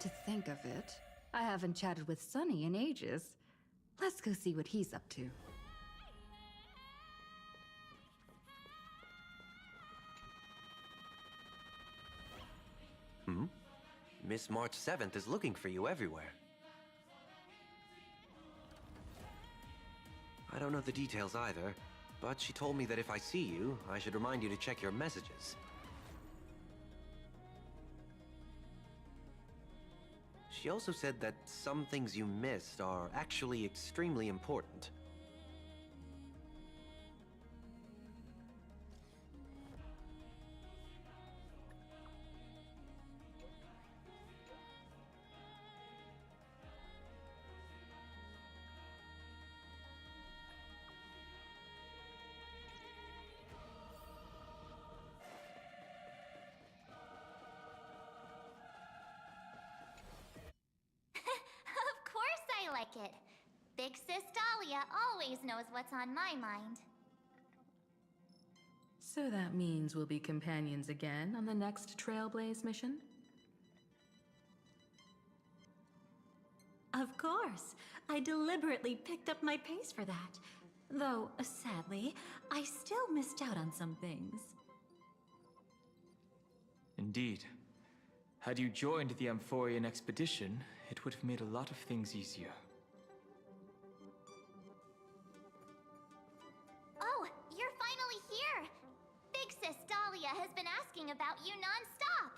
to think of it, I haven't chatted with Sunny in ages. Let's go see what he's up to. Miss March 7th is looking for you everywhere. I don't know the details either, but she told me that if I see you, I should remind you to check your messages. She also said that some things you missed are actually extremely important. Of course I like it. Big Sis Dahlia always knows what's on my mind. So that means we'll be companions again on the next Trailblaze mission? Of course. I deliberately picked up my pace for that. Though, sadly, I still missed out on some things. Indeed. Had you joined the Amphorian expedition, it would have made a lot of things easier. Oh, you're finally here! Big Sis Dahlia has been asking about you non-stop!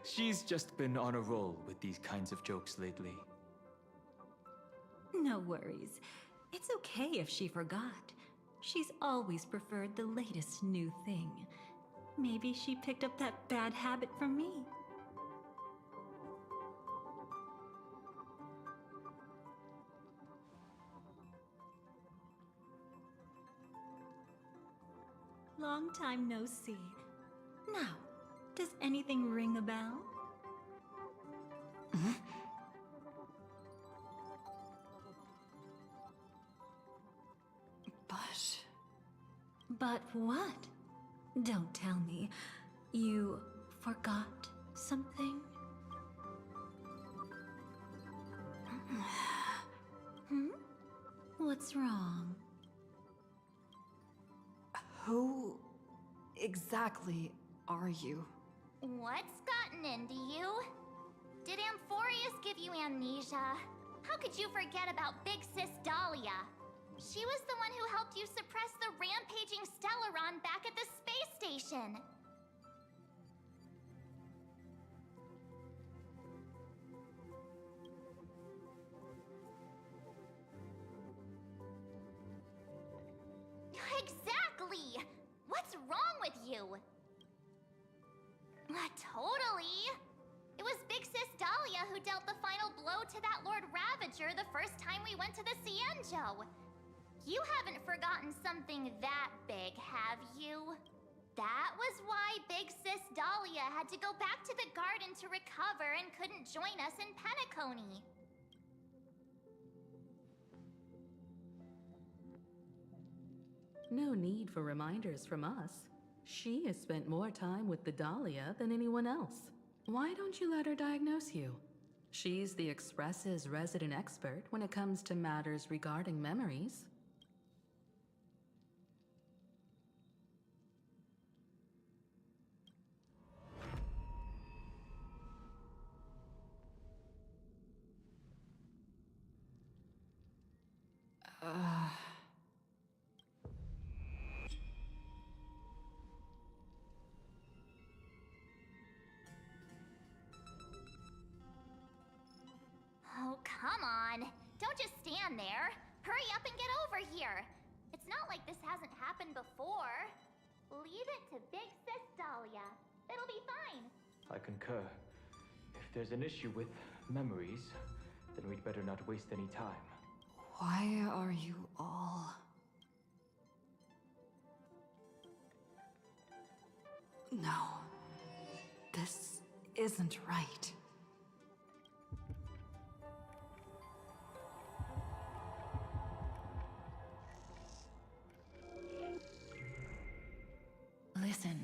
She's just been on a roll with these kinds of jokes lately. No worries. It's okay if she forgot. She's always preferred the latest new thing. Maybe she picked up that bad habit from me. Long time no see. Now, does anything ring a bell? But what? Don't tell me. You forgot something? What's wrong? Who exactly are you? What's gotten into you? Did Amphorius give you amnesia? How could you forget about Big Sis Dahlia? She was the one who helped you suppress the rampaging Stellaron back at the space station. Exactly! What's wrong with you? Totally! It was Big Sis Dahlia who dealt the final blow to that Lord Ravager the first time we went to the Cienjo. You haven't forgotten something that big, have you? That was why Big Sis Dahlia had to go back to the garden to recover and couldn't join us in Penacony. No need for reminders from us. She has spent more time with the Dahlia than anyone else. Why don't you let her diagnose you? She's the Express's resident expert when it comes to matters regarding memories. Oh, come on. Don't just stand there. Hurry up and get over here. It's not like this hasn't happened before. Leave it to Big Sis Dahlia. It'll be fine. I concur. If there's an issue with memories, then we'd better not waste any time. Why are you all... No. This isn't right. Listen.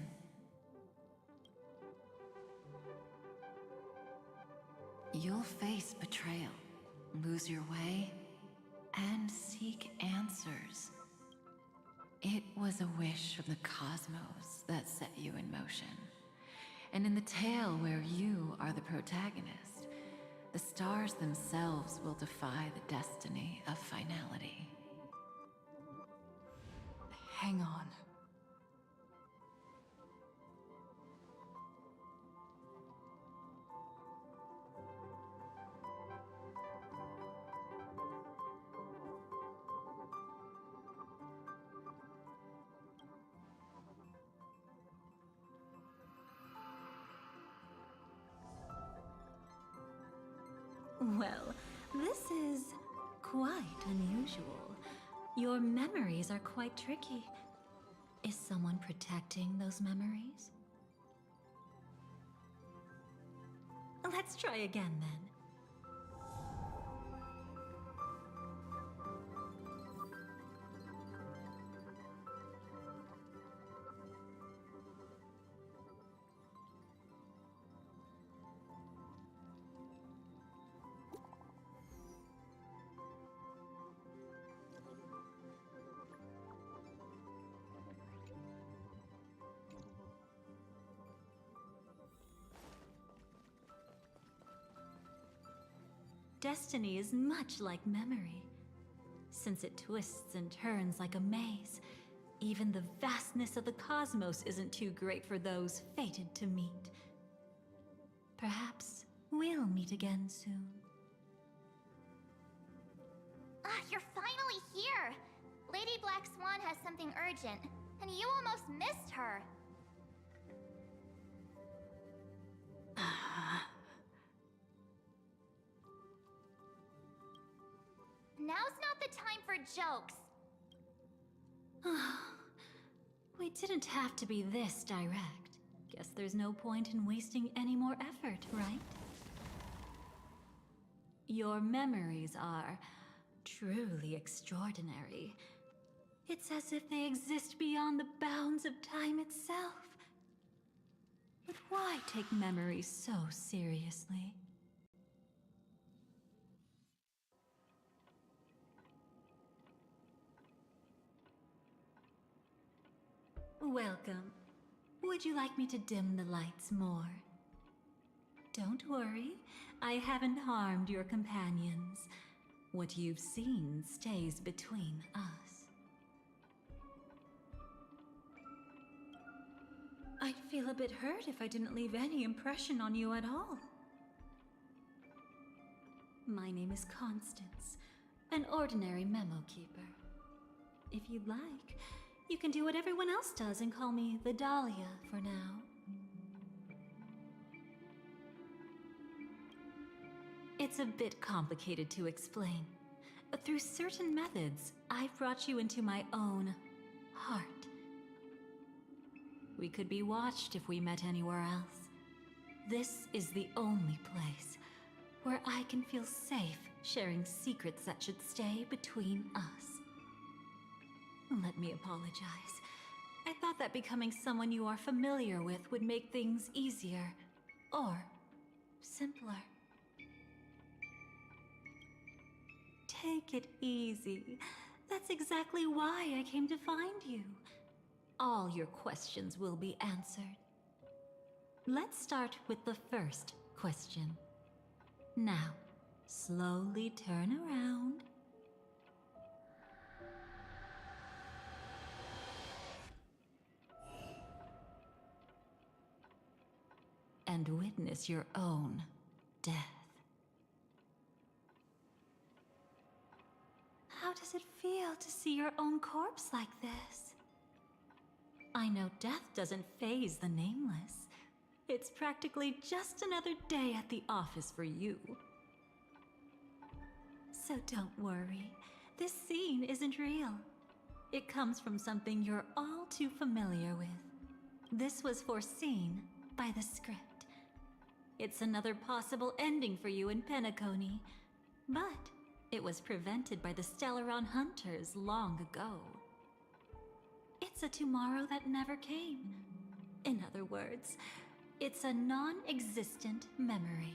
You'll face betrayal, lose your way, and seek answers. It was a wish from the cosmos that set you in motion. And in the tale where you are the protagonist, the stars themselves will defy the destiny of finality. Hang on. Well, this is quite unusual. Your memories are quite tricky. Is someone protecting those memories? Let's try again then. Destiny is much like memory. Since it twists and turns like a maze, even the vastness of the cosmos isn't too great for those fated to meet. Perhaps we'll meet again soon. You're finally here! Lady Black Swan has something urgent, and you almost missed her. Now's not the time for jokes. We didn't have to be this direct. Guess there's no point in wasting any more effort, right? Your memories are truly extraordinary. It's as if they exist beyond the bounds of time itself. But why take memories so seriously? Welcome. Would you like me to dim the lights more? Don't worry, I haven't harmed your companions. What you've seen stays between us. I'd feel a bit hurt if I didn't leave any impression on you at all. My name is Constance, an ordinary memo keeper. If you'd like, you can do what everyone else does and call me the Dahlia for now. It's a bit complicated to explain. Through certain methods, I've brought you into my own heart. We could be watched if we met anywhere else. This is the only place where I can feel safe sharing secrets that should stay between us. Let me apologize. I thought that becoming someone you are familiar with would make things easier, or simpler. Take it easy. That's exactly why I came to find you. All your questions will be answered. Let's start with the first question. Now, slowly turn around. And witness your own death. How does it feel to see your own corpse like this? I know death doesn't faze the nameless. It's practically just another day at the office for you. So don't worry. This scene isn't real. It comes from something you're all too familiar with. This was foreseen by the script. It's another possible ending for you in Penacony, but it was prevented by the Stellaron Hunters long ago. It's a tomorrow that never came. In other words, it's a non-existent memory.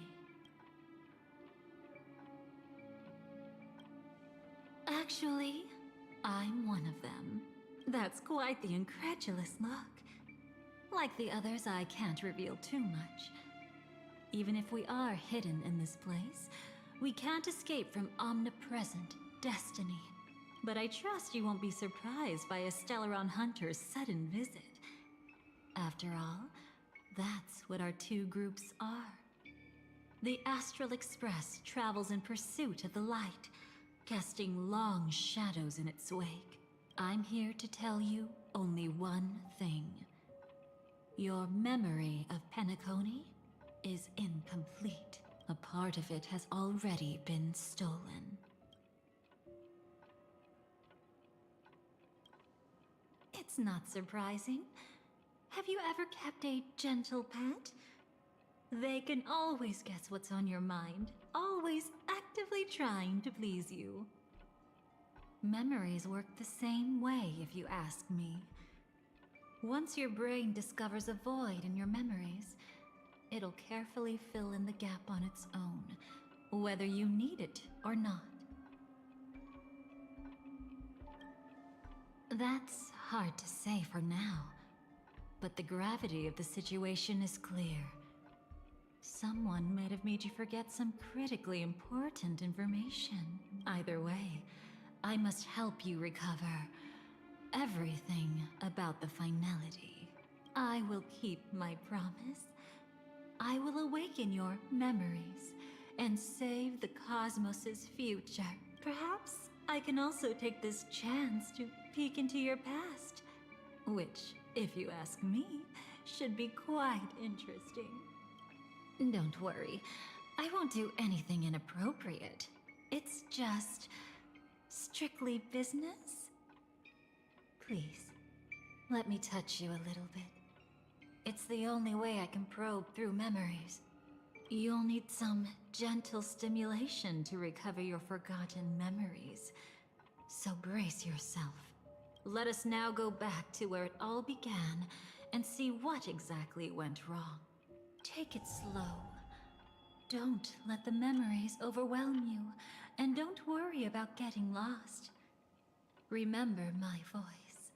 Actually, I'm one of them. That's quite the incredulous look. Like the others, I can't reveal too much. Even if we are hidden in this place, we can't escape from omnipresent destiny. But I trust you won't be surprised by a Stellaron Hunter's sudden visit. After all, that's what our two groups are. The Astral Express travels in pursuit of the light, casting long shadows in its wake. I'm here to tell you only one thing. Your memory of Penacony is incomplete. A part of it has already been stolen. It's not surprising. Have you ever kept a gentle pet? They can always guess what's on your mind, always actively trying to please you. Memories work the same way, if you ask me. Once your brain discovers a void in your memories, it'll carefully fill in the gap on its own, whether you need it or not. That's hard to say for now, but the gravity of the situation is clear. Someone might have made you forget some critically important information. Either way, I must help you recover everything about the finality. I will keep my promise. I will awaken your memories and save the cosmos's future. Perhaps I can also take this chance to peek into your past, which, if you ask me, should be quite interesting. Don't worry, I won't do anything inappropriate. It's just strictly business. Please, let me touch you a little bit. It's the only way I can probe through memories. You'll need some gentle stimulation to recover your forgotten memories. So brace yourself. Let us now go back to where it all began and see what exactly went wrong. Take it slow. Don't let the memories overwhelm you, and don't worry about getting lost. Remember my voice.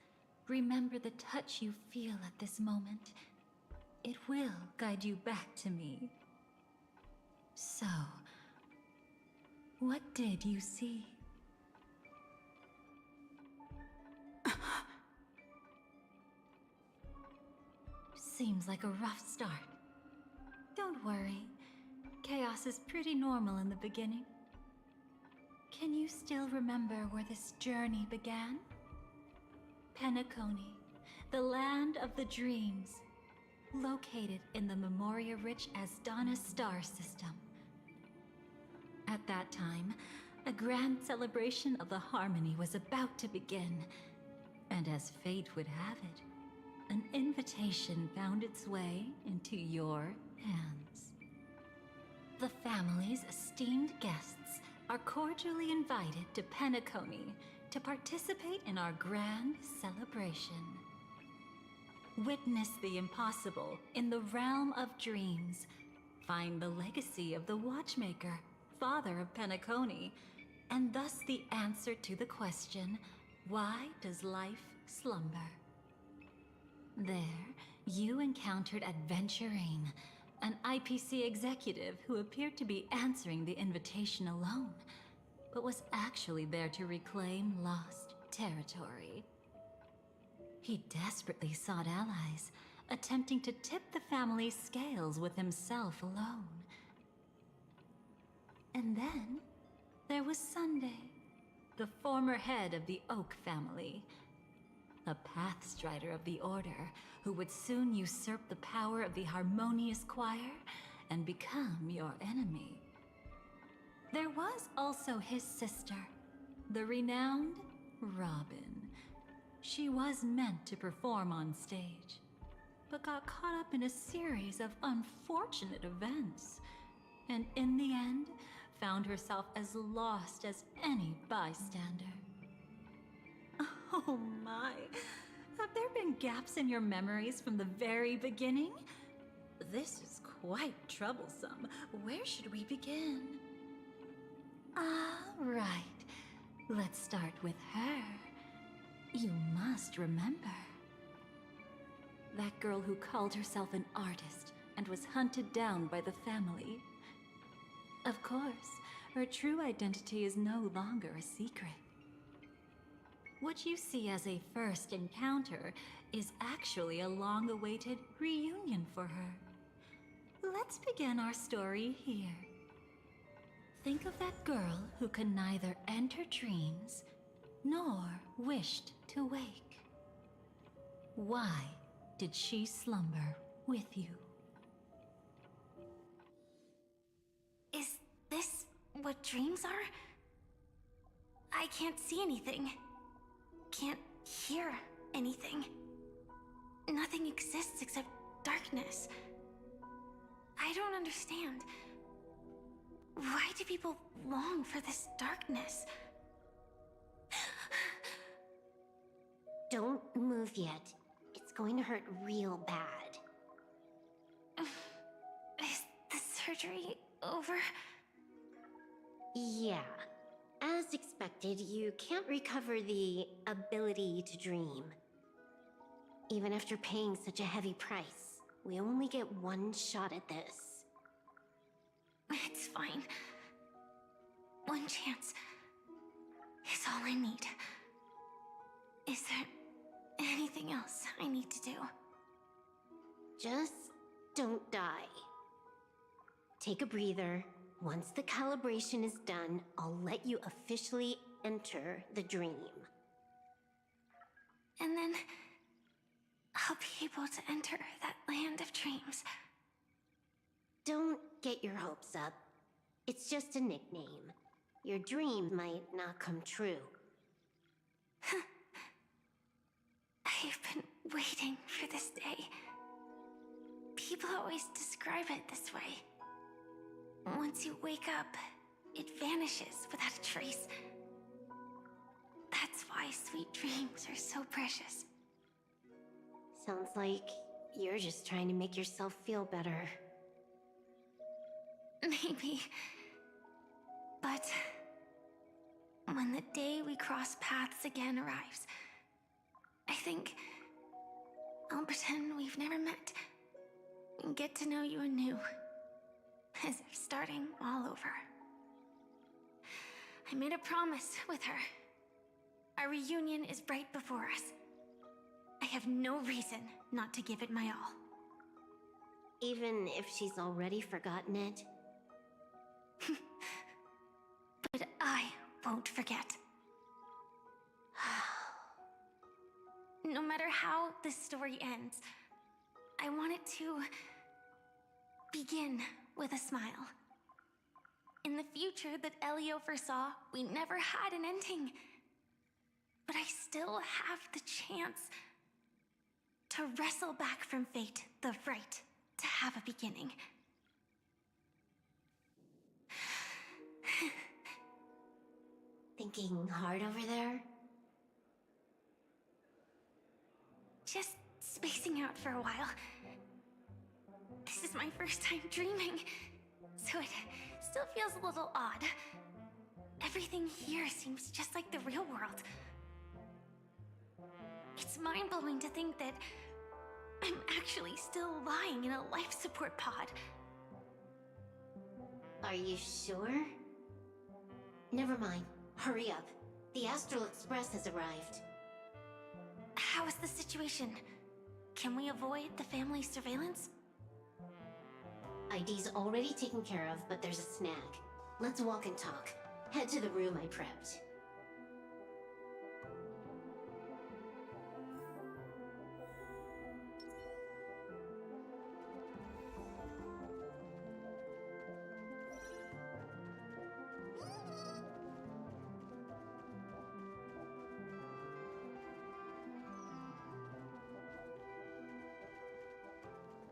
Remember the touch you feel at this moment. It will guide you back to me. So, what did you see? Seems like a rough start. Don't worry. Chaos is pretty normal in the beginning. Can you still remember where this journey began? Penacony, the land of the dreams, located in the Memoria-rich Asdana star system. At that time, a grand celebration of the harmony was about to begin, and as fate would have it, an invitation found its way into your hands. The family's esteemed guests are cordially invited to Penacony to participate in our grand celebration. Witness the impossible in the realm of dreams. Find the legacy of the Watchmaker, father of Penacony, and thus the answer to the question, why does life slumber? There, you encountered Adventurine, an IPC executive who appeared to be answering the invitation alone, but was actually there to reclaim lost territory. He desperately sought allies, attempting to tip the family's scales with himself alone. And then, there was Sunday, the former head of the Oak family, a Pathstrider of the Order who would soon usurp the power of the Harmonious Choir and become your enemy. There was also his sister, the renowned Robin. She was meant to perform on stage, but got caught up in a series of unfortunate events, and in the end, found herself as lost as any bystander. Oh my, have there been gaps in your memories from the very beginning? This is quite troublesome. Where should we begin? Right. Let's start with her. You must remember. That girl who called herself an artist and was hunted down by the family. Of course, her true identity is no longer a secret. What you see as a first encounter is actually a long-awaited reunion for her. Let's begin our story here. Think of that girl who could neither enter dreams nor wished to wake. Why did she slumber with you? Is this what dreams are? I can't see anything. Can't hear anything. Nothing exists except darkness. I don't understand. Why do people long for this darkness? Don't move yet. It's going to hurt real bad. Is the surgery over? Yeah. As expected, you can't recover the ability to dream. Even after paying such a heavy price, we only get one shot at this. It's fine. One chance is all I need. Is there anything else I need to do? Just don't die. Take a breather. Once the calibration is done, I'll let you officially enter the dream. And then I'll be able to enter that land of dreams. Don't get your hopes up. It's just a nickname. Your dream might not come true. I've been waiting for this day. People always describe it this way. Once you wake up, it vanishes without a trace. That's why sweet dreams are so precious. Sounds like you're just trying to make yourself feel better. Maybe. But when the day we cross paths again arrives, I think I'll pretend we've never met and get to know you anew, as if starting all over. I made a promise with her. Our reunion is right before us. I have no reason not to give it my all. Even if she's already forgotten it? But I won't forget. No matter how this story ends, I want it to begin with a smile. In the future that Elio foresaw, we never had an ending. But I still have the chance to wrestle back from fate the right to have a beginning. Thinking hard over there? Just spacing out for a while. This is my first time dreaming, so it still feels a little odd. Everything here seems just like the real world. It's mind-blowing to think that I'm actually still lying in a life support pod. Are you sure? Never mind. Hurry up. The Astral Express has arrived. How is the situation? Can we avoid the family's surveillance? ID's already taken care of, but there's a snag. Let's walk and talk. Head to the room I prepped.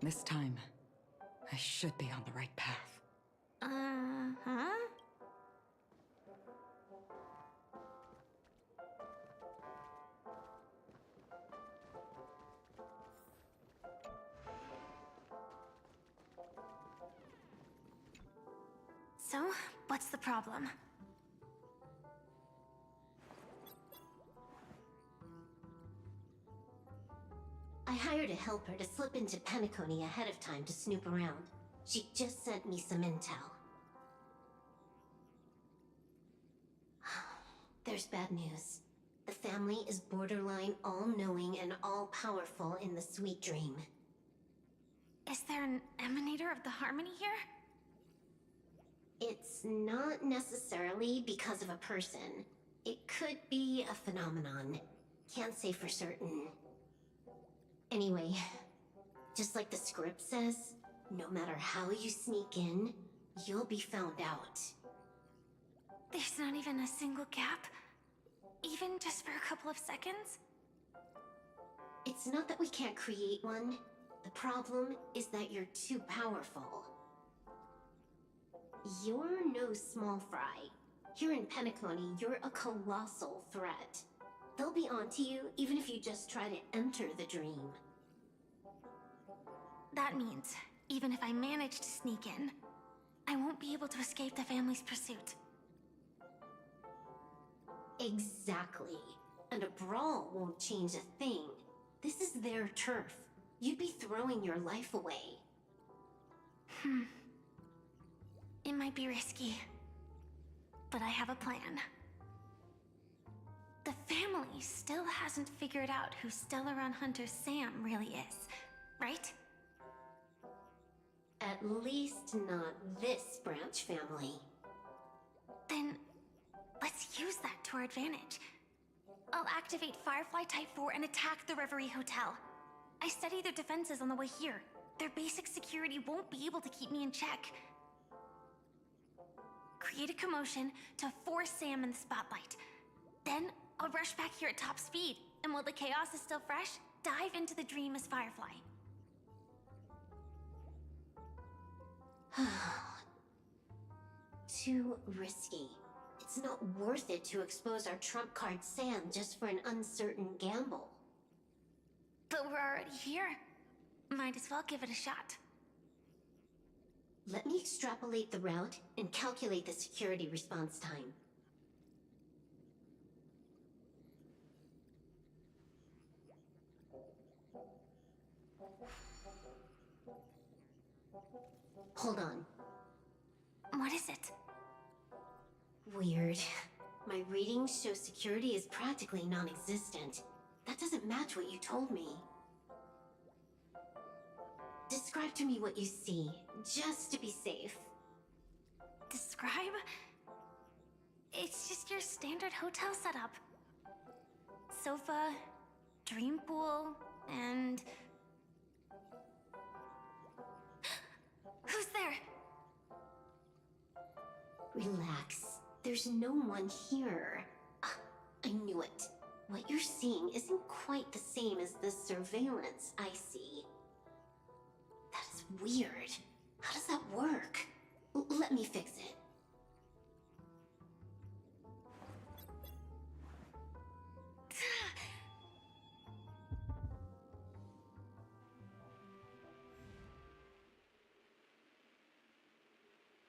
This time, I should be on the right path. Uh-huh. So, what's the problem? I hired a helper to slip into Penacony ahead of time to snoop around. She just sent me some intel. There's bad news. The family is borderline all-knowing and all-powerful in the Sweet Dream. Is there an emanator of the Harmony here? It's not necessarily because of a person. It could be a phenomenon. Can't say for certain. Anyway, just like the script says, no matter how you sneak in, you'll be found out. There's not even a single gap? Even just for a couple of seconds? It's not that we can't create one. The problem is that you're too powerful. You're no small fry. Here in Penacony, you're a colossal threat. They'll be onto you even if you just try to enter the dream. That means, even if I manage to sneak in, I won't be able to escape the family's pursuit. Exactly. And a brawl won't change a thing. This is their turf. You'd be throwing your life away. It might be risky, but I have a plan. The family still hasn't figured out who Stellaron Hunter Sam really is, right? At least not this branch family. Then, let's use that to our advantage. I'll activate Firefly Type 4 and attack the Reverie Hotel. I studied their defenses on the way here. Their basic security won't be able to keep me in check. Create a commotion to force Sam in the spotlight. Then, I'll rush back here at top speed, and while the chaos is still fresh, dive into the dream as Firefly. Too risky. It's not worth it to expose our trump card Sam just for an uncertain gamble. But we're already here. Might as well give it a shot. Let me extrapolate the route and calculate the security response time. Hold on. What is it? Weird. My readings show security is practically non-existent. That doesn't match what you told me. Describe to me what you see, just to be safe. Describe? It's just your standard hotel setup. Sofa, dream pool, and... Who's there? Relax. There's no one here. I knew it. What you're seeing isn't quite the same as the surveillance I see. That is weird. How does that work? Let me fix it.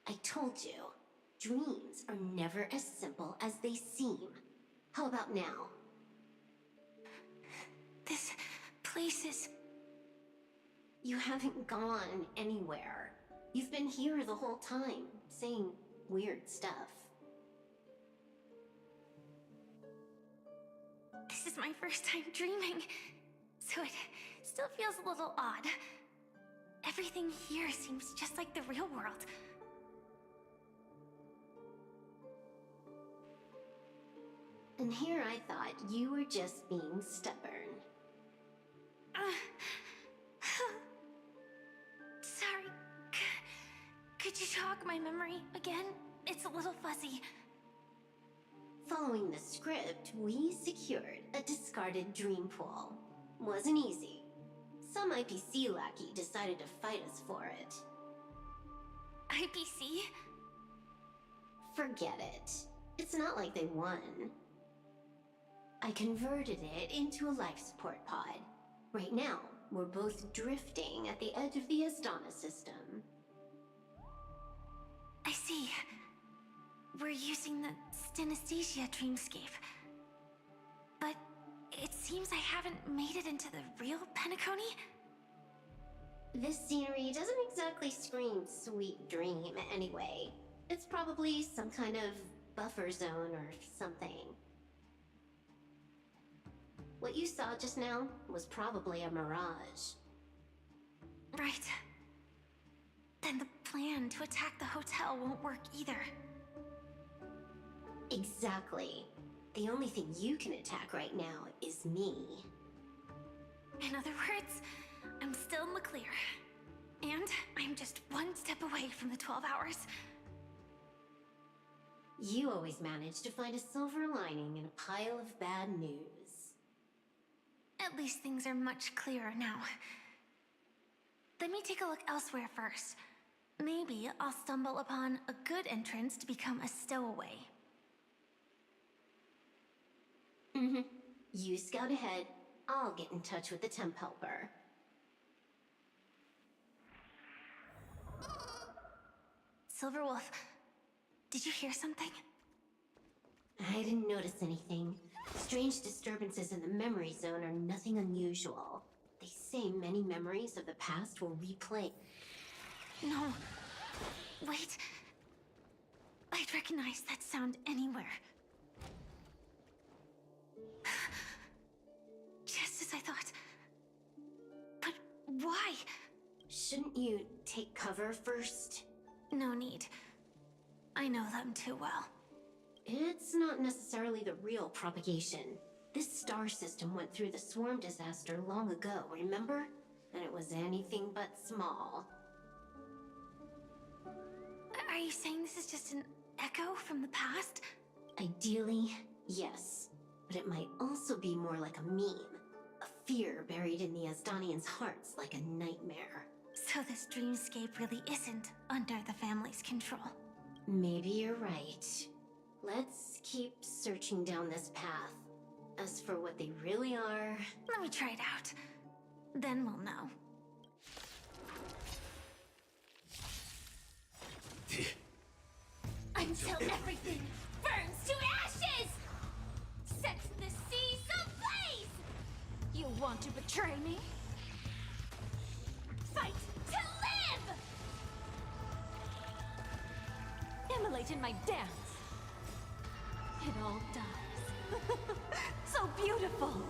I told you, dreams are never as simple as they seem. How about now? This place is... You haven't gone anywhere. You've been here the whole time, saying weird stuff. This is my first time dreaming, so it still feels a little odd. Everything here seems just like the real world. And here I thought you were just being stubborn. Sorry. Could you jog my memory again? It's a little fuzzy. Following the script, we secured a discarded dream pool. Wasn't easy. some IPC lackey decided to fight us for it. IPC? Forget it. It's not like they won. I converted it into a life support pod. Right now, we're both drifting at the edge of the Astana system. I see. We're using the Synesthesia dreamscape. But it seems I haven't made it into the real Penacony? This scenery doesn't exactly scream sweet dream anyway. It's probably some kind of buffer zone or something. What you saw just now was probably a mirage. Right. Then the plan to attack the hotel won't work either. Exactly. The only thing you can attack right now is me. In other words, I'm still in the clear. And I'm just one step away from the 12 hours. You always manage to find a silver lining in a pile of bad news. At least things are much clearer now. Let me take a look elsewhere first. Maybe I'll stumble upon a good entrance to become a stowaway. You scout ahead. I'll get in touch with the temp helper. Silverwolf, did you hear something? I didn't notice anything. Strange disturbances in the memory zone are nothing unusual. They say many memories of the past will replay. No. Wait. I'd recognize that sound anywhere. Just as I thought. But why? Shouldn't you take cover first? No need. I know them too well. It's not necessarily the real propagation. This star system went through the swarm disaster long ago, remember? And it was anything but small. Are you saying this is just an echo from the past? Ideally, yes. But it might also be more like a meme. A fear buried in the Asdanians' hearts like a nightmare. So this dreamscape really isn't under the family's control. Maybe you're right. Let's keep searching down this path. As for what they really are... Let me try it out. Then we'll know. Until everything burns to ashes! Set the seas ablaze! You want to betray me? Fight to live! Immolate in my dance! It all dies. So beautiful!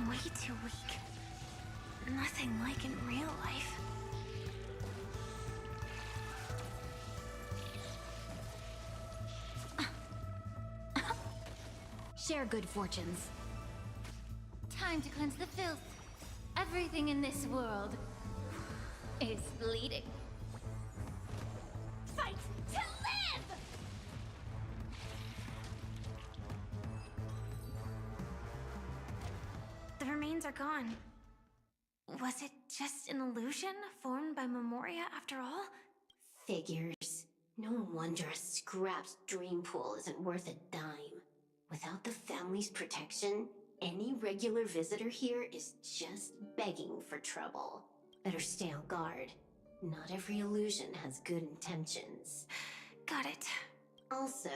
Way too weak. Nothing like in real life. Share good fortunes. Time to cleanse the filth. Everything in this world is bleeding. Fight to live! The remains are gone. Was it just an illusion formed by Memoria after all? Figures. No wonder a scrapped dream pool isn't worth a dime. Without the family's protection, any regular visitor here is just begging for trouble. Better stay on guard. Not every illusion has good intentions. Got it. Also,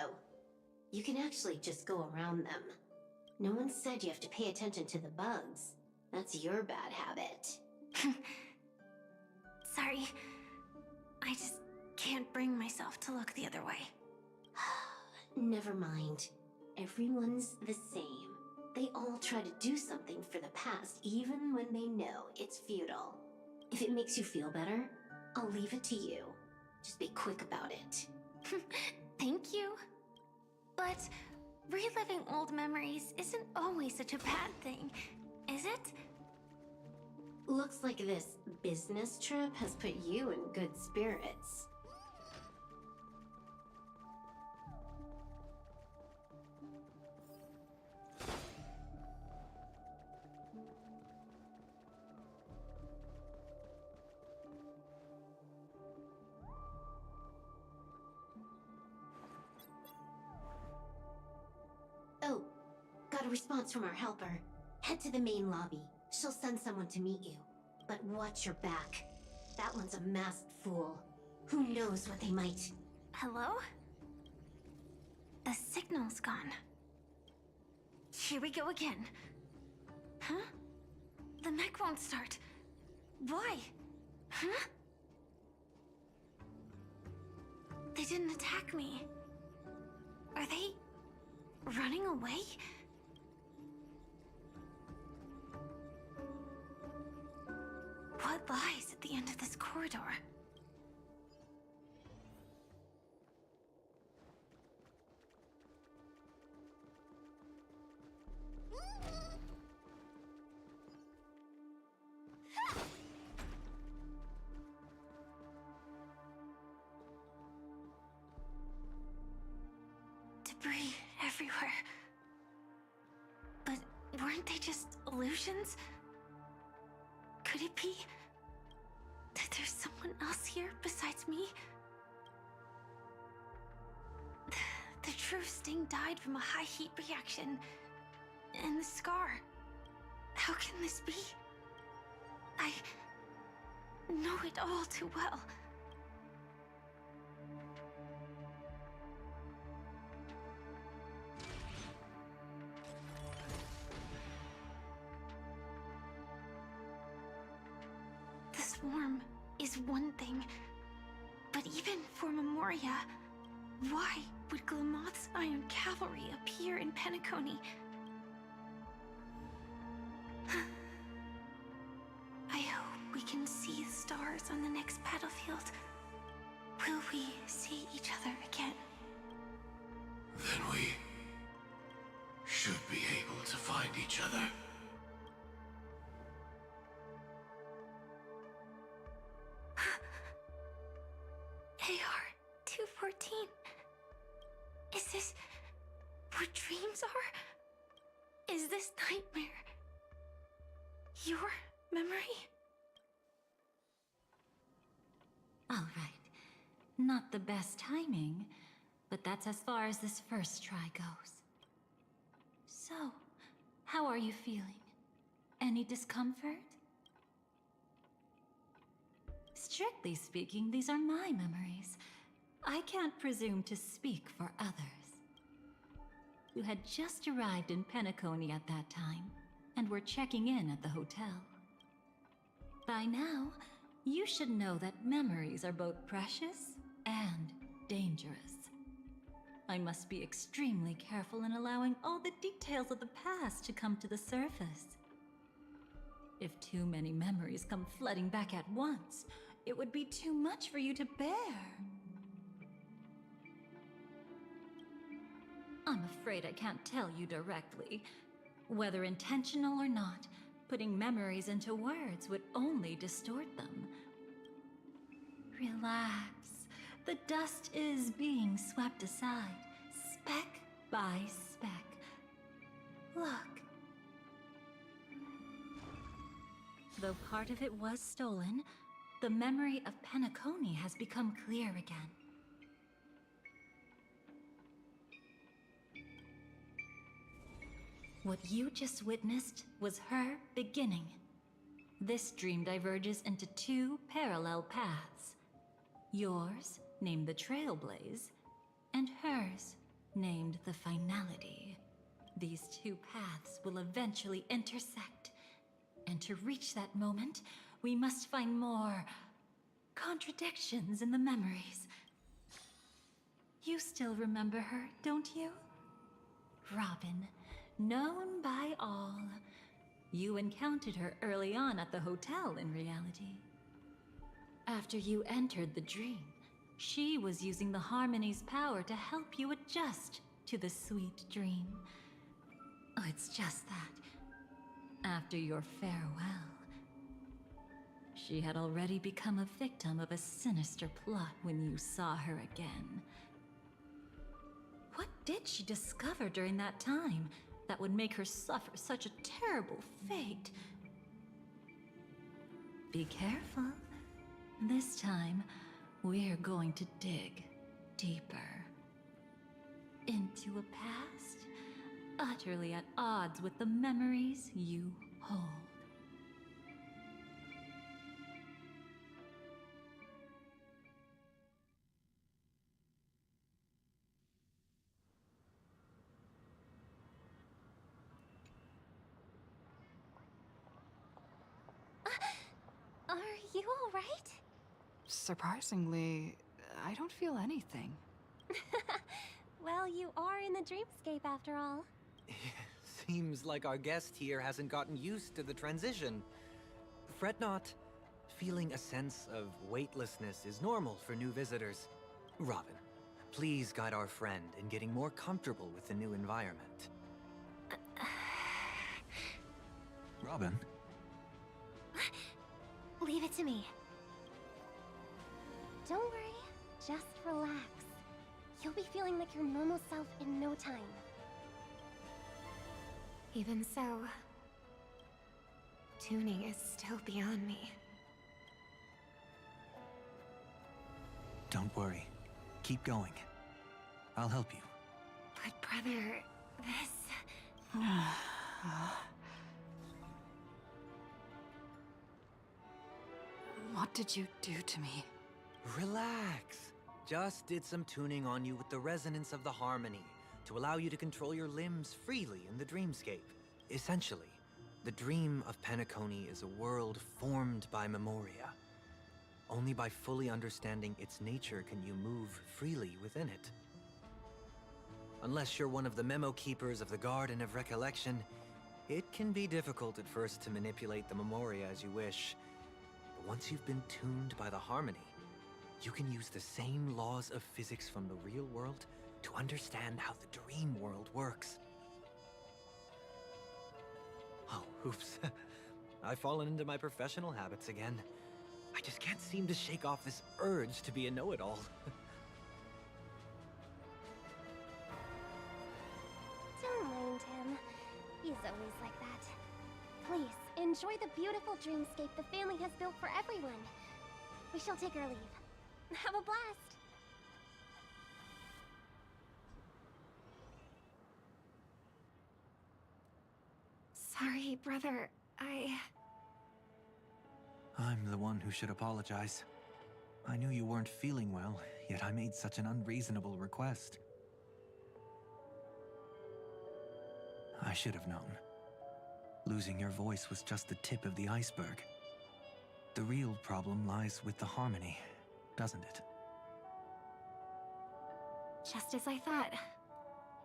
you can actually just go around them. No one said you have to pay attention to the bugs. That's your bad habit. Sorry. I just can't bring myself to look the other way. Never mind. Everyone's the same. They all try to do something for the past, even when they know it's futile. If it makes you feel better, I'll leave it to you. Just be quick about it. Thank you. But reliving old memories isn't always such a bad thing, is it? Looks like this business trip has put you in good spirits. a response from our helper. Head to the main lobby. She'll send someone to meet you. But watch your back. That one's a masked fool. Who knows what they might... Hello? The signal's gone. Here we go again. Huh? The mech won't start. Why? Huh? They didn't attack me. Are they running away? What lies at the end of this corridor? Debris everywhere. But weren't they just illusions? Could it be that there's someone else here besides me? The true Sting died from a high heat reaction. And the scar. How can this be? I know it all too well. The swarm is one thing, but even for Memoria, why would Glamoth's Iron Cavalry appear in Penacony? I hope we can see the stars on the next battlefield. Will we see each other again? Then we should be able to find each other. AR-214. Is this what dreams are? Is this nightmare your memory? All right. Not the best timing, but that's as far as this first try goes. So, how are you feeling? Any discomfort? Strictly speaking, these are my memories. I can't presume to speak for others. You had just arrived in Penacony at that time, and were checking in at the hotel. By now, you should know that memories are both precious and dangerous. I must be extremely careful in allowing all the details of the past to come to the surface. If too many memories come flooding back at once, it would be too much for you to bear. I'm afraid I can't tell you directly. Whether intentional or not, putting memories into words would only distort them. Relax. The dust is being swept aside, speck by speck. Look. Though part of it was stolen, the memory of Penacony has become clear again. What you just witnessed was her beginning. This dream diverges into two parallel paths. Yours, named the Trailblaze, and hers, named the Finality. These two paths will eventually intersect. And to reach that moment, we must find more contradictions in the memories. You still remember her, don't you? Robin, known by all. You encountered her early on at the hotel in reality. After you entered the dream, she was using the Harmony's power to help you adjust to the sweet dream. Oh, it's just that. After your farewell, she had already become a victim of a sinister plot when you saw her again. What did she discover during that time that would make her suffer such a terrible fate? Be careful. This time, we're going to dig deeper into a past utterly at odds with the memories you hold. Are you all right? Surprisingly, I don't feel anything. Well, you are in the dreamscape after all. Seems like our guest here hasn't gotten used to the transition. Fret not. Feeling a sense of weightlessness is normal for new visitors. Robin, please guide our friend in getting more comfortable with the new environment. Robin? Leave it to me. Don't worry, just relax. You'll be feeling like your normal self in no time. Even so, tuning is still beyond me. Don't worry. Keep going. I'll help you. But brother, this... What did you do to me? Relax. Just did some tuning on you with the resonance of the harmony to allow you to control your limbs freely in the dreamscape. Essentially, the dream of Penacony is a world formed by memoria. Only by fully understanding its nature can you move freely within it. Unless you're one of the memo keepers of the Garden of Recollection, it can be difficult at first to manipulate the memoria as you wish. But once you've been tuned by the harmony, you can use the same laws of physics from the real world to understand how the dream world works. Oh, oops. I've fallen into my professional habits again. I just can't seem to shake off this urge to be a know-it-all. Don't mind him. He's always like that. Please, enjoy the beautiful dreamscape the family has built for everyone. We shall take our leave. Have a blast! Sorry, brother. I'm the one who should apologize. I knew you weren't feeling well, yet I made such an unreasonable request. I should have known. Losing your voice was just the tip of the iceberg. The real problem lies with the harmony, doesn't it? Just as I thought.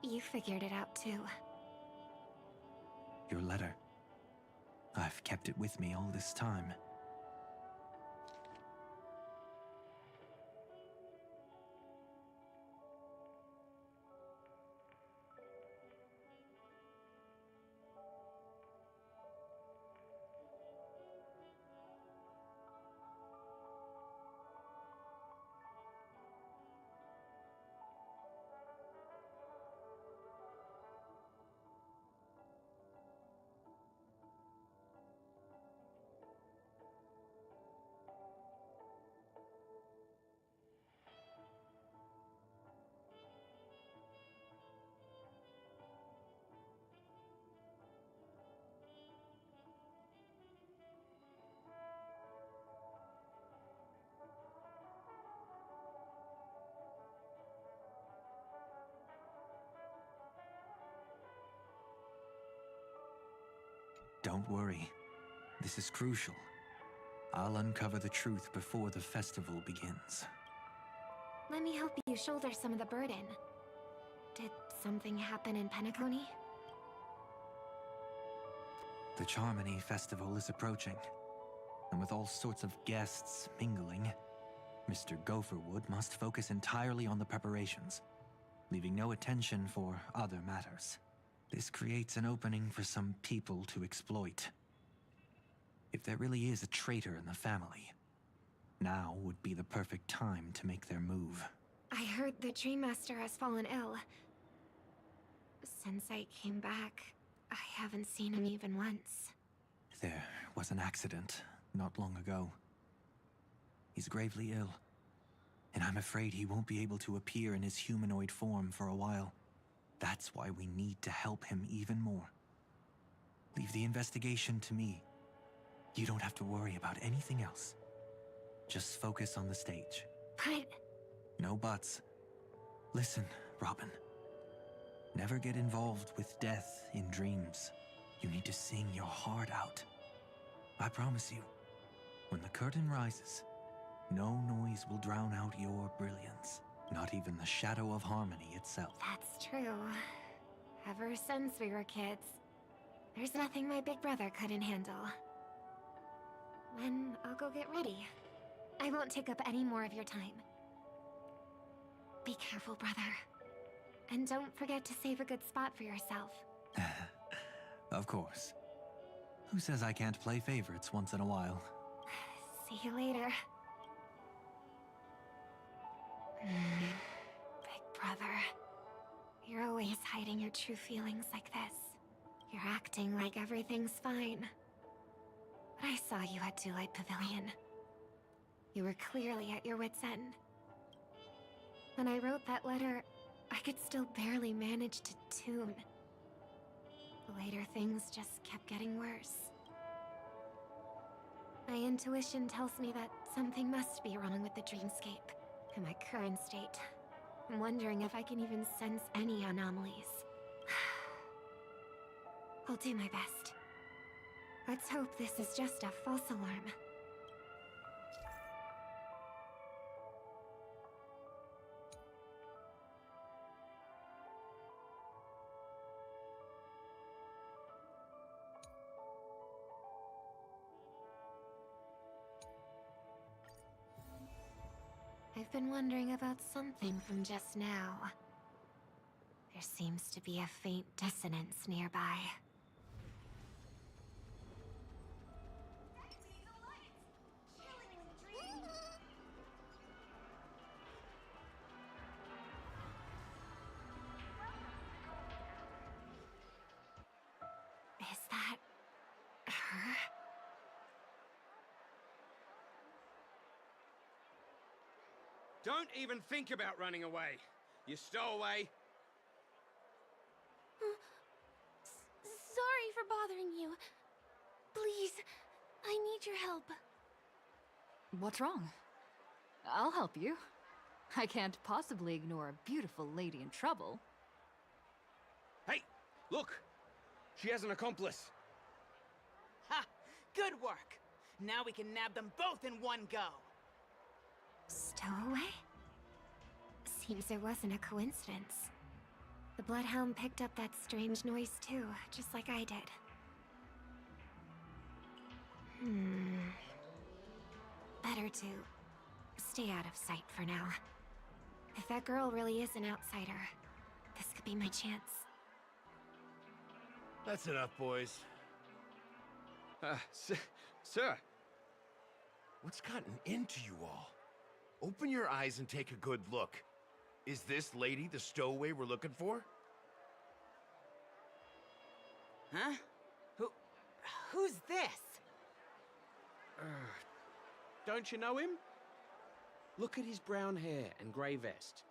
You figured it out too. Your letter. I've kept it with me all this time. Don't worry. This is crucial. I'll uncover the truth before the festival begins. Let me help you shoulder some of the burden. Did something happen in Penacony? The Charmony Festival is approaching, and with all sorts of guests mingling, Mr. Gopherwood must focus entirely on the preparations, leaving no attention for other matters. This creates an opening for some people to exploit. If there really is a traitor in the family, now would be the perfect time to make their move. I heard the Dream Master has fallen ill. Since I came back, I haven't seen him even once. There was an accident not long ago. He's gravely ill, and I'm afraid he won't be able to appear in his humanoid form for a while. That's why we need to help him even more. Leave the investigation to me. You don't have to worry about anything else. Just focus on the stage. But... No buts. Listen, Robin. Never get involved with death in dreams. You need to sing your heart out. I promise you, when the curtain rises, no noise will drown out your brilliance. Not even the shadow of harmony itself. That's true. Ever since we were kids, there's nothing my big brother couldn't handle. Then I'll go get ready. I won't take up any more of your time. Be careful, brother. And don't forget to save a good spot for yourself. Of course. Who says I can't play favorites once in a while? See you later. Big brother. You're always hiding your true feelings like this. You're acting like everything's fine. But I saw you at Daylight Pavilion. You were clearly at your wit's end. When I wrote that letter, I could still barely manage to tune. Later, things just kept getting worse. My intuition tells me that something must be wrong with the dreamscape. In my current state, I'm wondering if I can even sense any anomalies. I'll do my best. Let's hope this is just a false alarm. I've been wondering about something from just now. There seems to be a faint dissonance nearby. Is that her? Don't even think about running away. You stowaway. Sorry for bothering you. Please, I need your help. What's wrong? I'll help you. I can't possibly ignore a beautiful lady in trouble. Hey, look. She has an accomplice. Ha! Good work. Now we can nab them both in one go. Stowaway? Seems it wasn't a coincidence. The Bloodhound picked up that strange noise too, just like I did. Better to stay out of sight for now. If that girl really is an outsider, this could be my chance. That's enough, boys. Sir. What's gotten into you all? Open your eyes and take a good look. Is this lady the stowaway we're looking for? Huh? Who's this? Don't you know him? Look at his brown hair and grey vest.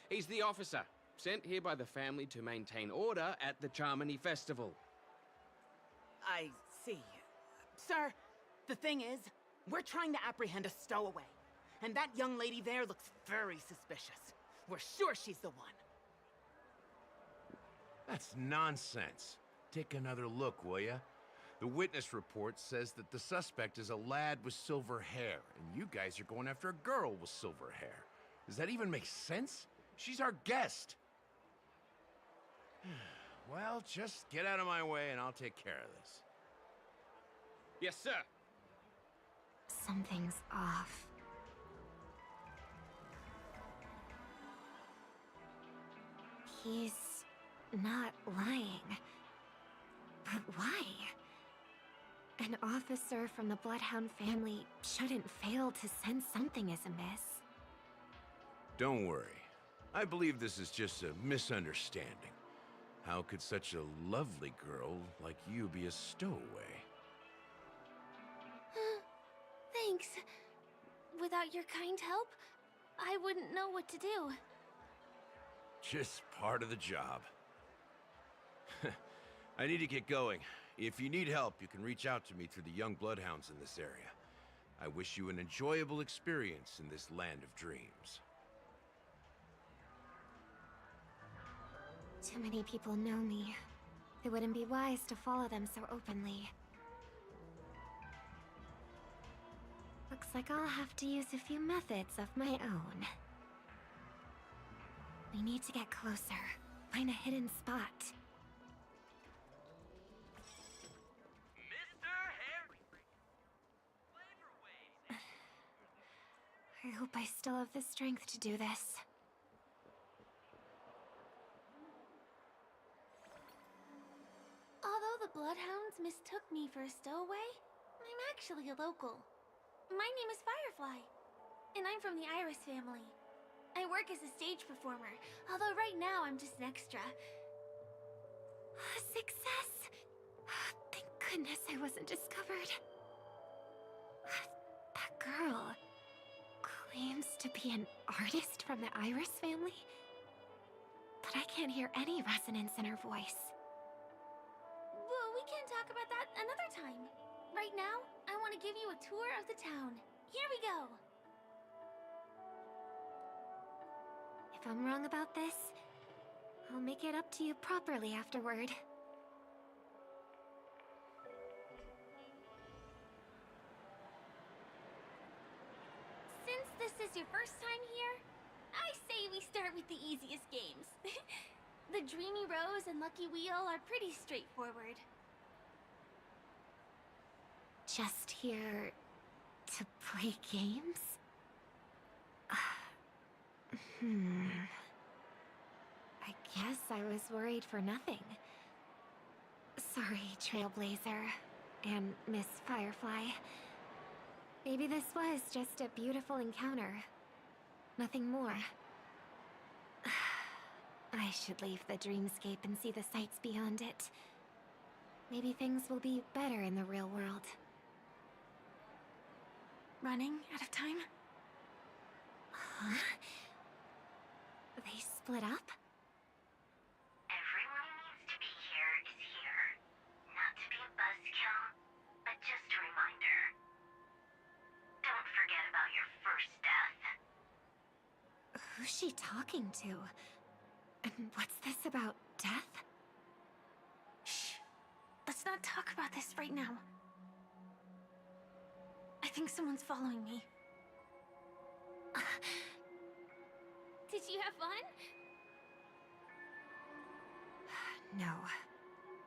He's the officer, sent here by the family to maintain order at the Charmony Festival. I see. Sir, the thing is, we're trying to apprehend a stowaway. And that young lady there looks very suspicious. We're sure she's the one. That's nonsense. Take another look, will ya? The witness report says that the suspect is a lad with silver hair, and you guys are going after a girl with silver hair. Does that even make sense? She's our guest. Well, just get out of my way and I'll take care of this. Yes, sir. Something's off. He's not lying. But why? An officer from the Bloodhound family shouldn't fail to sense something is amiss. Don't worry. I believe this is just a misunderstanding. How could such a lovely girl like you be a stowaway? Thanks. Without your kind help, I wouldn't know what to do. Just part of the job. I need to get going. If you need help, you can reach out to me through the young bloodhounds in this area. I wish you an enjoyable experience in this land of dreams. Too many people know me. It wouldn't be wise to follow them so openly. Looks like I'll have to use a few methods of my own. We need to get closer. Find a hidden spot. Mr. Harry! Flavor Waves! I hope I still have the strength to do this. Although the Bloodhounds mistook me for a stowaway, I'm actually a local. My name is Firefly, and I'm from the Iris family. I work as a stage performer, although right now I'm just an extra. Success! Thank goodness I wasn't discovered. That girl claims to be an artist from the Iris family, but I can't hear any resonance in her voice. Well, we can talk about that another time. Right now, I want to give you a tour of the town. Here we go! If I'm wrong about this, I'll make it up to you properly afterward. Since this is your first time here, I say we start with the easiest games. The Dreamy Rose and Lucky Wheel are pretty straightforward. Just here to play games? I guess I was worried for nothing. Sorry, Trailblazer and Miss Firefly. Maybe this was just a beautiful encounter. Nothing more. I should leave the dreamscape and see the sights beyond it. Maybe things will be better in the real world. Running out of time? Huh? They split up? Everyone who needs to be here is here. Not to be a buzzkill, but just a reminder. Don't forget about your first death. Who's she talking to? And what's this about death? Shh. Let's not talk about this right now. I think someone's following me. Did you have fun? No.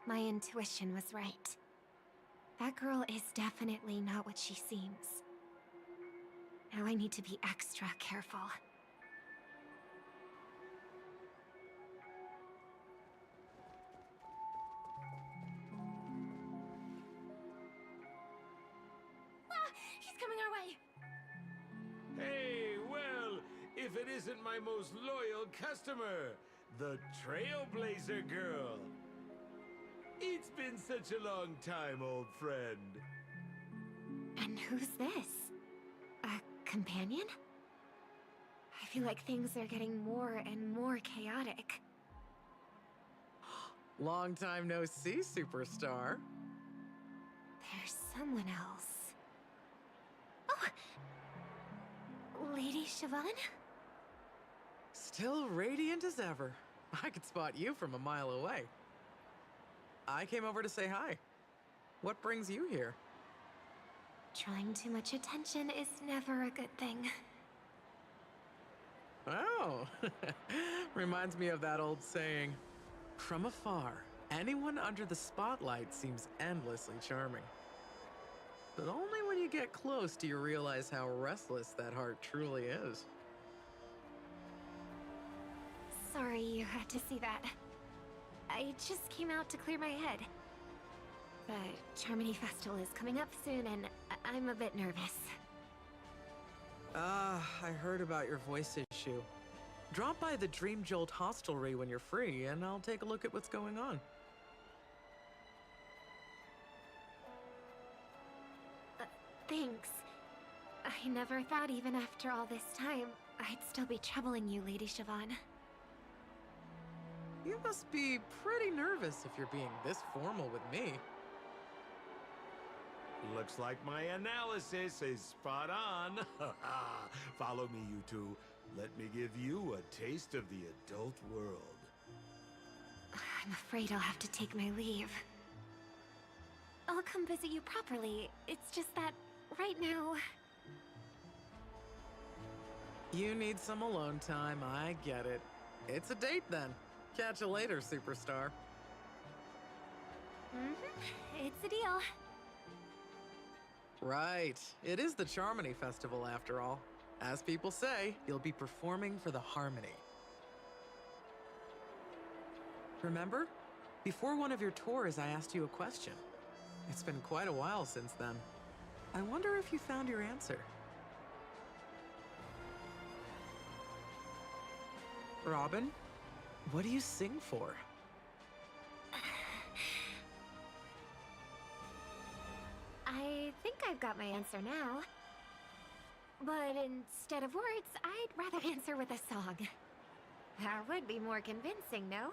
My intuition was right. That girl is definitely not what she seems. Now I need to be extra careful. He's coming our way! Hey, well, if it isn't my most loyal customer, the Trailblazer Girl. It's been such a long time, old friend. And who's this? A companion? I feel like things are getting more and more chaotic. Long time no see, superstar. There's someone else. Oh! Lady Siobhan? Still radiant as ever. I could spot you from a mile away. I came over to say hi. What brings you here? Drawing too much attention is never a good thing. Oh, reminds me of that old saying. From afar, anyone under the spotlight seems endlessly charming. But only when you get close do you realize how restless that heart truly is. Sorry you had to see that. I just came out to clear my head. The Charmony Festival is coming up soon and I'm a bit nervous. I heard about your voice issue. Drop by the Dream Jolt hostelry when you're free and I'll take a look at what's going on. Thanks. I never thought even after all this time, I'd still be troubling you, Lady Siobhan. You must be pretty nervous if you're being this formal with me. Looks like my analysis is spot on. Follow me, you two. Let me give you a taste of the adult world. I'm afraid I'll have to take my leave. I'll come visit you properly. It's just that, right now... You need some alone time, I get it. It's a date then. Catch you later, superstar. It's a deal. Right. It is the Charmony Festival after all. As people say, you'll be performing for the Harmony. Remember? Before one of your tours, I asked you a question. It's been quite a while since then. I wonder if you found your answer. Robin, what do you sing for? I think I've got my answer now. But instead of words, I'd rather answer with a song. That would be more convincing, no?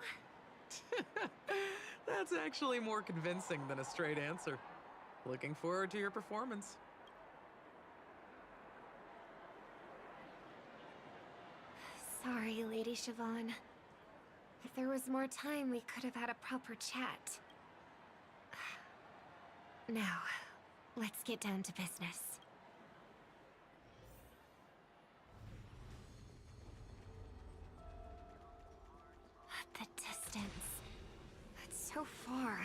That's actually more convincing than a straight answer. Looking forward to your performance. Sorry, Lady Siobhan. If there was more time, we could have had a proper chat. Now, let's get down to business. The distance. It's so far.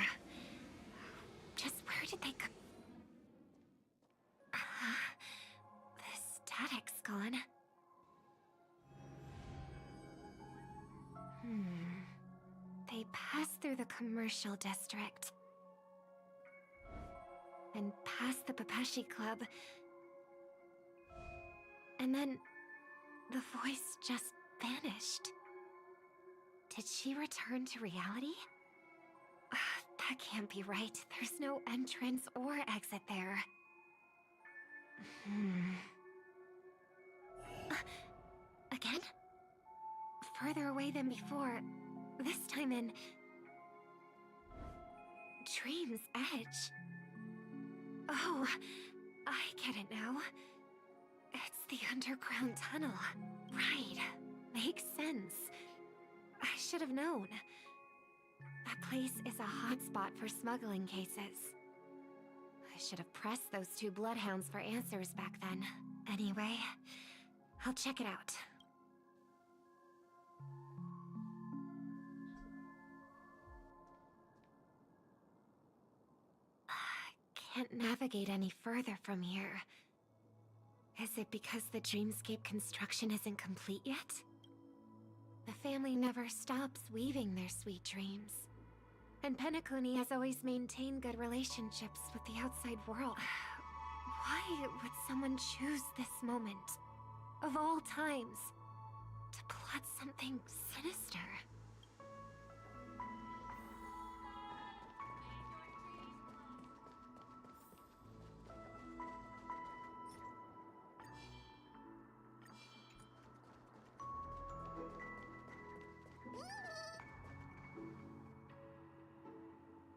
Just where did they go? The static's gone. They passed through the commercial district. And past the Papashi Club. And then the voice just vanished. Did she return to reality? That can't be right. There's no entrance or exit there. Again? Further away than before. This time in... Dream's Edge. Oh, I get it now. It's the underground tunnel. Right. Makes sense. I should have known. That place is a hotspot for smuggling cases. I should have pressed those two bloodhounds for answers back then. Anyway, I'll check it out. I can't navigate any further from here. Is it because the dreamscape construction isn't complete yet? The family never stops weaving their sweet dreams. And Penacony has always maintained good relationships with the outside world. Why would someone choose this moment, of all times, to plot something sinister?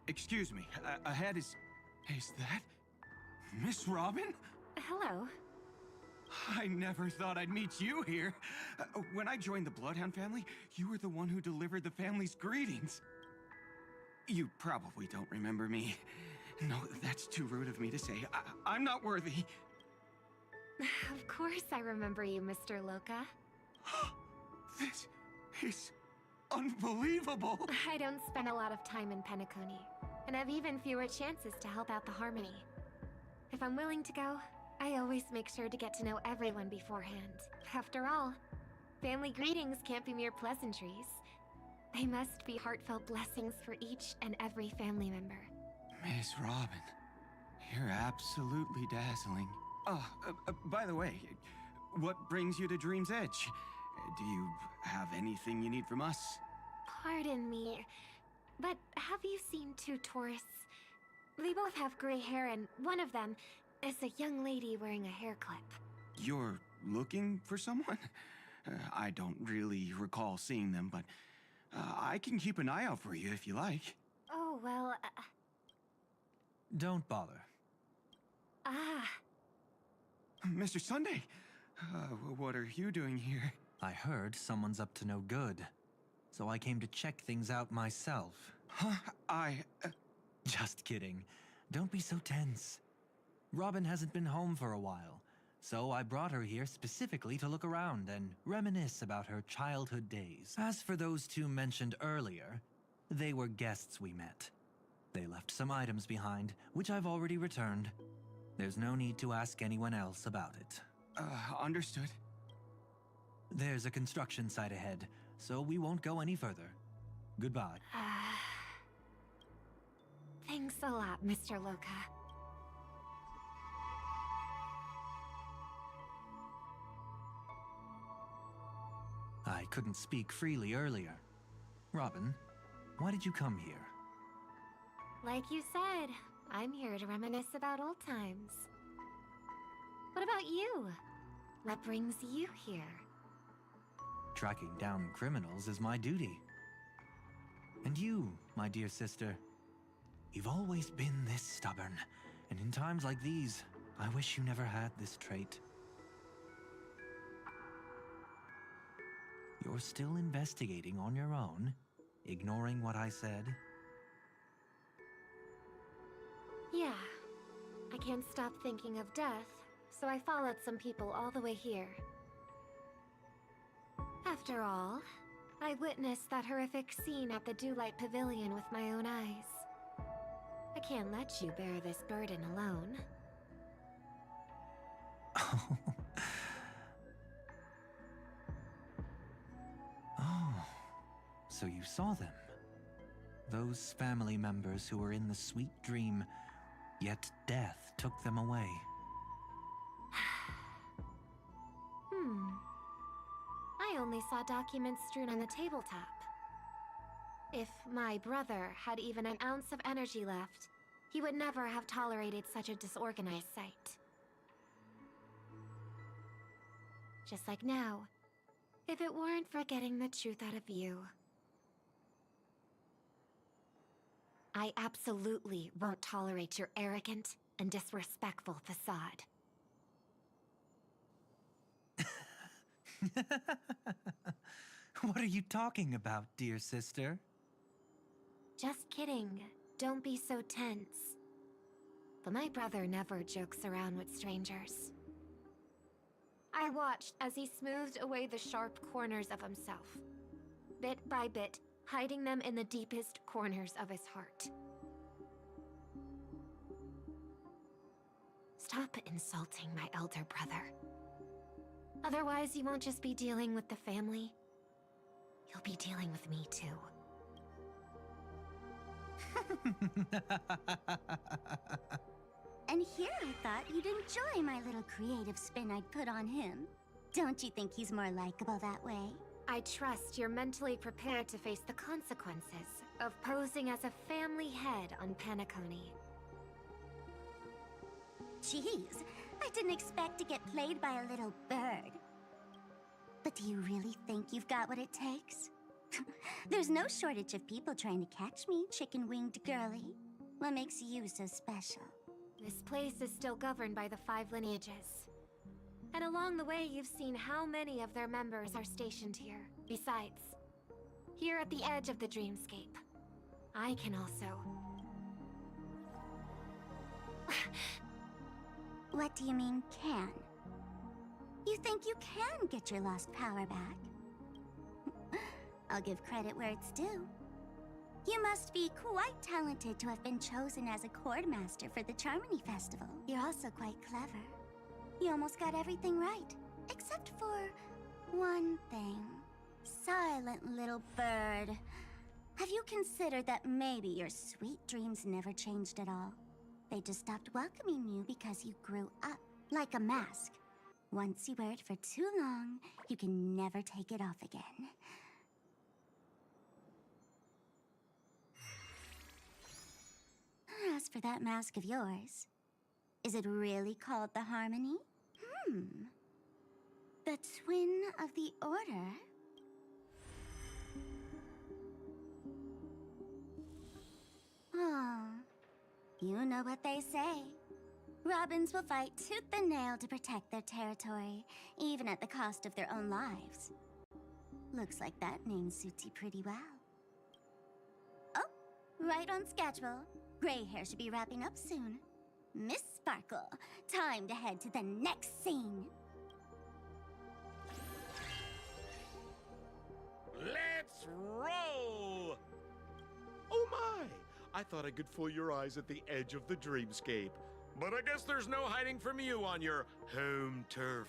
Excuse me, ahead is that Miss Robin? Hello. I never thought I'd meet you here. When I joined the Bloodhound family, you were the one who delivered the family's greetings. You probably don't remember me. No, that's too rude of me to say. I'm not worthy. Of course I remember you, Mr. Loka. This is unbelievable. I don't spend a lot of time in Penacony, and have even fewer chances to help out the Harmony. If I'm willing to go, I always make sure to get to know everyone beforehand. After all, family greetings can't be mere pleasantries. They must be heartfelt blessings for each and every family member. Miss Robin, you're absolutely dazzling. By the way, what brings you to Dream's Edge? Do you have anything you need from us? Pardon me, but have you seen two tourists? They both have gray hair, and one of them is a young lady wearing a hair clip. You're looking for someone? I don't really recall seeing them, but I can keep an eye out for you if you like. Oh, well, Don't bother. Mr. Sunday, what are you doing here? I heard someone's up to no good, so I came to check things out myself. Huh? Just kidding. Don't be so tense. Robin hasn't been home for a while, so I brought her here specifically to look around and reminisce about her childhood days. As for those two mentioned earlier, they were guests we met. They left some items behind, which I've already returned. There's no need to ask anyone else about it. Understood. There's a construction site ahead, so we won't go any further. Goodbye. Thanks a lot, Mr. Loka. I couldn't speak freely earlier. Robin, why did you come here? Like you said, I'm here to reminisce about old times. What about you? What brings you here? Tracking down criminals is my duty. And you, my dear sister, you've always been this stubborn, and in times like these, I wish you never had this trait. You're still investigating on your own, ignoring what I said? Yeah. I can't stop thinking of death, so I followed some people all the way here. After all, I witnessed that horrific scene at the Dewlight Pavilion with my own eyes. I can't let you bear this burden alone. Oh, so you saw them. Those family members who were in the sweet dream, yet death took them away. I only saw documents strewn on the tabletop. If my brother had even an ounce of energy left, he would never have tolerated such a disorganized sight. Just like now, if it weren't for getting the truth out of you. I absolutely won't tolerate your arrogant and disrespectful facade. What are you talking about, dear sister? Just kidding. Don't be so tense. But my brother never jokes around with strangers. I watched as he smoothed away the sharp corners of himself, bit by bit, hiding them in the deepest corners of his heart. Stop insulting my elder brother. Otherwise, you won't just be dealing with the family. You'll be dealing with me, too. And here I thought you'd enjoy my little creative spin I'd put on him. Don't you think he's more likable that way? I trust you're mentally prepared to face the consequences of posing as a family head on Penacony. Jeez, I didn't expect to get played by a little bird. But do you really think you've got what it takes? There's no shortage of people trying to catch me, chicken-winged girlie. What makes you so special? This place is still governed by the 5 lineages. And along the way, you've seen how many of their members are stationed here. Besides, here at the edge of the dreamscape, I can also... What do you mean, can? You think you can get your lost power back? I'll give credit where it's due. You must be quite talented to have been chosen as a chord master for the Charmony Festival. You're also quite clever. You almost got everything right, except for one thing. Silent little bird. Have you considered that maybe your sweet dreams never changed at all? They just stopped welcoming you because you grew up, like a mask. Once you wear it for too long, you can never take it off again. As for that mask of yours, is it really called the Harmony? The Twin of the Order? You know what they say. Robins will fight tooth and nail to protect their territory, even at the cost of their own lives. Looks like that name suits you pretty well. Oh, right on schedule. Gray hair should be wrapping up soon. Miss Sparkle, time to head to the next scene. Let's roll! Oh my! I thought I could fool your eyes at the edge of the dreamscape. But I guess there's no hiding from you on your home turf.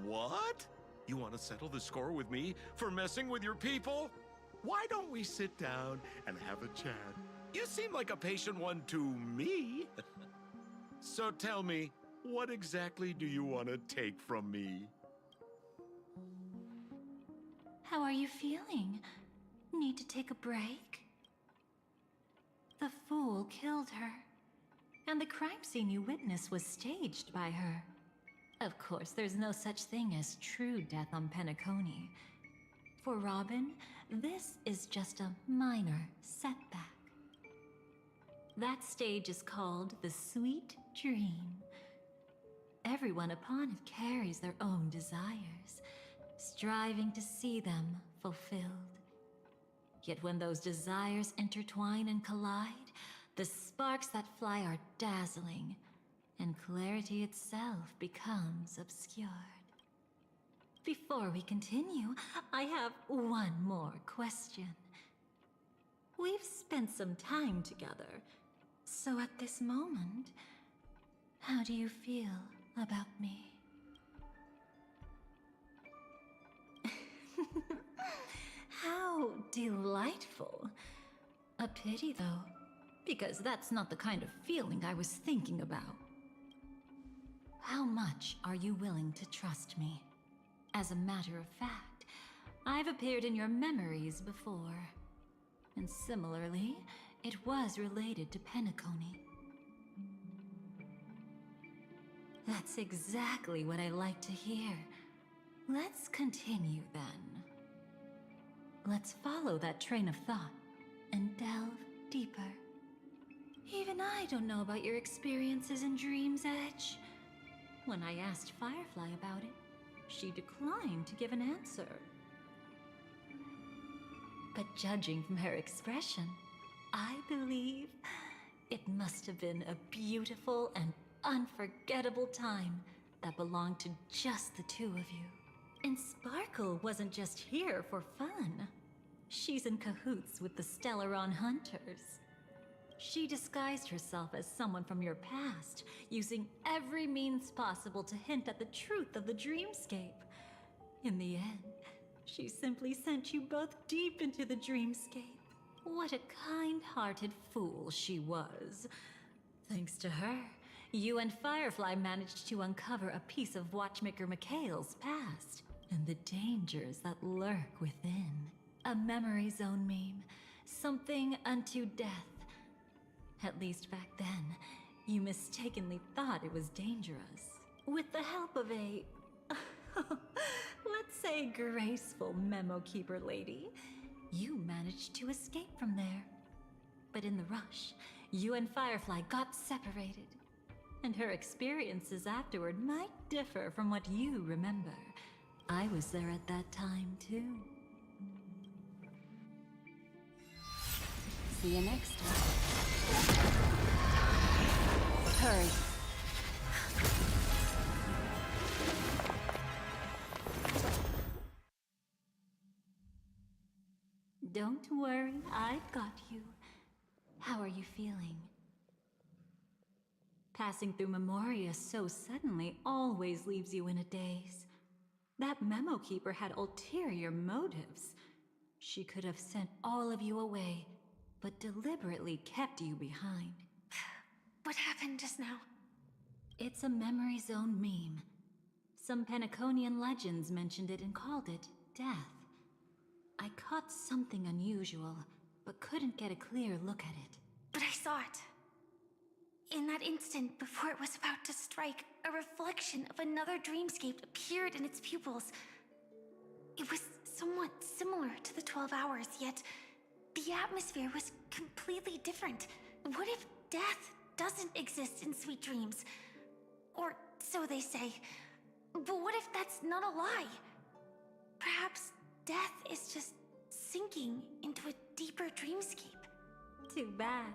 What? You want to settle the score with me for messing with your people? Why don't we sit down and have a chat? You seem like a patient one to me. So tell me, what exactly do you want to take from me? How are you feeling? Need to take a break? The fool killed her. And the crime scene you witnessed was staged by her. Of course, there's no such thing as true death on Penacony. For Robin, this is just a minor setback. That stage is called the Sweet Dream. Everyone upon it carries their own desires, striving to see them fulfilled. Yet when those desires intertwine and collide, the sparks that fly are dazzling, and clarity itself becomes obscured. Before we continue, I have one more question. We've spent some time together, so at this moment, how do you feel about me? How delightful. A pity, though, because that's not the kind of feeling I was thinking about. How much are you willing to trust me? As a matter of fact, I've appeared in your memories before. And similarly, it was related to Penacony. That's exactly what I like to hear. Let's continue then. Let's follow that train of thought and delve deeper. Even I don't know about your experiences in Dream's Edge. When I asked Firefly about it, she declined to give an answer. But judging from her expression, I believe it must have been a beautiful and unforgettable time that belonged to just the two of you. And Sparkle wasn't just here for fun. She's in cahoots with the Stellaron Hunters. She disguised herself as someone from your past, using every means possible to hint at the truth of the dreamscape. In the end, she simply sent you both deep into the dreamscape. What a kind-hearted fool she was. Thanks to her, you and Firefly managed to uncover a piece of Watchmaker Mikhail's past, and the dangers that lurk within. A memory zone meme, something unto death. At least back then, you mistakenly thought it was dangerous. With the help of a, let's say, graceful memo keeper lady, you managed to escape from there. But in the rush, you and Firefly got separated. And her experiences afterward might differ from what you remember. I was there at that time, too. See you next time. Hurry. Don't worry, I've got you. How are you feeling? Passing through Memoria so suddenly always leaves you in a daze. That memo keeper had ulterior motives. She could have sent all of you away, but deliberately kept you behind. What happened just now? It's a memory zone meme. Some Penaconian legends mentioned it and called it death. I caught something unusual, but couldn't get a clear look at it. But I saw it. In that instant, before it was about to strike, a reflection of another dreamscape appeared in its pupils. It was somewhat similar to the 12 Hours, yet the atmosphere was completely different. What if death doesn't exist in sweet dreams. Or so they say. But what if that's not a lie? Perhaps death is just sinking into a deeper dreamscape. Too bad.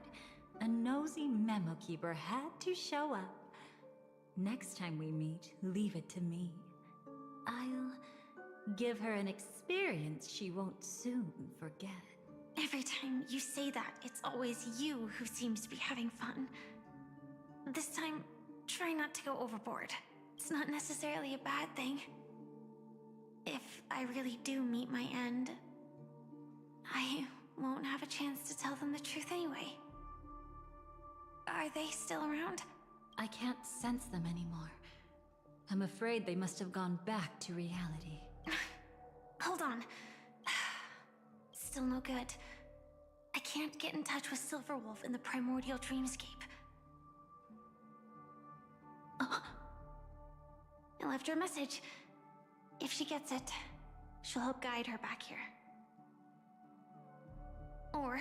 A nosy memo keeper had to show up. Next time we meet, leave it to me. I'll give her an experience she won't soon forget. Every time you say that, it's always you who seems to be having fun. This time, try not to go overboard. It's not necessarily a bad thing. If I really do meet my end, I won't have a chance to tell them the truth anyway. Are they still around? I can't sense them anymore. I'm afraid they must have gone back to reality. Hold on. Still no good. I can't get in touch with Silverwolf in the primordial dreamscape. I left her a message. If she gets it, she'll help guide her back here. Or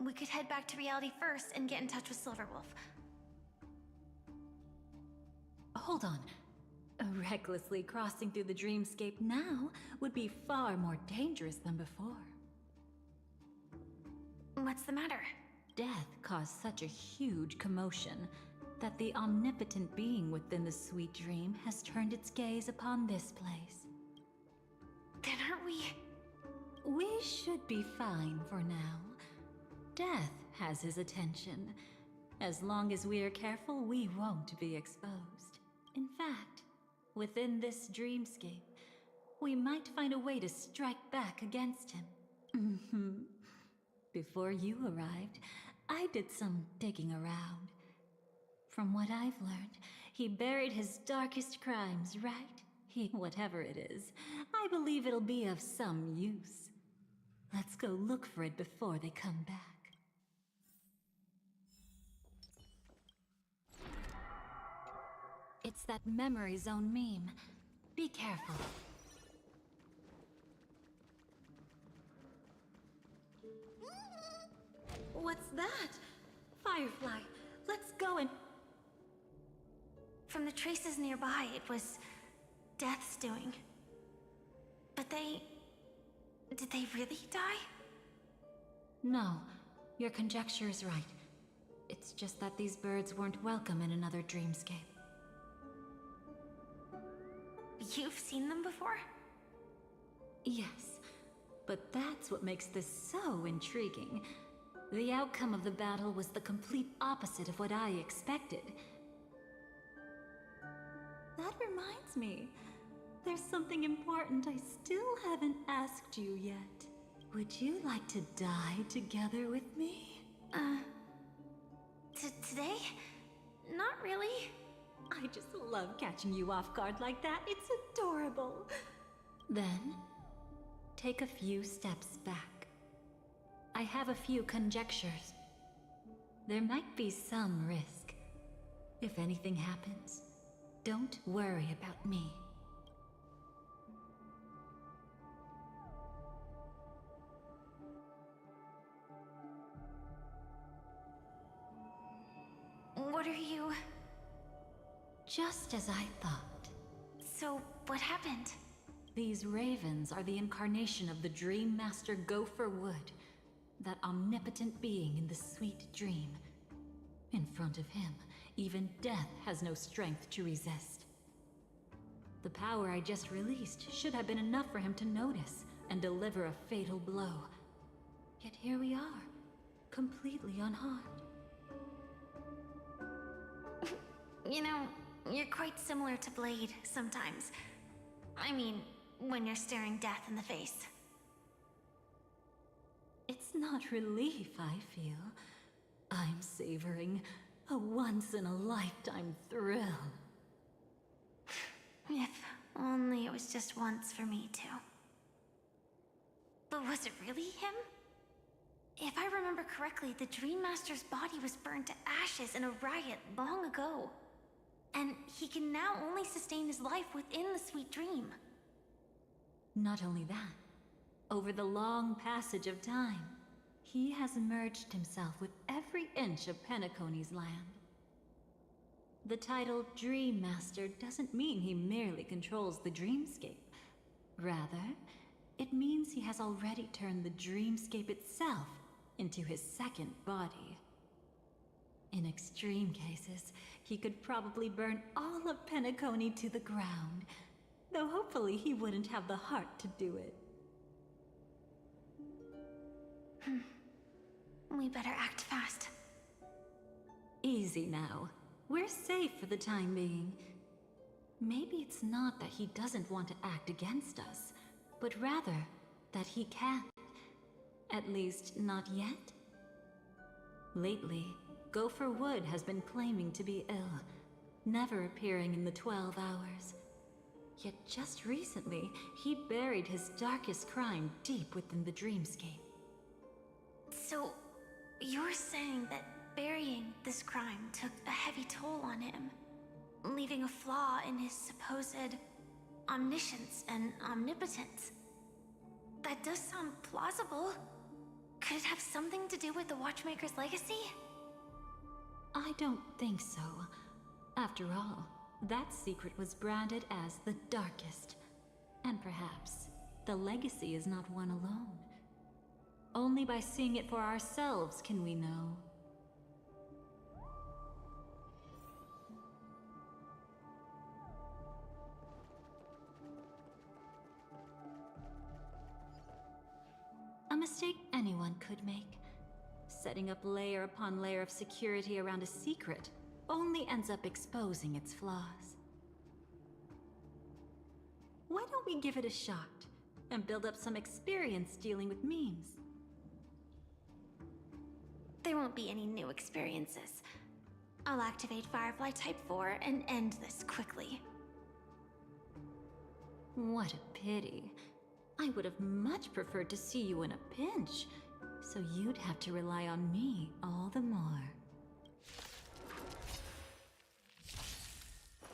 we could head back to reality first and get in touch with Silverwolf. Hold on. Recklessly crossing through the dreamscape now would be far more dangerous than before. What's the matter? Death caused such a huge commotion that the omnipotent being within the sweet dream has turned its gaze upon this place. Then aren't we? We should be fine for now. Death has his attention. As long as we are careful, we won't be exposed. In fact, within this dreamscape, we might find a way to strike back against him. Before you arrived, I did some digging around. From what I've learned, he buried his darkest crimes, right? Whatever it is, I believe it'll be of some use. Let's go look for it before they come back. It's that memory zone meme. Be careful. What's that? Firefly, let's go and... From the traces nearby, it was Death's doing. But they... did they really die? No, your conjecture is right. It's just that these birds weren't welcome in another dreamscape. You've seen them before? Yes, but that's what makes this so intriguing. The outcome of the battle was the complete opposite of what I expected. That reminds me, there's something important I still haven't asked you yet. Would you like to die together with me? Today? Not really. I just love catching you off guard like that. It's adorable. Then, take a few steps back. I have a few conjectures. There might be some risk. If anything happens, don't worry about me. What are you... Just as I thought. So, what happened? These ravens are the incarnation of the Dream Master Gopher Wood, that omnipotent being in the sweet dream. In front of him, even death has no strength to resist. The power I just released should have been enough for him to notice and deliver a fatal blow. Yet here we are, completely unharmed. You know, you're quite similar to Blade sometimes. I mean, when you're staring death in the face. It's not relief I feel. I'm savoring a once-in-a-lifetime thrill. If only it was just once for me too. But was it really him? If I remember correctly, the Dream Master's body was burned to ashes in a riot long ago. And he can now only sustain his life within the sweet dream. Not only that, over the long passage of time, he has merged himself with every inch of Penacony's land. The title Dream Master doesn't mean he merely controls the dreamscape. Rather, it means he has already turned the dreamscape itself into his second body. In extreme cases, he could probably burn all of Penacony to the ground, though hopefully he wouldn't have the heart to do it. We better act fast. Easy now. We're safe for the time being. Maybe it's not that he doesn't want to act against us, but rather that he can't. At least, not yet. Lately, Gopher Wood has been claiming to be ill, never appearing in the 12 hours. Yet just recently, he buried his darkest crime deep within the dreamscape. So, you're saying that burying this crime took a heavy toll on him, leaving a flaw in his supposed omniscience and omnipotence? That does sound plausible. Could it have something to do with the Watchmaker's legacy? I don't think so. After all, that secret was branded as the darkest. And perhaps the legacy is not one alone. Only by seeing it for ourselves can we know. A mistake anyone could make. Setting up layer upon layer of security around a secret only ends up exposing its flaws. Why don't we give it a shot and build up some experience dealing with memes? There won't be any new experiences. I'll activate Firefly Type 4 and end this quickly. What a pity. I would have much preferred to see you in a pinch, so you'd have to rely on me all the more.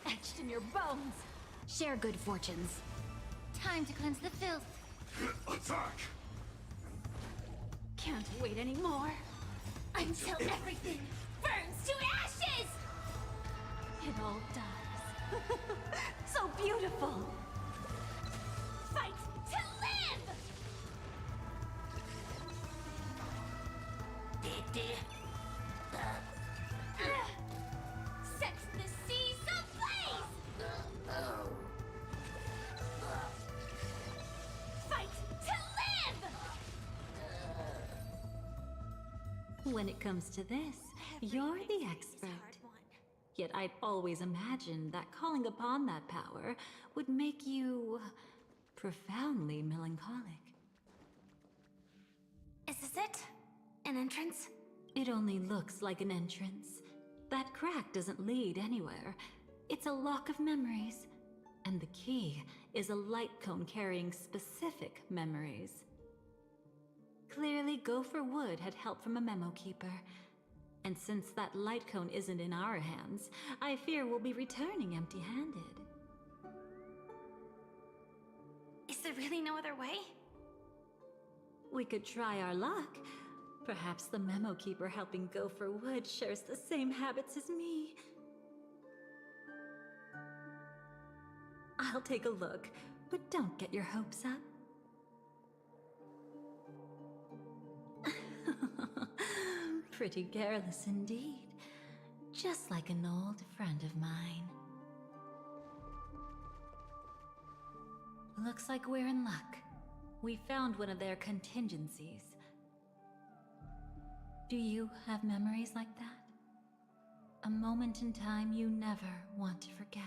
Etched in your bones! Share good fortunes. Time to cleanse the filth. Attack! Can't wait anymore. Until everything burns to ashes! It all dies. So beautiful! Fight to live! Set the seas ablaze! Fight to live! When it comes to this, you're the expert. Yet I'd always imagined that calling upon that power would make you profoundly melancholic. Is this it? An entrance? It only looks like an entrance. That crack doesn't lead anywhere. It's a lock of memories. And the key is a light cone carrying specific memories. Clearly, Gopher Wood had help from a memo keeper. And since that light cone isn't in our hands, I fear we'll be returning empty-handed. Is there really no other way? We could try our luck. Perhaps the memo keeper helping Gopher Wood shares the same habits as me. I'll take a look, but don't get your hopes up. Pretty careless indeed. Just like an old friend of mine. Looks like we're in luck. We found one of their contingencies. Do you have memories like that? A moment in time you never want to forget.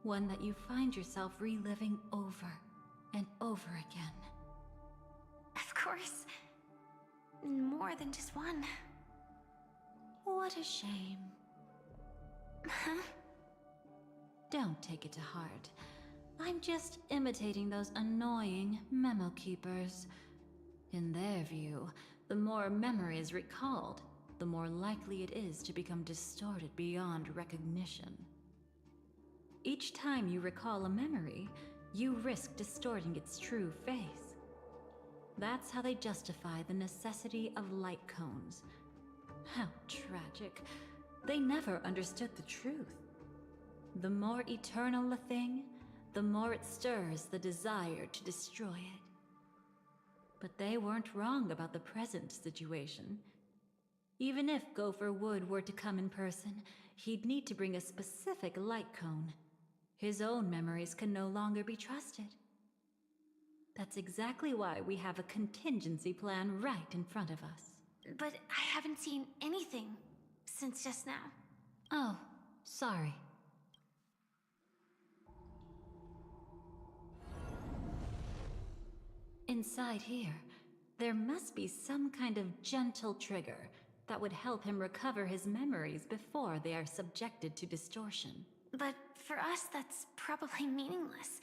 One that you find yourself reliving over and over again. Of course. More than just one. What a shame. Huh? Don't take it to heart. I'm just imitating those annoying memo keepers. In their view, the more memory is recalled, the more likely it is to become distorted beyond recognition. Each time you recall a memory, you risk distorting its true face. That's how they justify the necessity of light cones. How tragic. They never understood the truth. The more eternal a thing, the more it stirs the desire to destroy it. But they weren't wrong about the present situation. Even if Gopher Wood were to come in person, he'd need to bring a specific light cone. His own memories can no longer be trusted. That's exactly why we have a contingency plan right in front of us. But I haven't seen anything since just now. Oh, sorry. Inside here, there must be some kind of gentle trigger that would help him recover his memories before they are subjected to distortion. But for us, that's probably meaningless.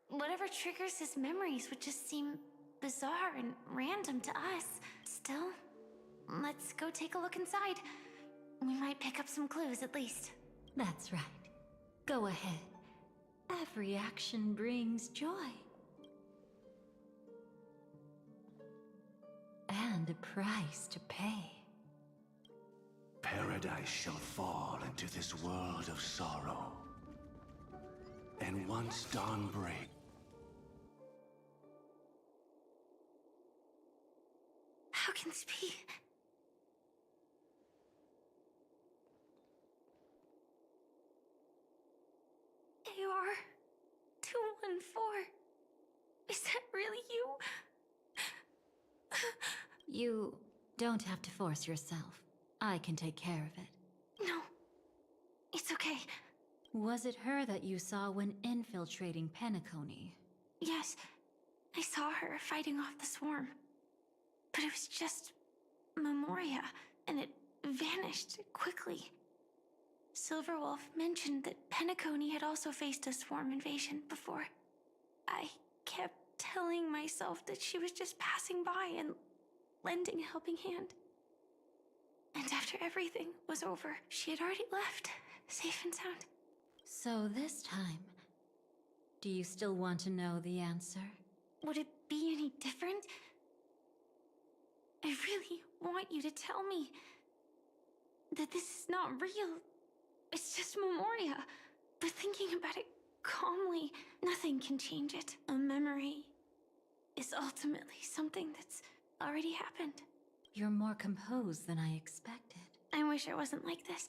Whatever triggers his memories would just seem bizarre and random to us. Still, let's go take a look inside. We might pick up some clues at least. That's right. Go ahead. Every action brings joy. And a price to pay. Paradise shall fall into this world of sorrow. And once dawn breaks, how can this be? AR 214. Is that really you? You don't have to force yourself. I can take care of it. No, it's okay. Was it her that you saw when infiltrating Penacony? Yes, I saw her fighting off the swarm. But it was just Memoria, and it vanished quickly. Silverwolf mentioned that Penacony had also faced a swarm invasion before. I kept telling myself that she was just passing by and lending a helping hand. And after everything was over, she had already left, safe and sound. So this time, do you still want to know the answer? Would it be any different? I really want you to tell me that this is not real. It's just Memoria. But thinking about it calmly, nothing can change it. A memory is ultimately something that's already happened. You're more composed than I expected. I wish I wasn't like this.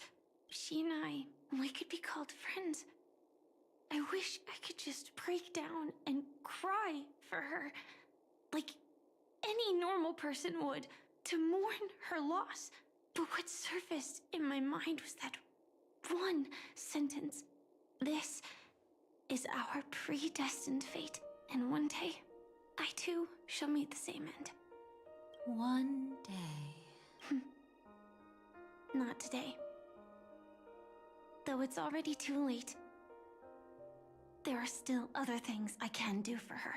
She and I, we could be called friends. I wish I could just break down and cry for her, like any normal person would, to mourn her loss. But what surfaced in my mind was that one sentence. This is our predestined fate, and one day, I too shall meet the same end. One day. Not today. Though it's already too late, there are still other things I can do for her.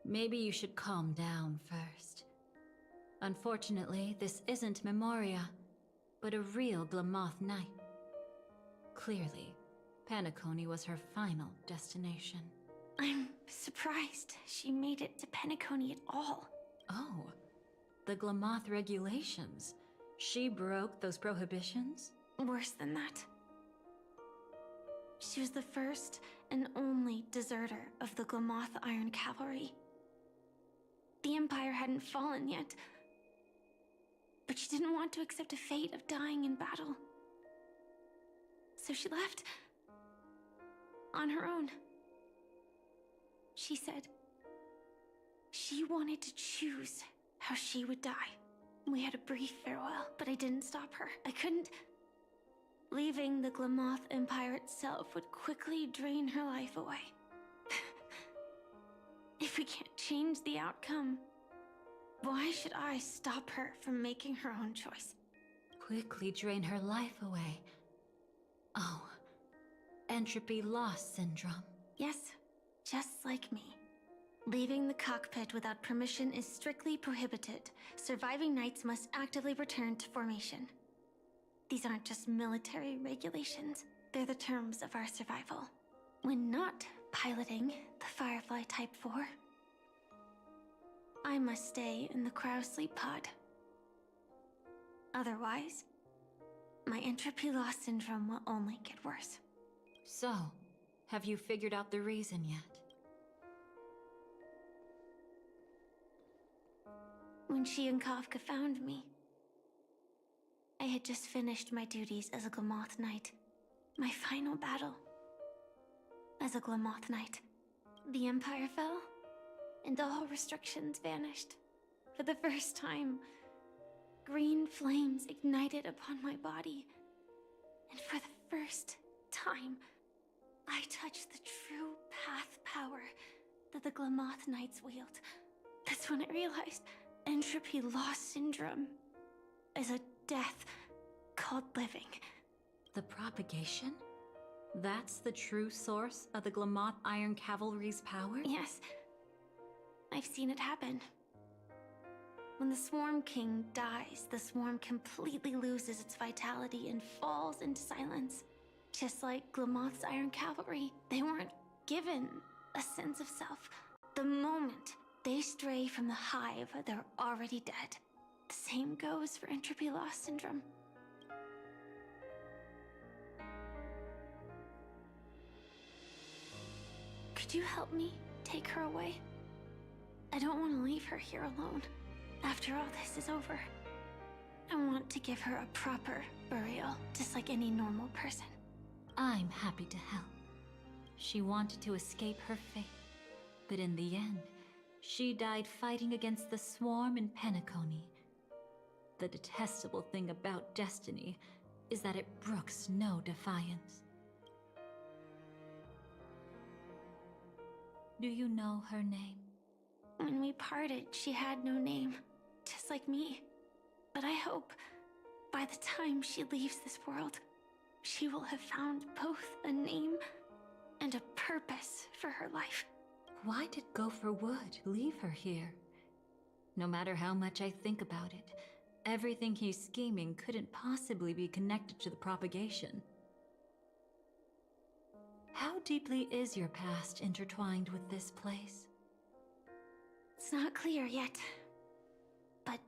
Maybe you should calm down first. Unfortunately, this isn't Memoria, but a real Glamoth Knight. Clearly, Penacony was her final destination. I'm surprised she made it to Penacony at all. Oh, the Glamoth regulations. She broke those prohibitions? Worse than that. She was the first and only deserter of the Glamoth Iron Cavalry. The Empire hadn't fallen yet, but she didn't want to accept a fate of dying in battle. So she left on her own. She said she wanted to choose how she would die. We had a brief farewell, but I didn't stop her. I couldn't. Leaving the Glamoth Empire itself would quickly drain her life away. If we can't change the outcome, why should I stop her from making her own choice? Quickly drain her life away. Oh, entropy loss syndrome. Yes, just like me. Leaving the cockpit without permission is strictly prohibited. Surviving knights must actively return to formation. These aren't just military regulations, they're the terms of our survival. When not piloting the Firefly Type 4, I must stay in the Crow Sleep Pod. Otherwise, my entropy loss syndrome will only get worse. So, have you figured out the reason yet? When she and Kafka found me, I had just finished my duties as a Glamoth Knight. My final battle. As a Glamoth Knight. The Empire fell, and all restrictions vanished. For the first time, green flames ignited upon my body. And for the first time, I touched the true path power that the Glamoth Knights wield. That's when I realized entropy loss syndrome is a death called living. The propagation? That's the true source of the Glamoth Iron Cavalry's power? Yes. I've seen it happen. When the Swarm King dies, the Swarm completely loses its vitality and falls into silence. Just like Glamoth's Iron Cavalry, they weren't given a sense of self. The moment they stray from the hive, they're already dead. The same goes for entropy loss syndrome. Could you help me take her away? I don't want to leave her here alone. After all this is over, I want to give her a proper burial, just like any normal person. I'm happy to help. She wanted to escape her fate, but in the end, she died fighting against the Swarm in Penacony. The detestable thing about destiny is that it brooks no defiance. Do you know her name? When we parted, she had no name, just like me. But I hope, by the time she leaves this world, she will have found both a name and a purpose for her life. Why did Gopher Wood leave her here? No matter how much I think about it, everything he's scheming couldn't possibly be connected to the propagation. How deeply is your past intertwined with this place? It's not clear yet. But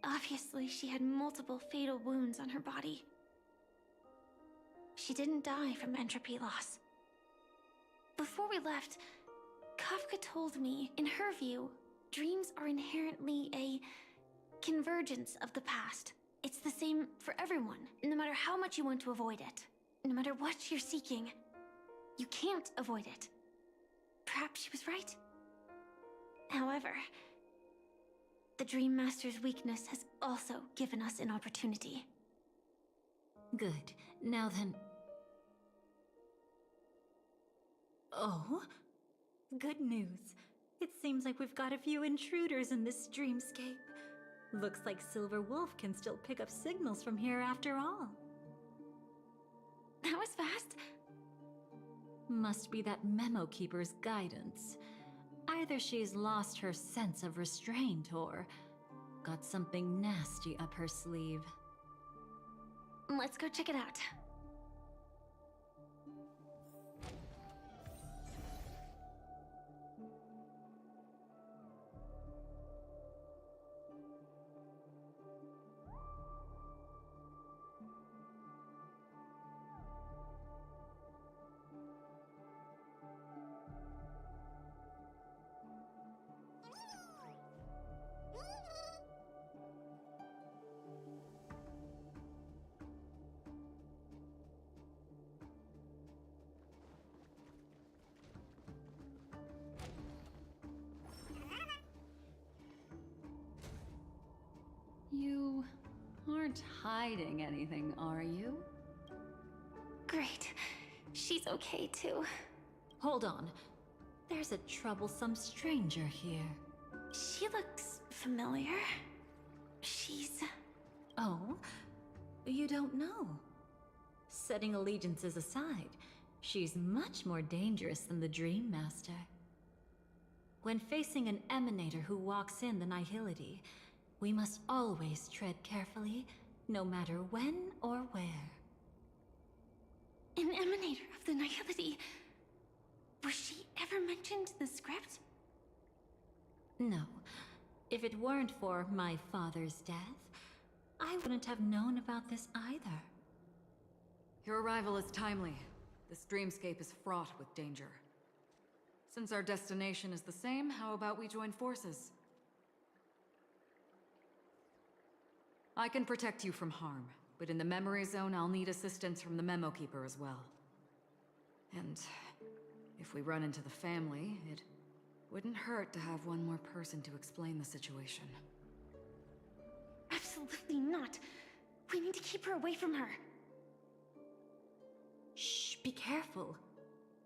obviously she had multiple fatal wounds on her body. She didn't die from entropy loss. Before we left, Kafka told me, in her view, dreams are inherently a convergence of the past. It's the same for everyone, no matter how much you want to avoid it. No matter what you're seeking, you can't avoid it. Perhaps she was right. However, the Dream Master's weakness has also given us an opportunity. Good. Now then... Oh? Good news. It seems like we've got a few intruders in this dreamscape. Looks like Silver Wolf can still pick up signals from here after all. That was fast. Must be that Memo Keeper's guidance. Either she's lost her sense of restraint or got something nasty up her sleeve. Let's go check it out. You aren't hiding anything, are you? Great. She's okay too. Hold on. There's a troublesome stranger here. She looks familiar. She's... Oh? You don't know? Setting allegiances aside, she's much more dangerous than the Dream Master. When facing an emanator who walks in the Nihility, we must always tread carefully, no matter when or where. An emanator of the Nihility. Was she ever mentioned in the script? No. If it weren't for my father's death, I wouldn't have known about this either. Your arrival is timely. This dreamscape is fraught with danger. Since our destination is the same, how about we join forces? I can protect you from harm, but in the memory zone, I'll need assistance from the Memo Keeper as well. And if we run into the family, it wouldn't hurt to have one more person to explain the situation. Absolutely not. We need to keep her away from her. Shh, be careful.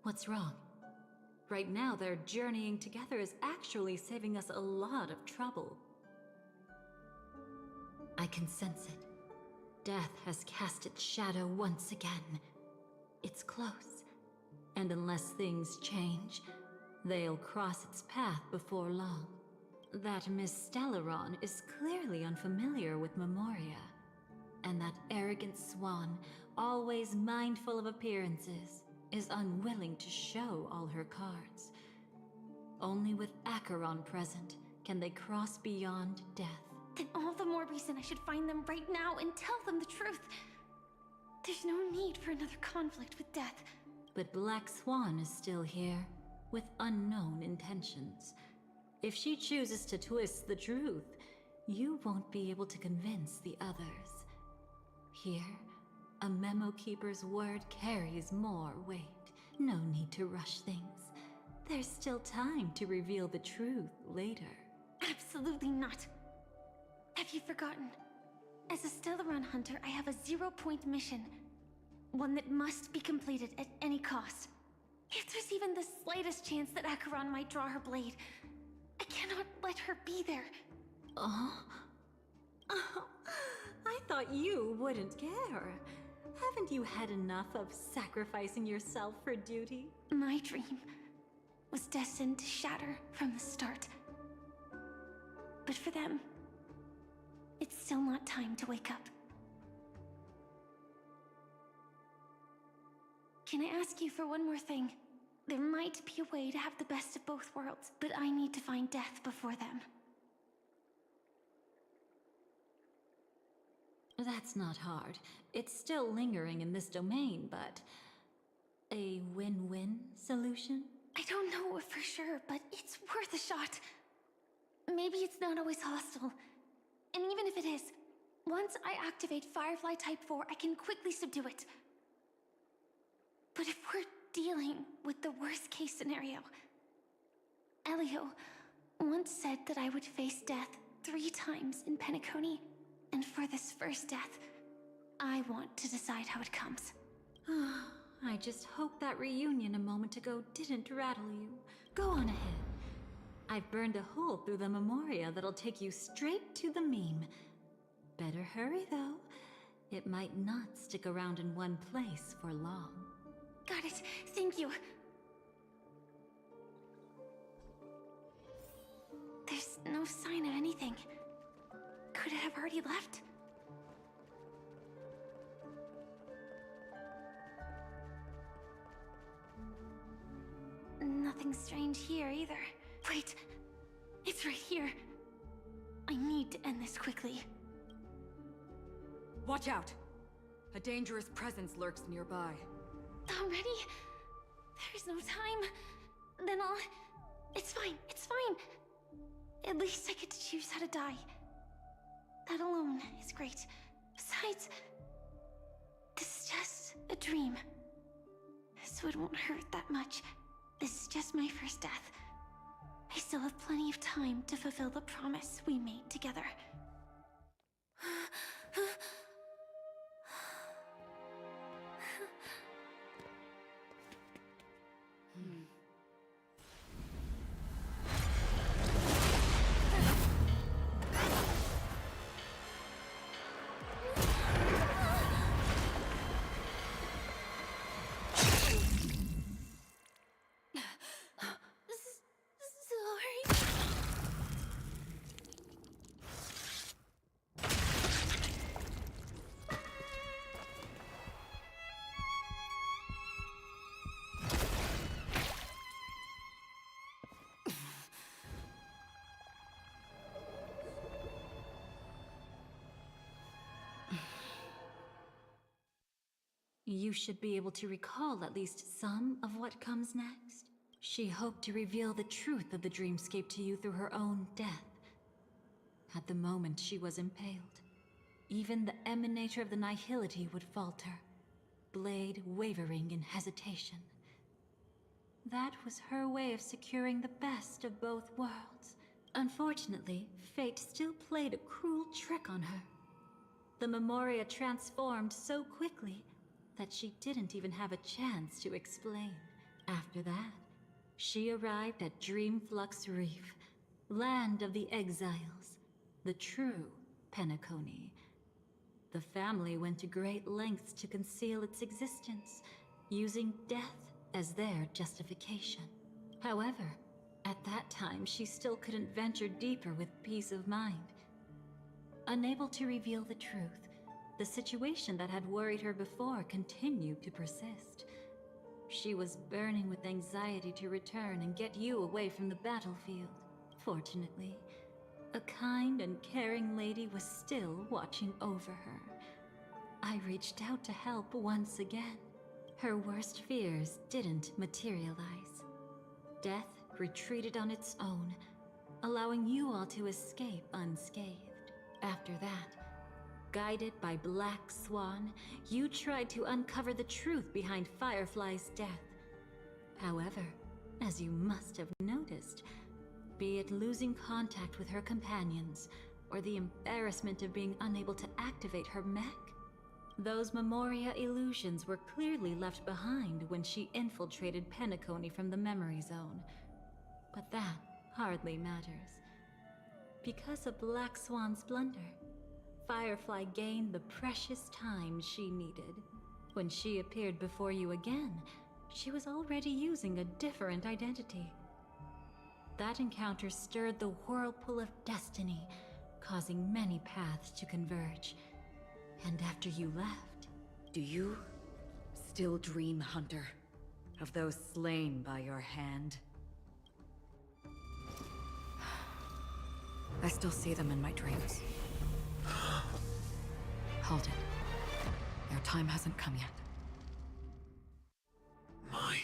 What's wrong? Right now, their journeying together is actually saving us a lot of trouble. I can sense it. Death has cast its shadow once again. It's close. And unless things change, they'll cross its path before long. That Miss Stellaron is clearly unfamiliar with Memoria. And that arrogant swan, always mindful of appearances, is unwilling to show all her cards. Only with Acheron present can they cross beyond death. Then all the more reason I should find them right now and tell them the truth. There's no need for another conflict with death. But Black Swan is still here, with unknown intentions. If she chooses to twist the truth, you won't be able to convince the others. Here, a Memo Keeper's word carries more weight. No need to rush things. There's still time to reveal the truth later. Absolutely not. Have you forgotten? As a Stellaron hunter, I have a 0-point mission. One that must be completed at any cost. If there's even the slightest chance that Acheron might draw her blade, I cannot let her be there. Oh, I thought you wouldn't care. Haven't you had enough of sacrificing yourself for duty? My dream was destined to shatter from the start. But for them, it's still not time to wake up. Can I ask you for one more thing? There might be a way to have the best of both worlds, but I need to find death before them. That's not hard. It's still lingering in this domain, but... a win-win solution? I don't know for sure, but it's worth a shot. Maybe it's not always hostile. And even if it is, once I activate Firefly Type 4, I can quickly subdue it. But if we're dealing with the worst-case scenario, Elio once said that I would face death 3 times in Penacony, and for this first death, I want to decide how it comes. I just hope that reunion a moment ago didn't rattle you. Go on ahead. I've burned a hole through the Memoria that'll take you straight to the meme. Better hurry, though. It might not stick around in one place for long. Got it. Thank you. There's no sign of anything. Could it have already left? Nothing strange here either. Wait, it's right here. I need to end this quickly. Watch out! A dangerous presence lurks nearby. Already? There's no time. Then I'll... It's fine, it's fine. At least I get to choose how to die. That alone is great. Besides, this is just a dream. So it won't hurt that much. This is just my first death. I still have plenty of time to fulfill the promise we made together. you should be able to recall at least some of what comes next. She hoped to reveal the truth of the dreamscape to you through her own death. At the moment she was impaled, even the emanator of the nihility would falter, blade wavering in hesitation. That was her way of securing the best of both worlds. Unfortunately, fate still played a cruel trick on her. The Memoria transformed so quickly that she didn't even have a chance to explain. After that, she arrived at Dreamflux Reef, land of the exiles, the true Penacony. The family went to great lengths to conceal its existence, using death as their justification. However, at that time she still couldn't venture deeper with peace of mind. Unable to reveal the truth, the situation that had worried her before continued to persist. She was burning with anxiety to return and get you away from the battlefield. Fortunately, a kind and caring lady was still watching over her. I reached out to help once again. Her worst fears didn't materialize. Death retreated on its own, allowing you all to escape unscathed. After that, guided by Black Swan, you tried to uncover the truth behind Firefly's death. However, as you must have noticed, be it losing contact with her companions, or the embarrassment of being unable to activate her mech, those Memoria illusions were clearly left behind when she infiltrated Penacony from the memory zone. But that hardly matters. Because of Black Swan's blunder, Firefly gained the precious time she needed. When she appeared before you again, she was already using a different identity. That encounter stirred the whirlpool of destiny, causing many paths to converge. And after you left... Do you still dream, Hunter, of those slain by your hand? I still see them in my dreams. Hold it. Your time hasn't come yet. My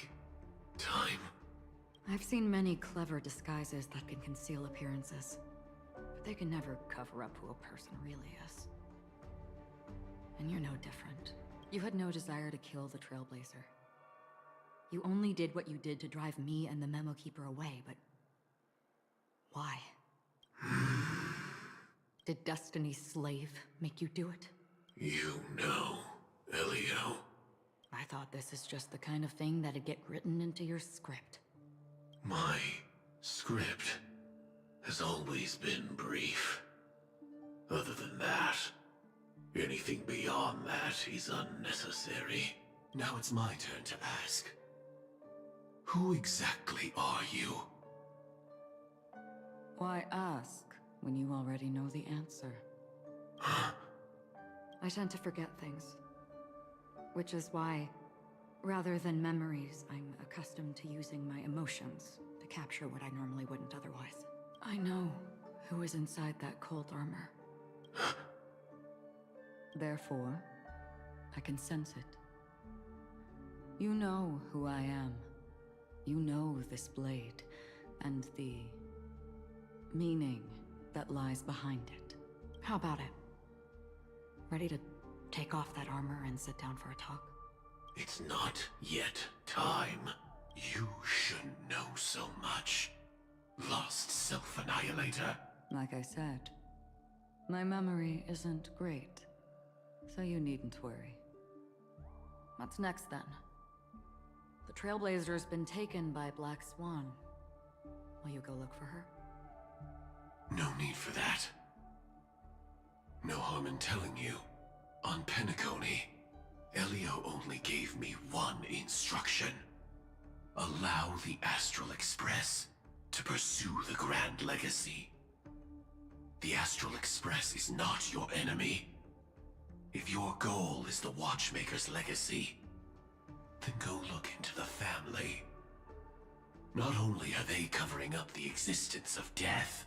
time? I've seen many clever disguises that can conceal appearances, but they can never cover up who a person really is. And you're no different. You had no desire to kill the Trailblazer. You only did what you did to drive me and the Memo Keeper away, but... why? Did Destiny's slave make you do it? You know, Elio. I thought this is just the kind of thing that'd get written into your script. My script has always been brief. Other than that, anything beyond that is unnecessary. Now it's my turn to ask. Who exactly are you? Why ask when you already know the answer? I tend to forget things. Which is why, rather than memories, I'm accustomed to using my emotions to capture what I normally wouldn't otherwise. I know who is inside that cold armor. Therefore, I can sense it. You know who I am. You know this blade, and the meaning that lies behind it. How about it? Ready to take off that armor and sit down for a talk? It's not yet time. You shouldn't know so much. Lost self-annihilator. Like I said, my memory isn't great, so you needn't worry. What's next then? The Trailblazer's been taken by Black Swan. Will you go look for her? No need for that. No harm in telling you. On Penacony, Elio only gave me one instruction. Allow the Astral Express to pursue the Grand Legacy. The Astral Express is not your enemy. If your goal is the Watchmaker's legacy, then go look into the family. Not only are they covering up the existence of death,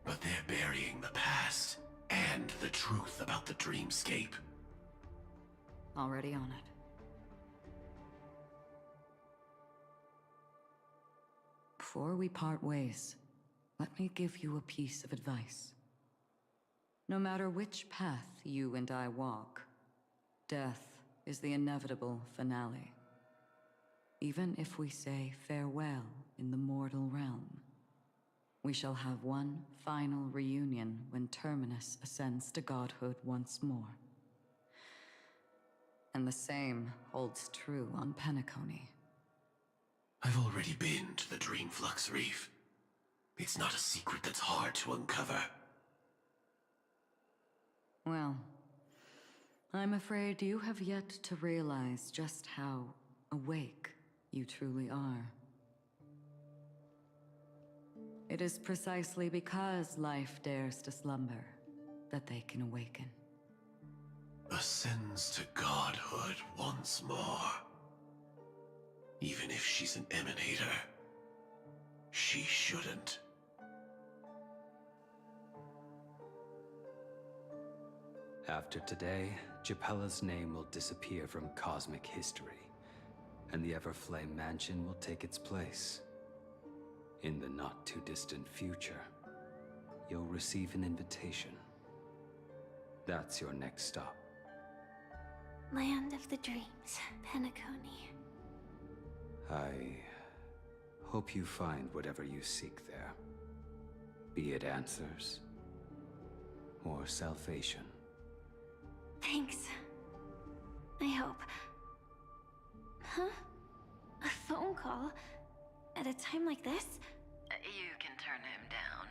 but they're burying the past and the truth about the dreamscape. Already on it. Before we part ways, let me give you a piece of advice. No matter which path you and I walk, death is the inevitable finale. Even if we say farewell in the mortal realm, we shall have one final reunion when Terminus ascends to godhood once more. And the same holds true on Penacony. I've already been to the Dreamflux Reef. It's not a secret that's hard to uncover. Well, I'm afraid you have yet to realize just how awake you truly are. It is precisely because life dares to slumber that they can awaken. Ascends to godhood once more. Even if she's an emanator, she shouldn't. After today, Japella's name will disappear from cosmic history, and the Everflame Mansion will take its place. In the not-too-distant future, you'll receive an invitation. That's your next stop. Land of the Dreams, Penacony. I hope you find whatever you seek there. Be it answers or salvation. Thanks. I hope. Huh? A phone call? At a time like this? You can turn him down.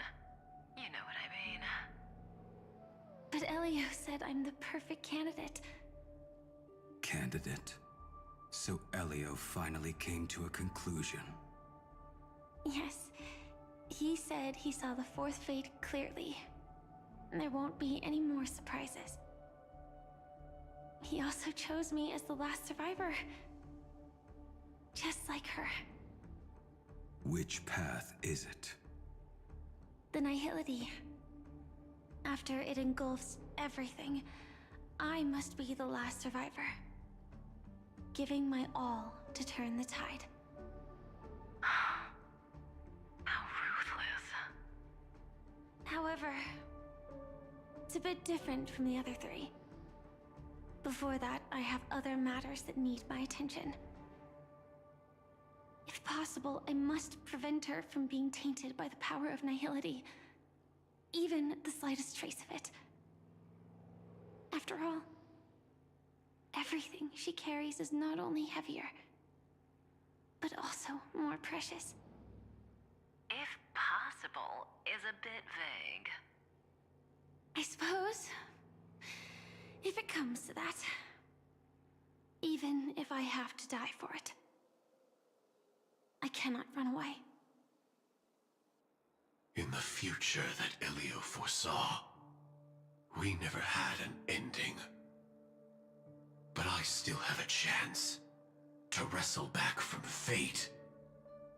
You know what I mean. But Elio said I'm the perfect candidate. Candidate? So Elio finally came to a conclusion. Yes. He said he saw the fourth fate clearly. There won't be any more surprises. He also chose me as the last survivor. Just like her. Which path is it? The Nihility. After it engulfs everything, I must be the last survivor. Giving my all to turn the tide. How ruthless. However, it's a bit different from the other three. Before that, I have other matters that need my attention. If possible, I must prevent her from being tainted by the power of Nihility. Even the slightest trace of it. After all, everything she carries is not only heavier, but also more precious. If possible is a bit vague. I suppose, if it comes to that, even if I have to die for it, I cannot run away. In the future that Elio foresaw, we never had an ending. But I still have a chance to wrestle back from fate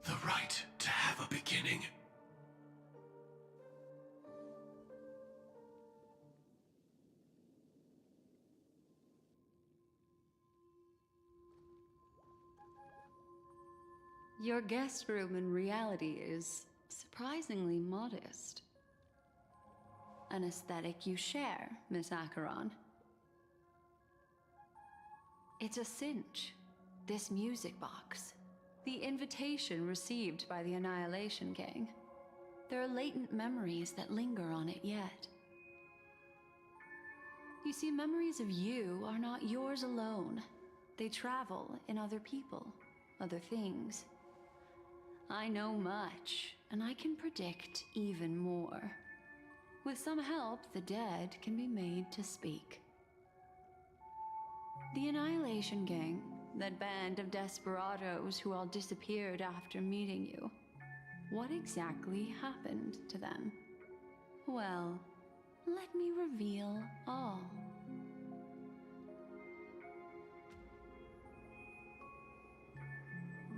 the right to have a beginning. Your guest room in reality is surprisingly modest. An aesthetic you share, Miss Acheron. It's a cinch. This music box. The invitation received by the Annihilation Gang. There are latent memories that linger on it yet. You see, memories of you are not yours alone. They travel in other people, other things. I know much, and I can predict even more. With some help, the dead can be made to speak. The Annihilation Gang, that band of desperados who all disappeared after meeting you. What exactly happened to them? Well, let me reveal all.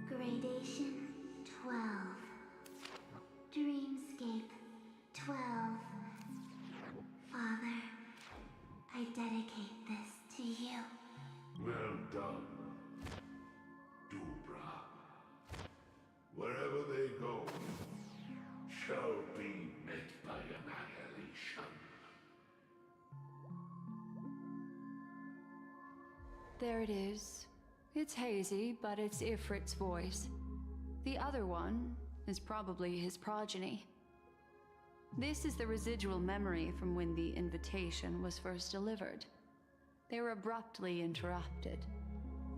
Gradation 12. Dreamscape 12. Father, I dedicate this to you. Well done, Dubra. Wherever they go, there it is. It's hazy, but it's Ifrit's voice. The other one is probably his progeny. This is the residual memory from when the invitation was first delivered. They were abruptly interrupted.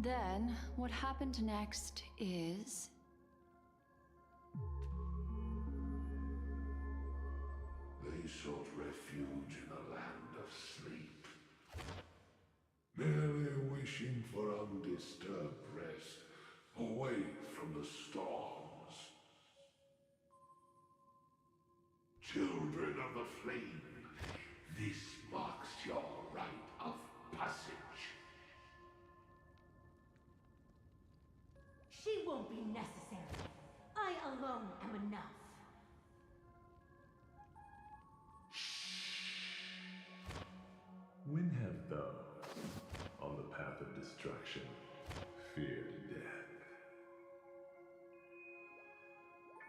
Then, what happened next is... They sought refuge in a land of sleep, merely wishing for undisturbed rest, away from the storms. Children of the flame, this marks your rite of passage. She won't be necessary. I alone am enough. When have those on the path of destruction feared death?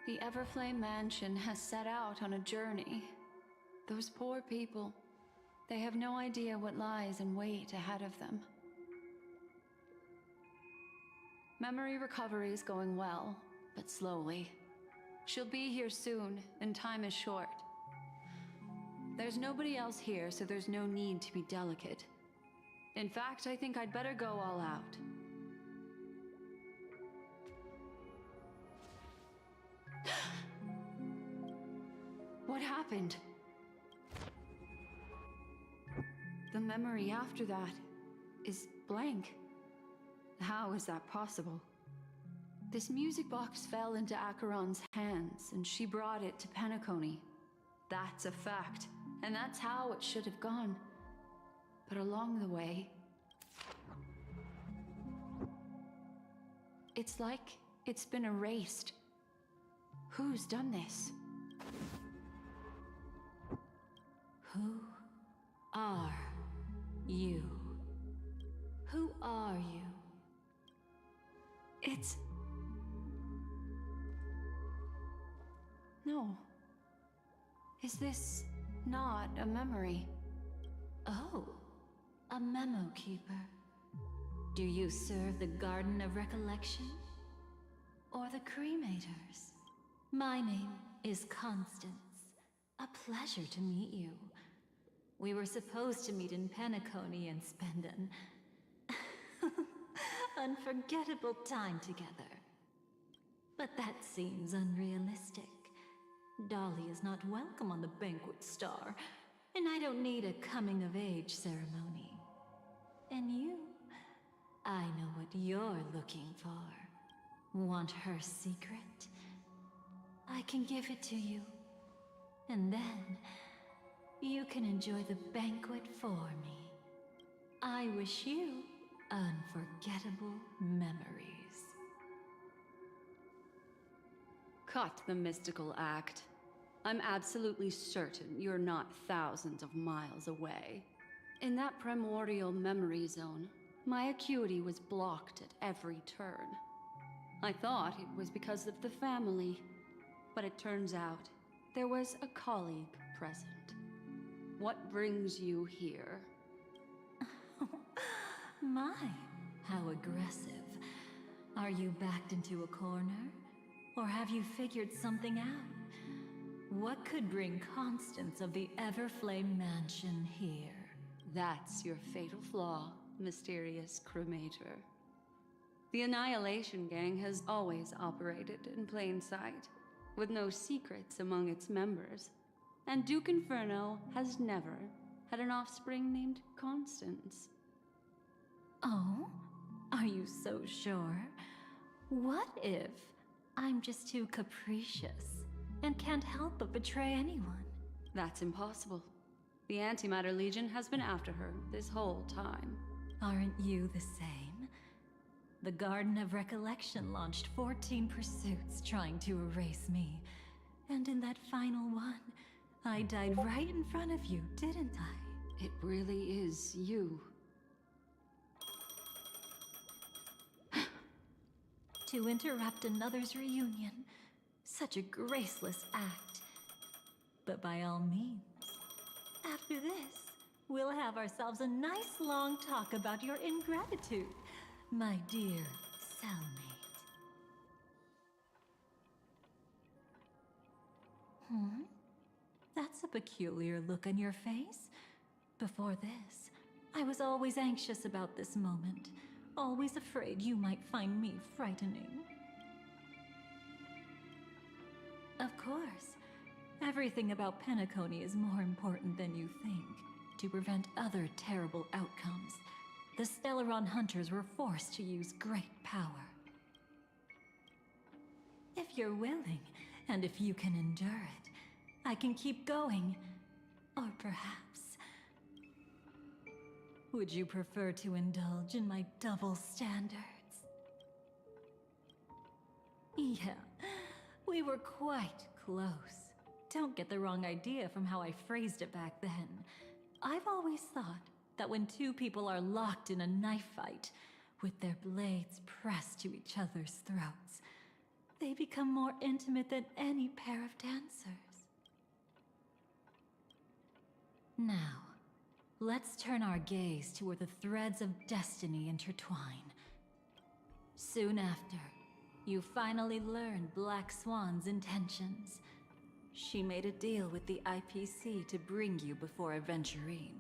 The Everflame Mansion has set out on a journey. Those poor people, they have no idea what lies in wait ahead of them. Memory recovery is going well, but slowly. She'll be here soon, and time is short. There's nobody else here, so there's no need to be delicate. In fact, I think I'd better go all out. What happened? The memory after that is blank. How is that possible? This music box fell into Acheron's hands, and she brought it to Penacony. That's a fact, and that's how it should have gone. But along the way... it's like it's been erased. Who's done this? Who are you? Who are you? It's... no. Is this not a memory? Oh, a memo keeper. Do you serve the Garden of Recollection? Or the Cremators? My name is Constance. A pleasure to meet you. We were supposed to meet in Penacony and spend an unforgettable time together. But that seems unrealistic. Dolly is not welcome on the Banquet Star, and I don't need a coming-of-age ceremony. And you? I know what you're looking for. Want her secret? I can give it to you. And then, you can enjoy the banquet for me. I wish you unforgettable memories. Cut the mystical act. I'm absolutely certain you're not thousands of miles away. In that primordial memory zone, my acuity was blocked at every turn. I thought it was because of the family, but it turns out there was a colleague present. What brings you here? My, how aggressive. Are you backed into a corner? Or have you figured something out? What could bring Constance of the Everflame Mansion here? That's your fatal flaw, mysterious cremator. The Annihilation Gang has always operated in plain sight, with no secrets among its members. And Duke Inferno has never had an offspring named Constance. Oh? Are you so sure? What if I'm just too capricious and can't help but betray anyone? That's impossible. The Antimatter Legion has been after her this whole time. Aren't you the same? The Garden of Recollection launched 14 pursuits trying to erase me. And in that final one, I died right in front of you, didn't I? It really is you. To interrupt another's reunion. Such a graceless act. But by all means. After this, we'll have ourselves a nice long talk about your ingratitude, my dear cellmate. That's a peculiar look on your face. Before this, I was always anxious about this moment, always afraid you might find me frightening. Of course, everything about Penacony is more important than you think. To prevent other terrible outcomes, the Stellaron hunters were forced to use great power. If you're willing, and if you can endure it, I can keep going. Or perhaps... would you prefer to indulge in my double standards? Yeah, we were quite close. Don't get the wrong idea from how I phrased it back then. I've always thought that when two people are locked in a knife fight, with their blades pressed to each other's throats, they become more intimate than any pair of dancers. Now, let's turn our gaze to where the threads of destiny intertwine. Soon after, you finally learn Black Swan's intentions. She made a deal with the IPC to bring you before Aventurine.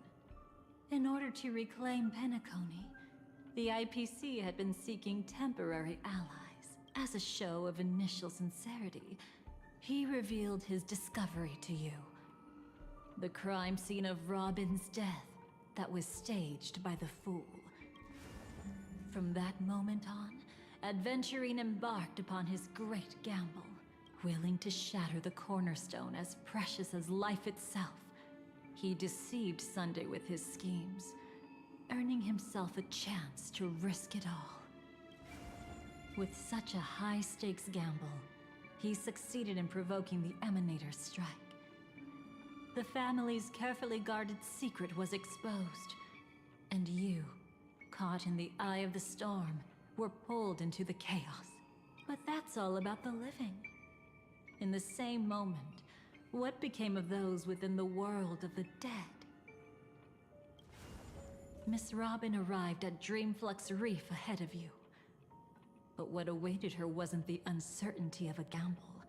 In order to reclaim Penacony, the IPC had been seeking temporary allies. As a show of initial sincerity, he revealed his discovery to you. The crime scene of Robin's death that was staged by the Fool. From that moment on, Aventurine embarked upon his great gamble, willing to shatter the cornerstone as precious as life itself. He deceived Sunday with his schemes, earning himself a chance to risk it all. With such a high-stakes gamble, he succeeded in provoking the Emanator's strike. The family's carefully guarded secret was exposed, and you, caught in the eye of the storm, were pulled into the chaos. But that's all about the living. In the same moment, what became of those within the world of the dead? Miss Robin arrived at Dreamflux Reef ahead of you. But what awaited her wasn't the uncertainty of a gamble,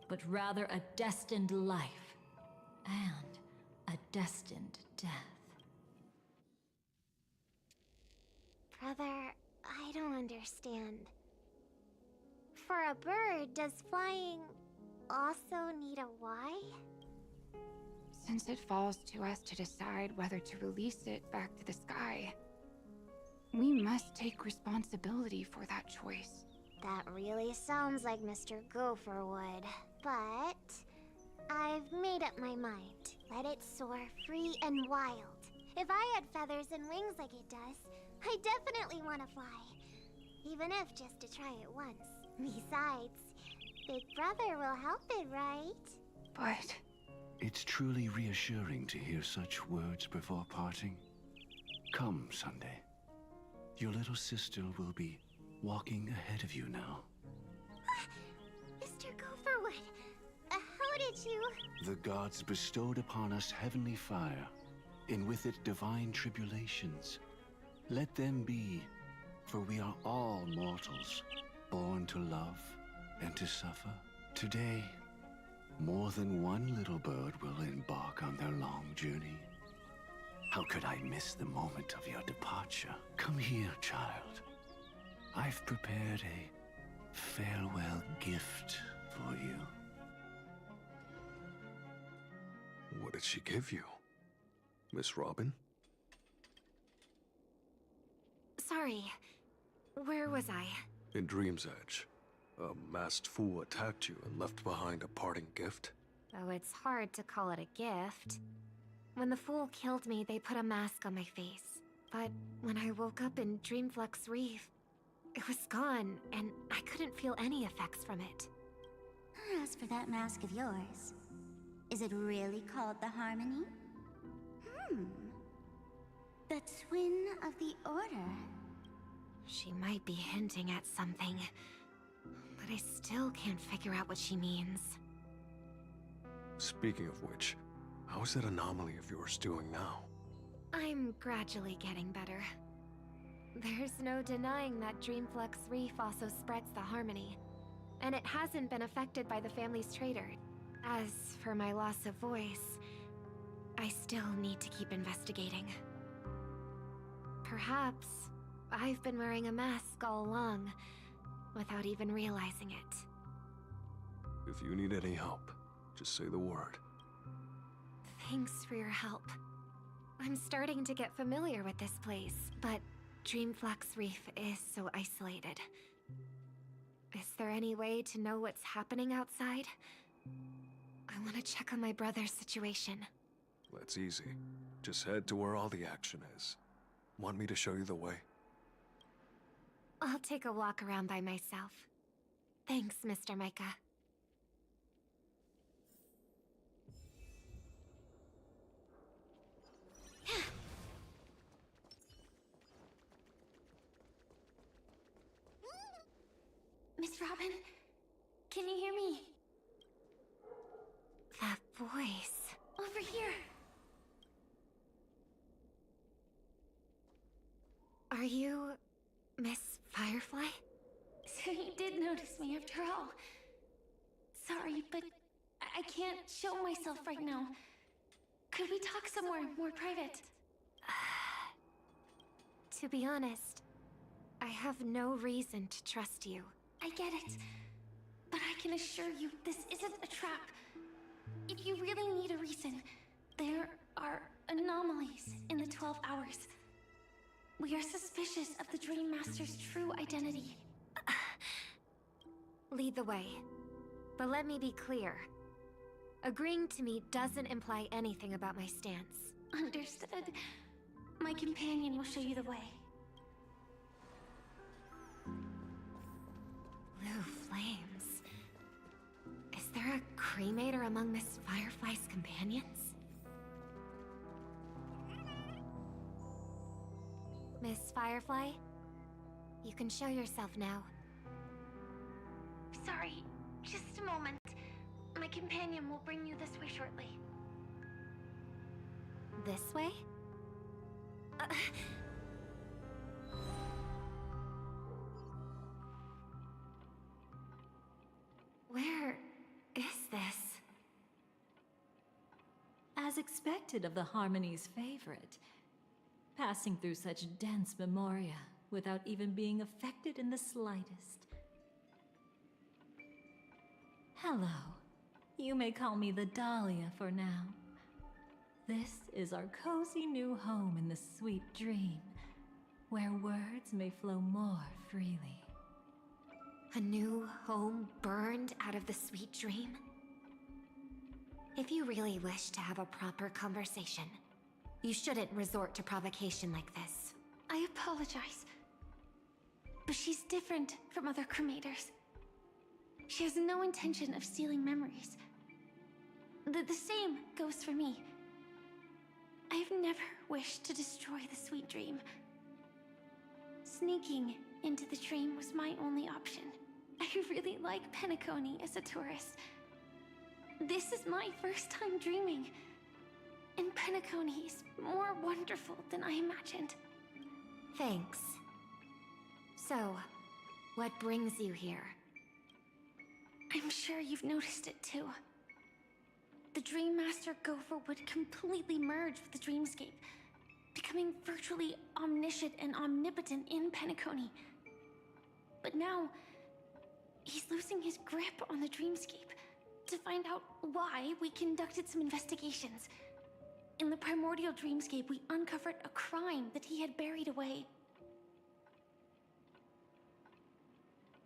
but rather a destined life. And a destined death. Brother, I don't understand. For a bird, does flying also need a why? Since it falls to us to decide whether to release it back to the sky, we must take responsibility for that choice. That really sounds like Mr. Gopher would, but I've made up my mind. Let it soar free and wild. If I had feathers and wings like it does, I definitely want to fly. Even if just to try it once. Besides, Big Brother will help it, right? But... It's truly reassuring to hear such words before parting. Come, Sunday. Your little sister will be walking ahead of you now. Mr. Gopherwood, how did you... The gods bestowed upon us heavenly fire, and with it divine tribulations. Let them be, for we are all mortals, born to love and to suffer. Today, more than one little bird will embark on their long journey. How could I miss the moment of your departure? Come here, child. I've prepared a farewell gift for you. What did she give you? Miss Robin? Sorry. Where was I? In Dream's Edge. A masked fool attacked you and left behind a parting gift. Oh, it's hard to call it a gift. When the fool killed me, they put a mask on my face. But when I woke up in Dreamflux Reef, it was gone, and I couldn't feel any effects from it. As for that mask of yours, is it really called the Harmony? The Twin of the Order. She might be hinting at something, but I still can't figure out what she means. Speaking of which, how is that anomaly of yours doing now? I'm gradually getting better. There's no denying that Dreamflux Reef also spreads the harmony, and it hasn't been affected by the family's traitor. As for my loss of voice, I still need to keep investigating. Perhaps I've been wearing a mask all along, without even realizing it. If you need any help, just say the word. Thanks for your help. I'm starting to get familiar with this place, but Dreamflux Reef is so isolated. Is there any way to know what's happening outside? I want to check on my brother's situation. That's easy. Just head to where all the action is. Want me to show you the way? I'll take a walk around by myself. Thanks, Mr. Micah. Miss Robin, can you hear me? That voice. Over here. Are you Miss Firefly? So you did notice me after all. Sorry, but I can't show myself right now. Could we talk somewhere more private? To be honest, I have no reason to trust you. I get it. But I can assure you, this isn't a trap. If you really need a reason, there are anomalies in the 12 hours. We are suspicious of the Dream Master's true identity. Lead the way. But let me be clear. Agreeing to meet doesn't imply anything about my stance. Understood. My companion will show you the way. Blue flames. Is there a cremator among Miss Firefly's companions? Miss Firefly, you can show yourself now. Sorry, just a moment. My companion will bring you this way shortly. This way? Where is this? As expected of the Harmony's favorite, passing through such dense memoria without even being affected in the slightest. Hello. You may call me the Dahlia for now. This is our cozy new home in the sweet dream, where words may flow more freely. A new home burned out of the sweet dream? If you really wish to have a proper conversation, you shouldn't resort to provocation like this. I apologize. But she's different from other cremators. She has no intention of stealing memories. The same goes for me. I have never wished to destroy the sweet dream. Sneaking into the dream was my only option. I really like Penacony as a tourist. This is my first time dreaming. And Penacony is more wonderful than I imagined. Thanks. So, what brings you here? I'm sure you've noticed it too. The Dream Master Gopher would completely merge with the dreamscape, becoming virtually omniscient and omnipotent in Penacony. But now, he's losing his grip on the dreamscape. To find out why, we conducted some investigations. In the primordial dreamscape, we uncovered a crime that he had buried away.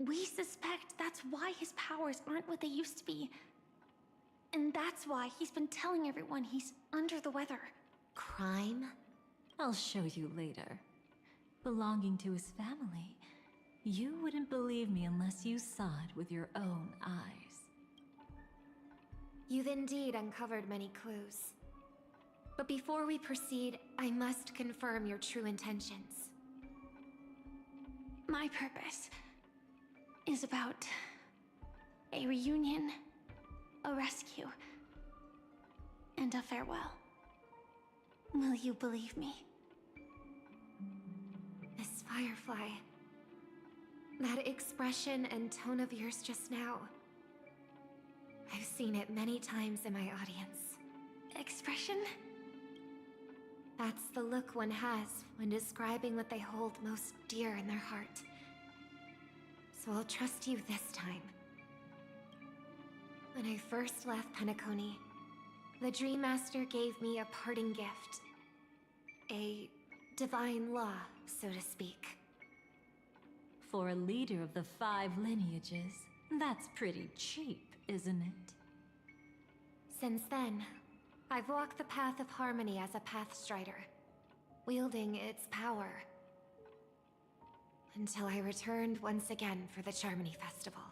We suspect that's why his powers aren't what they used to be. And that's why he's been telling everyone he's under the weather. Crime? I'll show you later. Belonging to his family, you wouldn't believe me unless you saw it with your own eyes. You've indeed uncovered many clues. But before we proceed, I must confirm your true intentions. My purpose is about a reunion, a rescue, and a farewell. Will you believe me? Miss Firefly, that expression and tone of yours just now, I've seen it many times in my audience. Expression? That's the look one has when describing what they hold most dear in their heart. So I'll trust you this time. When I first left Penacony, the Dream Master gave me a parting gift. A divine law, so to speak. For a leader of the 5 lineages, that's pretty cheap, isn't it? Since then, I've walked the path of harmony as a Pathstrider, wielding its power. Until I returned once again for the Charmony Festival.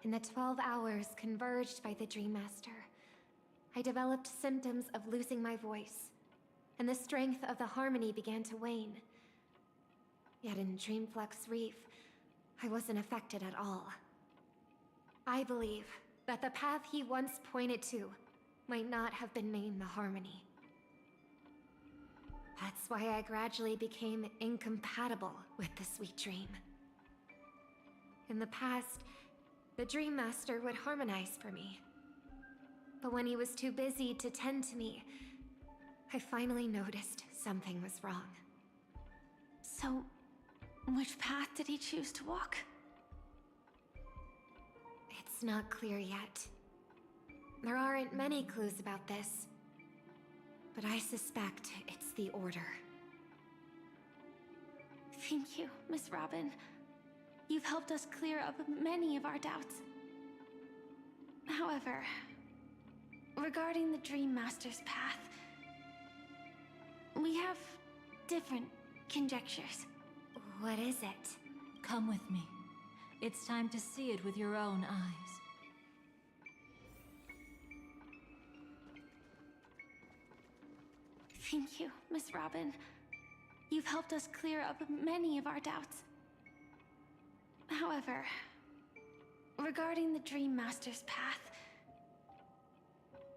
In the 12 hours converged by the Dream Master, I developed symptoms of losing my voice, and the strength of the harmony began to wane. Yet in Dreamflux Reef, I wasn't affected at all. I believe that the path he once pointed to might not have been named the Harmony. That's why I gradually became incompatible with the sweet dream. In the past, the Dream Master would harmonize for me. But when he was too busy to tend to me, I finally noticed something was wrong. So, which path did he choose to walk? It's not clear yet. There aren't many clues about this, but I suspect it's the Order. Thank you, Miss Robin. You've helped us clear up many of our doubts. However, regarding the Dream Master's path, we have different conjectures. What is it? Come with me. It's time to see it with your own eyes. Thank you, Miss Robin. You've helped us clear up many of our doubts. However, regarding the Dream Master's path,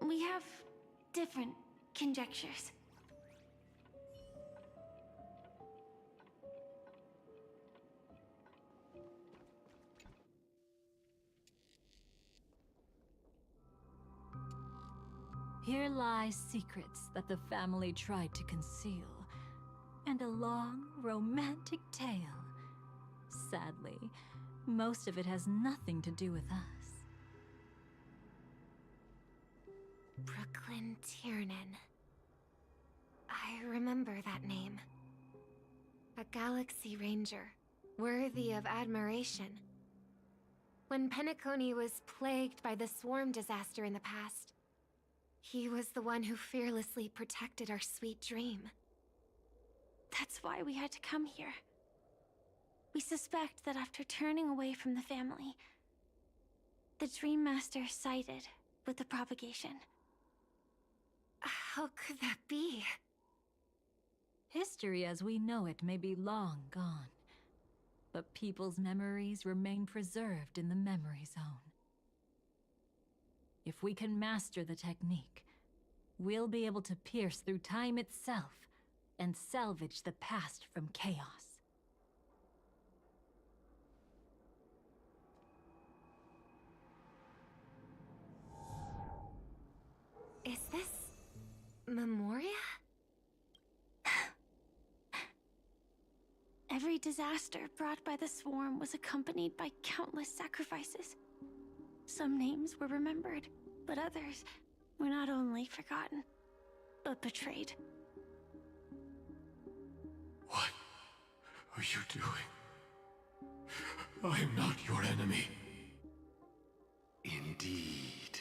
we have different conjectures. Here lie secrets that the family tried to conceal, and a long, romantic tale. Sadly, most of it has nothing to do with us. Brooklyn Tiernan. I remember that name. A Galaxy Ranger, worthy of admiration. When Penacony was plagued by the swarm disaster in the past, he was the one who fearlessly protected our sweet dream. That's why we had to come here. We suspect that after turning away from the family, the Dream Master sided with the propagation. How could that be? History as we know it may be long gone, but people's memories remain preserved in the memory zone. If we can master the technique, we'll be able to pierce through time itself and salvage the past from chaos. Is this Memoria? Every disaster brought by the swarm was accompanied by countless sacrifices. Some names were remembered, but others were not only forgotten, but betrayed. What are you doing? I am not your enemy. Indeed.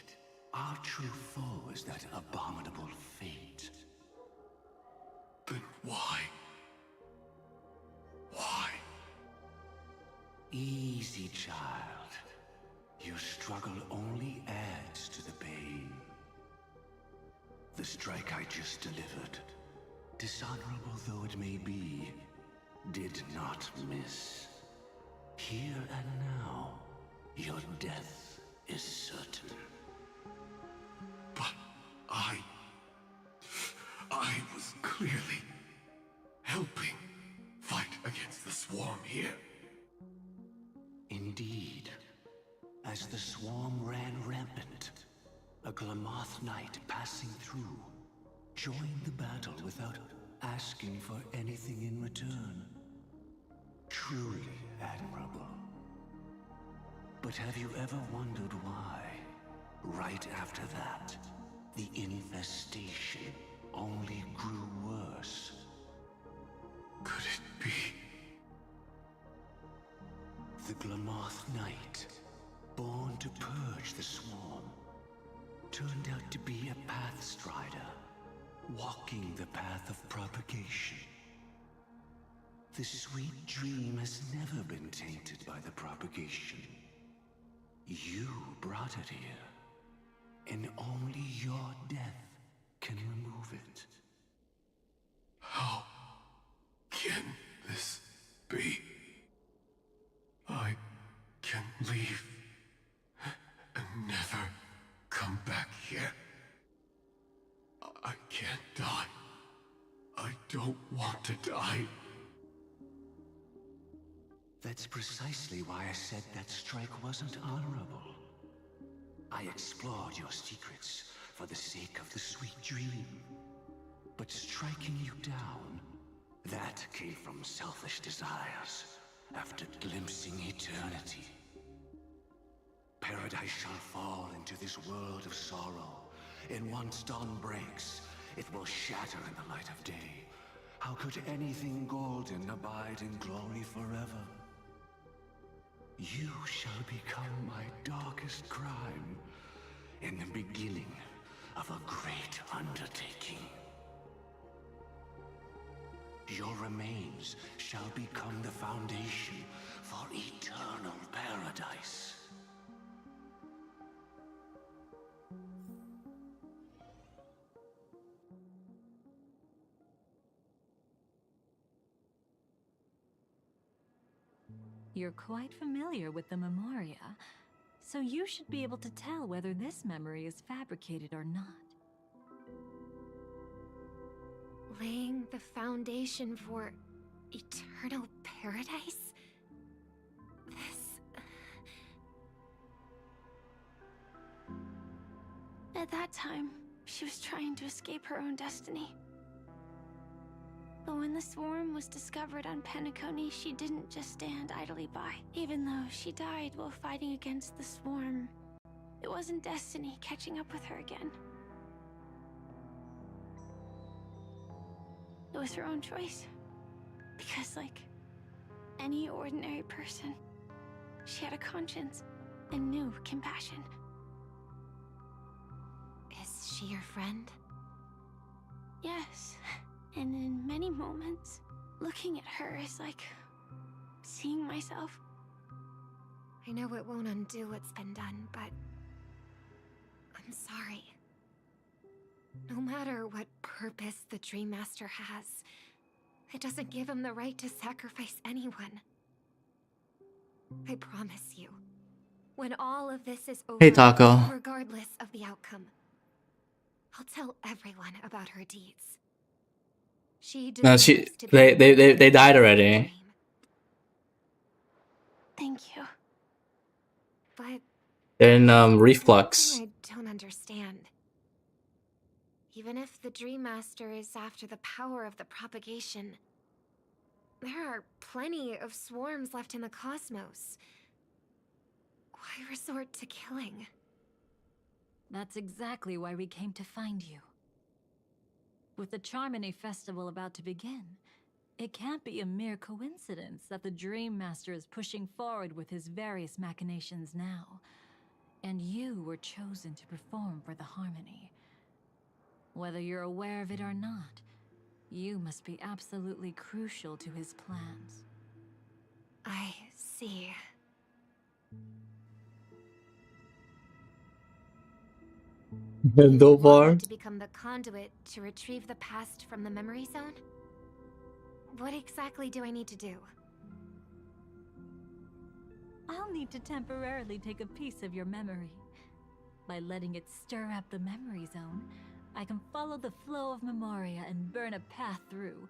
Our true foe is that abominable fate. Then why? Why? Easy, child. Your struggle only adds to the pain. The strike I just delivered, dishonorable though it may be, did not miss. Here and now, your death is certain. But I As the swarm ran rampant, a Glamoth knight passing through joined the battle without asking for anything in return. Truly admirable. But have you ever wondered why, right after that, the infestation only grew worse? Could it be? The Glamoth Knight, born to purge the swarm, turned out to be a path strider, walking the path of propagation. The sweet dream has never been tainted by the propagation. You brought it here, and only your death can remove it. How can this be? I can leave and never come back here. I can't die. I don't want to die. That's precisely why I said that strike wasn't honorable. I explored your secrets for the sake of the sweet dream. But striking you down, that came from selfish desires after glimpsing eternity. Paradise shall fall into this world of sorrow, and once dawn breaks, it will shatter in the light of day. How could anything golden abide in glory forever? You shall become my darkest crime, and the beginning of a great undertaking. Your remains shall become the foundation for eternal paradise. You're quite familiar with the Memoria, so you should be able to tell whether this memory is fabricated or not. Laying the foundation for eternal paradise? At that time, she was trying to escape her own destiny. But when the swarm was discovered on Penacony, she didn't just stand idly by. Even though she died while fighting against the swarm, it wasn't destiny catching up with her again. It was her own choice. Because like any ordinary person, she had a conscience and knew compassion. Is she your friend? Yes. And in many moments, looking at her is like seeing myself. I know it won't undo what's been done, but I'm sorry. No matter what purpose the Dream Master has, it doesn't give him the right to sacrifice anyone. I promise you, when all of this is over, Hey, Taco. regardless of the outcome, I'll tell everyone about her deeds. She No, deserves to be they died already. Thank you. But They're in reflux. I don't understand. Even if the Dream Master is after the power of the propagation, there are plenty of swarms left in the cosmos. Why resort to killing? That's exactly why we came to find you. With the Charmony Festival about to begin, it can't be a mere coincidence that the Dream Master is pushing forward with his various machinations now, and you were chosen to perform for the Harmony. Whether you're aware of it or not, you must be absolutely crucial to his plans. I see. So far. To become the conduit to retrieve the past from the memory zone? What exactly do I need to do? I'll need to temporarily take a piece of your memory. By letting it stir up the memory zone, I can follow the flow of Memoria and burn a path through,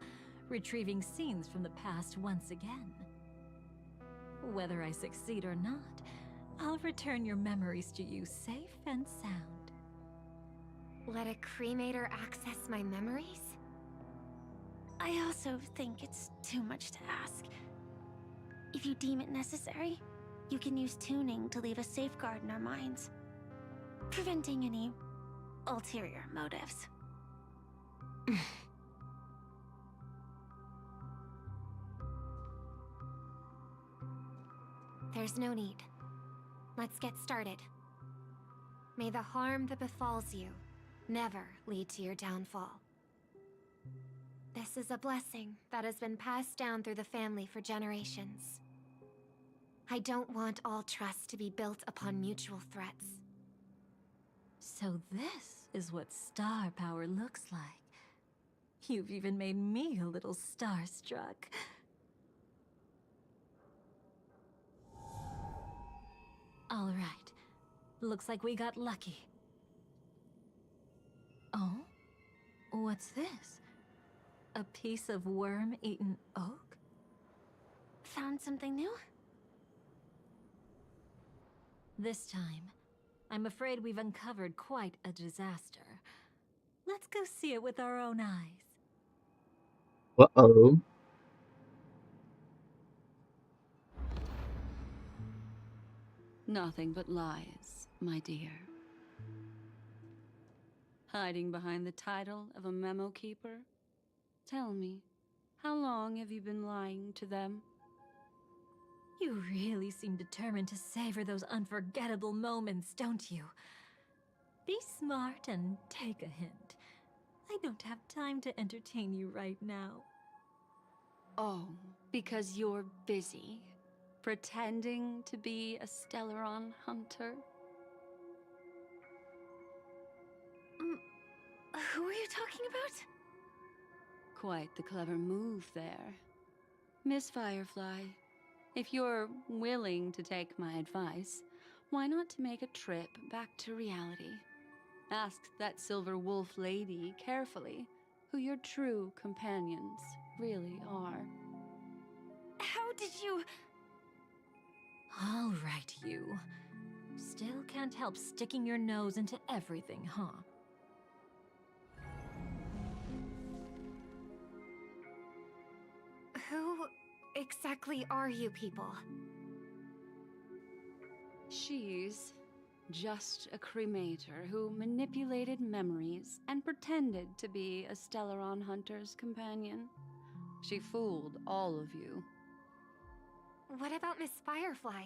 retrieving scenes from the past once again. Whether I succeed or not, I'll return your memories to you safe and sound. Let a cremator access my memories? I also think it's too much to ask. If you deem it necessary, you can use tuning to leave a safeguard in our minds, preventing any ulterior motives. There's no need. Let's get started. May the harm that befalls you never lead to your downfall. This is a blessing that has been passed down through the family for generations. I don't want all trust to be built upon mutual threats. So this is what star power looks like. You've even made me a little starstruck. All right. Looks like we got lucky. Oh? What's this? A piece of worm-eaten oak? Found something new? This time, I'm afraid we've uncovered quite a disaster. Let's go see it with our own eyes. Uh-oh. Nothing but lies, my dear. Hiding behind the title of a memo keeper? Tell me, how long have you been lying to them? You really seem determined to savor those unforgettable moments, don't you? Be smart and take a hint. I don't have time to entertain you right now. Oh, because you're busy, pretending to be a Stellaron hunter? Who are you talking about? Quite the clever move there. Miss Firefly, if you're willing to take my advice, why not to make a trip back to reality? Ask that Silver Wolf lady carefully who your true companions really are. How did you... All right, you. Still can't help sticking your nose into everything, huh? Who exactly are you people? She's just a cremator who manipulated memories and pretended to be a Stellaron hunter's companion. She fooled all of you. What about Miss Firefly?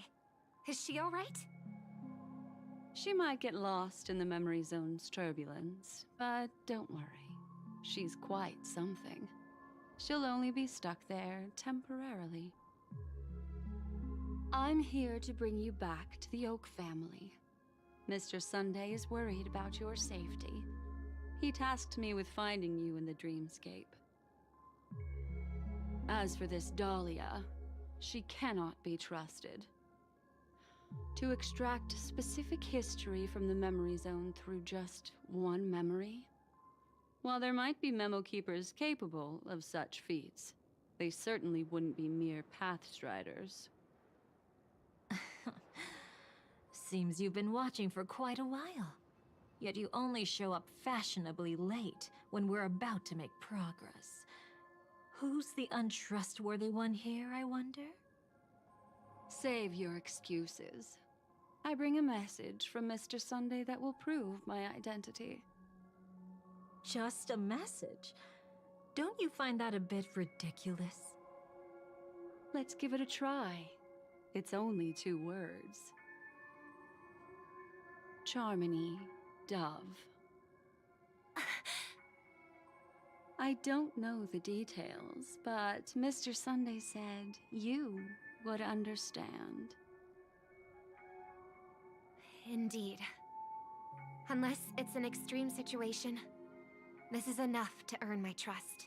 Is she all right? She might get lost in the memory zone's turbulence, but don't worry. She's quite something. She'll only be stuck there temporarily. I'm here to bring you back to the Oak family. Mr. Sunday is worried about your safety. He tasked me with finding you in the dreamscape. As for this Dahlia, she cannot be trusted. To extract specific history from the memory zone through just one memory? While there might be memo keepers capable of such feats, they certainly wouldn't be mere pathstriders. Seems you've been watching for quite a while. Yet you only show up fashionably late when we're about to make progress. Who's the untrustworthy one here, I wonder? Save your excuses. I bring a message from Mr. Sunday that will prove my identity. Just a message? Don't you find that a bit ridiculous? Let's give it a try. It's only 2 words. Charmony, Dove. I don't know the details, but Mr. Sunday said you would understand. Indeed. Unless it's an extreme situation, this is enough to earn my trust.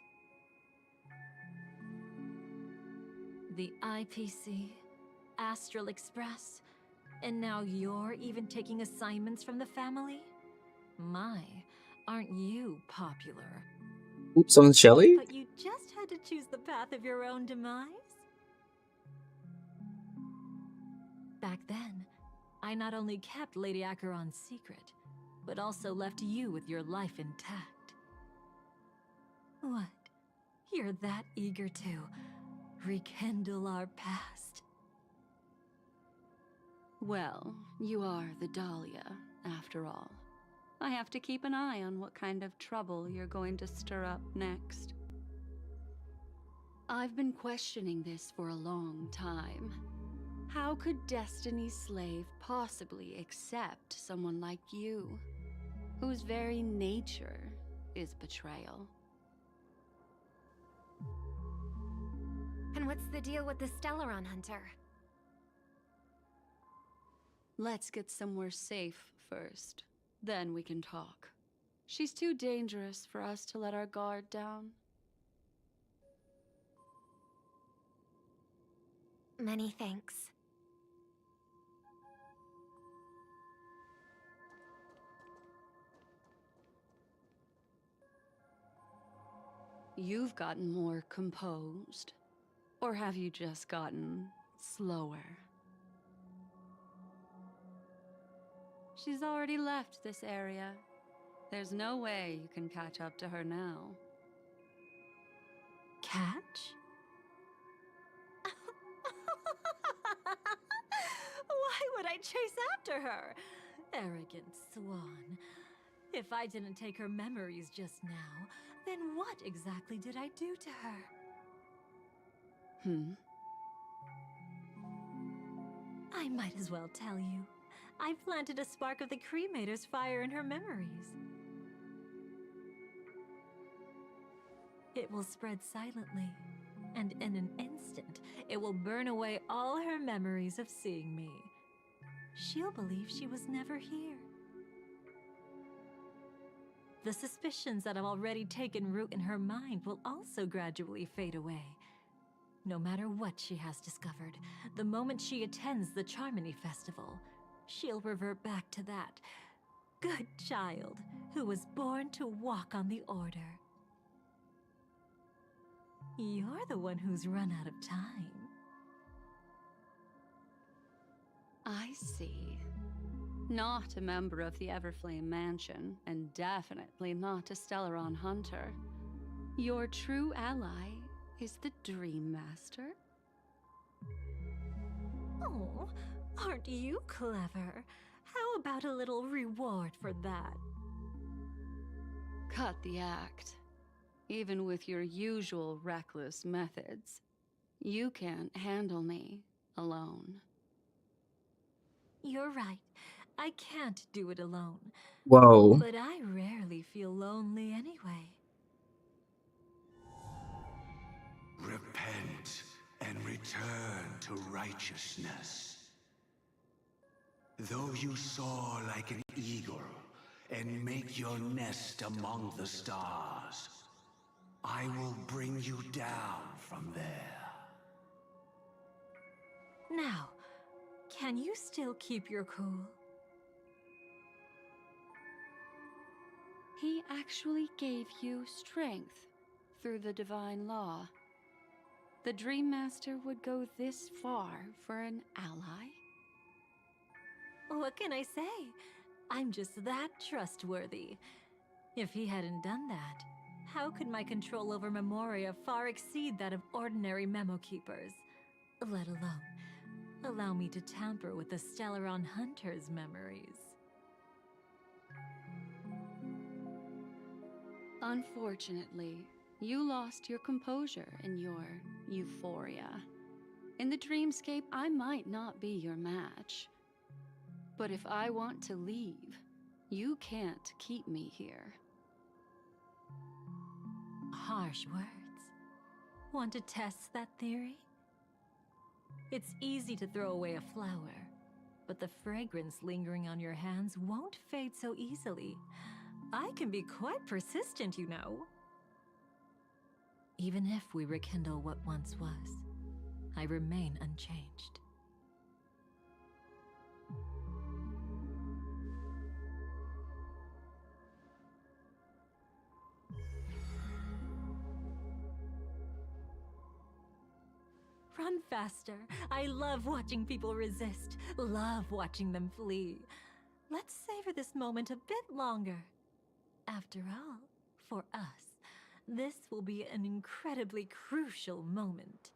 The IPC, Astral Express, and now you're even taking assignments from the family? My, aren't you popular? Oops on Shelly? But you just had to choose the path of your own demise? Back then, I not only kept Lady Acheron's secret, but also left you with your life intact. What? You're that eager to rekindle our past? Well, you are the Dahlia, after all. I have to keep an eye on what kind of trouble you're going to stir up next. I've been questioning this for a long time. How could Destiny's slave possibly accept someone like you, whose very nature is betrayal? And what's the deal with the Stellaron Hunter? Let's get somewhere safe first. Then we can talk. She's too dangerous for us to let our guard down. Many thanks. You've gotten more composed. Or have you just gotten slower? She's already left this area. There's no way you can catch up to her now. Catch? Why would I chase after her? Arrogant swan. If I didn't take her memories just now, then what exactly did I do to her? I might as well tell you. I planted a spark of the cremator's fire in her memories. It will spread silently, and in an instant, it will burn away all her memories of seeing me. She'll believe she was never here. The suspicions that have already taken root in her mind will also gradually fade away. No matter what she has discovered, the moment she attends the Charmony Festival, she'll revert back to that good child who was born to walk on the Order. You're the one who's run out of time. I see. Not a member of the Everflame Mansion, and definitely not a Stellaron Hunter. Your true ally is the Dream Master? Oh, aren't you clever? How about a little reward for that? Cut the act. Even with your usual reckless methods, you can't handle me alone. You're right. I can't do it alone. Whoa. But I rarely feel lonely anyway. Repent and return to righteousness. Though you soar like an eagle and make your nest among the stars, I will bring you down from there. Now, can you still keep your cool? He actually gave you strength through the divine law. The Dream Master would go this far for an ally? What can I say? I'm just that trustworthy. If he hadn't done that, how could my control over Memoria far exceed that of ordinary memo keepers? Let alone allow me to tamper with the Stellaron Hunter's memories. Unfortunately, you lost your composure in your euphoria. In the dreamscape, I might not be your match. But if I want to leave, you can't keep me here. Harsh words. Want to test that theory? It's easy to throw away a flower, but the fragrance lingering on your hands won't fade so easily. I can be quite persistent, you know. Even if we rekindle what once was, I remain unchanged. run faster. I love watching people resist, love watching them flee. Let's savor this moment a bit longer. After all, for us, this will be an incredibly crucial moment.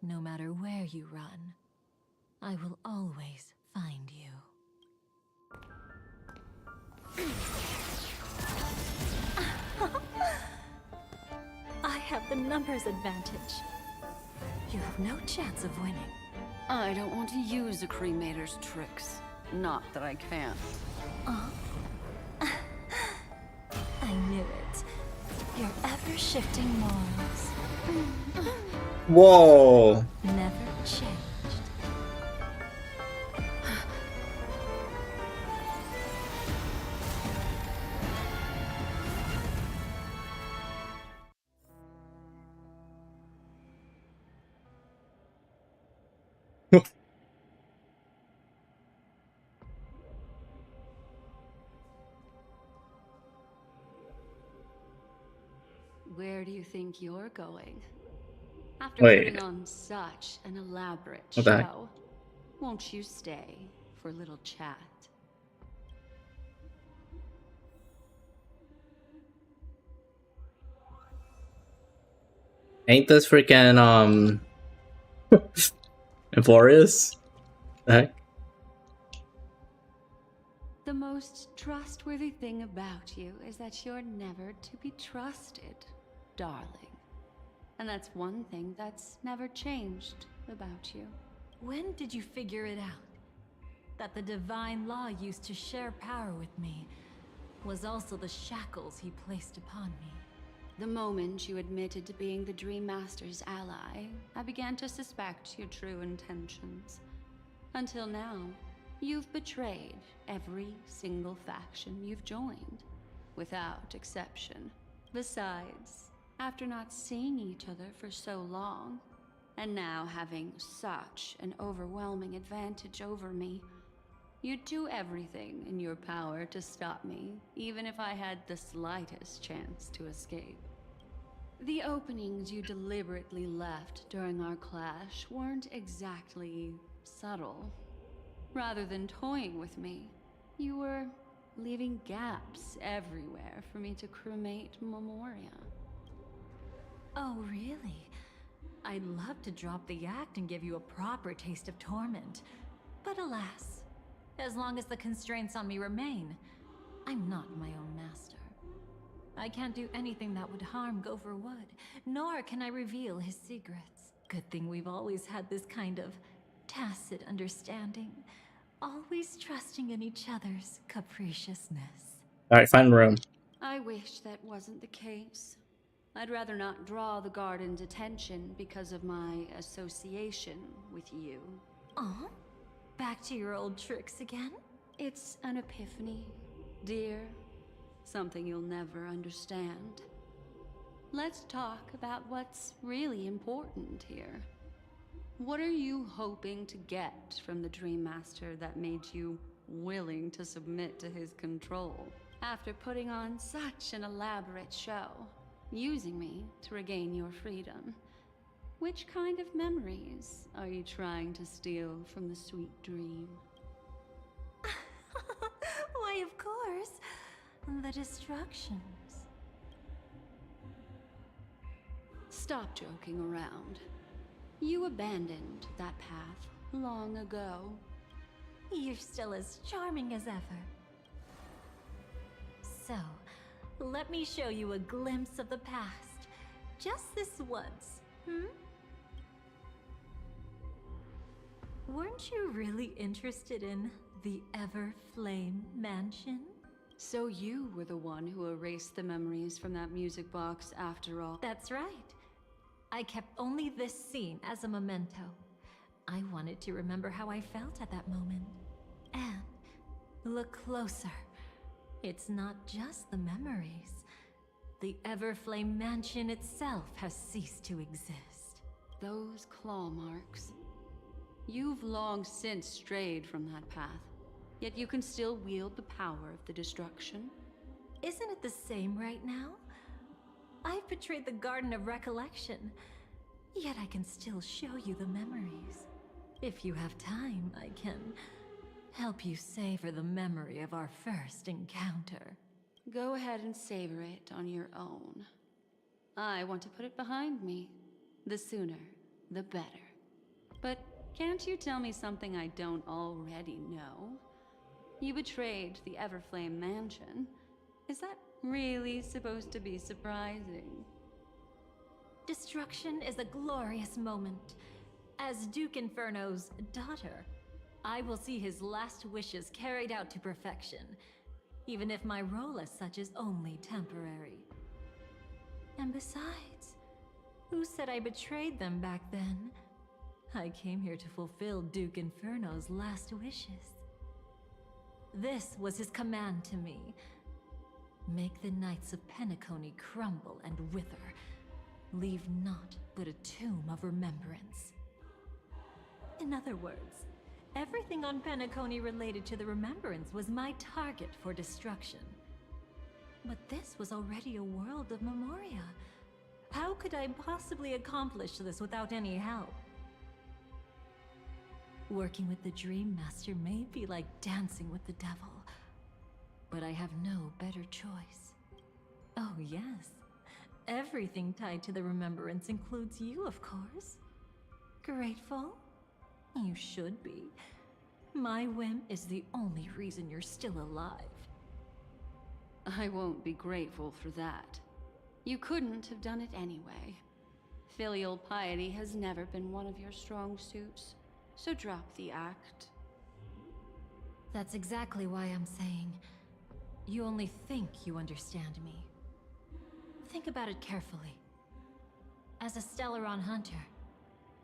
No matter where you run, I will always find you. I have the numbers advantage. You have no chance of winning. I don't want to use a cremator's tricks. Not that I can't. Oh. I knew it. Your ever-shifting morals. Whoa. Never changed. Where do you think you're going? After Wait. putting on such an elaborate What the heck? show, won't you stay for a little chat? Ain't this freaking Euphorious? The heck? The most trustworthy thing about you is that you're never to be trusted, darling. And that's one thing that's never changed about you. When did you figure it out? That the divine law used to share power with me was also the shackles he placed upon me. The moment you admitted to being the Dream Master's ally, I began to suspect your true intentions. Until now, you've betrayed every single faction you've joined, without exception. Besides, after not seeing each other for so long, and now having such an overwhelming advantage over me, you'd do everything in your power to stop me, even if I had the slightest chance to escape. The openings you deliberately left during our clash weren't exactly subtle. Rather than toying with me, you were leaving gaps everywhere for me to cremate Memoria. Oh, really? I'd love to drop the act and give you a proper taste of torment. But alas, as long as the constraints on me remain, I'm not my own master. I can't do anything that would harm Gopher Wood, nor can I reveal his secrets. Good thing we've always had this kind of tacit understanding, always trusting in each other's capriciousness. Alright, find room. I wish that wasn't the case. I'd rather not draw the Garden's attention because of my association with you. Aw, back to your old tricks again? It's an epiphany, dear. Something you'll never understand. Let's talk about what's really important here. What are you hoping to get from the Dream Master that made you willing to submit to his control? After putting on such an elaborate show, using me to regain your freedom, which kind of memories are you trying to steal from the sweet dream? Why, of course. The destructions. Stop joking around. You abandoned that path long ago. You're still as charming as ever. So, let me show you a glimpse of the past. Just this once, Weren't you really interested in the Everflame Mansion? So you were the one who erased the memories from that music box after all. That's right. I kept only this scene as a memento. I wanted to remember how I felt at that moment. And look closer. It's not just the memories. The Everflame Mansion itself has ceased to exist. Those claw marks. You've long since strayed from that path, yet you can still wield the power of the destruction. Isn't it the same right now? I've betrayed the Garden of Recollection. Yet I can still show you the memories. If you have time, I can help you savor the memory of our first encounter. Go ahead and savor it on your own. I want to put it behind me. The sooner, the better. But can't you tell me something I don't already know? You betrayed the Everflame Mansion. Is that really supposed to be surprising? Destruction is a glorious moment. As Duke Inferno's daughter, I will see his last wishes carried out to perfection, even if my role as such is only temporary. And besides, who said I betrayed them back then? I came here to fulfill Duke Inferno's last wishes. This was his command to me. Make the Knights of Penacony crumble and wither. Leave naught but a tomb of remembrance. In other words, everything on Penacony related to the Remembrance was my target for destruction. But this was already a world of Memoria. How could I possibly accomplish this without any help? Working with the Dream Master may be like dancing with the devil, but I have no better choice. Oh yes, everything tied to the Remembrance includes you, of course. Grateful? You should be. My whim is the only reason you're still alive. I won't be grateful for that. You couldn't have done it anyway. Filial piety has never been one of your strong suits, so drop the act. That's exactly why I'm saying, you only think you understand me. Think about it carefully. As a Stellaron hunter,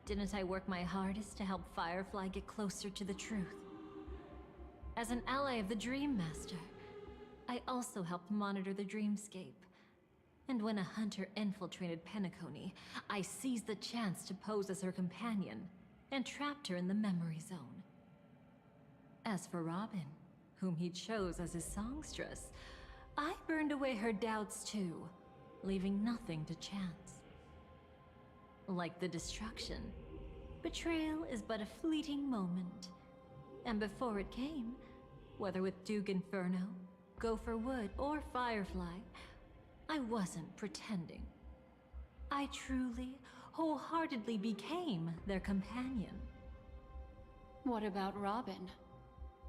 didn't I work my hardest to help Firefly get closer to the truth? As an ally of the Dream Master, I also helped monitor the dreamscape. And when a hunter infiltrated Penacony, I seized the chance to pose as her companion and trapped her in the memory zone. As for Robin, whom he chose as his songstress, I burned away her doubts too, leaving nothing to chance. Like the destruction, betrayal is but a fleeting moment. And before it came, whether with Duke Inferno, Gopher Wood, or Firefly, I wasn't pretending. I truly, wholeheartedly became their companion. What about Robin?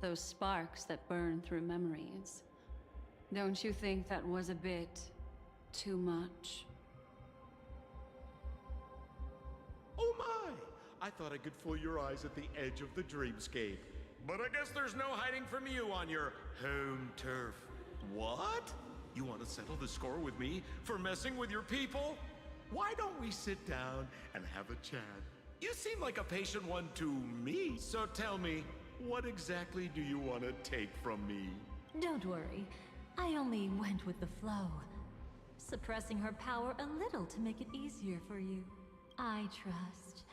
Those sparks that burn through memories. Don't you think that was a bit too much? Oh my! I thought I could fool your eyes at the edge of the dreamscape. But I guess there's no hiding from you on your home turf. What? You want to settle the score with me for messing with your people? Why don't we sit down and have a chat? You seem like a patient one to me. So tell me, what exactly do you want to take from me? Don't worry, I only went with the flow, suppressing her power a little to make it easier for you. I trust.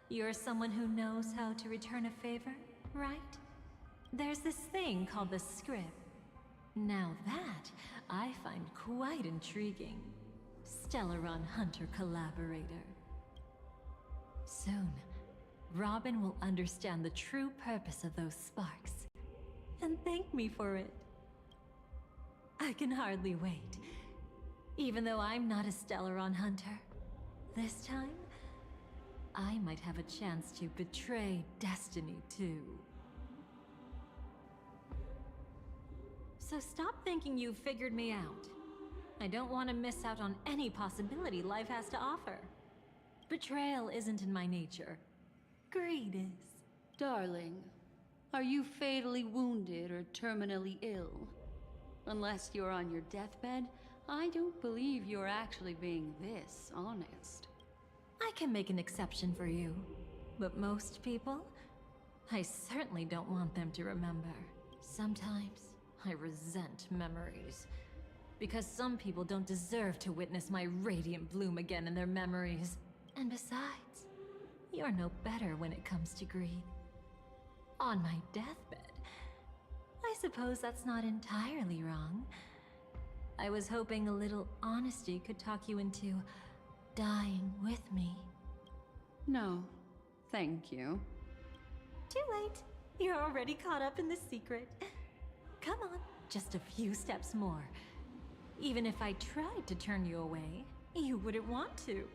You're someone who knows how to return a favor, right? There's this thing called the script. Now that, I find quite intriguing. Stellaron Hunter collaborator. Soon, Robin will understand the true purpose of those sparks, and thank me for it. I can hardly wait. Even though I'm not a Stellaron Hunter, this time, I might have a chance to betray destiny too. So stop thinking you've figured me out. I don't want to miss out on any possibility life has to offer. Betrayal isn't in my nature. Greed is. Darling, are you fatally wounded or terminally ill? Unless you're on your deathbed, I don't believe you're actually being this honest. I can make an exception for you, but most people, I certainly don't want them to remember. Sometimes, I resent memories, because some people don't deserve to witness my radiant bloom again in their memories. And besides, you're no better when it comes to greed. On my deathbed, I suppose that's not entirely wrong. I was hoping a little honesty could talk you into dying with me. No, thank you. Too late. You're already caught up in the secret. Come on, just a few steps more. Even if I tried to turn you away, you wouldn't want to.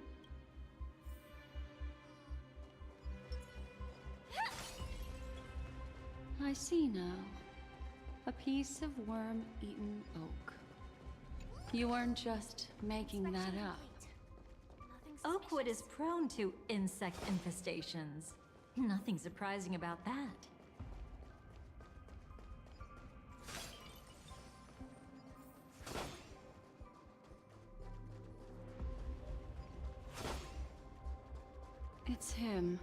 I see now. A piece of worm-eaten oak. You weren't just making that up. Oakwood is prone to insect infestations. Nothing surprising about that. It's him.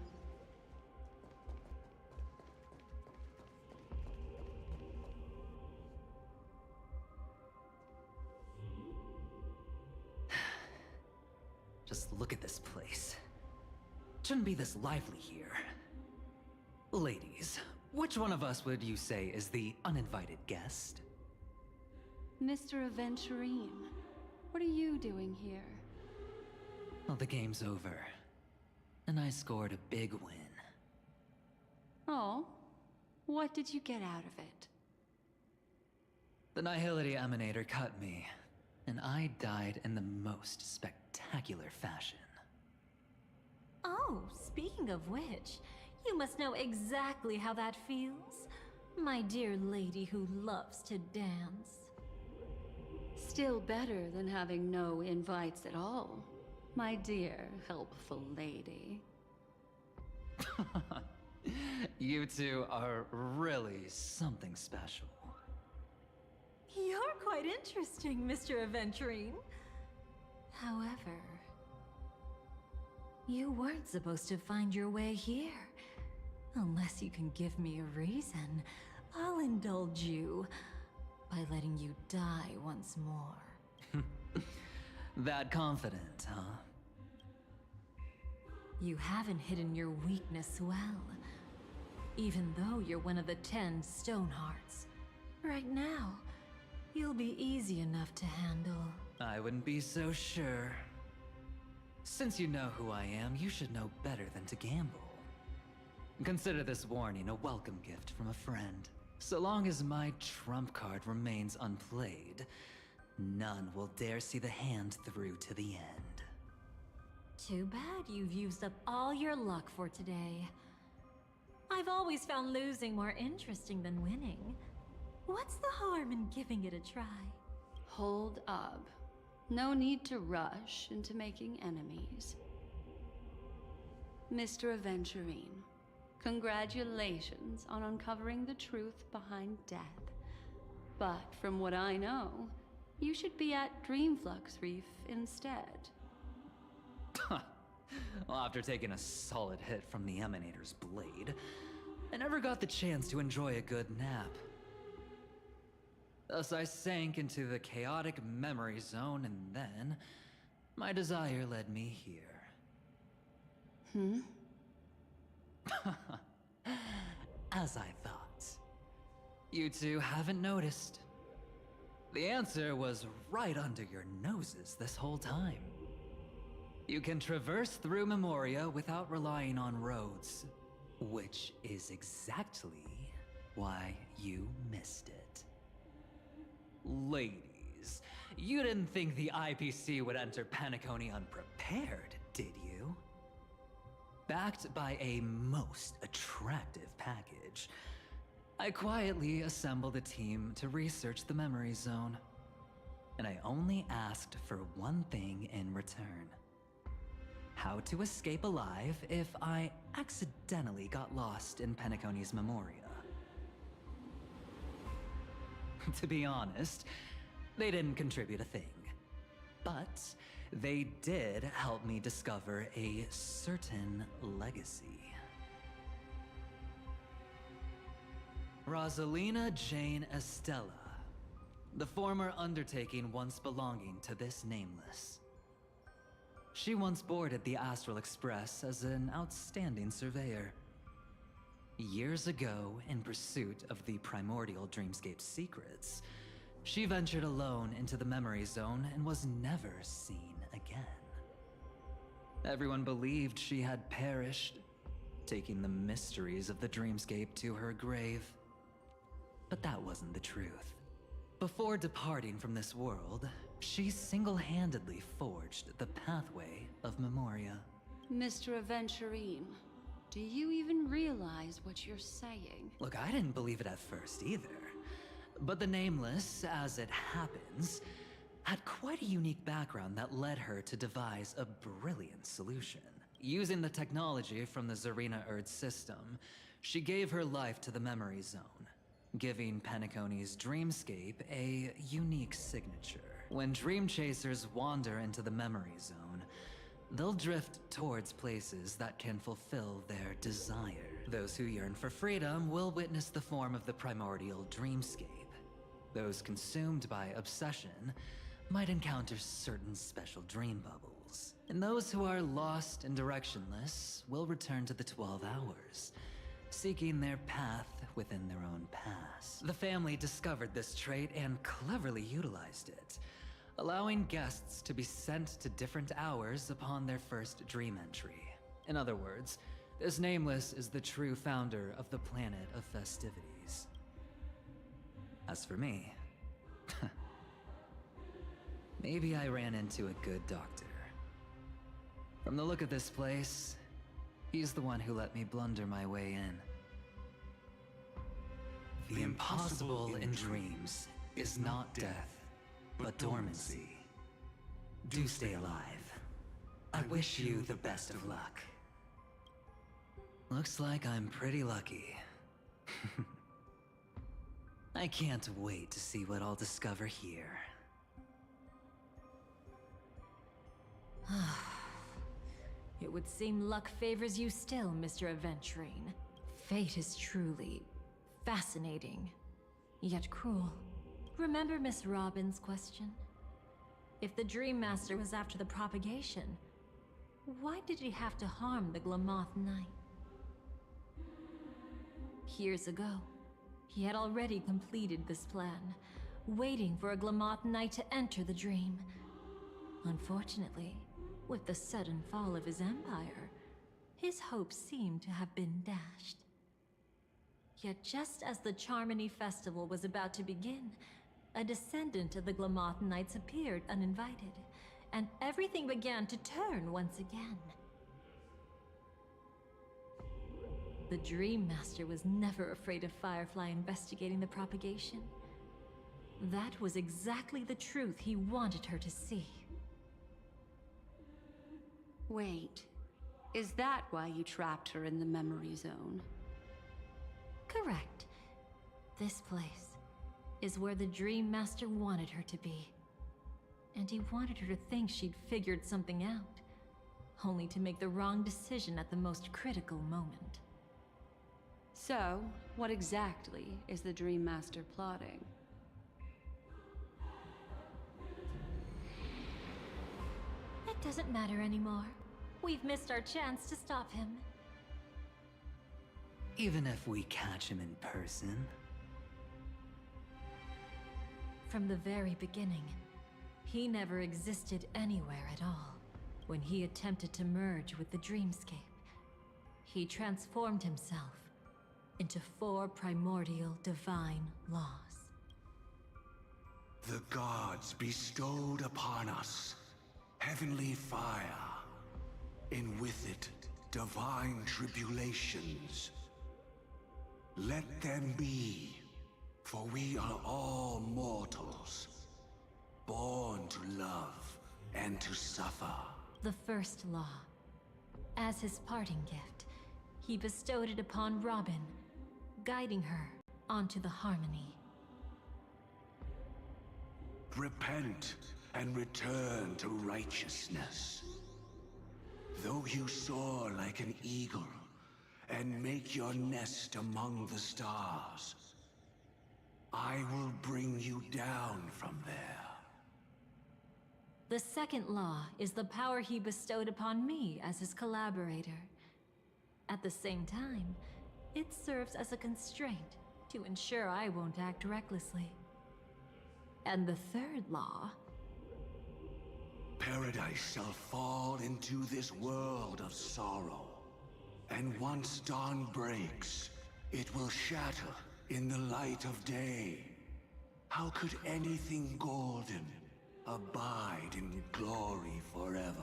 Just look at this place. Shouldn't be this lively here. Ladies, which one of us would you say is the uninvited guest? Mr. Aventurine, what are you doing here? Well, the game's over. And I scored a big win. Oh, what did you get out of it? The Nihility Emanator cut me, and I died in the most spectacular fashion. Oh, speaking of which, you must know exactly how that feels. My dear lady who loves to dance. Still better than having no invites at all, my dear helpful lady. You two are really something special. You're quite interesting, Mr. Aventurine. However, you weren't supposed to find your way here. Unless you can give me a reason, I'll indulge you by letting you die once more. That confident, huh? You haven't hidden your weakness well. Even though you're one of the 10 Stonehearts. Right now, you'll be easy enough to handle. I wouldn't be so sure. Since you know who I am, you should know better than to gamble. Consider this warning a welcome gift from a friend. So long as my trump card remains unplayed, none will dare see the hand through to the end. Too bad you've used up all your luck for today. I've always found losing more interesting than winning. What's the harm in giving it a try? Hold up. No need to rush into making enemies. Mr. Aventurine, congratulations on uncovering the truth behind death. But from what I know, you should be at Dreamflux Reef instead. Well, after taking a solid hit from the Emanator's blade, I never got the chance to enjoy a good nap. Thus I sank into the chaotic memory zone, and then my desire led me here. As I thought. You two haven't noticed. The answer was right under your noses this whole time. You can traverse through Memoria without relying on roads, which is exactly why you missed it. Ladies, you didn't think the IPC would enter Penacony unprepared, did you? Backed by a most attractive package, I quietly assembled a team to research the memory zone. And I only asked for one thing in return. How to escape alive if I accidentally got lost in Penacony's Memoria. To be honest, they didn't contribute a thing. But they did help me discover a certain legacy. Rosalina Jane Estella, the former undertaking once belonging to this nameless. She once boarded the Astral Express as an outstanding surveyor. Years ago, in pursuit of the primordial dreamscape secrets, she ventured alone into the memory zone and was never seen again. Everyone believed she had perished, taking the mysteries of the dreamscape to her grave. But that wasn't the truth. Before departing from this world, she single-handedly forged the pathway of Memoria. Mr. Aventurine, do you even realize what you're saying? Look, I didn't believe it at first either. But the Nameless, as it happens, had quite a unique background that led her to devise a brilliant solution. Using the technology from the Zarina Erd system, she gave her life to the Memory Zone, giving Penacony's dreamscape a unique signature. When dream chasers wander into the Memory Zone, they'll drift towards places that can fulfill their desire. Those who yearn for freedom will witness the form of the primordial dreamscape. Those consumed by obsession might encounter certain special dream bubbles. And those who are lost and directionless will return to the 12 hours, seeking their path within their own past. The family discovered this trait and cleverly utilized it, allowing guests to be sent to different hours upon their first dream entry. In other words, this Nameless is the true founder of the planet of festivities. As for me, maybe I ran into a good doctor. From the look of this place, he's the one who let me blunder my way in. The impossible in dreams is not death, but dormancy. Do stay alive. I wish you the best of luck. Looks like I'm pretty lucky. I can't wait to see what I'll discover here. It would seem luck favors you still, Mr. Aventurine. Fate is truly fascinating, yet cruel. Remember Miss Robin's question? If the Dream Master was after the propagation, why did he have to harm the Glamoth Knight? Years ago, he had already completed this plan, waiting for a Glamoth Knight to enter the dream. Unfortunately, with the sudden fall of his empire, his hopes seemed to have been dashed. Yet just as the Charmony Festival was about to begin, a descendant of the Glamoth Knights appeared uninvited, and everything began to turn once again. The Dream Master was never afraid of Firefly investigating the propagation. That was exactly the truth he wanted her to see. Wait, is that why you trapped her in the memory zone? Correct. This place is where the Dream Master wanted her to be. And he wanted her to think she'd figured something out, only to make the wrong decision at the most critical moment. So, what exactly is the Dream Master plotting? It doesn't matter anymore. We've missed our chance to stop him. Even if we catch him in person? From the very beginning, he never existed anywhere at all. When he attempted to merge with the dreamscape, he transformed himself into 4 primordial divine laws. The gods bestowed upon us heavenly fire, and with it, divine tribulations. Let them be, for we are all mortals, born to love and to suffer. The first law. As his parting gift, he bestowed it upon Robin, guiding her onto the harmony. Repent and return to righteousness. Though you soar like an eagle and make your nest among the stars, I will bring you down from there. The second law is the power he bestowed upon me as his collaborator. At the same time, it serves as a constraint to ensure I won't act recklessly. And the third law... paradise shall fall into this world of sorrow. And once dawn breaks, it will shatter in the light of day. How could anything golden abide in glory forever?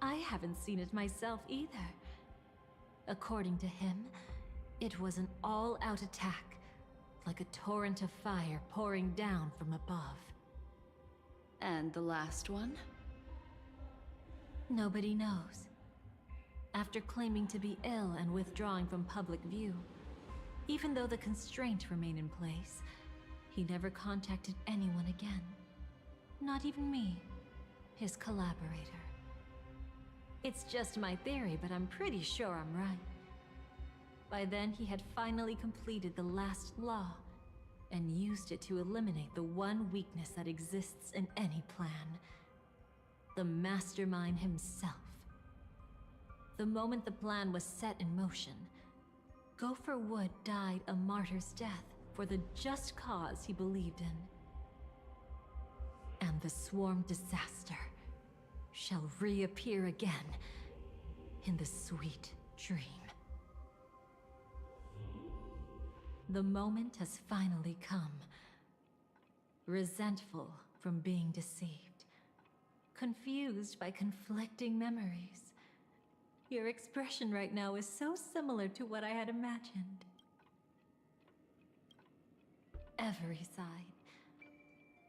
I haven't seen it myself either. According to him, it was an all-out attack, like a torrent of fire pouring down from above. And the last one? Nobody knows. After claiming to be ill and withdrawing from public view, even though the constraints remain in place, he never contacted anyone again. Not even me, his collaborator. It's just my theory, but I'm pretty sure I'm right. By then, he had finally completed the last law and used it to eliminate the one weakness that exists in any plan. The mastermind himself. The moment the plan was set in motion, Gopher Wood died a martyr's death for the just cause he believed in. And the swarm disaster shall reappear again in the sweet dream. The moment has finally come. Resentful from being deceived. Confused by conflicting memories. Your expression right now is so similar to what I had imagined. Every side.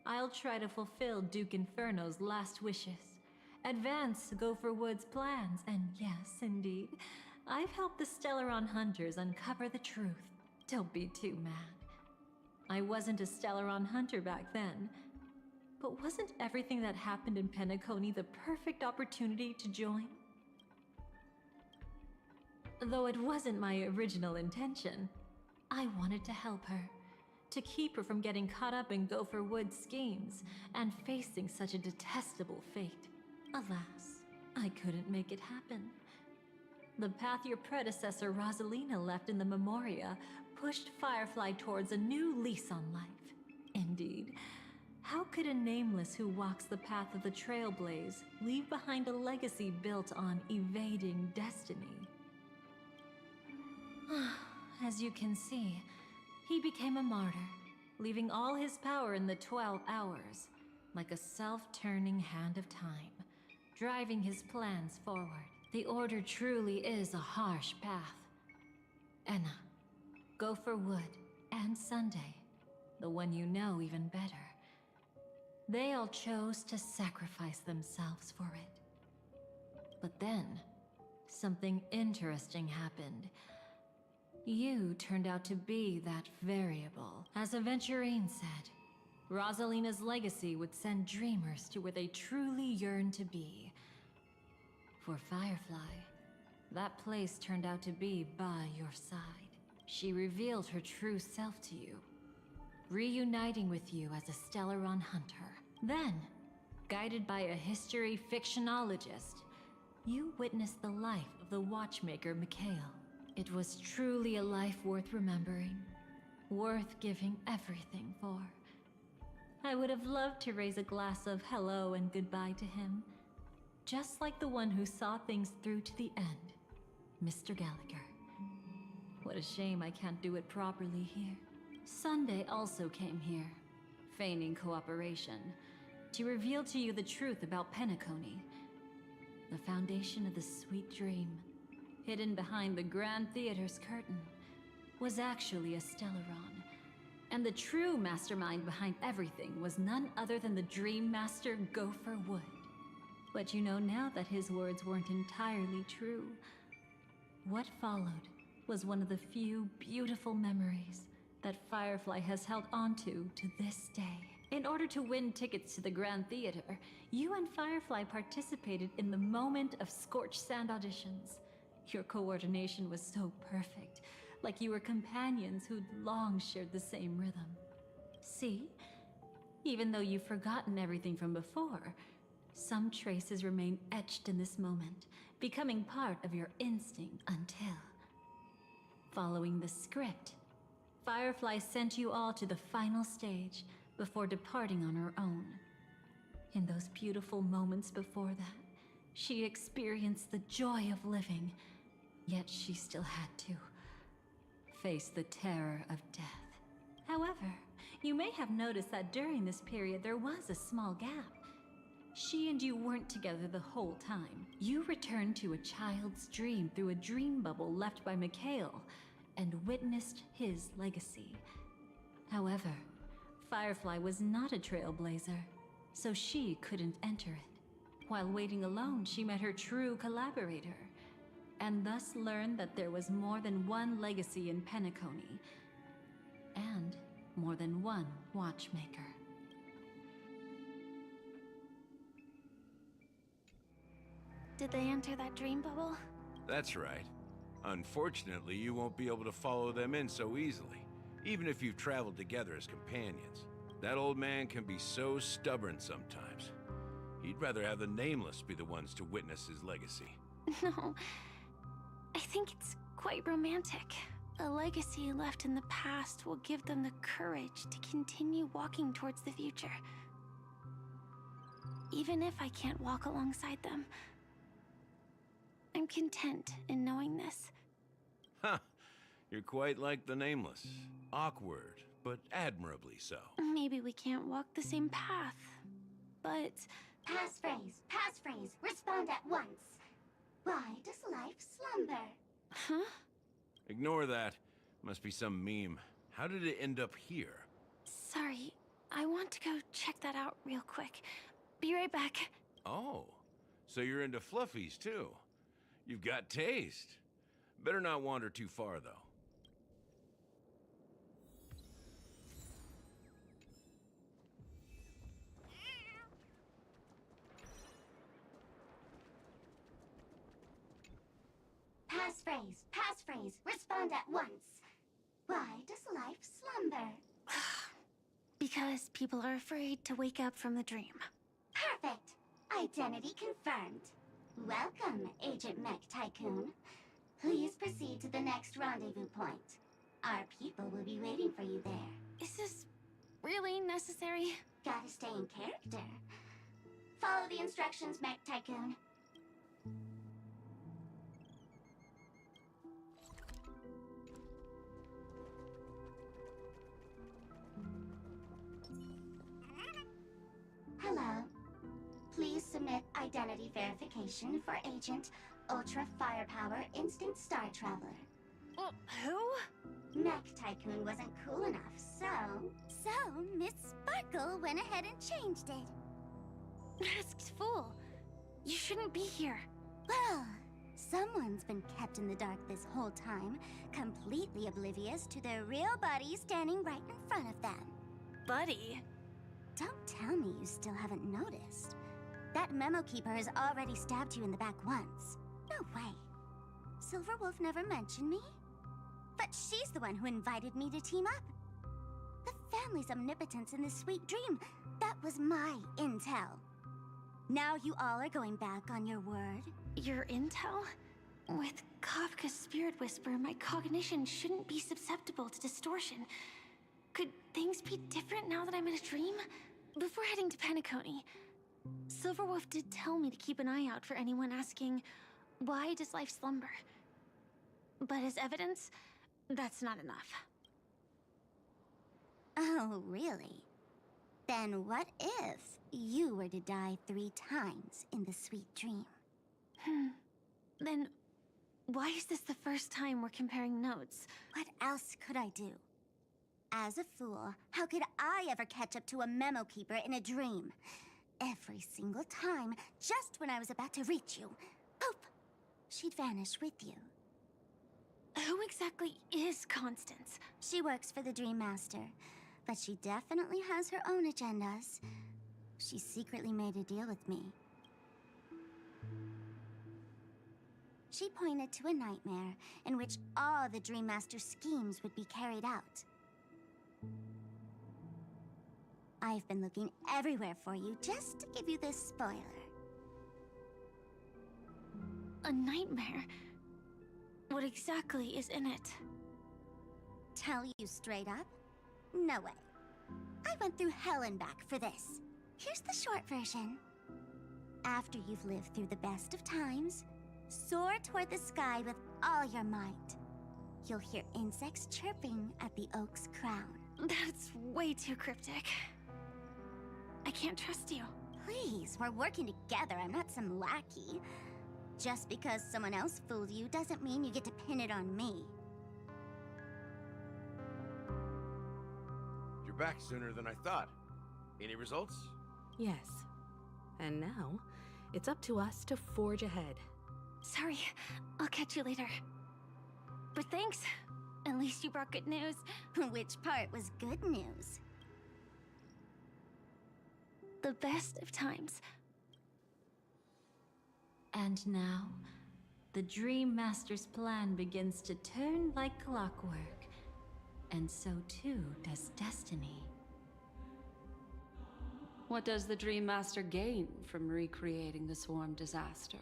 I'll try to fulfill Duke Inferno's last wishes. Advance Gopher Wood's plans, and yes, indeed, I've helped the Stellaron hunters uncover the truth. Don't be too mad. I wasn't a Stellaron hunter back then, but wasn't everything that happened in Penacony the perfect opportunity to join? Though it wasn't my original intention, I wanted to help her, to keep her from getting caught up in Gopher Wood's schemes and facing such a detestable fate. Alas, I couldn't make it happen. The path your predecessor Rosalina left in the Memoria pushed Firefly towards a new lease on life. Indeed, how could a nameless who walks the path of the Trailblaze leave behind a legacy built on evading destiny? As you can see, he became a martyr, leaving all his power in the 12 hours, like a self-turning hand of time, driving his plans forward. The Order truly is a harsh path. Enna, Gopher Wood, and Sunday, the one you know even better. They all chose to sacrifice themselves for it. But then, something interesting happened. You turned out to be that variable. As Aventurine said, Rosalina's legacy would send dreamers to where they truly yearn to be. For Firefly, that place turned out to be by your side. She revealed her true self to you, reuniting with you as a Stellaron hunter. Then, guided by a history fictionologist, you witnessed the life of the watchmaker Mikhail. It was truly a life worth remembering, worth giving everything for. I would have loved to raise a glass of hello and goodbye to him, just like the one who saw things through to the end, Mr. Gallagher. What a shame I can't do it properly here. Sunday also came here, feigning cooperation, to reveal to you the truth about Penacony, the foundation of the sweet dream, hidden behind the Grand Theater's curtain, was actually a Stellaron. And the true mastermind behind everything was none other than the Dream Master Gopher Wood. But you know now that his words weren't entirely true. What followed was one of the few beautiful memories that Firefly has held onto to this day. In order to win tickets to the Grand Theater, you and Firefly participated in the moment of scorched sand auditions. Your coordination was so perfect, like you were companions who'd long shared the same rhythm. See? Even though you've forgotten everything from before, some traces remain etched in this moment, becoming part of your instinct until... Following the script, Firefly sent you all to the final stage before departing on her own. In those beautiful moments before that, she experienced the joy of living, yet she still had to face the terror of death. However, you may have noticed that during this period there was a small gap. She and you weren't together the whole time. You returned to a child's dream through a dream bubble left by Mikhail and witnessed his legacy. However, Firefly was not a trailblazer, so she couldn't enter it. While waiting alone, she met her true collaborator, and thus learned that there was more than one legacy in Penacony, and more than one watchmaker. Did they enter that dream bubble? That's right. Unfortunately, you won't be able to follow them in so easily, even if you've traveled together as companions. That old man can be so stubborn sometimes. He'd rather have the Nameless be the ones to witness his legacy. No, I think it's quite romantic. A legacy left in the past will give them the courage to continue walking towards the future. Even if I can't walk alongside them, I'm content in knowing this. Huh. You're quite like the Nameless. Awkward, but admirably so. Maybe we can't walk the same path, but... Passphrase, respond at once. Why does life slumber? Huh? Ignore that. Must be some meme. How did it end up here? Sorry, I want to go check that out real quick. Be right back. Oh, so you're into fluffies too. You've got taste. Better not wander too far, though. Passphrase, respond at once. Why does life slumber? Because people are afraid to wake up from the dream. Perfect. Identity confirmed. Welcome, Agent Mech Tycoon. Please proceed to the next rendezvous point. Our people will be waiting for you there. Is this really necessary? Gotta stay in character. Follow the instructions, Mech Tycoon. Hello. Please submit identity verification for Agent Ultra Firepower Instant Star Traveler. Who? Mech Tycoon wasn't cool enough, so... So, Miss Sparkle went ahead and changed it. Masked fool. You shouldn't be here. Well, someone's been kept in the dark this whole time, completely oblivious to their real buddy standing right in front of them. Buddy? Don't tell me you still haven't noticed. That memo keeper has already stabbed you in the back once. No way. Silverwolf never mentioned me? But she's the one who invited me to team up. The family's omnipotence in this sweet dream, that was my intel. Now you all are going back on your word? Your intel? With Kafka's spirit whisper, my cognition shouldn't be susceptible to distortion. Could things be different now that I'm in a dream? Before heading to Penacony, Silverwolf did tell me to keep an eye out for anyone asking, why does life slumber? But as evidence, that's not enough. Oh, really? Then what if you were to die 3 times in the sweet dream? Then why is this the first time we're comparing notes? What else could I do? As a fool, how could I ever catch up to a memo keeper in a dream? Every single time, just when I was about to reach you, poof, she'd vanish with you. Who exactly is Constance? She works for the Dream Master, but she definitely has her own agendas. She secretly made a deal with me. She pointed to a nightmare in which all the Dream Master's schemes would be carried out. I've been looking everywhere for you just to give you this spoiler. A nightmare? What exactly is in it? Tell you straight up? No way. I went through hell and back for this. Here's the short version. After you've lived through the best of times, soar toward the sky with all your might. You'll hear insects chirping at the oak's crown. That's way too cryptic. I can't trust you. Please, we're working together. I'm not some lackey. Just because someone else fooled you doesn't mean you get to pin it on me. You're back sooner than I thought. Any results? Yes. And now, it's up to us to forge ahead. Sorry, I'll catch you later. But thanks. At least you brought good news. Which part was good news? The best of times. And now, the Dream Master's plan begins to turn like clockwork. And so too does destiny. What does the Dream Master gain from recreating the Swarm disaster?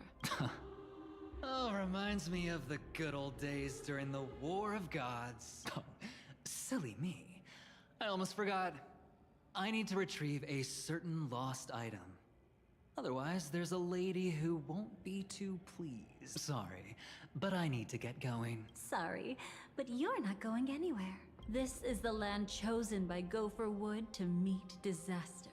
Oh, reminds me of the good old days during the War of Gods. Oh, silly me. I almost forgot. I need to retrieve a certain lost item. Otherwise, there's a lady who won't be too pleased. Sorry, but I need to get going. Sorry, but you're not going anywhere. This is the land chosen by Gopher Wood to meet disaster.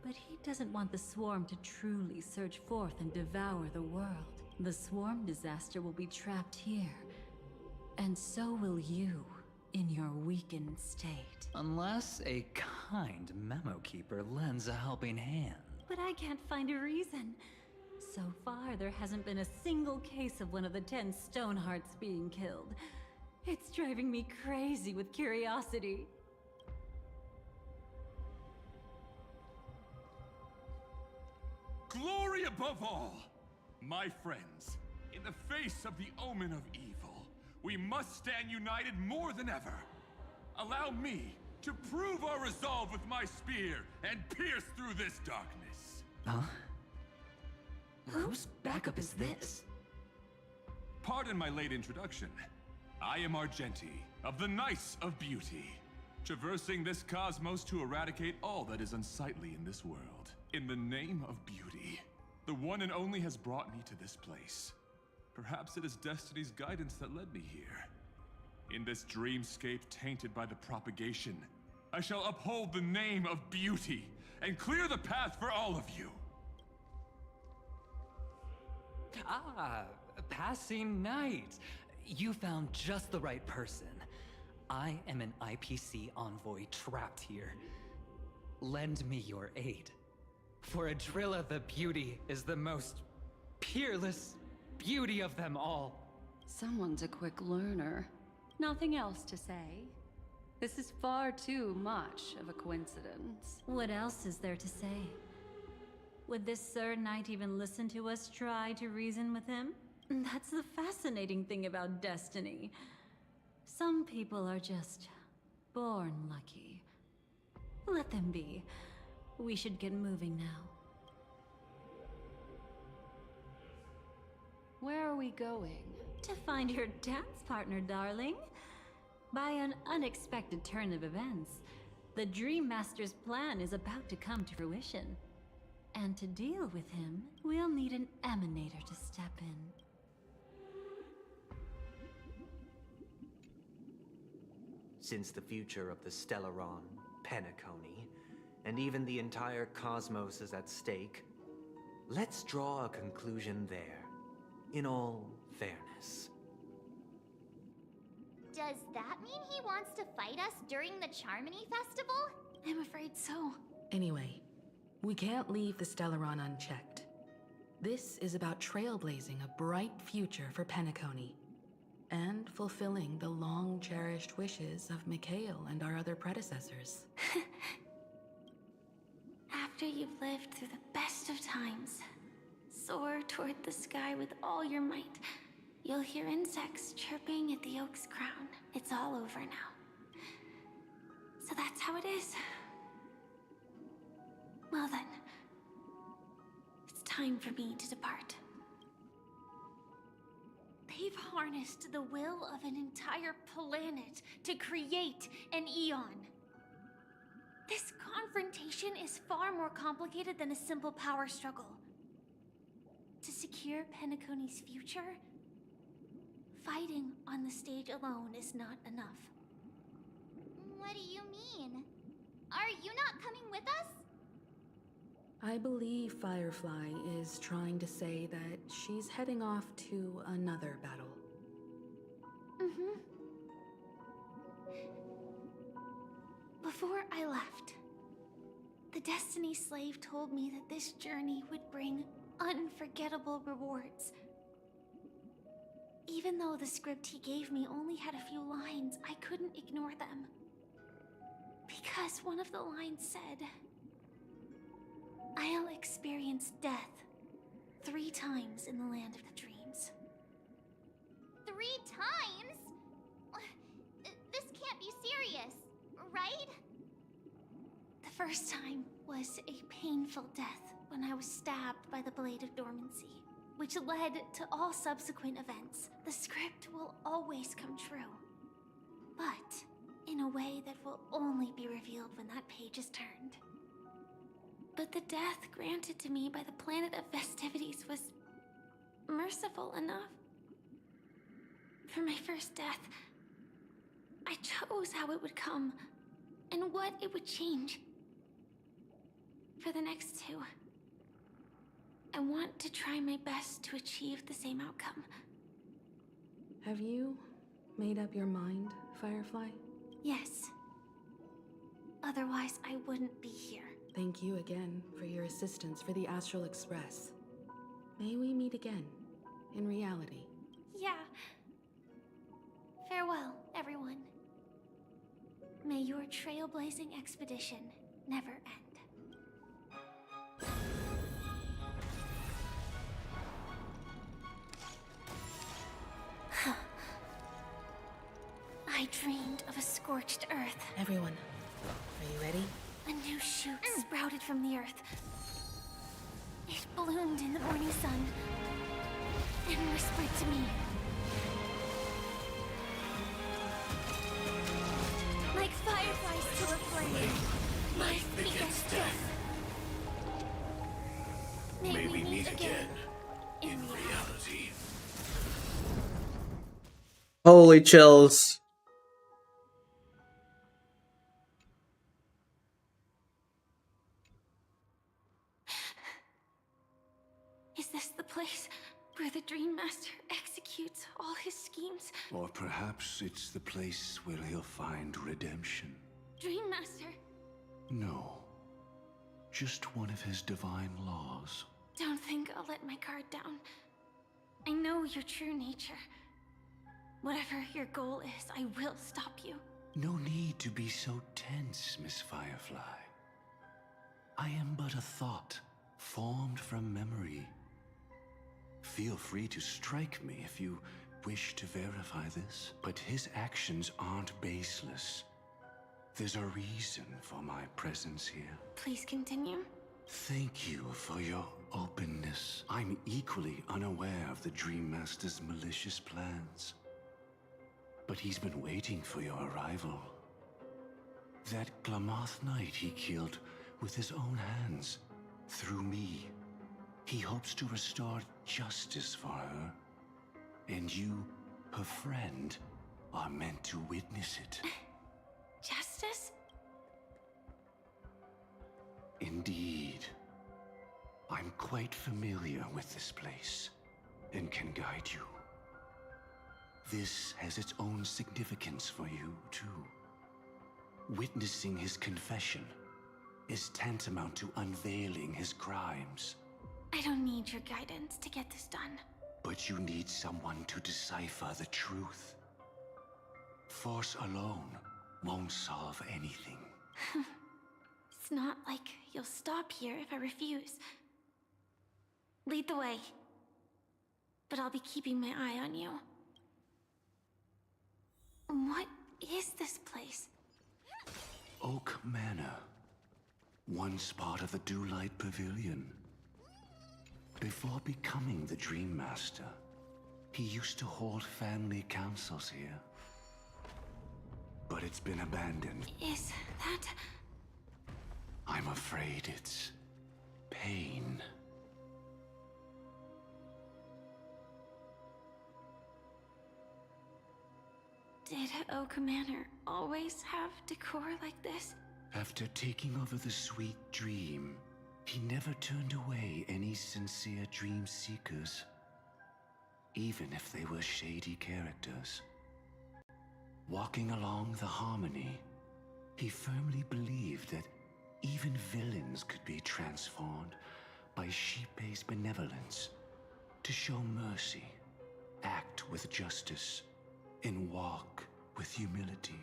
But he doesn't want the Swarm to truly surge forth and devour the world. The Swarm disaster will be trapped here. And so will you, in your weakened state. Unless a kind memo keeper lends a helping hand. But I can't find a reason. So far, there hasn't been a single case of one of the 10 Stonehearts being killed. It's driving me crazy with curiosity. Glory above all! My friends, in the face of the omen of evil, we must stand united more than ever. Allow me to prove our resolve with my spear and pierce through this darkness. Huh? Whose backup is this? Pardon my late introduction. I am Argenti, of the Knights of Beauty, traversing this cosmos to eradicate all that is unsightly in this world. In the name of beauty, the one and only has brought me to this place. Perhaps it is destiny's guidance that led me here. In this dreamscape tainted by the propagation, I shall uphold the name of beauty and clear the path for all of you. Ah, passing knight. You found just the right person. I am an IPC envoy trapped here. Lend me your aid. For Adrilla the Beauty is the most peerless beauty of them all. Someone's a quick learner. Nothing else to say. This is far too much of a coincidence. What else is there to say? Would this Sir Knight even listen to us try to reason with him? That's the fascinating thing about destiny. Some people are just born lucky. Let them be. We should get moving now. Where are we going? To find your dance partner, darling. By an unexpected turn of events, the Dream Master's plan is about to come to fruition. And to deal with him, we'll need an emanator to step in. Since the future of the Stellaron, Penacony, and even the entire cosmos is at stake, let's draw a conclusion there, in all fairness. Does that mean he wants to fight us during the Charmony Festival? I'm afraid so. Anyway, we can't leave the Stellaron unchecked. This is about trailblazing a bright future for Penacony, and fulfilling the long-cherished wishes of Mikhail and our other predecessors. After you've lived through the best of times, soar toward the sky with all your might. You'll hear insects chirping at the oak's crown. It's all over now. So that's how it is. Well then, it's time for me to depart. They've harnessed the will of an entire planet to create an eon. This confrontation is far more complicated than a simple power struggle. To secure Penacony's future, fighting on the stage alone is not enough. What do you mean? Are you not coming with us? I believe Firefly is trying to say that she's heading off to another battle. Mm-hmm. Before I left, the Destiny Slave told me that this journey would bring unforgettable rewards. Even though the script he gave me only had a few lines, I couldn't ignore them. Because one of the lines said, "I'll experience death 3 times in the land of the dreams." 3 times? This can't be serious, right? The first time was a painful death when I was stabbed by the Blade of Dormancy, which led to all subsequent events. The script will always come true, but in a way that will only be revealed when that page is turned. But the death granted to me by the planet of festivities was merciful enough. For my first death, I chose how it would come and what it would change. For the next 2, I want to try my best to achieve the same outcome. Have you made up your mind, Firefly? Yes. Otherwise, I wouldn't be here. Thank you again for your assistance for the Astral Express. May we meet again, in reality. Yeah. Farewell, everyone. May your trailblazing expedition never end. I dreamed of a scorched earth. Everyone, are you ready? A new shoot sprouted from the earth. It bloomed in the morning sun and whispered to me. Like fireflies to a flame, life begets death. May we meet again in reality. Holy chills. Is this the place where the Dream Master executes all his schemes? Or perhaps it's the place where he'll find redemption. Dream Master, No. Just one of his divine laws. don't think I'll let my guard down. I know your true nature. Whatever your goal is, I will stop you. No need to be so tense, Miss Firefly. I am but a thought, formed from memory. Feel free to strike me if you wish to verify this, but his actions aren't baseless. There's a reason for my presence here. Please continue. Thank you for your openness. I'm equally unaware of the Dream Master's malicious plans. But he's been waiting for your arrival. That Glamoth Knight he killed with his own hands, through me. He hopes to restore justice for her. And you, her friend, are meant to witness it. Justice? Indeed. I'm quite familiar with this place, and can guide you. This has its own significance for you, too. Witnessing his confession is tantamount to unveiling his crimes. I don't need your guidance to get this done. But you need someone to decipher the truth. Force alone won't solve anything. It's not like you'll stop here if I refuse. Lead the way. But I'll be keeping my eye on you. What is this place? Oak Manor. Once part of the Dewlight Pavilion. Before becoming the Dream Master, he used to hold family councils here. But it's been abandoned. Is that... afraid it's pain. Did Oak Manor always have decor like this? After taking over the Sweet Dream, he never turned away any sincere dream seekers, even if they were shady characters. Walking along the Harmony, he firmly believed that even villains could be transformed by Shippei's benevolence to show mercy, act with justice, and walk with humility.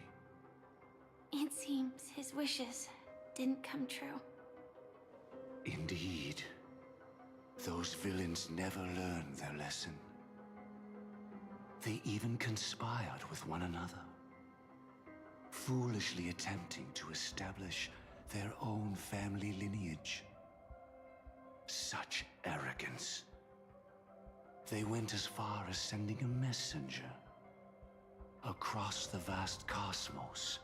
It seems his wishes didn't come true. Indeed, those villains never learned their lesson. They even conspired with one another, foolishly attempting to establish their own family lineage. Such arrogance. They went as far as sending a messenger across the vast cosmos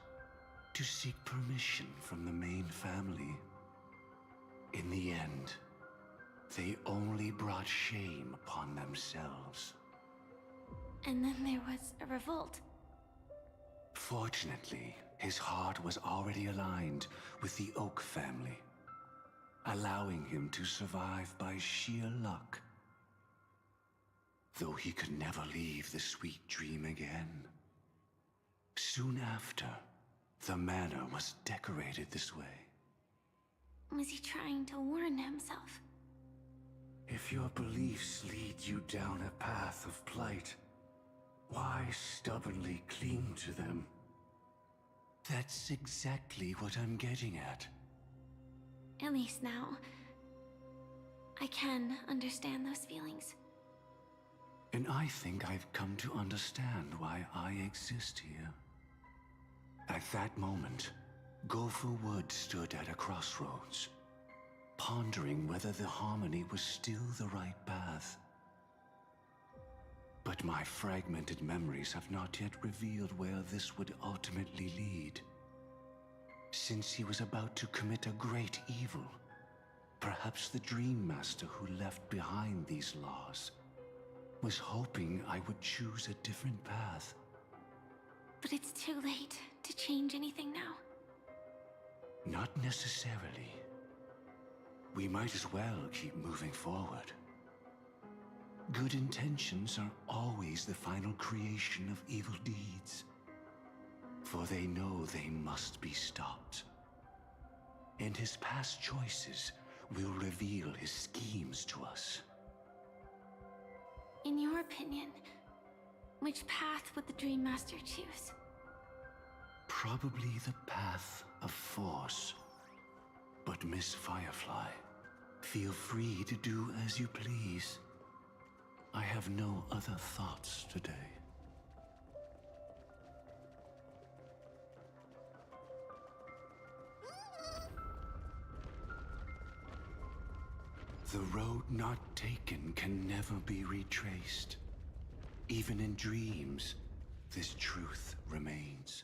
to seek permission from the main family. In the end, they only brought shame upon themselves. And then there was a revolt. Fortunately, his heart was already aligned with the Oak family, allowing him to survive by sheer luck. Though he could never leave the Sweet Dream again. Soon after, the manor was decorated this way. Was he trying to warn himself? If your beliefs lead you down a path of plight, why stubbornly cling to them? That's exactly what I'm getting at. At least now, I can understand those feelings. And I think I've come to understand why I exist here. At that moment, Gopher Wood stood at a crossroads, pondering whether the Harmony was still the right path. But my fragmented memories have not yet revealed where this would ultimately lead. Since he was about to commit a great evil, perhaps the Dream Master who left behind these laws was hoping I would choose a different path. But it's too late to change anything now. Not necessarily. We might as well keep moving forward. Good intentions are always the final creation of evil deeds, for they know they must be stopped. And his past choices will reveal his schemes to us. In your opinion, which path would the Dream Master choose? Probably the path of force. But Miss Firefly, feel free to do as you please. I have no other thoughts today. The road not taken can never be retraced. Even in dreams, this truth remains.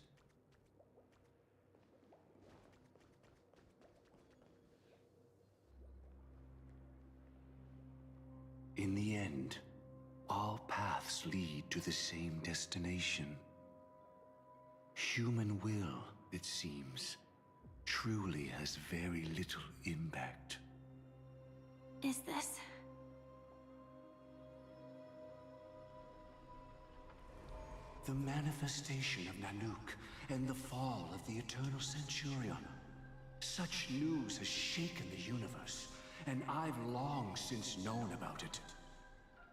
In the end, all paths lead to the same destination. Human will, it seems, truly has very little impact. Is this... The manifestation of Nanook and the fall of the Eternal Centurion. Such news has shaken the universe, and I've long since known about it.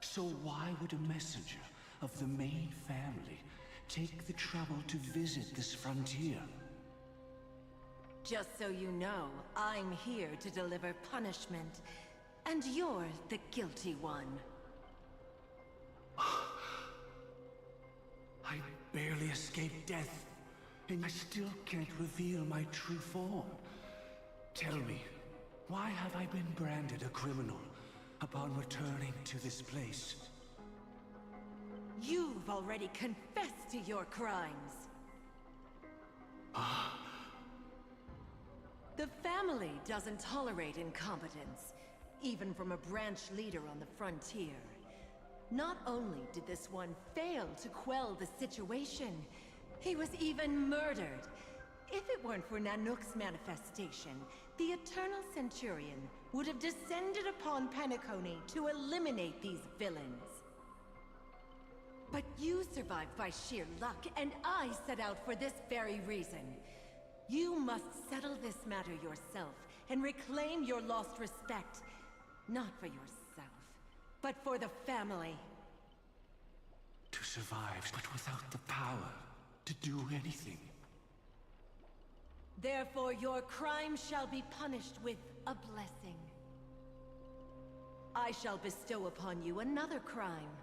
So why would a messenger of the main family take the trouble to visit this frontier? Just so you know, I'm here to deliver punishment, and you're the guilty one. I barely escaped death, and I still can't reveal my true form. Tell me, why have I been branded a criminal upon returning to this place? You've already confessed to your crimes. The family doesn't tolerate incompetence, even from a branch leader on the frontier. Not only did this one fail to quell the situation, he was even murdered. If it weren't for Nanook's manifestation, the Eternal Centurion would have descended upon Penacony to eliminate these villains. But you survived by sheer luck, and I set out for this very reason. You must settle this matter yourself and reclaim your lost respect. Not for yourself, but for the family. To survive, but without the power to do anything. Therefore, your crime shall be punished with a blessing. I shall bestow upon you another crime.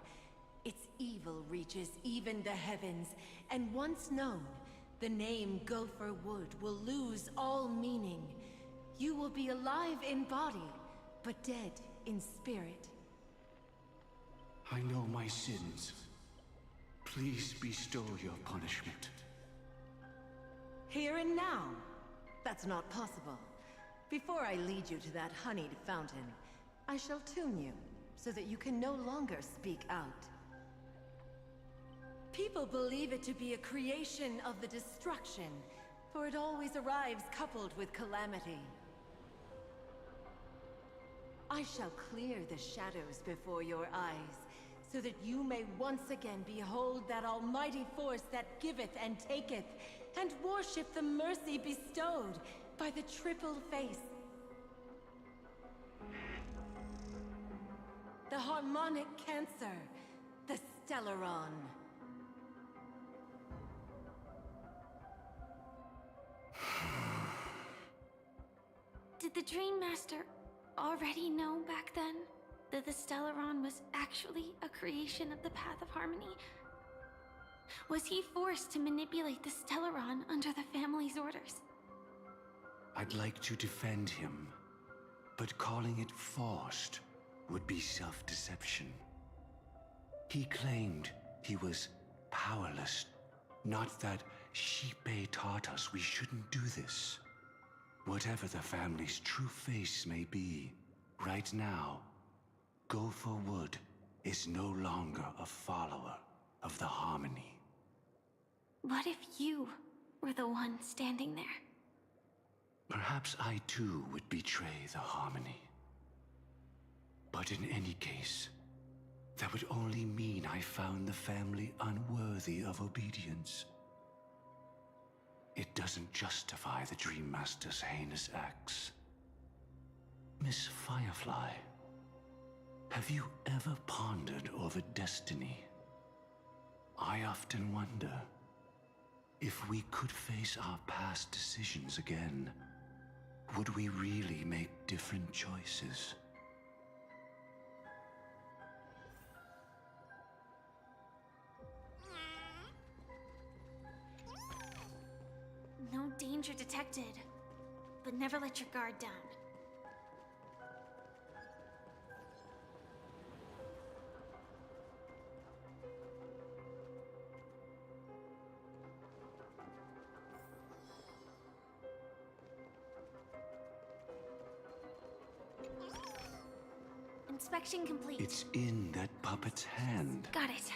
Its evil reaches even the heavens, and once known, the name Gopher Wood will lose all meaning. You will be alive in body, but dead in spirit. I know my sins. Please bestow your punishment. Here and now? That's not possible. Before I lead you to that honeyed fountain, I shall tune you, so that you can no longer speak out. People believe it to be a creation of the destruction, for it always arrives coupled with calamity. I shall clear the shadows before your eyes, so that you may once again behold that almighty force that giveth and taketh, and worship the mercy bestowed by the triple face. The harmonic cancer, the Stellaron. Did the Dream Master already know back then that the Stellaron was actually a creation of the Path of Harmony? Was he forced to manipulate the Stellaron under the family's orders? I'd like to defend him, but calling it forced would be self-deception. He claimed he was powerless, not that Shipe taught us we shouldn't do this. Whatever the family's true face may be, right now, Gopher Wood is no longer a follower of the Harmony. What if you were the one standing there? Perhaps I too would betray the Harmony. But in any case, that would only mean I found the family unworthy of obedience. It doesn't justify the Dream Master's heinous acts. Miss Firefly, have you ever pondered over destiny? I often wonder if we could face our past decisions again, would we really make different choices? No danger detected, but never let your guard down. Inspection complete. It's in that puppet's hand. Got it.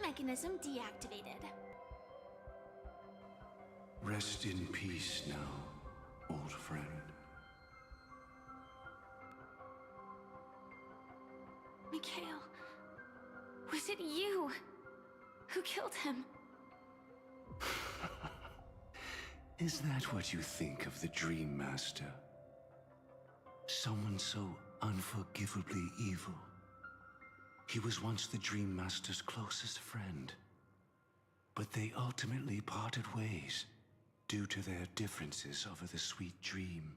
Mechanism deactivated. Rest in peace now, old friend. Mikhail, was it you who killed him? Is that what you think of the Dream Master? Someone so unforgivably evil. He was once the Dream Master's closest friend, but they ultimately parted ways due to their differences over the sweet dream.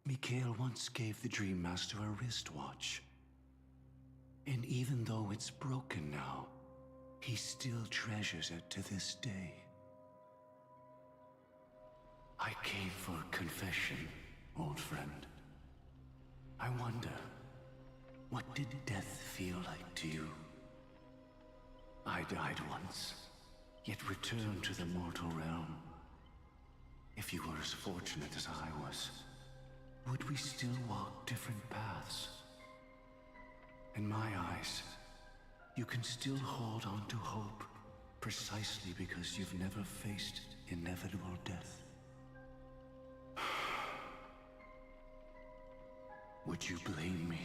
Mikhail once gave the Dream Master a wristwatch, and even though it's broken now, he still treasures it to this day. I came for confession, old friend. I wonder, what did death feel like to you? I died once, yet returned to the mortal realm. If you were as fortunate as I was, would we still walk different paths? In my eyes, you can still hold on to hope precisely because you've never faced inevitable death. Would you blame me?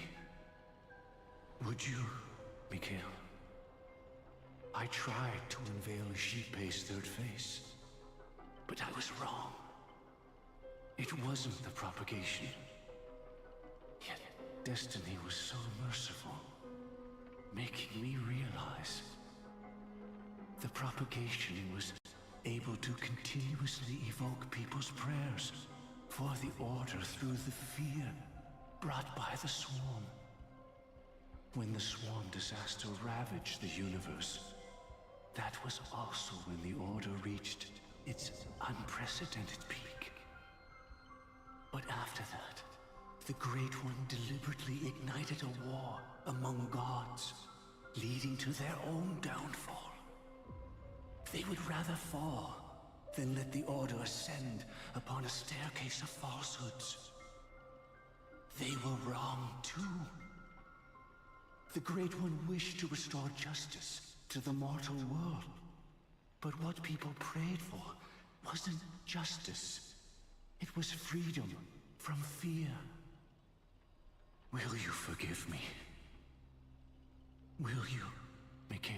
Would you, Mikhail? I tried to unveil Xipe's third face, but I was wrong. It wasn't the propagation. Yet destiny was so merciful, making me realize the propagation was able to continuously evoke people's prayers for the Order through the fear brought by the Swarm. When the Swarm disaster ravaged the universe, that was also when the Order reached its unprecedented peak. But after that, the Great One deliberately ignited a war among gods, leading to their own downfall. They would rather fall than let the Order ascend upon a staircase of falsehoods. They were wrong too. The Great One wished to restore justice to the mortal world. But what people prayed for wasn't justice. It was freedom from fear. Will you forgive me? Will you, Mikhail?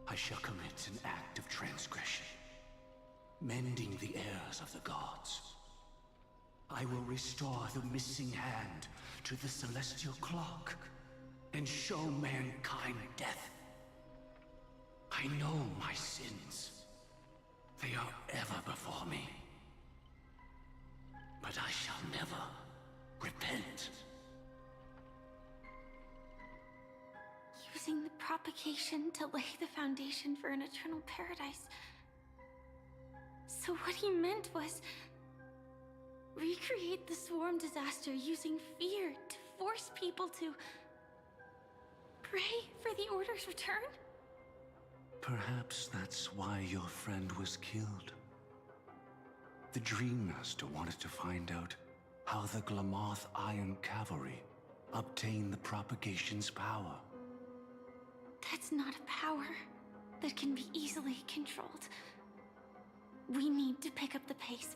I shall commit an act of transgression, mending the errors of the gods. I will restore the missing hand to the celestial clock and show mankind death. I know my sins. They are ever before me. But I shall never repent. Using the propagation to lay the foundation for an eternal paradise. So what he meant was recreate the Swarm disaster using fear to force people to pray for the Order's return? Perhaps that's why your friend was killed. The Dream Master wanted to find out how the Glamoth Iron Cavalry obtained the propagation's power. That's not a power that can be easily controlled. We need to pick up the pace.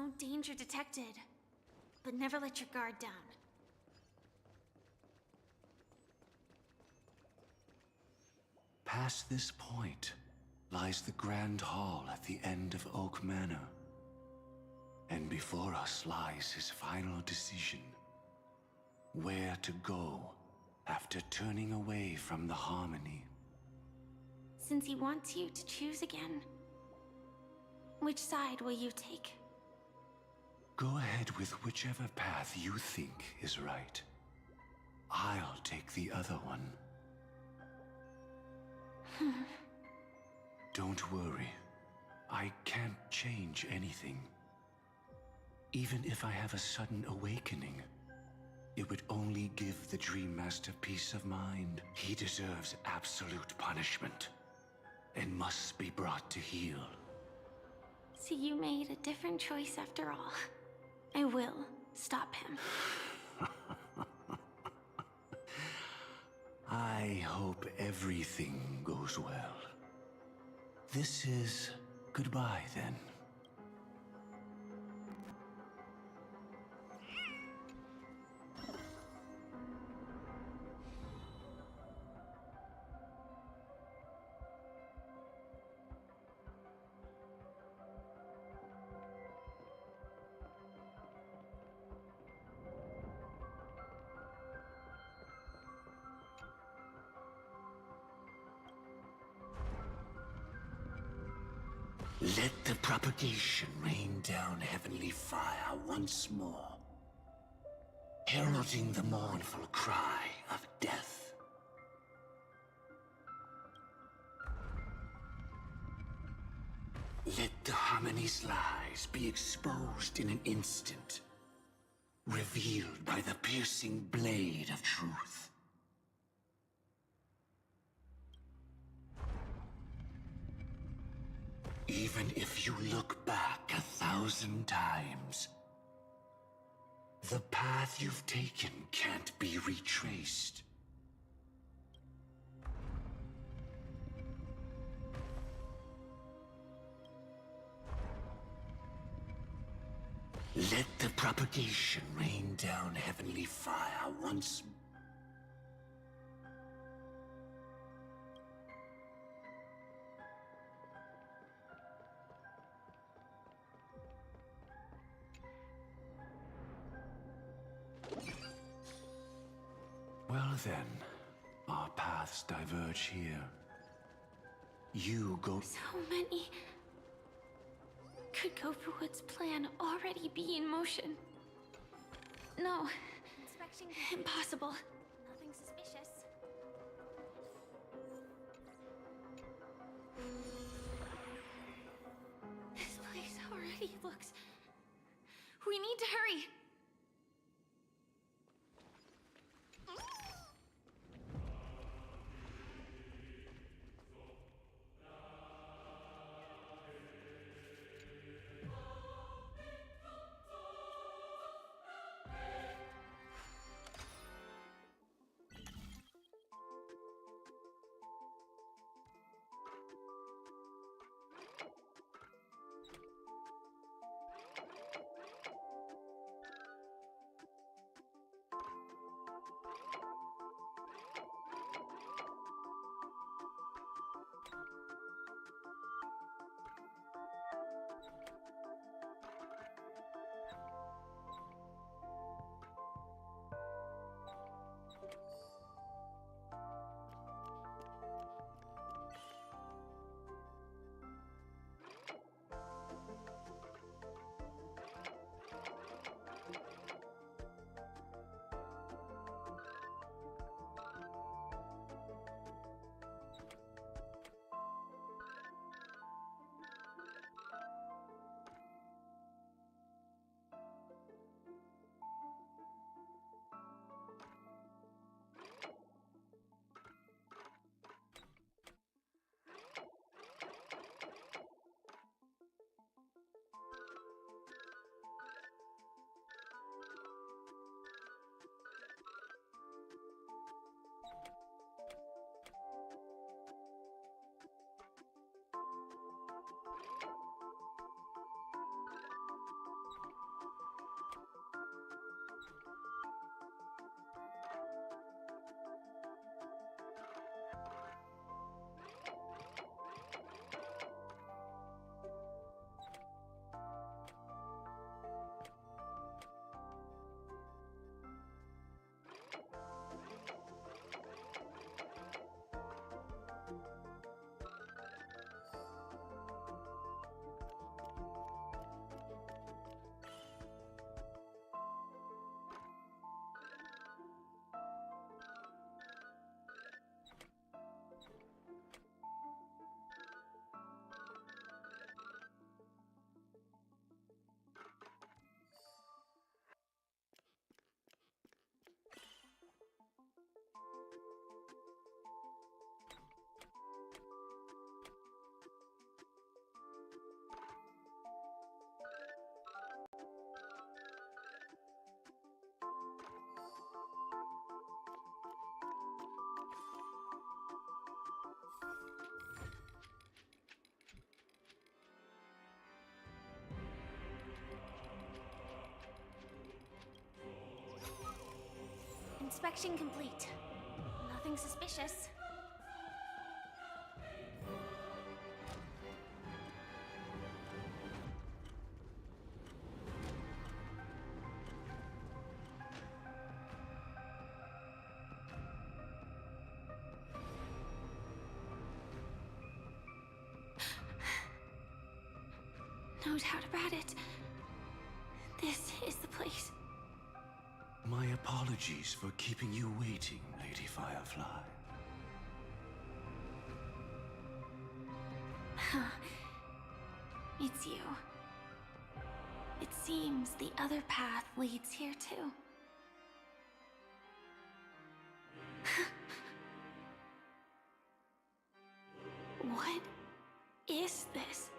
no danger detected. But never let your guard down. Past this point lies the Grand Hall at the end of Oak Manor. And before us lies his final decision. Where to go after turning away from the Harmony. Since he wants you to choose again, which side will you take? Go ahead with whichever path you think is right. I'll take the other one. Don't worry. I can't change anything. Even if I have a sudden awakening, it would only give the Dream Master peace of mind. He deserves absolute punishment and must be brought to heel. So you made a different choice after all. I will stop him. I hope everything goes well. This is goodbye, then. Let the propagation rain down heavenly fire once more, heralding the mournful cry of death. Let the Harmony's lies be exposed in an instant, revealed by the piercing blade of truth. Even if you look back 1,000 times, the path you've taken can't be retraced. Let the propagation rain down heavenly fire once more. Well then, our paths diverge here. You go— So many. Could Gopherwood's plan already be in motion? No. Impossible. Nothing suspicious. This place already looks... We need to hurry. Inspection complete. Nothing suspicious. No doubt about it. This is the place. My apologies for keeping you waiting, Lady Firefly. It's you. It seems the other path leads here too. What is this?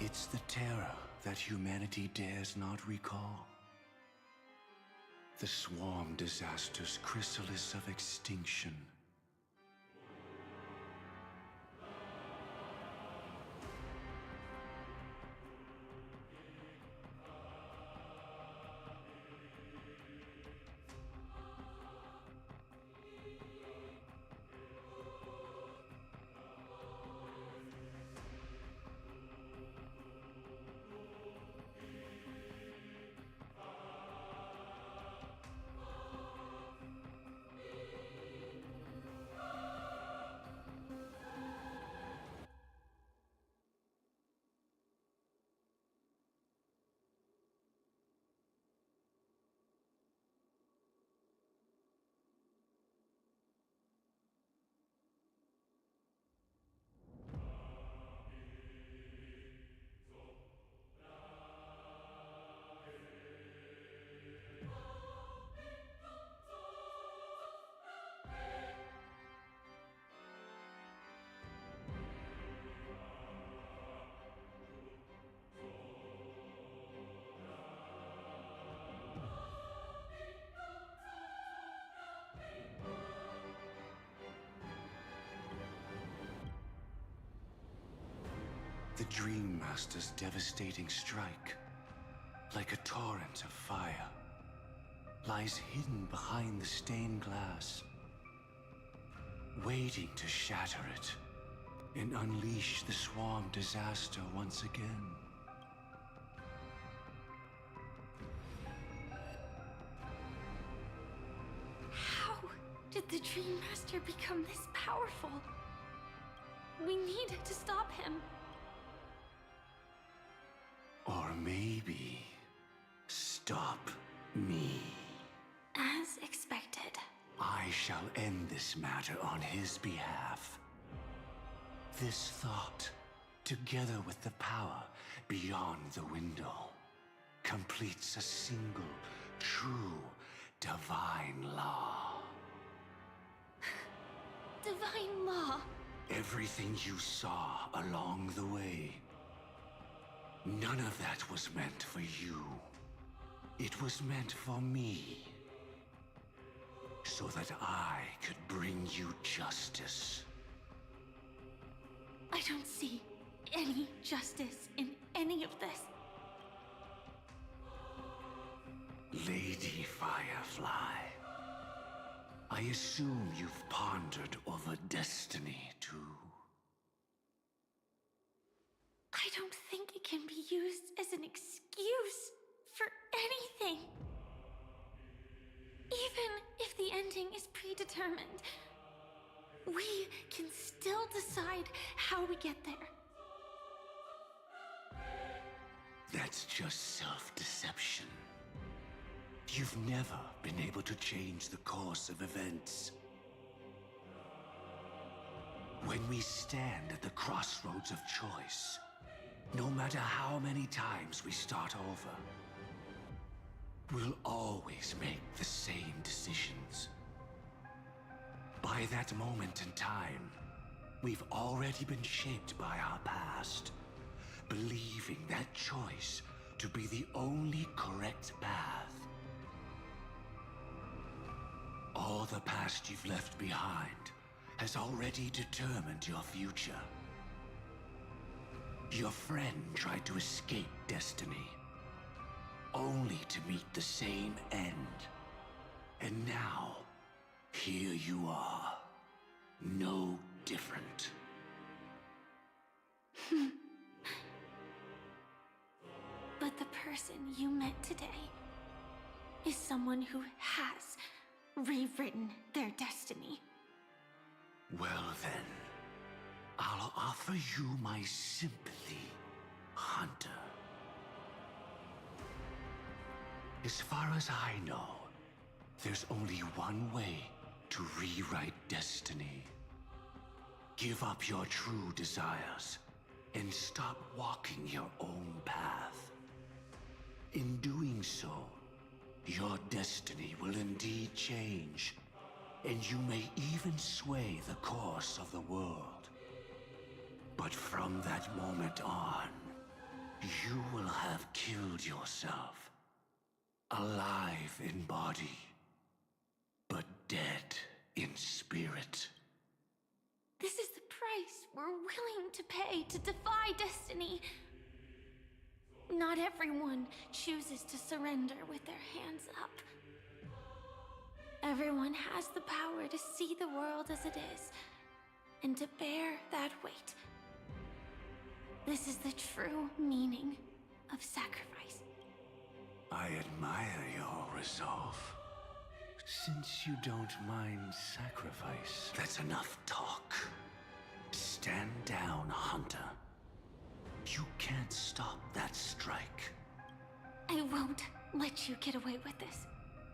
It's the terror that humanity dares not recall. The swarm disaster's chrysalis of extinction. The Dream Master's devastating strike, like a torrent of fire, lies hidden behind the stained glass, waiting to shatter it and unleash the swarm disaster once again. How did the Dream Master become this powerful? We need to stop him. Or maybe stop me. As expected. I shall end this matter on his behalf. This thought, together with the power beyond the window, completes a single, true, divine law. Divine law? Everything you saw along the way, none of that was meant for you. It was meant for me. So that I could bring you justice. I don't see any justice in any of this. Lady Firefly, I assume you've pondered over destiny too. I don't think it can be used as an excuse for anything. Even if the ending is predetermined, we can still decide how we get there. That's just self-deception. You've never been able to change the course of events. When we stand at the crossroads of choice, no matter how many times we start over, we'll always make the same decisions. By that moment in time, we've already been shaped by our past, believing that choice to be the only correct path. All the past you've left behind has already determined your future. Your friend tried to escape destiny, only to meet the same end. And now, here you are. No different. But the person you met today is someone who has rewritten their destiny. Well then, I'll offer you my sympathy, Hunter. As far as I know, there's only one way to rewrite destiny. Give up your true desires and stop walking your own path. In doing so, your destiny will indeed change, and you may even sway the course of the world. But from that moment on, you will have killed yourself. Alive in body, but dead in spirit. This is the price we're willing to pay to defy destiny. Not everyone chooses to surrender with their hands up. Everyone has the power to see the world as it is, and to bear that weight. This is the true meaning of sacrifice. I admire your resolve. Since you don't mind sacrifice... That's enough talk. Stand down, Hunter. You can't stop that strike. I won't let you get away with this.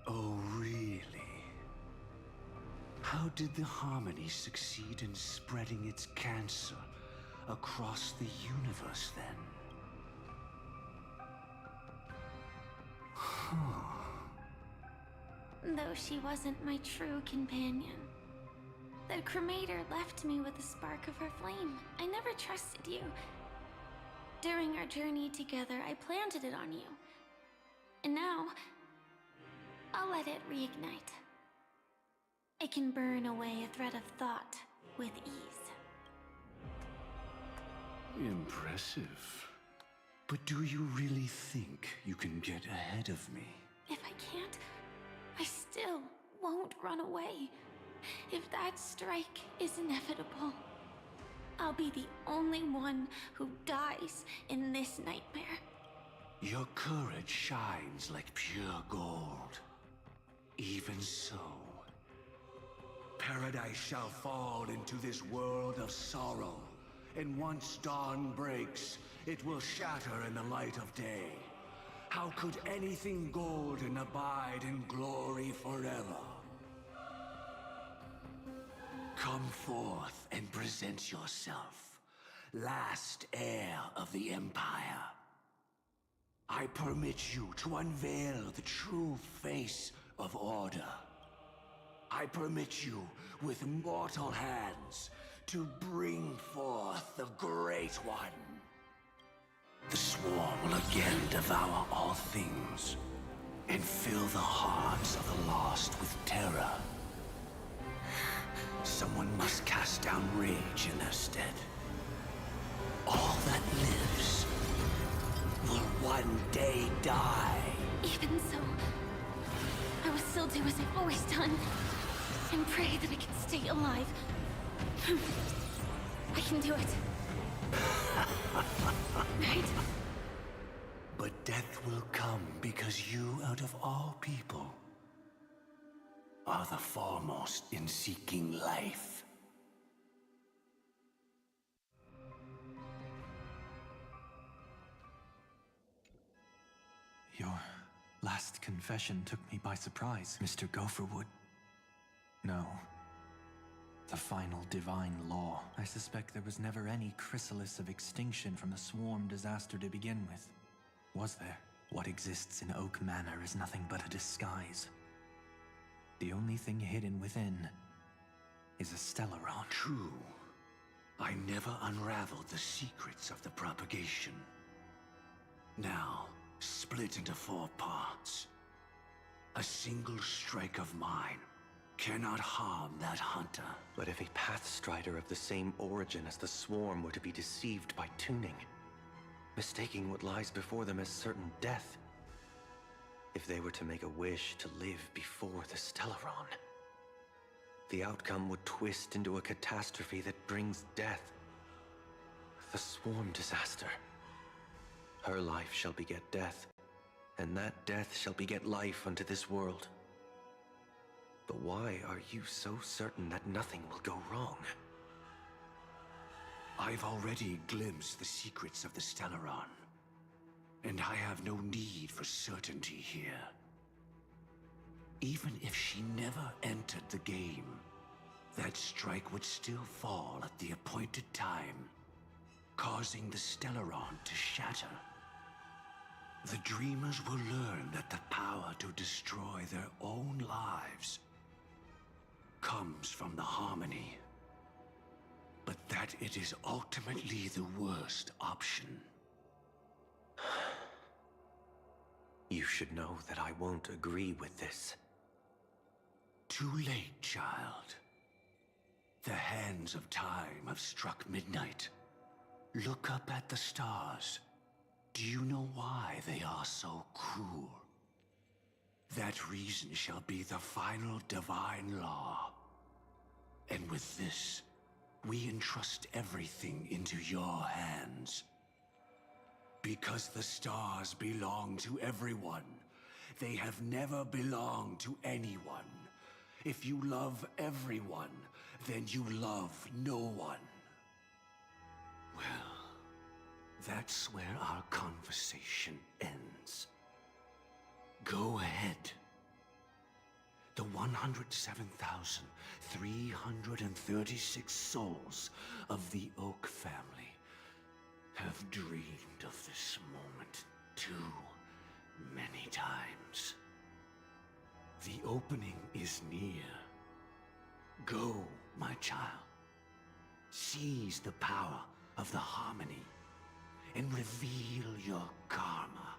Oh, really? How did the Harmony succeed in spreading its cancer across the universe, then? Though she wasn't my true companion. The cremator left me with a spark of her flame. I never trusted you. During our journey together, I planted it on you. And now, I'll let it reignite. It can burn away a thread of thought with ease. Impressive. But do you really think you can get ahead of me? If I can't, I still won't run away. If that strike is inevitable, I'll be the only one who dies in this nightmare. Your courage shines like pure gold. Even so, paradise shall fall into this world of sorrow, and once dawn breaks, it will shatter in the light of day. How could anything golden abide in glory forever? Come forth and present yourself, last heir of the Empire. I permit you to unveil the true face of order. I permit you, with mortal hands, to bring forth the Great One. The Swarm will again devour all things, and fill the hearts of the lost with terror. Someone must cast down rage in their stead. All that lives will one day die. Even so, I will still do as I've always done, and pray that I can stay alive. I can do it. Right? But death will come because you, out of all people, are the foremost in seeking life. Your last confession took me by surprise, Mr. Gopherwood. No. The final divine law. I suspect there was never any chrysalis of extinction from the swarm disaster to begin with. Was there? What exists in Oak Manor is nothing but a disguise. The only thing hidden within is a Stellaron. True. I never unraveled the secrets of the propagation. Now, split into 4 parts. A single strike of mine cannot harm that hunter. But if a Pathstrider of the same origin as the Swarm were to be deceived by tuning, mistaking what lies before them as certain death, If they were to make a wish to live before the Stellaron, the outcome would twist into a catastrophe that brings death. The swarm disaster. Her life shall beget death, and that death shall beget life unto this world. But why are you so certain that nothing will go wrong? I've already glimpsed the secrets of the Stellaron, and I have no need for certainty here. Even if she never entered the game, that strike would still fall at the appointed time, causing the Stellaron to shatter. The Dreamers will learn that the power to destroy their own lives comes from the Harmony, but that it is ultimately the worst option. You should know that I won't agree with this. Too late, child. The hands of time have struck midnight. Look up at the stars. Do you know why they are so cruel? That reason shall be the final divine law. And with this, we entrust everything into your hands. Because the stars belong to everyone, they have never belonged to anyone. If you love everyone, then you love no one. Well, that's where our conversation ends. Go ahead. The 107,336 souls of the Oak family have dreamed of this moment too many times. The opening is near. Go, my child. Seize the power of the Harmony and reveal your karma.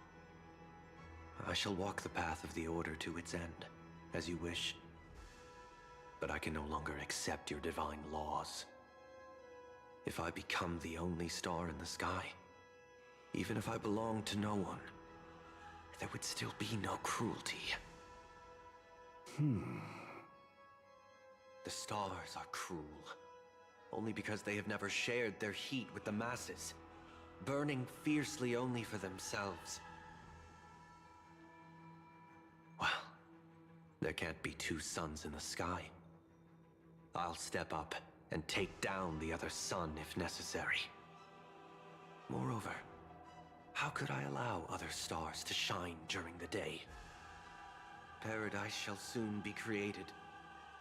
I shall walk the path of the Order to its end, as you wish. But I can no longer accept your divine laws. If I become the only star in the sky, even if I belong to no one, there would still be no cruelty. The stars are cruel, only because they have never shared their heat with the masses, burning fiercely only for themselves. Well, there can't be two suns in the sky. I'll step up and take down the other sun if necessary. Moreover, how could I allow other stars to shine during the day? Paradise shall soon be created,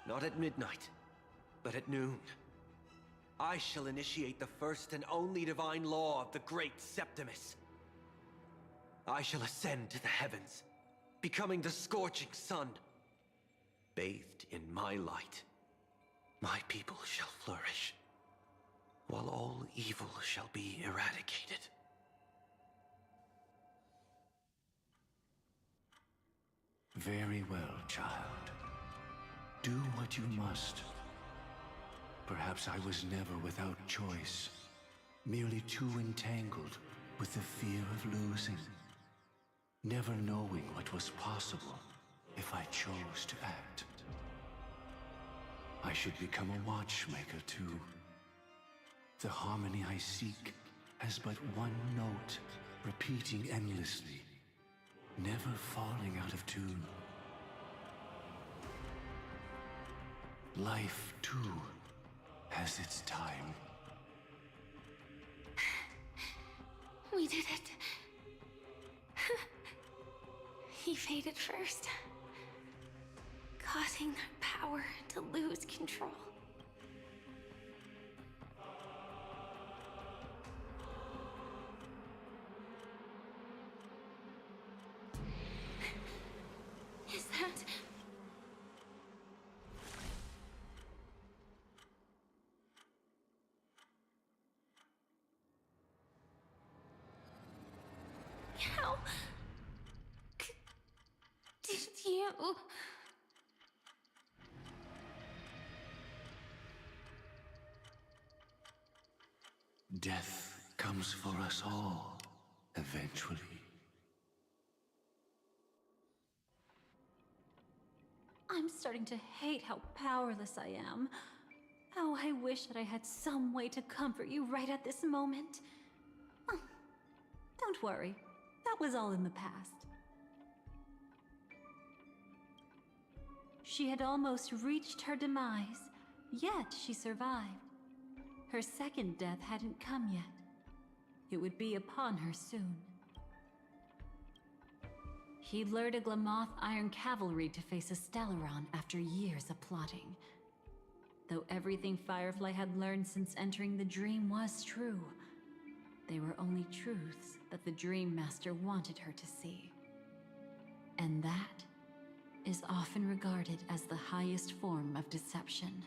not at midnight, but at noon. I shall initiate the first and only divine law of the great Septimus. I shall ascend to the heavens, becoming the scorching sun. Bathed in my light, my people shall flourish, while all evil shall be eradicated. Very well, child. Do what you must. Perhaps I was never without choice, merely too entangled with the fear of losing, never knowing what was possible if I chose to act. I should become a watchmaker too. The harmony I seek has but one note, repeating endlessly, never falling out of tune. Life, too, has its time. We did it. He faded first, causing their power to lose control. Is that... How... did you... Death comes for us all, eventually. starting to hate how powerless I am. Oh, I wish that I had some way to comfort you right at this moment. Oh, don't worry. That was all in the past. She had almost reached her demise, yet she survived. Her second death hadn't come yet. It would be upon her soon. He lured a Glamoth Iron Cavalry to face a Stellaron after years of plotting. Though everything Firefly had learned since entering the dream was true, they were only truths that the Dream Master wanted her to see. And that is often regarded as the highest form of deception.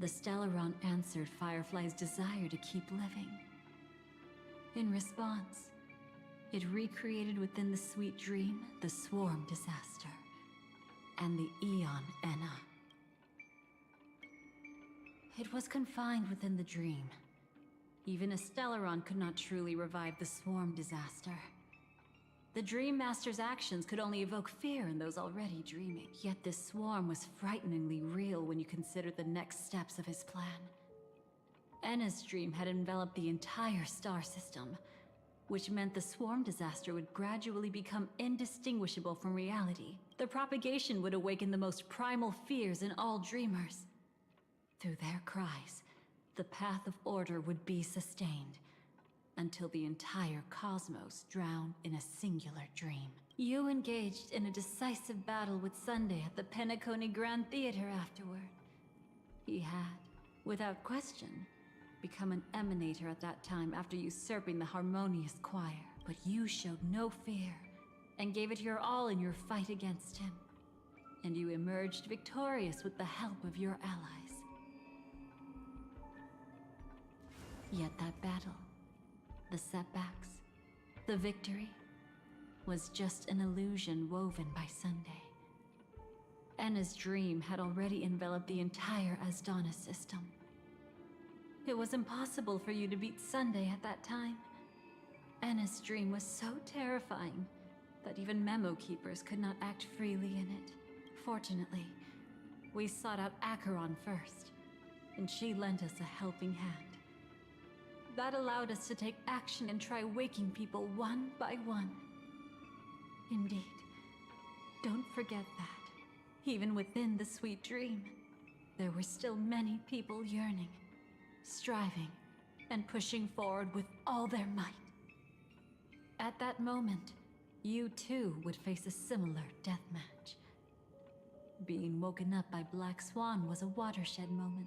The Stellaron answered Firefly's desire to keep living. In response, it recreated within the sweet dream the Swarm Disaster and the Eon Enna. It was confined within the dream. Even a Stellaron could not truly revive the Swarm Disaster. The Dream Master's actions could only evoke fear in those already dreaming. Yet this swarm was frighteningly real when you consider the next steps of his plan. Enna's dream had enveloped the entire star system, which meant the Swarm Disaster would gradually become indistinguishable from reality. The propagation would awaken the most primal fears in all dreamers. Through their cries, the path of order would be sustained, until the entire cosmos drowned in a singular dream. You engaged in a decisive battle with Sunday at the Penacony Grand Theater afterward. He had, without question, become an emanator at that time after usurping the Harmonious Choir. But you showed no fear, and gave it your all in your fight against him. And you emerged victorious with the help of your allies. Yet that battle, the setbacks, the victory, was just an illusion woven by Sunday. Enna's dream had already enveloped the entire Asdana system. It was impossible for you to beat Sunday at that time. Enna's dream was so terrifying that even memo keepers could not act freely in it. Fortunately, we sought out Acheron first, and she lent us a helping hand. That allowed us to take action and try waking people one by one. Indeed, don't forget that, even within the sweet dream, there were still many people yearning, striving, and pushing forward with all their might. At that moment, you too would face a similar deathmatch. Being woken up by Black Swan was a watershed moment.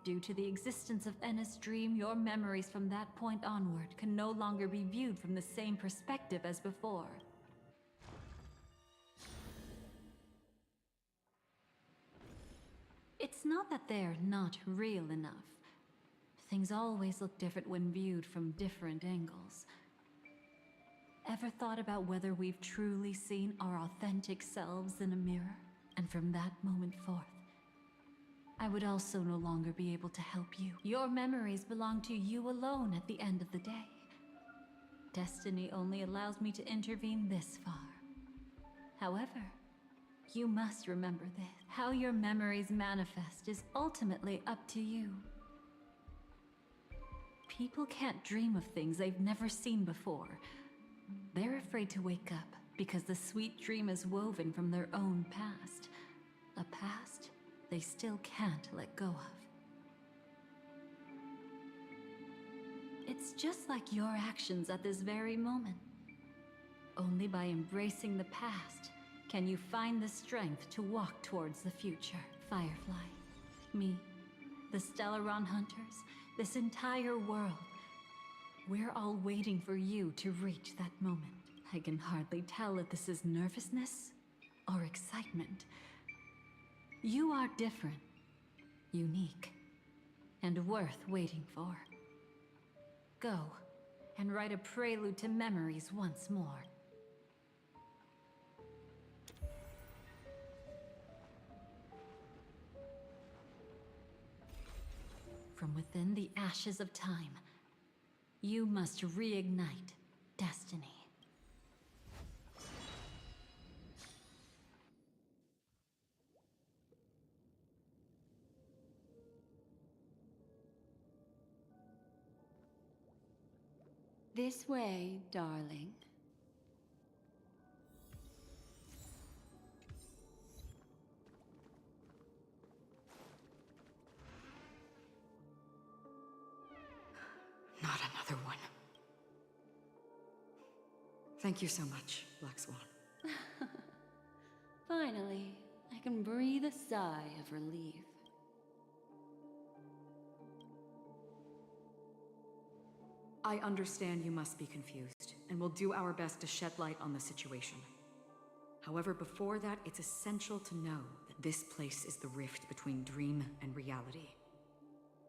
Due to the existence of Enna's dream, your memories from that point onward can no longer be viewed from the same perspective as before. It's not that they're not real enough. Things always look different when viewed from different angles. Ever thought about whether we've truly seen our authentic selves in a mirror? And from that moment forth, I would also no longer be able to help you. Your memories belong to you alone at the end of the day. Destiny only allows me to intervene this far. However, you must remember this. How your memories manifest is ultimately up to you. People can't dream of things they've never seen before. They're afraid to wake up because the sweet dream is woven from their own past. A past they still can't let go of. It's just like your actions at this very moment. Only by embracing the past can you find the strength to walk towards the future. Firefly, me, the Stellaron Hunters, this entire world. We're all waiting for you to reach that moment. I can hardly tell if this is nervousness or excitement. You are different, unique, and worth waiting for. Go and write a prelude to memories once more. From within the ashes of time, you must reignite destiny. This way, darling. Not another one. Thank you so much, Black Swan. Finally, I can breathe a sigh of relief. I understand you must be confused, and we'll do our best to shed light on the situation. However, before that, it's essential to know that this place is the rift between dream and reality.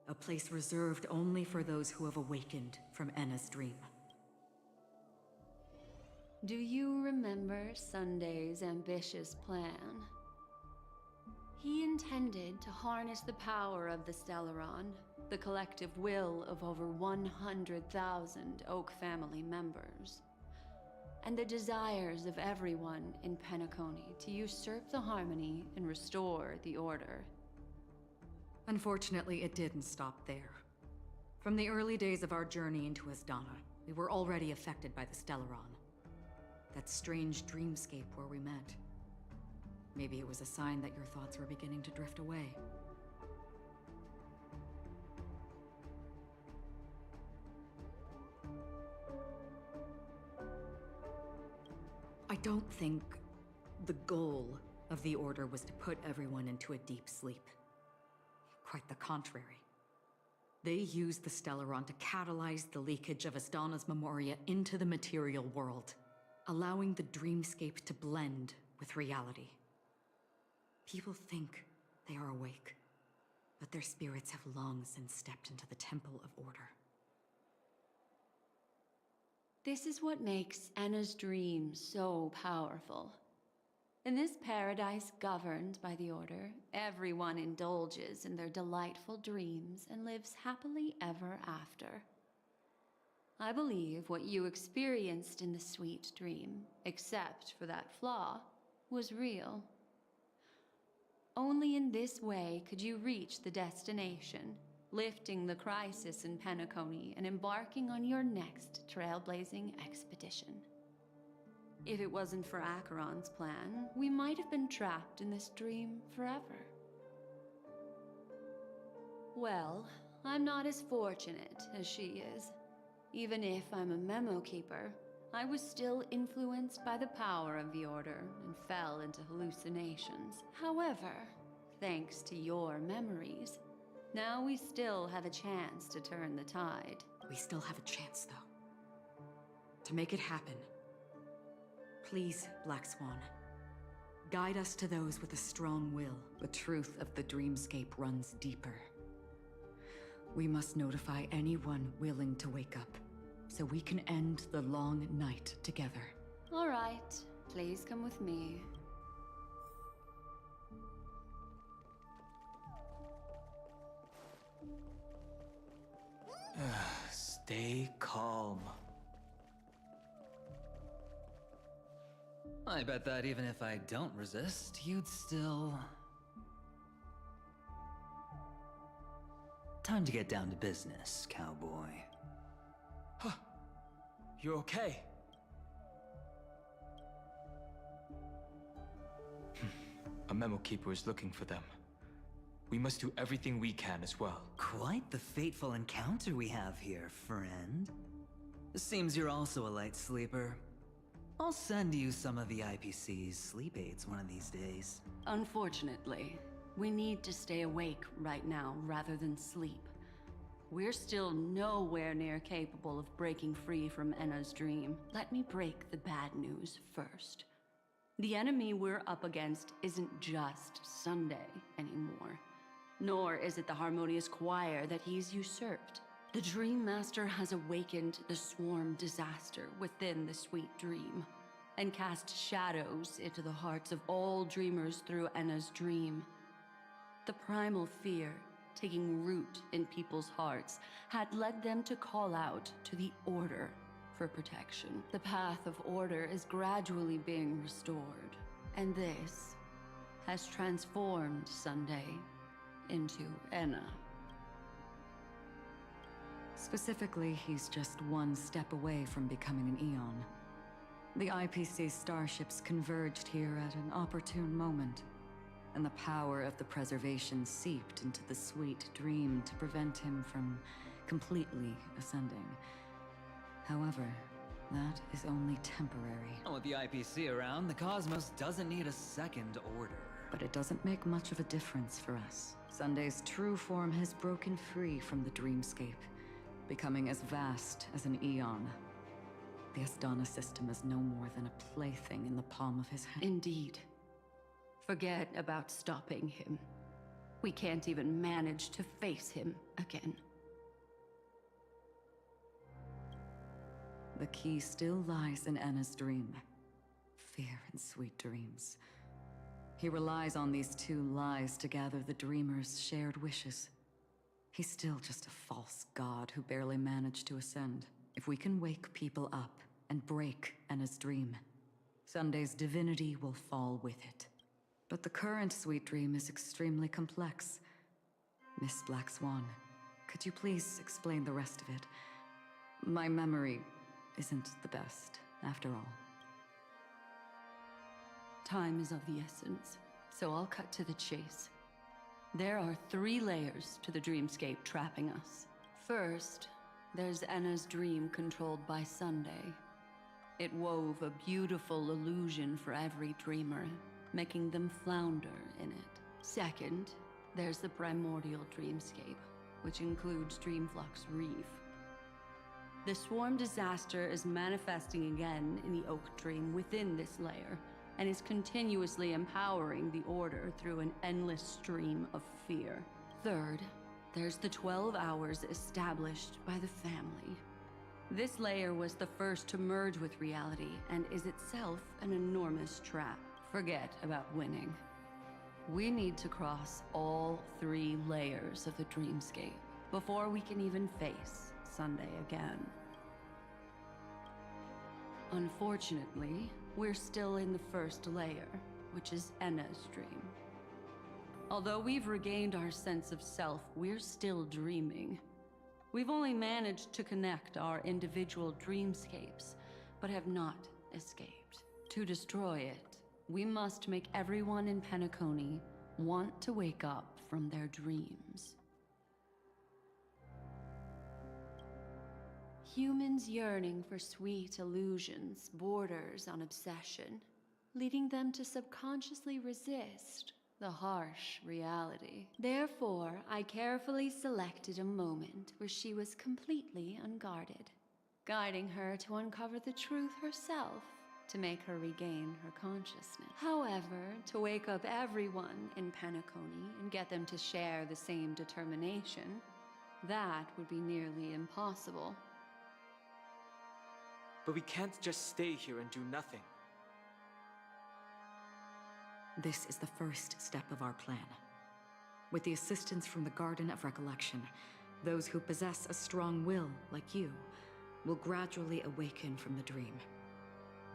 A place reserved only for those who have awakened from Enna's dream. Do you remember Sunday's ambitious plan? He intended to harness the power of the Stellaron, the collective will of over 100,000 Oak family members, and the desires of everyone in Penacony to usurp the harmony and restore the order. Unfortunately, it didn't stop there. From the early days of our journey into Asdana, we were already affected by the Stellaron. That strange dreamscape where we met. Maybe it was a sign that your thoughts were beginning to drift away. I don't think the goal of the Order was to put everyone into a deep sleep. Quite the contrary. They used the Stellaron to catalyze the leakage of Asdana's Memoria into the material world, allowing the dreamscape to blend with reality. People think they are awake, but their spirits have long since stepped into the Temple of Order. This is what makes Enna's dream so powerful. In this paradise governed by the Order, everyone indulges in their delightful dreams and lives happily ever after. I believe what you experienced in the sweet dream, except for that flaw, was real. Only in this way could you reach the destination, lifting the crisis in Penacony and embarking on your next trailblazing expedition. If it wasn't for Acheron's plan, we might have been trapped in this dream forever. Well, I'm not as fortunate as she is. Even if I'm a memo keeper, I was still influenced by the power of the Order and fell into hallucinations. However, thanks to your memories, now we still have a chance to turn the tide. We still have a chance, though. To make it happen, please, Black Swan, guide us to those with a strong will. The truth of the dreamscape runs deeper. We must notify anyone willing to wake up, so we can end the long night together. All right, please come with me. Stay calm. I bet that even if I don't resist, you'd still... Time to get down to business, cowboy. Huh. You okay? A memo keeper is looking for them. We must do everything we can as well. Quite the fateful encounter we have here, friend. Seems you're also a light sleeper. I'll send you some of the IPC's sleep aids one of these days. Unfortunately, we need to stay awake right now rather than sleep. We're still nowhere near capable of breaking free from Enna's dream. Let me break the bad news first. The enemy we're up against isn't just Sunday anymore. Nor is it the harmonious choir that he's usurped. The Dream Master has awakened the swarm disaster within the sweet dream, and cast shadows into the hearts of all dreamers through Enna's dream. The primal fear taking root in people's hearts had led them to call out to the Order for protection. The path of order is gradually being restored, and this has transformed Sunday into Enna. Specifically, he's just one step away from becoming an Eon. The IPC's starships converged here at an opportune moment, and the power of the preservation seeped into the sweet dream to prevent him from completely ascending. However, that is only temporary. With the IPC around, the cosmos doesn't need a second order. But it doesn't make much of a difference for us. Sunday's true form has broken free from the dreamscape, becoming as vast as an Eon. The Astana system is no more than a plaything in the palm of his hand. Indeed. Forget about stopping him. We can't even manage to face him again. The key still lies in Anna's dream. Fear and sweet dreams. He relies on these two lies to gather the dreamer's shared wishes. He's still just a false god who barely managed to ascend. If we can wake people up and break Anna's dream, Sunday's divinity will fall with it. But the current sweet dream is extremely complex. Miss Black Swan, could you please explain the rest of it? My memory isn't the best, after all. Time is of the essence, so I'll cut to the chase. There are 3 layers to the dreamscape trapping us. First, there's Anna's dream controlled by Sunday. It wove a beautiful illusion for every dreamer, making them flounder in it. Second, there's the primordial dreamscape, which includes Dreamflux Reef. The swarm disaster is manifesting again in the Oak Dream within this layer, and is continuously empowering the Order through an endless stream of fear. Third, there's the 12 hours established by the family. This layer was the first to merge with reality, and is itself an enormous trap. Forget about winning. We need to cross all 3 layers of the dreamscape before we can even face Sunday again. Unfortunately, we're still in the first layer, which is Enna's dream. Although we've regained our sense of self, we're still dreaming. We've only managed to connect our individual dreamscapes, but have not escaped. To destroy it, we must make everyone in Penacony want to wake up from their dreams. Humans yearning for sweet illusions borders on obsession, leading them to subconsciously resist the harsh reality. Therefore, I carefully selected a moment where she was completely unguarded, guiding her to uncover the truth herself to make her regain her consciousness. However, to wake up everyone in Penacony and get them to share the same determination, that would be nearly impossible. But we can't just stay here and do nothing. This is the first step of our plan. With the assistance from the Garden of Recollection, those who possess a strong will, like you, will gradually awaken from the dream.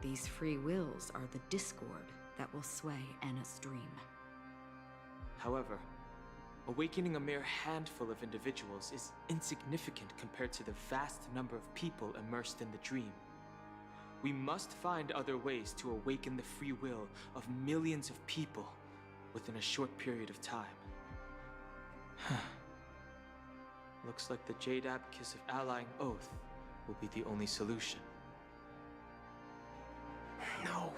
These free wills are the discord that will sway Anna's dream. However, awakening a mere handful of individuals is insignificant compared to the vast number of people immersed in the dream. We must find other ways to awaken the free will of millions of people within a short period of time. Looks like the Jade Abacus of Allying Oath will be the only solution. No.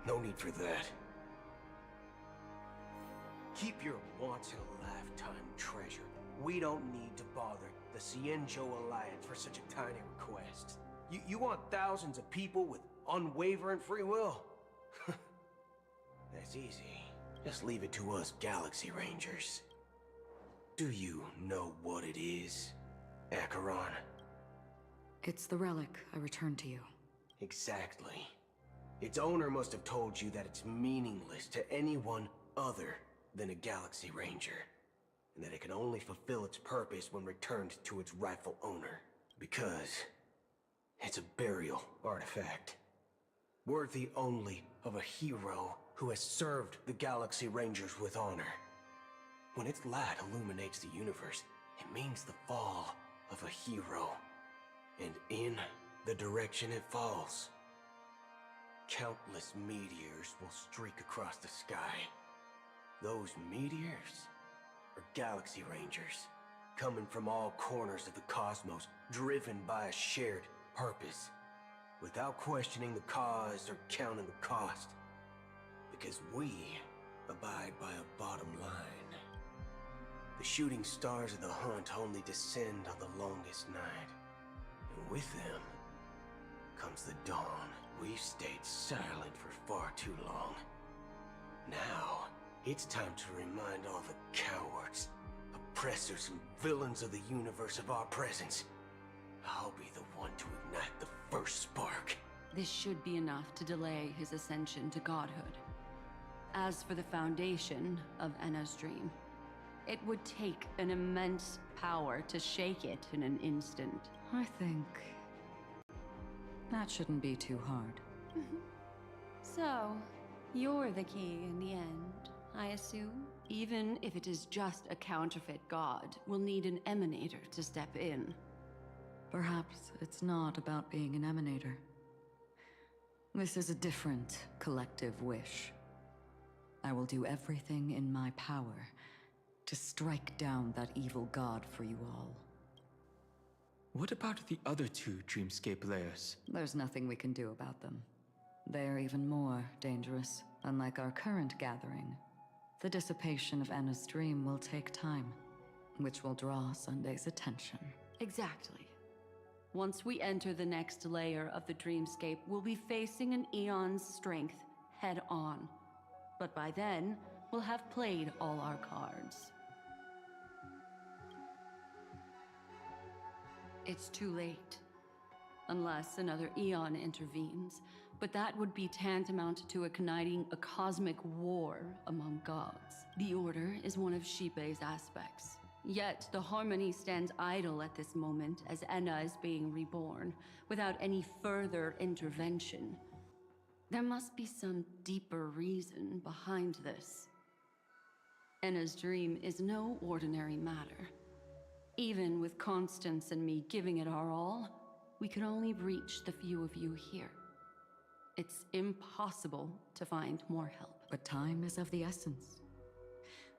No need for that. Keep your once-in-a-lifetime treasure. We don't need to bother the Cienjo Alliance for such a tiny request. You want thousands of people with unwavering free will? That's easy. Just leave it to us Galaxy Rangers. Do you know what it is, Acheron? It's the relic I returned to you. Exactly. Its owner must have told you that it's meaningless to anyone other than a Galaxy Ranger, and that it can only fulfill its purpose when returned to its rightful owner. Because it's a burial artifact, worthy only of a hero who has served the Galaxy Rangers with honor. When its light illuminates the universe, it means the fall of a hero, and in the direction it falls, countless meteors will streak across the sky. Those meteors are Galaxy Rangers, coming from all corners of the cosmos, driven by a shared purpose, without questioning the cause or counting the cost, because we abide by a bottom line. The shooting stars of the hunt only descend on the longest night, and with them comes the dawn. We've stayed silent for far too long. Now, it's time to remind all the cowards, oppressors, and villains of the universe of our presence. I'll be the one to ignite the first spark. This should be enough to delay his ascension to godhood. As for the foundation of Enna's dream, it would take an immense power to shake it in an instant. I think that shouldn't be too hard. So, you're the key in the end, I assume? Even if it is just a counterfeit god, we'll need an emanator to step in. Perhaps it's not about being an emanator. This is a different collective wish. I will do everything in my power to strike down that evil god for you all. What about the other two dreamscape layers? There's nothing we can do about them. They're even more dangerous. Unlike our current gathering, the dissipation of Enna's dream will take time, which will draw Sunday's attention. Exactly. Once we enter the next layer of the dreamscape, we'll be facing an eon's strength head on. But by then, we'll have played all our cards. It's too late. Unless another eon intervenes, but that would be tantamount to igniting a cosmic war among gods. The Order is one of Xipe's aspects. Yet, the Harmony stands idle at this moment as Enna is being reborn, without any further intervention. There must be some deeper reason behind this. Enna's dream is no ordinary matter. Even with Constance and me giving it our all, we could only reach the few of you here. It's impossible to find more help. But time is of the essence.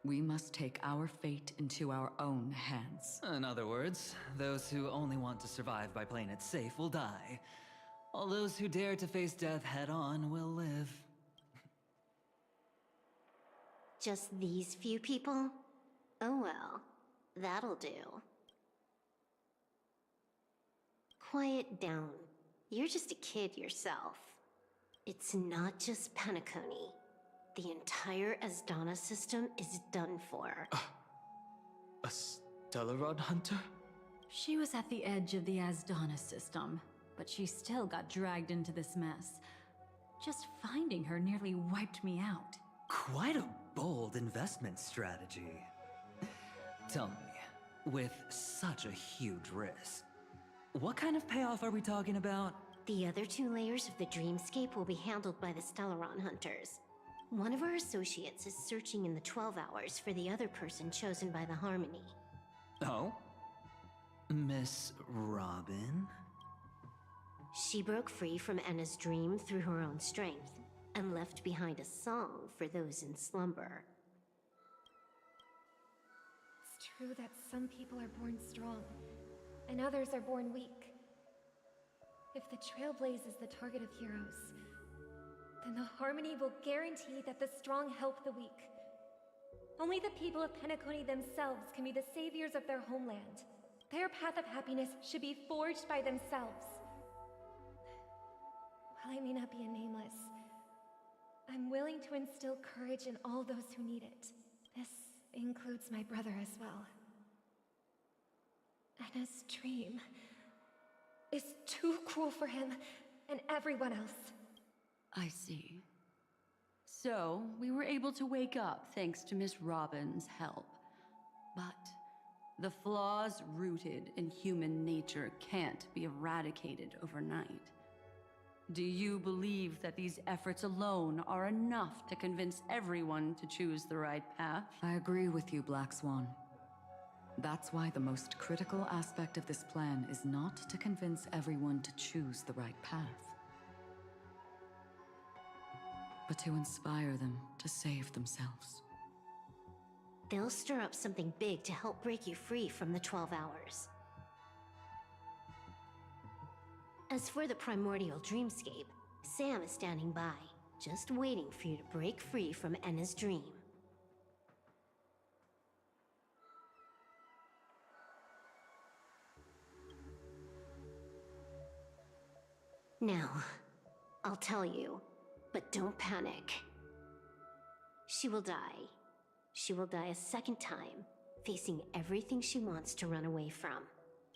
We must take our fate into our own hands. In other words, those who only want to survive by playing it safe will die. All those who dare to face death head-on will live. Just these few people? Oh well, that'll do. Quiet down. You're just a kid yourself. It's not just Penacony. The entire Asdana system is done for. A Stellaron hunter? She was at the edge of the Asdana system, but she still got dragged into this mess. Just finding her nearly wiped me out. Quite a bold investment strategy. Tell me, with such a huge risk, what kind of payoff are we talking about? The other two layers of the dreamscape will be handled by the Stellaron hunters. One of our associates is searching in the 12 hours for the other person chosen by the Harmony. Oh? Miss Robin? She broke free from Enna's dream through her own strength, and left behind a song for those in slumber. It's true that some people are born strong, and others are born weak. If the Trailblaze is the target of heroes, then the Harmony will guarantee that the strong help the weak. Only the people of Penacony themselves can be the saviors of their homeland. Their path of happiness should be forged by themselves. While I may not be a nameless, I'm willing to instill courage in all those who need it. This includes my brother as well. Enna's dream is too cruel for him and everyone else. I see. So, we were able to wake up thanks to Miss Robin's help. But the flaws rooted in human nature can't be eradicated overnight. Do you believe that these efforts alone are enough to convince everyone to choose the right path? I agree with you, Black Swan. That's why the most critical aspect of this plan is not to convince everyone to choose the right path, but to inspire them to save themselves. They'll stir up something big to help break you free from the 12 hours. As for the primordial dreamscape, Sam is standing by, just waiting for you to break free from Enna's dream. Now, I'll tell you, but don't panic. She will die. She will die a second time, facing everything she wants to run away from.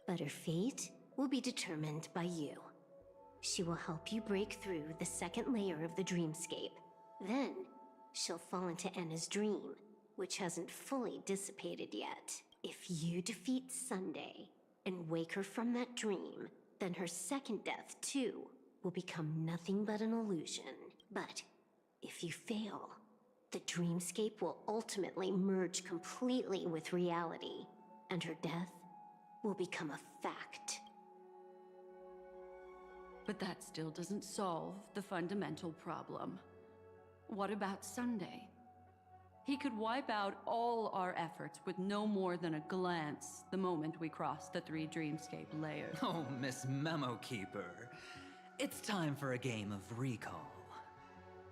But her fate will be determined by you. She will help you break through the second layer of the dreamscape. Then, she'll fall into Enna's dream, which hasn't fully dissipated yet. If you defeat Sunday and wake her from that dream, then her second death, too, will become nothing but an illusion. But if you fail, the dreamscape will ultimately merge completely with reality, and her death will become a fact. But that still doesn't solve the fundamental problem. What about Sunday? He could wipe out all our efforts with no more than a glance the moment we cross the 3 dreamscape layers. Oh, Miss Memo Keeper. It's time for a game of recall.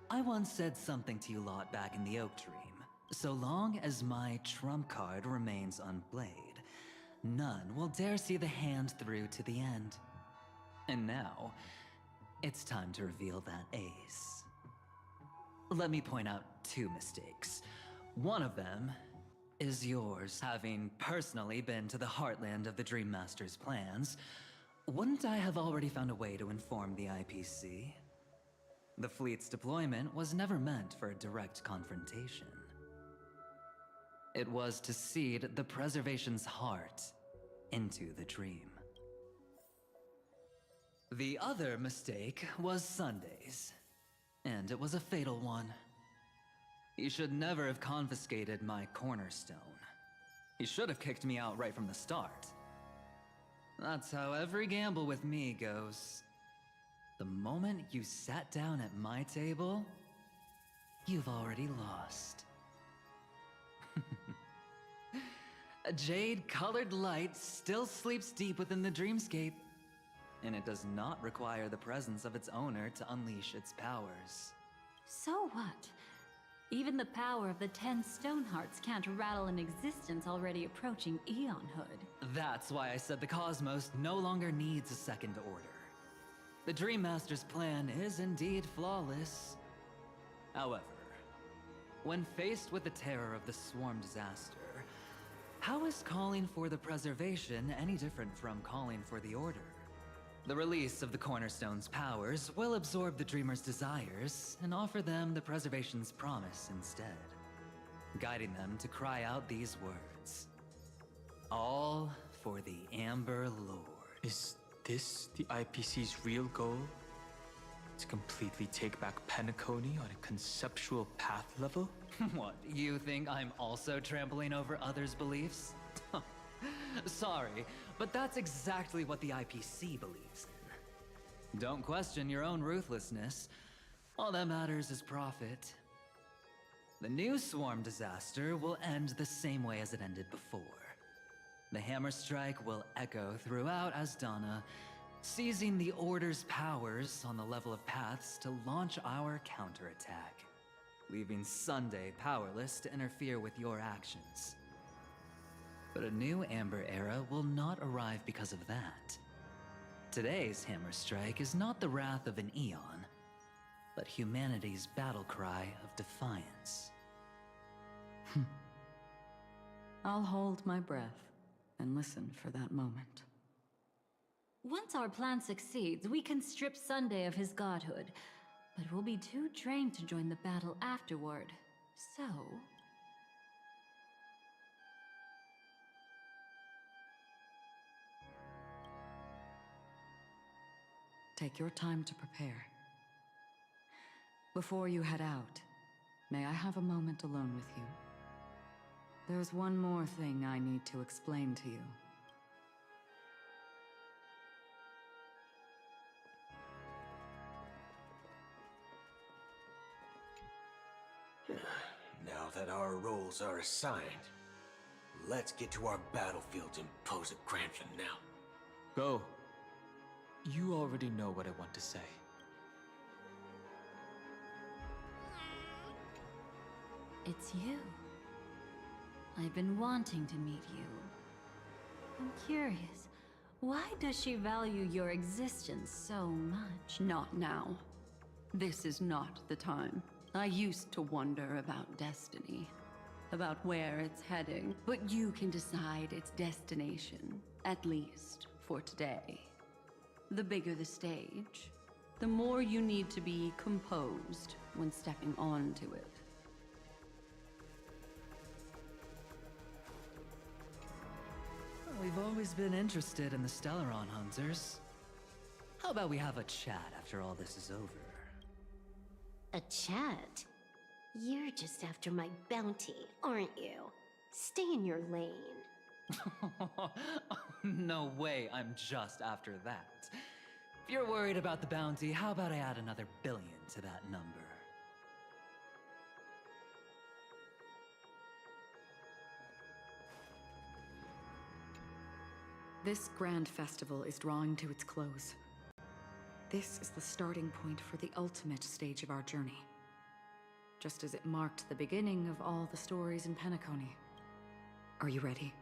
I once said something to you lot back in the Oak Dream. So long as my trump card remains unplayed, none will dare see the hand through to the end. And now, it's time to reveal that ace. Let me point out 2 mistakes. One of them is yours. Having personally been to the heartland of the Dream Master's plans, wouldn't I have already found a way to inform the IPC? The fleet's deployment was never meant for a direct confrontation. It was to seed the preservation's heart into the dream. The other mistake was Sundays, and it was a fatal one. He should never have confiscated my cornerstone. He should have kicked me out right from the start. That's how every gamble with me goes. The moment you sat down at my table, you've already lost. A jade-colored light still sleeps deep within the dreamscape, and it does not require the presence of its owner to unleash its powers. So what? Even the power of the 10 Stonehearts can't rattle an existence already approaching eonhood. That's why I said the cosmos no longer needs a second order. The Dream Master's plan is indeed flawless. However, when faced with the terror of the swarm disaster, how is calling for the preservation any different from calling for the order? The release of the Cornerstone's powers will absorb the Dreamer's desires and offer them the preservation's promise instead, guiding them to cry out these words. All for the Amber Lord. Is this the IPC's real goal? To completely take back Penacony on a conceptual path level? What, you think I'm also trampling over others' beliefs? Sorry, but that's exactly what the IPC believes in. Don't question your own ruthlessness. All that matters is profit. The new swarm disaster will end the same way as it ended before. The hammer strike will echo throughout Asdana, seizing the Order's powers on the level of paths to launch our counterattack, leaving Sunday powerless to interfere with your actions. But a new Amber Era will not arrive because of that. Today's hammer strike is not the wrath of an eon, but humanity's battle cry of defiance. I'll hold my breath and listen for that moment. Once our plan succeeds, we can strip Sunday of his godhood, but we'll be too drained to join the battle afterward. So... Take your time to prepare. Before you head out, may I have a moment alone with you? There's one more thing I need to explain to you. Now that our roles are assigned, let's get to our battlefields and pose a grand finale. Go. You already know what I want to say. It's you. I've been wanting to meet you. I'm curious, why does she value your existence so much? Not now. This is not the time. I used to wonder about destiny, about where it's heading, but you can decide its destination, at least for today. The bigger the stage, the more you need to be composed when stepping onto it. We've always been interested in the Stellaron Hunters. How about we have a chat after all this is over? A chat? You're just after my bounty, aren't you? Stay in your lane. No way, I'm just after that. If you're worried about the bounty, how about I add another billion to that number? This grand festival is drawing to its close. This is the starting point for the ultimate stage of our journey. Just as it marked the beginning of all the stories in Penacony. Are you ready?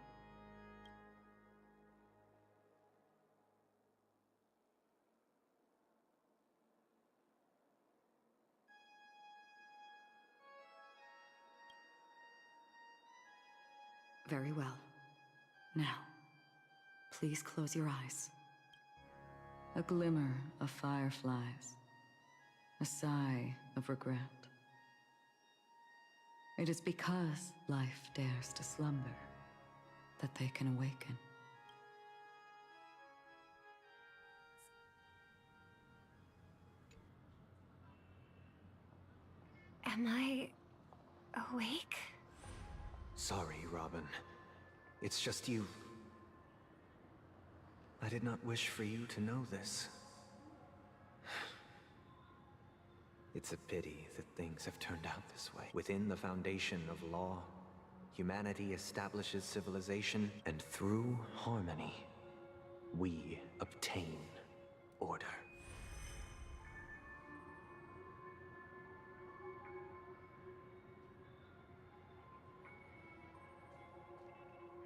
Very well. Now, please close your eyes. A glimmer of fireflies. A sigh of regret. It is because life dares to slumber that they can awaken. Am I awake? Sorry, Robin. It's just you. I did not wish for you to know this. It's a pity that things have turned out this way. Within the foundation of law, humanity establishes civilization, and through harmony, we obtain order.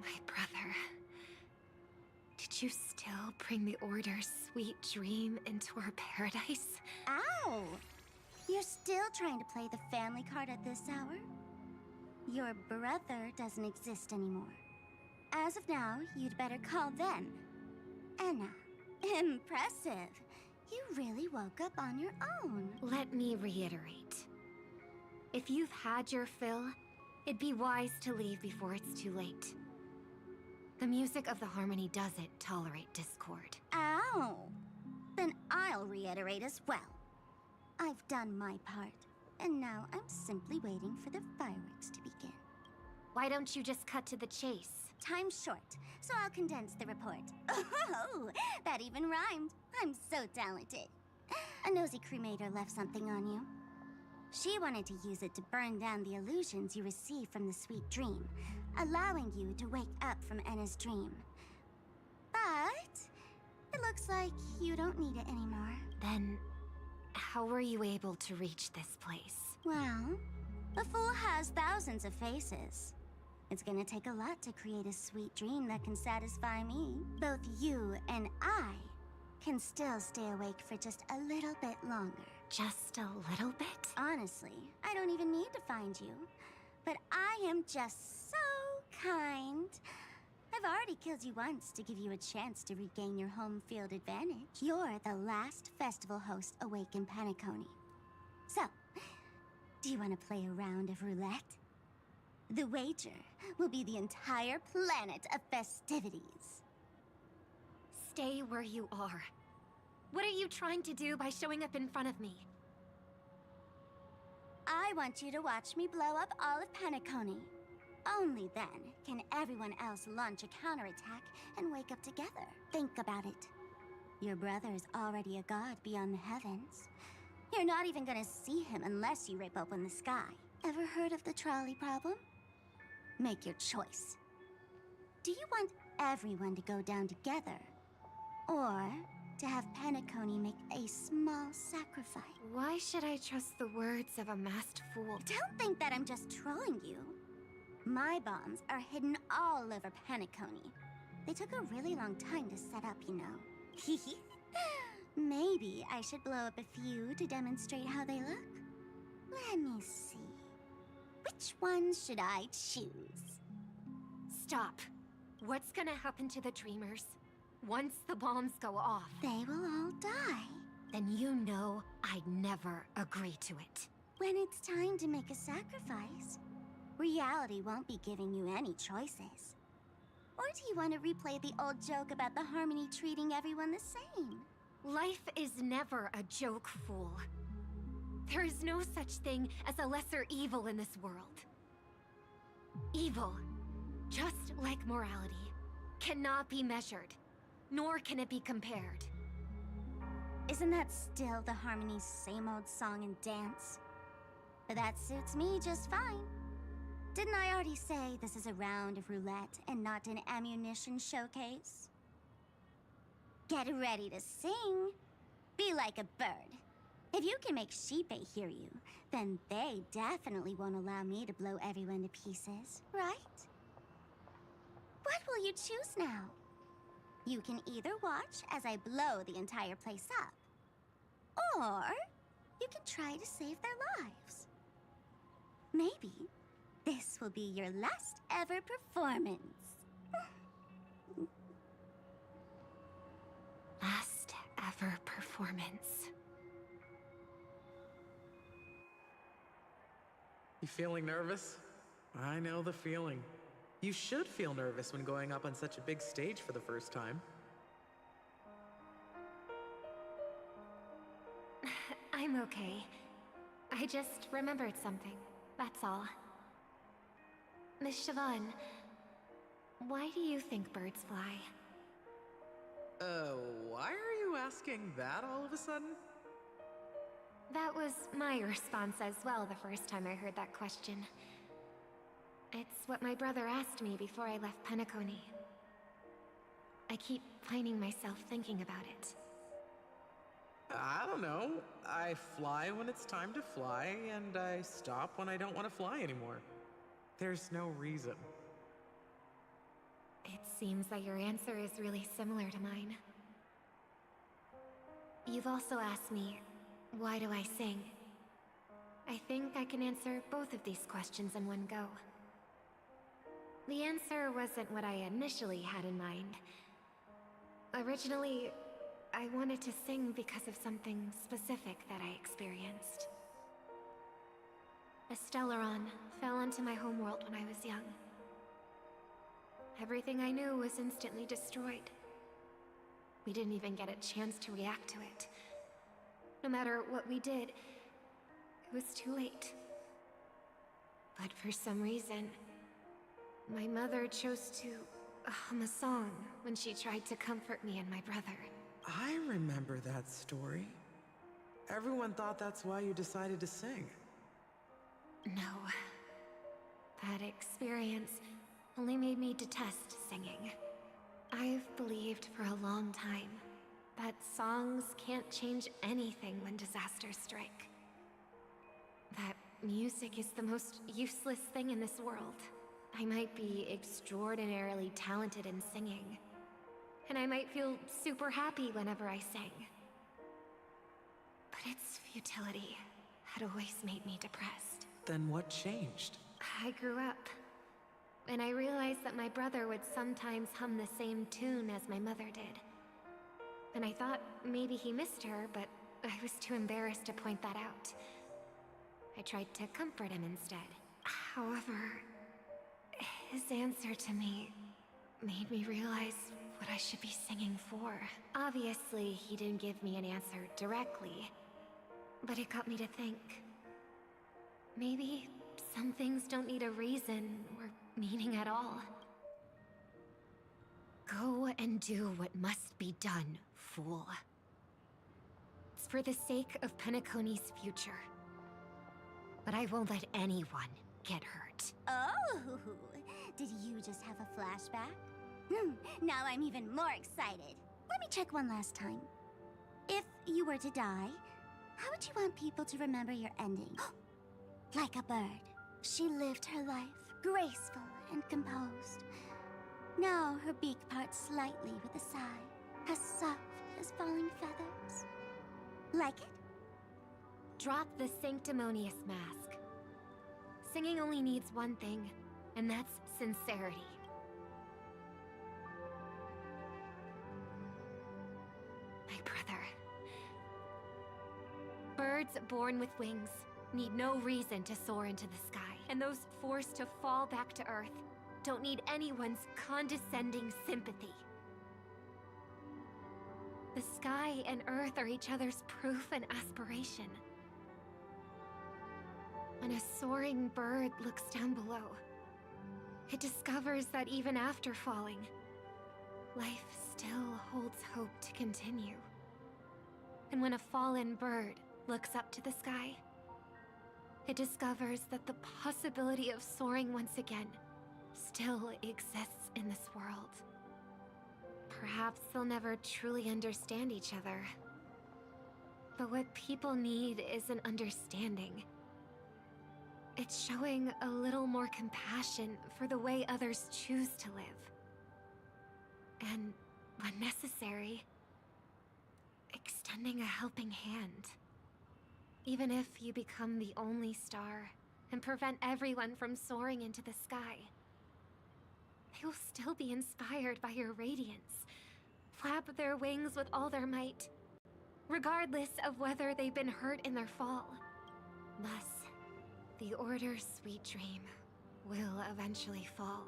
My brother. Did you still bring the Order's sweet dream into our paradise? Ow! You're still trying to play the family card at this hour? Your brother doesn't exist anymore. As of now, you'd better call them. Anna. Impressive. You really woke up on your own. Let me reiterate. If you've had your fill, it'd be wise to leave before it's too late. The music of the harmony doesn't tolerate discord. Ow! Then I'll reiterate as well. I've done my part, and now I'm simply waiting for the fireworks to begin. Why don't you just cut to the chase? Time's short, so I'll condense the report. Oh, that even rhymed. I'm so talented. A nosy cremator left something on you. She wanted to use it to burn down the illusions you received from the sweet dream, allowing you to wake up from Anna's dream. But it looks like you don't need it anymore. Then, how were you able to reach this place? Well, the Fool has thousands of faces. It's gonna take a lot to create a sweet dream that can satisfy me. Both you and I can still stay awake for just a little bit longer. Just a little bit? Honestly, I don't even need to find you. But I am just so kind. I've already killed you once to give you a chance to regain your home field advantage. You're the last festival host awake in Penacony. So, do you want to play a round of roulette? The wager will be the entire planet of festivities. Stay where you are. What are you trying to do by showing up in front of me? I want you to watch me blow up all of Penacony. Only then can everyone else launch a counterattack and wake up together. Think about it. Your brother is already a god beyond the heavens. You're not even gonna see him unless you rip open the sky. Ever heard of the trolley problem? Make your choice. Do you want everyone to go down together? Or to have Penacony make a small sacrifice? Why should I trust the words of a masked fool? Don't think that I'm just trolling you. My bombs are hidden all over Penacony. They took a really long time to set up, you know. Maybe I should blow up a few to demonstrate how they look. Let me see. Which ones should I choose? Stop. What's gonna happen to the Dreamers? Once the bombs go off, They will all die. then you know I'd never agree to it. When it's time to make a sacrifice, reality won't be giving you any choices. Or do you want to replay the old joke about the Harmony treating everyone the same? Life is never a joke, fool. There is no such thing as a lesser evil in this world. Evil, just like morality, cannot be measured, nor can it be compared. Isn't that still the Harmony's same old song and dance? But that suits me just fine. Didn't I already say this is a round of roulette and not an ammunition showcase? Get ready to sing. Be like a bird. If you can make Sheepei hear you, then they definitely won't allow me to blow everyone to pieces, right? What will you choose now? You can either watch as I blow the entire place up, or you can try to save their lives. Maybe this will be your last ever performance. Last ever performance. You feeling nervous? I know the feeling. You should feel nervous when going up on such a big stage for the first time. I'm okay. I just remembered something, that's all. Miss Siobhan, why do you think birds fly? Why are you asking that all of a sudden? That was my response as well the first time I heard that question. It's what my brother asked me before I left Penacony. I keep finding myself thinking about it. I don't know. I fly when it's time to fly, and I stop when I don't want to fly anymore. There's no reason. It seems that your answer is really similar to mine. You've also asked me, why do I sing? I think I can answer both of these questions in one go. The answer wasn't what I initially had in mind. Originally, I wanted to sing because of something specific that I experienced. A Stellaron fell onto my homeworld when I was young. Everything I knew was instantly destroyed. We didn't even get a chance to react to it. No matter what we did, it was too late. But for some reason, my mother chose to hum a song when she tried to comfort me and my brother. I remember that story. Everyone thought that's why you decided to sing. No. That experience only made me detest singing. I've believed for a long time that songs can't change anything when disasters strike. That music is the most useless thing in this world. I might be extraordinarily talented in singing, and I might feel super happy whenever I sing. But its futility had always made me depressed. Then what changed? I grew up, and I realized that my brother would sometimes hum the same tune as my mother did. And I thought maybe he missed her, but I was too embarrassed to point that out. I tried to comfort him instead. However, his answer to me made me realize what I should be singing for. Obviously, he didn't give me an answer directly, but it got me to think. Maybe some things don't need a reason or meaning at all. Go and do what must be done, fool. It's for the sake of Penacony's future. But I won't let anyone get hurt. Oh, did you just have a flashback? Now I'm even more excited. Let me check one last time. If you were to die, how would you want people to remember your ending? Like a bird. She lived her life, graceful and composed. Now her beak parts slightly with a sigh, as soft as falling feathers. Like it? Drop the sanctimonious mask. Singing only needs one thing, and that's sincerity. My brother. Birds born with wings need no reason to soar into the sky, and those forced to fall back to Earth don't need anyone's condescending sympathy. The sky and Earth are each other's proof and aspiration. When a soaring bird looks down below, it discovers that even after falling, life still holds hope to continue. And when a fallen bird looks up to the sky, it discovers that the possibility of soaring once again still exists in this world. Perhaps they'll never truly understand each other. But what people need is an understanding. It's showing a little more compassion for the way others choose to live. And, when necessary, extending a helping hand. Even if you become the only star and prevent everyone from soaring into the sky, they will still be inspired by your radiance, flap their wings with all their might, regardless of whether they've been hurt in their fall. Thus, the Order's sweet dream will eventually fall.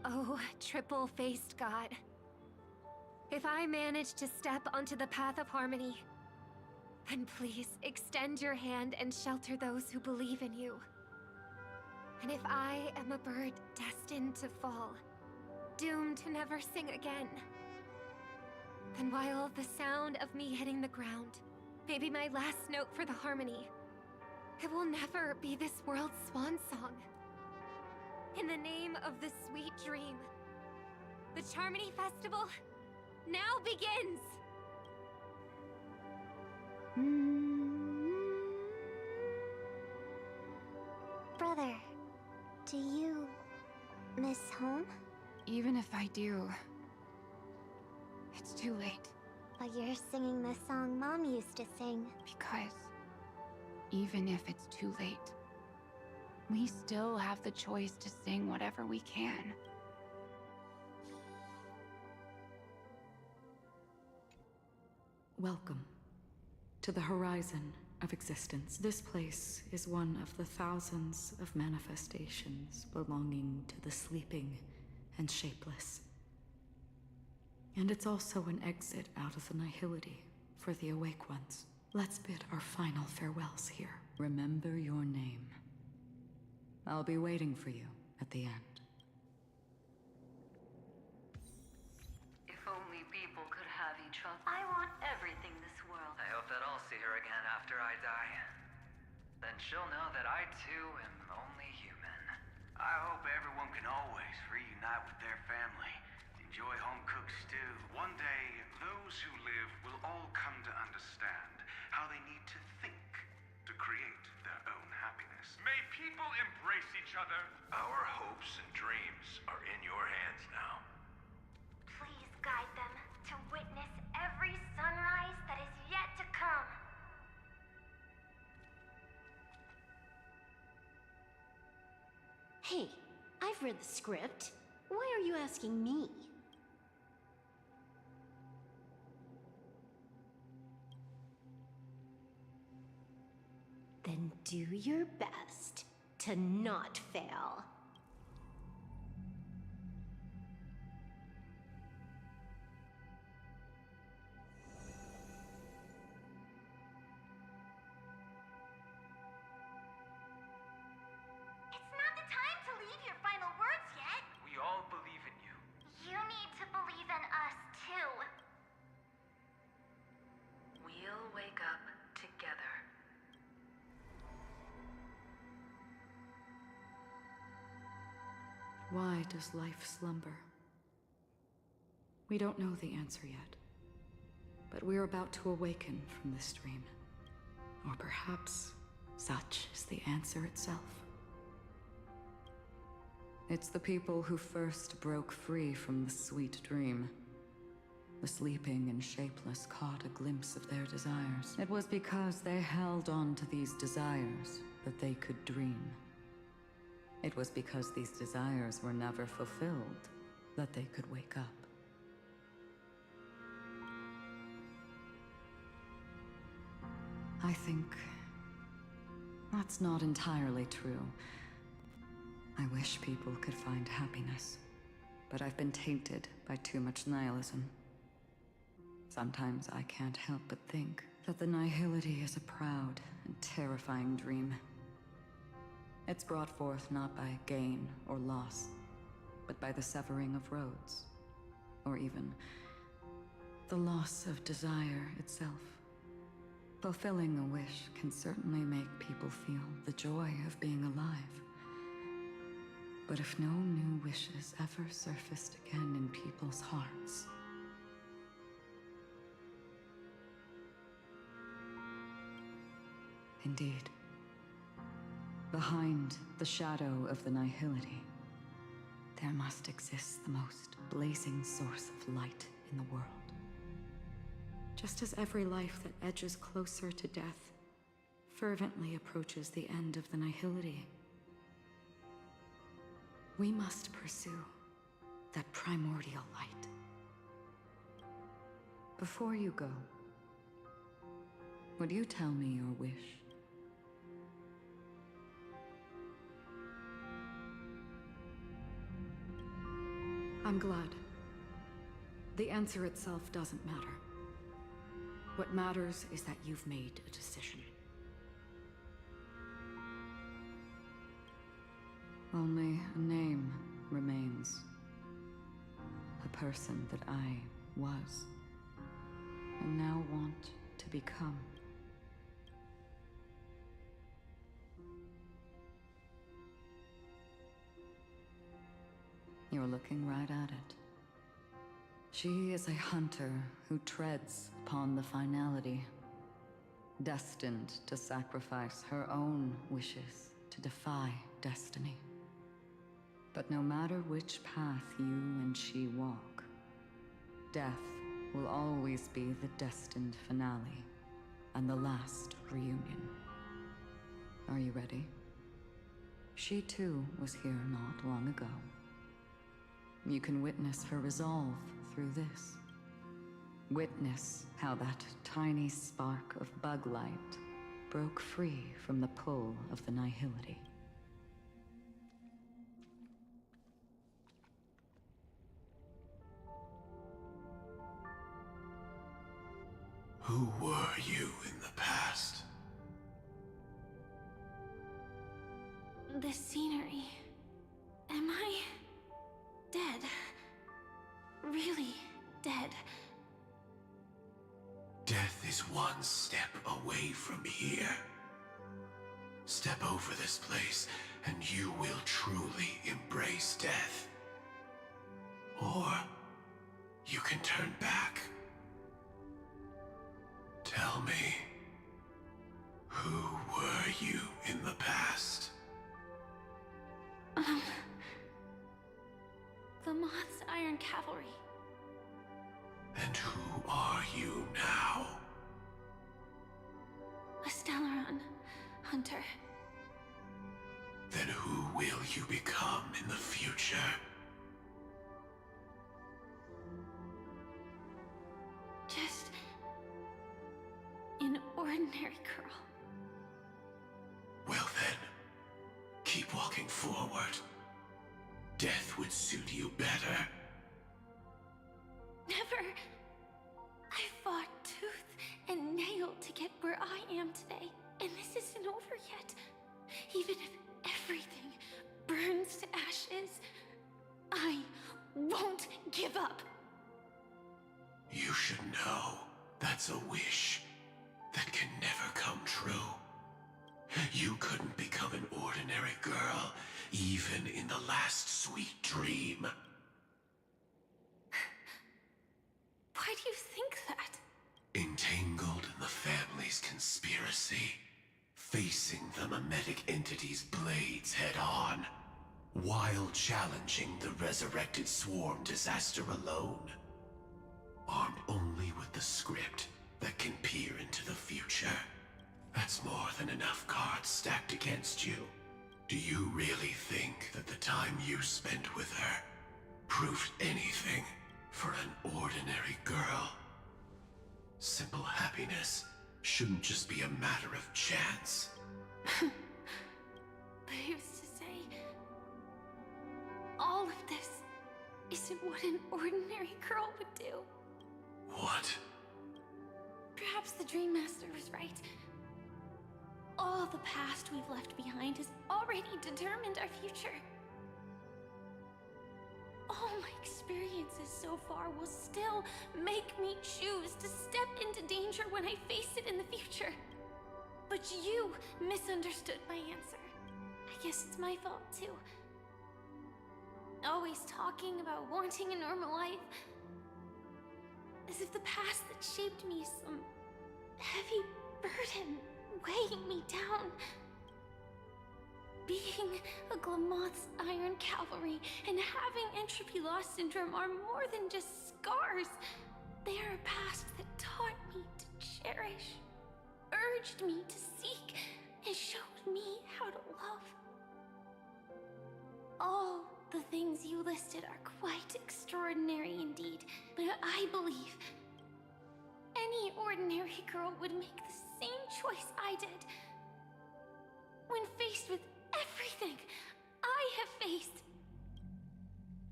Oh, triple-faced god. If I manage to step onto the path of harmony, then please extend your hand and shelter those who believe in you. And if I am a bird destined to fall, doomed to never sing again, then while the sound of me hitting the ground may be my last note for the harmony, it will never be this world's swan song. In the name of the sweet dream, the Charmony Festival now begins! Brother, do you miss home? Even if I do, it's too late. But you're singing the song Mom used to sing. Because even if it's too late, we still have the choice to sing whatever we can. Welcome to the horizon of existence. This place is one of the thousands of manifestations belonging to the sleeping and shapeless. And it's also an exit out of the nihility for the awake ones. Let's bid our final farewells here. Remember your name. I'll be waiting for you at the end. If only people could have each other. I want everything this world. I hope that I'll see her again after I die. Then she'll know that I too am only human. I hope everyone can always reunite with their family. Enjoy home-cooked stew. One day, those who live will all come to understand how they need to think to create their own happiness. May people embrace each other. Our hopes and dreams are in your hands now. Please guide them to witness every sunrise that is yet to come. Hey, I've read the script. Why are you asking me? Then do your best to not fail. It's Why does life slumber? We don't know the answer yet, but we're about to awaken from this dream. Or perhaps such is the answer itself. It's the people who first broke free from the sweet dream. The sleeping and shapeless caught a glimpse of their desires. It was because they held on to these desires that they could dream. It was because these desires were never fulfilled that they could wake up. I think that's not entirely true. I wish people could find happiness, but I've been tainted by too much nihilism. Sometimes I can't help but think that the nihility is a proud and terrifying dream. It's brought forth not by gain or loss, but by the severing of roads, or even the loss of desire itself. Fulfilling a wish can certainly make people feel the joy of being alive. But if no new wishes ever surfaced again in people's hearts, indeed, behind the shadow of the nihility, there must exist the most blazing source of light in the world. Just as every life that edges closer to death fervently approaches the end of the nihility, we must pursue that primordial light. Before you go, would you tell me your wish? I'm glad. The answer itself doesn't matter. What matters is that you've made a decision. Only a name remains. A person that I was, and now want to become. You're looking right at it. She is a hunter who treads upon the finality, destined to sacrifice her own wishes to defy destiny. But no matter which path you and she walk, death will always be the destined finale and the last reunion. Are you ready? She too was here not long ago. You can witness her resolve through this. Witness how that tiny spark of bug light broke free from the pull of the nihility. Who were you in the past? The scenery. Am I dead? Really dead? Death is one step away from here. Step over this place, and you will truly embrace death. Or you can turn back. Tell me, who were you in the past? The Moth's Iron Cavalry. And who are you now? A Stellaron hunter. Then who will you become in the future? Just an ordinary girl. Well then, keep walking forward. Death would suit you better. Never. I fought tooth and nail to get where I am today, and this isn't over yet. Even if everything burns to ashes, I won't give up. You should know that's a wish that can never come true. You couldn't become an ordinary girl even in the last sweet dream. Why do you think that? Entangled in the family's conspiracy, facing the mimetic entity's blades head-on, while challenging the resurrected swarm disaster alone. Armed only with the script that can peer into the future. That's more than enough cards stacked against you. Do you really think that the time you spent with her proved anything for an ordinary girl? Simple happiness shouldn't just be a matter of chance. But who's to say all of this isn't what an ordinary girl would do? What? Perhaps the Dream Master was right. All the past we've left behind has already determined our future. All my experiences so far will still make me choose to step into danger when I face it in the future. But you misunderstood my answer. I guess it's my fault too. Always talking about wanting a normal life. As if the past that shaped me is some heavy burden weighing me down. Being a Glamoth's Iron Cavalry and having entropy loss syndrome are more than just scars. They are a past that taught me to cherish, urged me to seek, and showed me how to love. All the things you listed are quite extraordinary indeed, but I believe any ordinary girl would make the same choice I did. When faced with everything I have faced.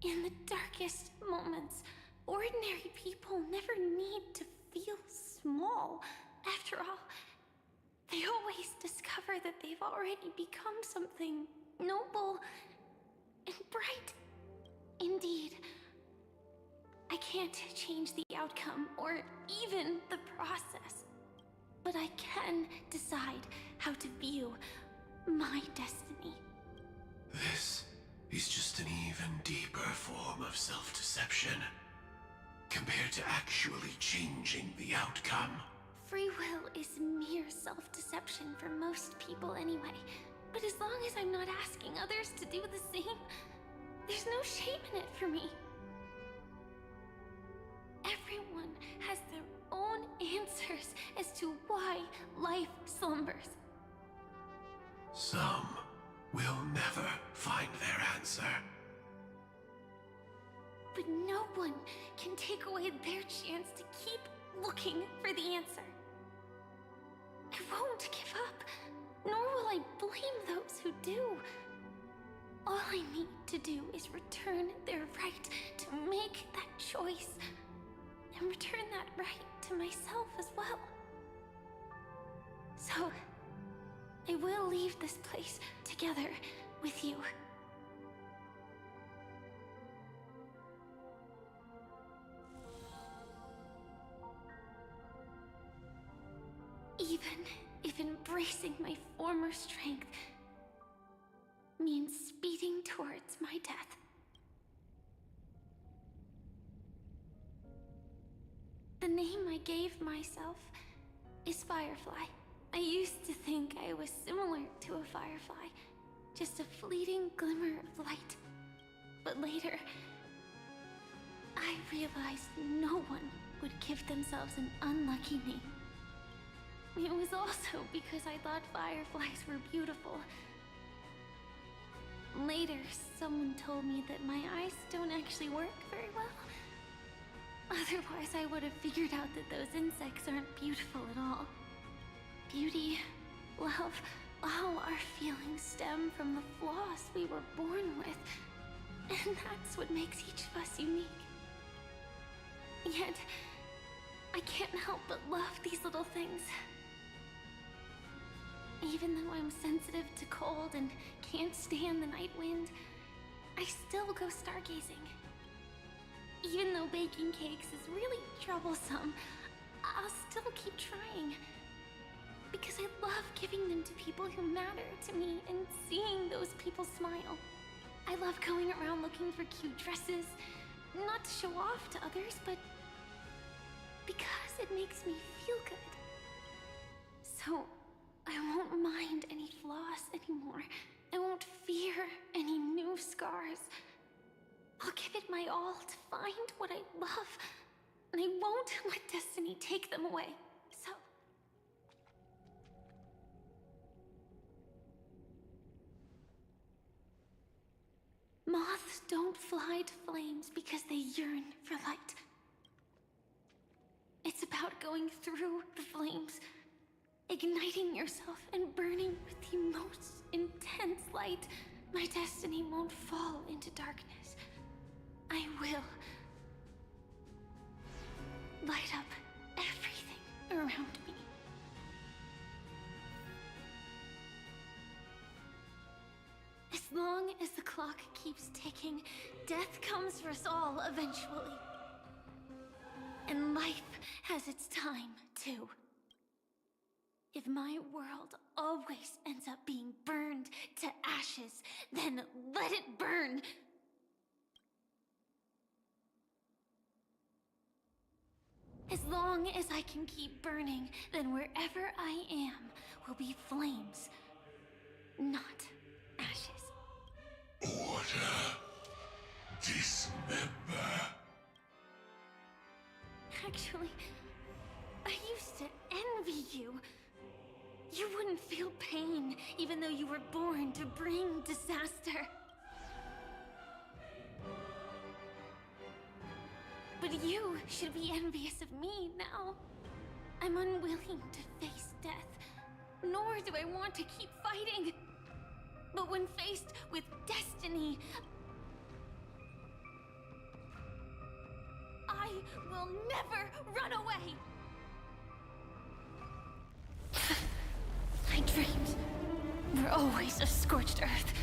In the darkest moments, ordinary people never need to feel small. After all, they always discover that they've already become something noble and bright. Indeed, I can't change the outcome or even the process, but I can decide how to view my destiny. This is just an even deeper form of self-deception, compared to actually changing the outcome. Free will is mere self-deception for most people anyway. But as long as I'm not asking others to do the same, there's no shame in it for me. Everyone has their own answers as to why life slumbers. Some will never find their answer. But no one can take away their chance to keep looking for the answer. I won't give up, nor will I blame those who do. All I need to do is return their right to make that choice, and return that right to myself as well. So, I will leave this place together with you. Even if embracing my former strength means speeding towards my death. The name I gave myself is Firefly. I used to think I was similar to a firefly, just a fleeting glimmer of light. But later, I realized no one would give themselves an unlucky name. It was also because I thought fireflies were beautiful. Later, someone told me that my eyes don't actually work very well. Otherwise, I would have figured out that those insects aren't beautiful at all. Beauty, love, all our feelings stem from the flaws we were born with. And that's what makes each of us unique. Yet, I can't help but love these little things. Even though I'm sensitive to cold and can't stand the night wind, I still go stargazing. Even though baking cakes is really troublesome, I'll still keep trying. because I love giving them to people who matter to me and seeing those people smile. I love going around looking for cute dresses, not to show off to others, but because it makes me feel good. So I won't mind any flaws anymore. I won't fear any new scars. I'll give it my all to find what I love, and I won't let destiny take them away. So moths don't fly to flames because they yearn for light. It's about going through the flames, igniting yourself and burning with the most intense light. My destiny won't fall into darkness. I will light up everything around me. As long as the clock keeps ticking, death comes for us all eventually. And life has its time, too. If my world always ends up being burned to ashes, then let it burn! As long as I can keep burning, then wherever I am will be flames, not ashes. Order. Dismember. Actually, I used to envy you. You wouldn't feel pain, even though you were born to bring disaster. But you should be envious of me now. I'm unwilling to face death, nor do I want to keep fighting. But when faced with destiny, I will never run away! My dreams were always a scorched earth,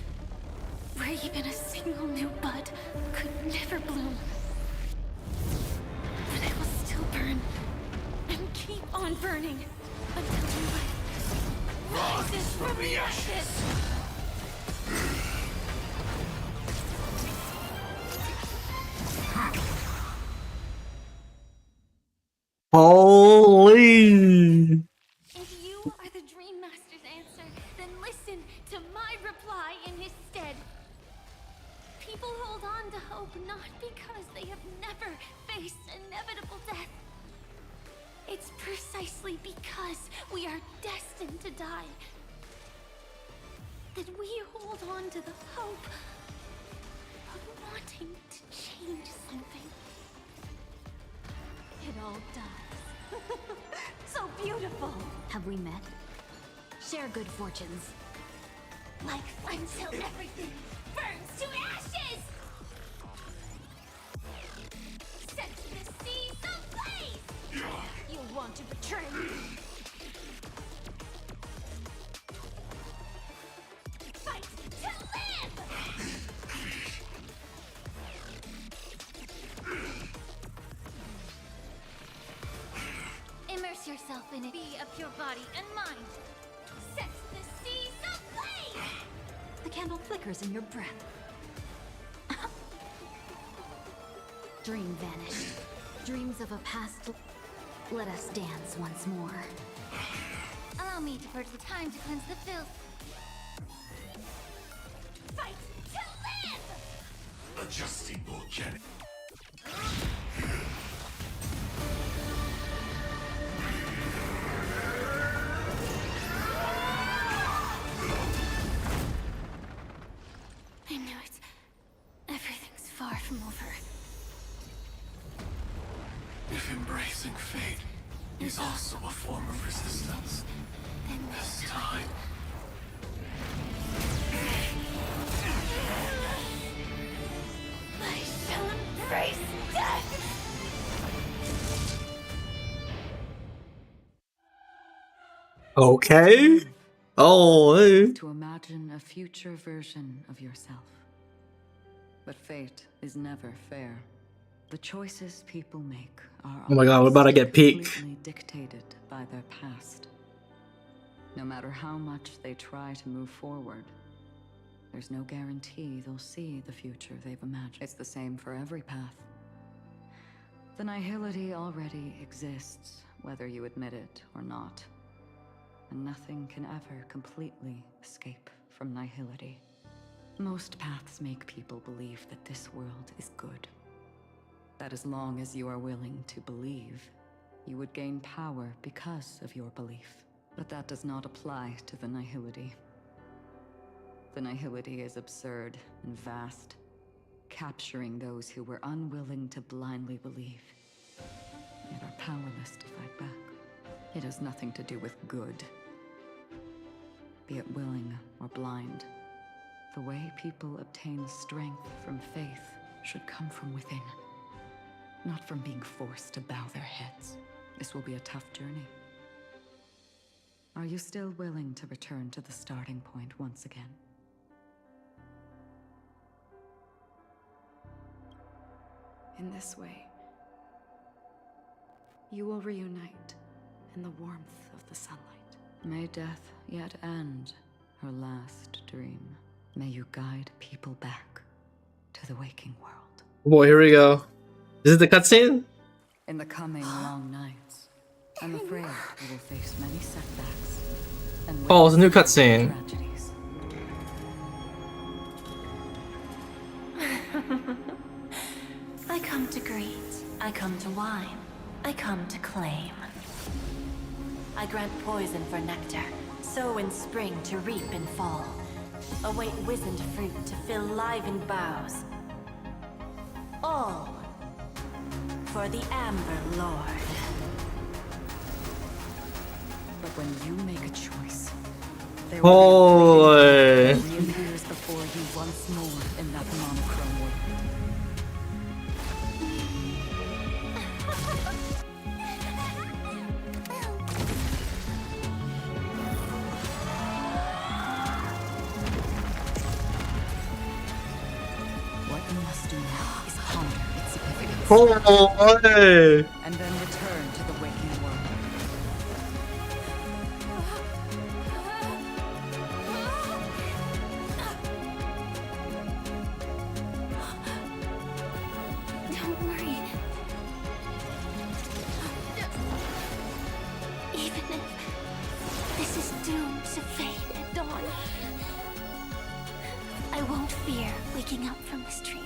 where even a single new bud could never bloom. But I will still burn, and keep on burning, until new life rises from the ashes! Holy! If you are the Dream Master's answer, then listen to my reply in his stead. People hold on to hope not because they have never faced inevitable death. It's precisely because we are destined to die that we hold on to the hope of wanting to change something. It all dies. So beautiful! Have we met? Share good fortunes. Like until everything burns to ashes! Set the seas ablaze! You want to betray me? Fight to live! Immerse yourself in it. Be a pure body and mind. Set the seas ablaze! The candle flickers in your breath. Dream vanished. Dreams of a past. Let us dance once more. Allow me to purge the time to cleanse the filth. Fight to live! Adjusting volcanic. I knew it. Everything's far from over. If embracing fate is also a form of resistance, Then this time. I shall embrace death! Okay. Oh. To imagine a future version of yourself. But fate is never fair. The choices people make are Oh my god, we're about to get peak. completely dictated by their past. No matter how much they try to move forward, there's no guarantee they'll see the future they've imagined. It's the same for every path. The nihility already exists, whether you admit it or not. And nothing can ever completely escape from nihility. Most paths make people believe that this world is good. That as long as you are willing to believe, you would gain power because of your belief. But that does not apply to the nihility. The nihility is absurd and vast, capturing those who were unwilling to blindly believe, yet are powerless to fight back. It has nothing to do with good, be it willing or blind. The way people obtain strength from faith should come from within, not from being forced to bow their heads. This will be a tough journey. Are you still willing to return to the starting point once again? In this way, you will reunite in the warmth of the sunlight. May death yet end her last dream. May you guide people back to the waking world. Boy, here we go. Is it the cutscene? In the coming long nights, I'm afraid you will face many setbacks and Oh, it's a new cutscene. tragedies. I come to greet, I come to whine, I come to claim. I grant poison for nectar, sow in spring to reap in fall. Await wizened fruit to fill livened boughs. All for the Amber Lord. But when you make a choice, there will be a million years before you once more in that monochrome world. What you must do now is ponder its significance. And then return to the waking world. Don't worry. Even if this is doomed to fade at dawn, I won't fear waking up from this dream.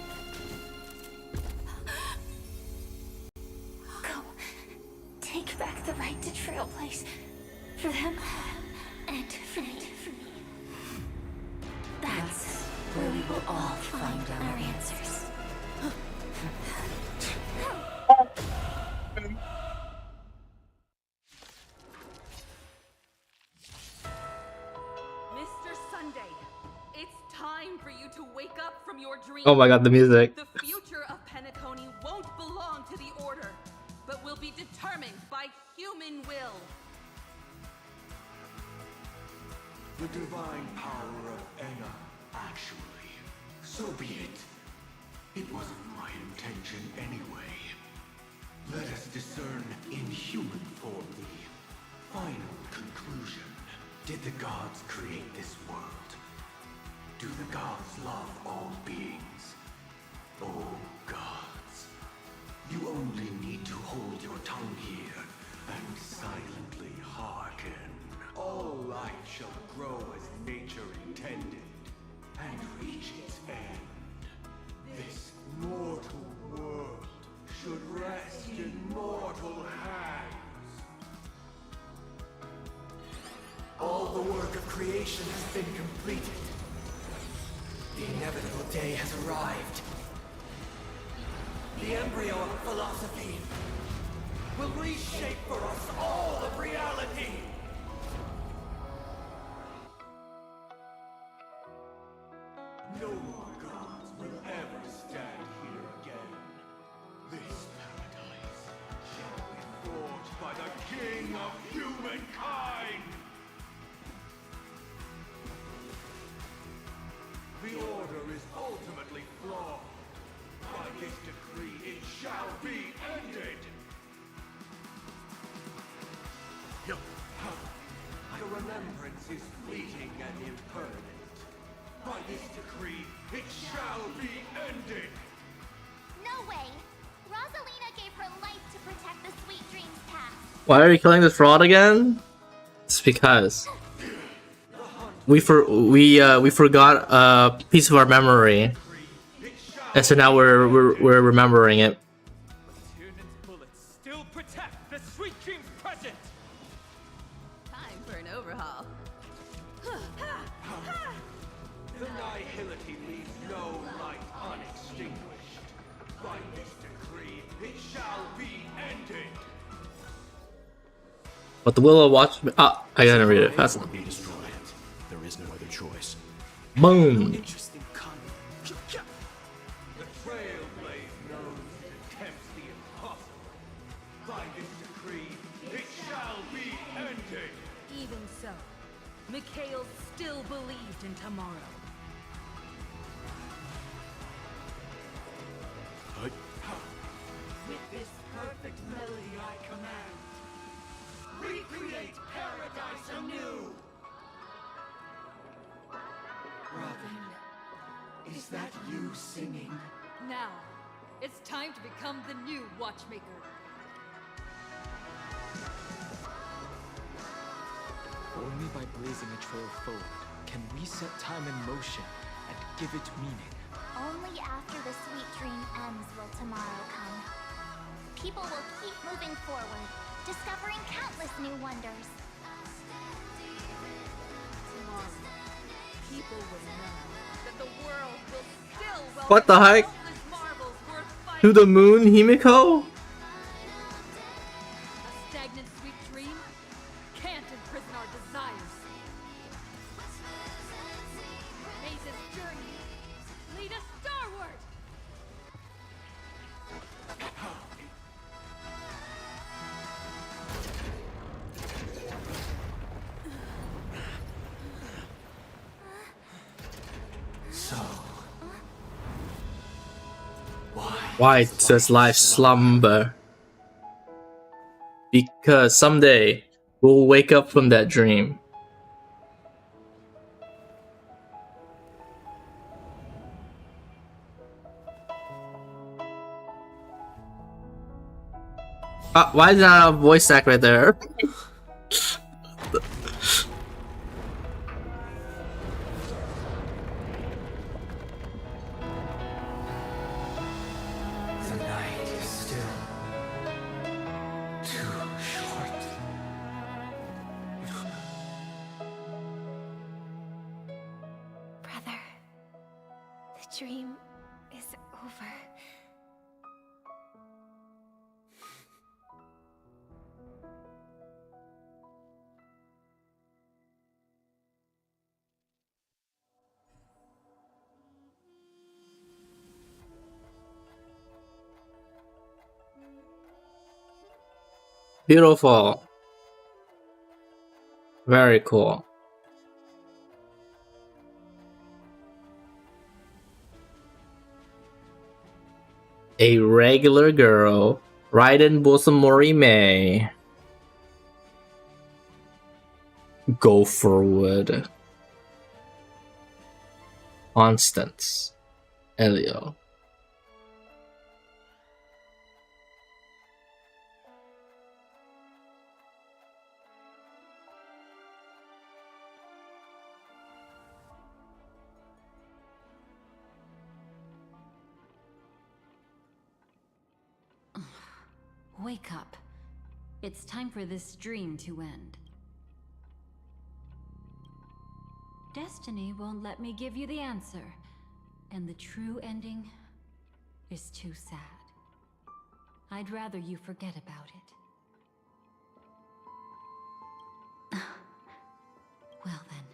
Go. Take back the right to Trailblaze. For them and for me. That's where we will all find our answers. Mr. Sunday, it's time for you to wake up from your dream. Oh my god, the music. The future of Penacony won't belong to the Order, but will be determined by human will. The divine power of Enna, actually. So be it. It wasn't my intention anyway. Let us discern in human form the final conclusion. Did the gods create this world? Do the gods love all beings? Oh gods, you only need to hold your tongue here and silently hearken. All life shall grow as nature intended and reach its end. This mortal world should rest in mortal hands. All the work of creation has been completed. The inevitable day has arrived. The embryo of philosophy will reshape for us all of reality. No more gods will ever stand here again. This paradise shall be forged by the King of humankind! The Order is ultimately flawed. By this decree, it shall be ended! I remembrance is fleeting and impermanent. By this decree, it shall be ended! No way! Rosalina gave her life to protect the Sweet Dreams path. Why are you killing this fraud again? It's because we forgot a piece of our memory, and so now we're remembering it. Tiernan's bullets still protect the Sweet Dreams present. Time for an overhaul. The nihility leaves no light unextinguished. By this decree, it shall be ended! But the Willow watch. Ah, I gotta read it fast enough. Be destroyed. There is no other choice. Boom. Interesting comment. The trailblaze knows it attempts the impossible. By this decree, it shall be ended! Even so, Mikhail still believed in tomorrow. With this perfect melody I command, recreate paradise anew! Robin, is that you singing? Now, it's time to become the new Watchmaker. Only by blazing a trail forward can we set time in motion and give it meaning. Only after the Sweet Dream ends will tomorrow come. People will keep moving forward, discovering countless new wonders. Tomorrow, people will know that the world will still welcome What the heck? countless marvels worth fighting. To the moon, Himiko? A stagnant sweet dream can't imprison our desires. May this journey lead us starward! So... Why does life slumber? Because someday we'll wake up from that dream. Why is that a voice act right there? The night is still too short. Brother, the dream is over. Beautiful. Very cool. A regular girl, Raiden Bosamori May. Go forward. Constance. Elio. Wake up. It's time for this dream to end. Destiny won't let me give you the answer, and the true ending is too sad. I'd rather you forget about it. Well then,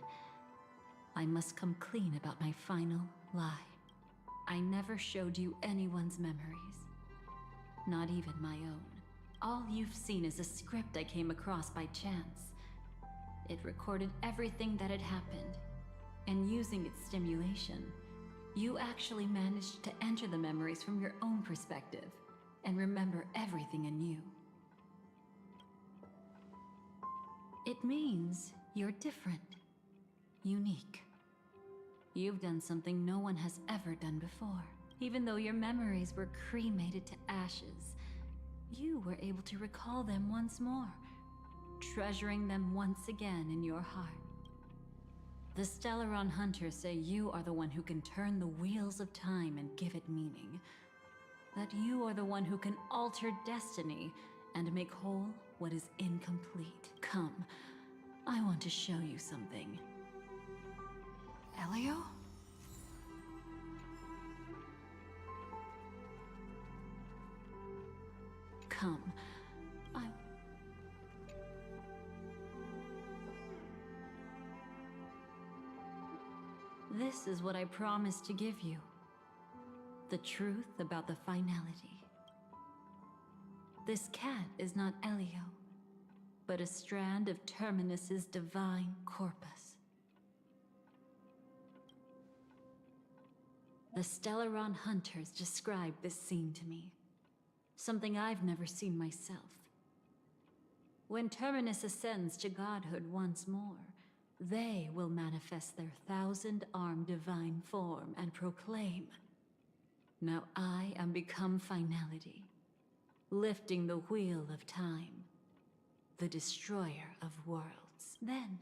I must come clean about my final lie. I never showed you anyone's memories, not even my own. All you've seen is a script I came across by chance. It recorded everything that had happened, and using its stimulation, you actually managed to enter the memories from your own perspective and remember everything anew. It means You're different. Unique. You've done something no one has ever done before. Even though your memories were cremated to ashes, you were able to recall them once more, treasuring them once again in your heart. The Stellaron Hunters say you are the one who can turn the wheels of time and give it meaning. That you are the one who can alter destiny and make whole what is incomplete. Come, I want to show you something. Elio? Come, This is what I promised to give you. The truth about the finality. This cat is not Elio, but a strand of Terminus's divine corpus. The Stellaron Hunters described this scene to me. Something I've never seen myself. When Terminus ascends to godhood once more, they will manifest their 1,000-armed divine form and proclaim, "Now I am become finality, lifting the wheel of time, the destroyer of worlds." Then,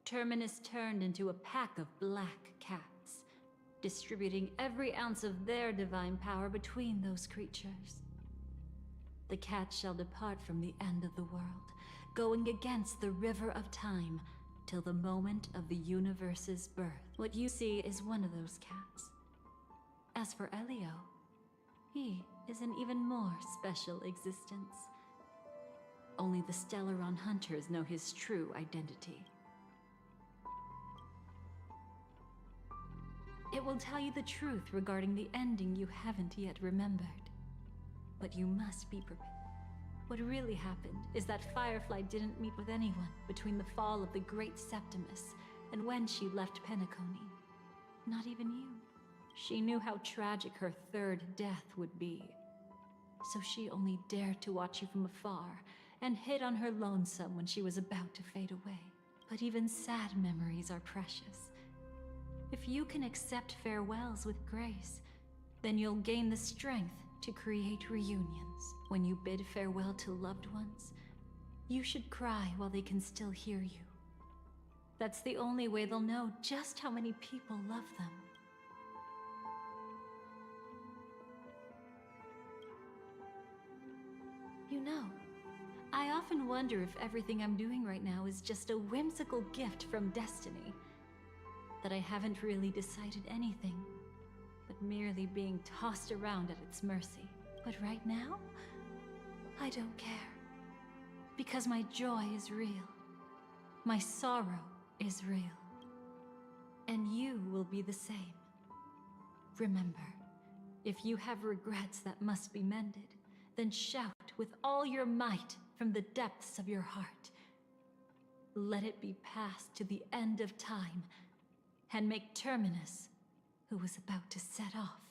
Terminus turned into a pack of black cats, distributing every ounce of their divine power between those creatures. The cats shall depart from the end of the world, going against the river of time, till the moment of the universe's birth. What you see is one of those cats. As for Elio, he is an even more special existence. Only the Stellaron Hunters know his true identity. It will tell you the truth regarding the ending you haven't yet remembered. But you must be prepared. What really happened is that Firefly didn't meet with anyone between the fall of the Great Septimus and when she left Penacony. Not even you. She knew how tragic her third death would be. So she only dared to watch you from afar and hid on her lonesome when she was about to fade away. But even sad memories are precious. If you can accept farewells with grace, then you'll gain the strength to create reunions. When you bid farewell to loved ones, you should cry while they can still hear you. That's the only way they'll know just how many people love them. You know, I often wonder if everything I'm doing right now is just a whimsical gift from destiny. That I haven't really decided anything, but merely being tossed around at its mercy. But right now, I don't care. Because my joy is real. My sorrow is real. And you will be the same. Remember, if you have regrets that must be mended, then shout with all your might from the depths of your heart. Let it be passed to the end of time, and make Terminus, who was about to set off,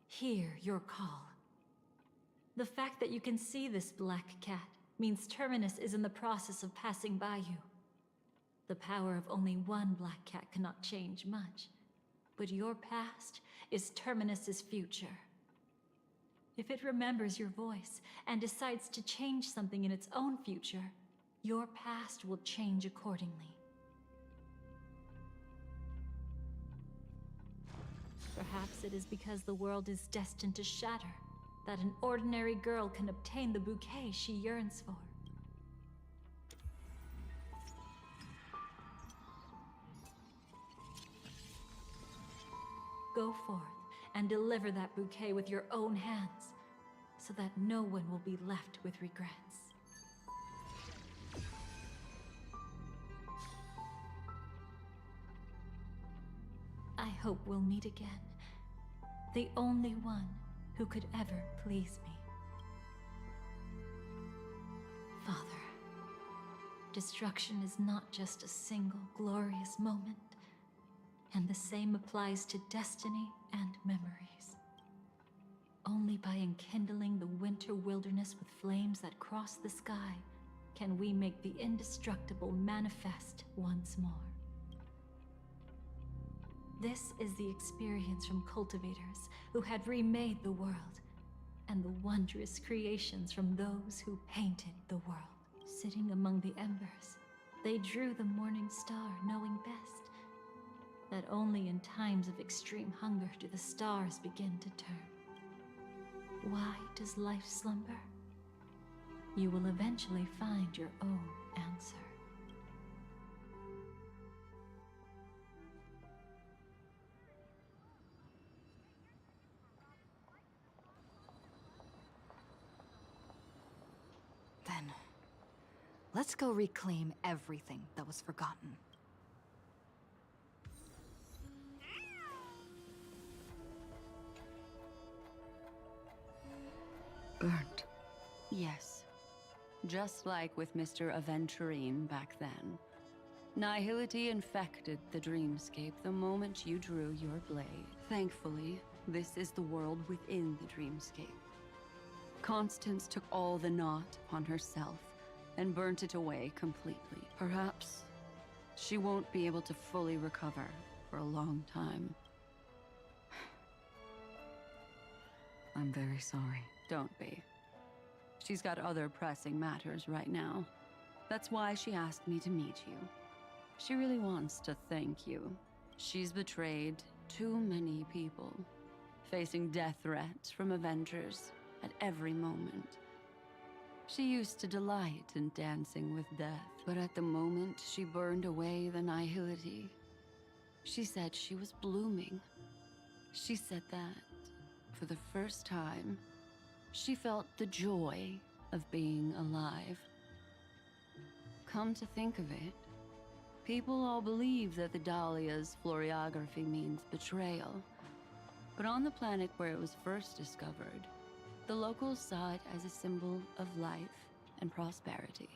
hear your call. The fact that you can see this black cat means Terminus is in the process of passing by you. The power of only one black cat cannot change much, but your past is Terminus's future. If it remembers your voice and decides to change something in its own future, your past will change accordingly. Perhaps it is because the world is destined to shatter that an ordinary girl can obtain the bouquet she yearns for. Go forth and deliver that bouquet with your own hands, so that no one will be left with regrets. I hope we'll meet again. The only one who could ever please me. Father, destruction is not just a single glorious moment, and the same applies to destiny and memories. Only by enkindling the winter wilderness with flames that cross the sky can we make the indestructible manifest once more. This is the experience from cultivators who had remade the world, and the wondrous creations from those who painted the world. Sitting among the embers, they drew the morning star, knowing best that only in times of extreme hunger do the stars begin to turn. Why does life slumber? You will eventually find your own answer. Then, let's go reclaim everything that was forgotten. Burnt. Yes. Just like with Mr. Aventurine back then. Nihility infected the dreamscape the moment you drew your blade. Thankfully, this is the world within the dreamscape. Constance took all the knot upon herself and burnt it away completely. Perhaps she won't be able to fully recover for a long time. I'm very sorry. Don't be. She's got other pressing matters right now. That's why she asked me to meet you. She really wants to thank you. She's betrayed too many people, facing death threats from Avengers at every moment. She used to delight in dancing with death, but at the moment she burned away the nihility, she said she was blooming. She said that, for the first time, she felt the joy of being alive. Come to think of it, people all believe that the Dahlia's floriography means betrayal. But on the planet where it was first discovered, the locals saw it as a symbol of life and prosperity.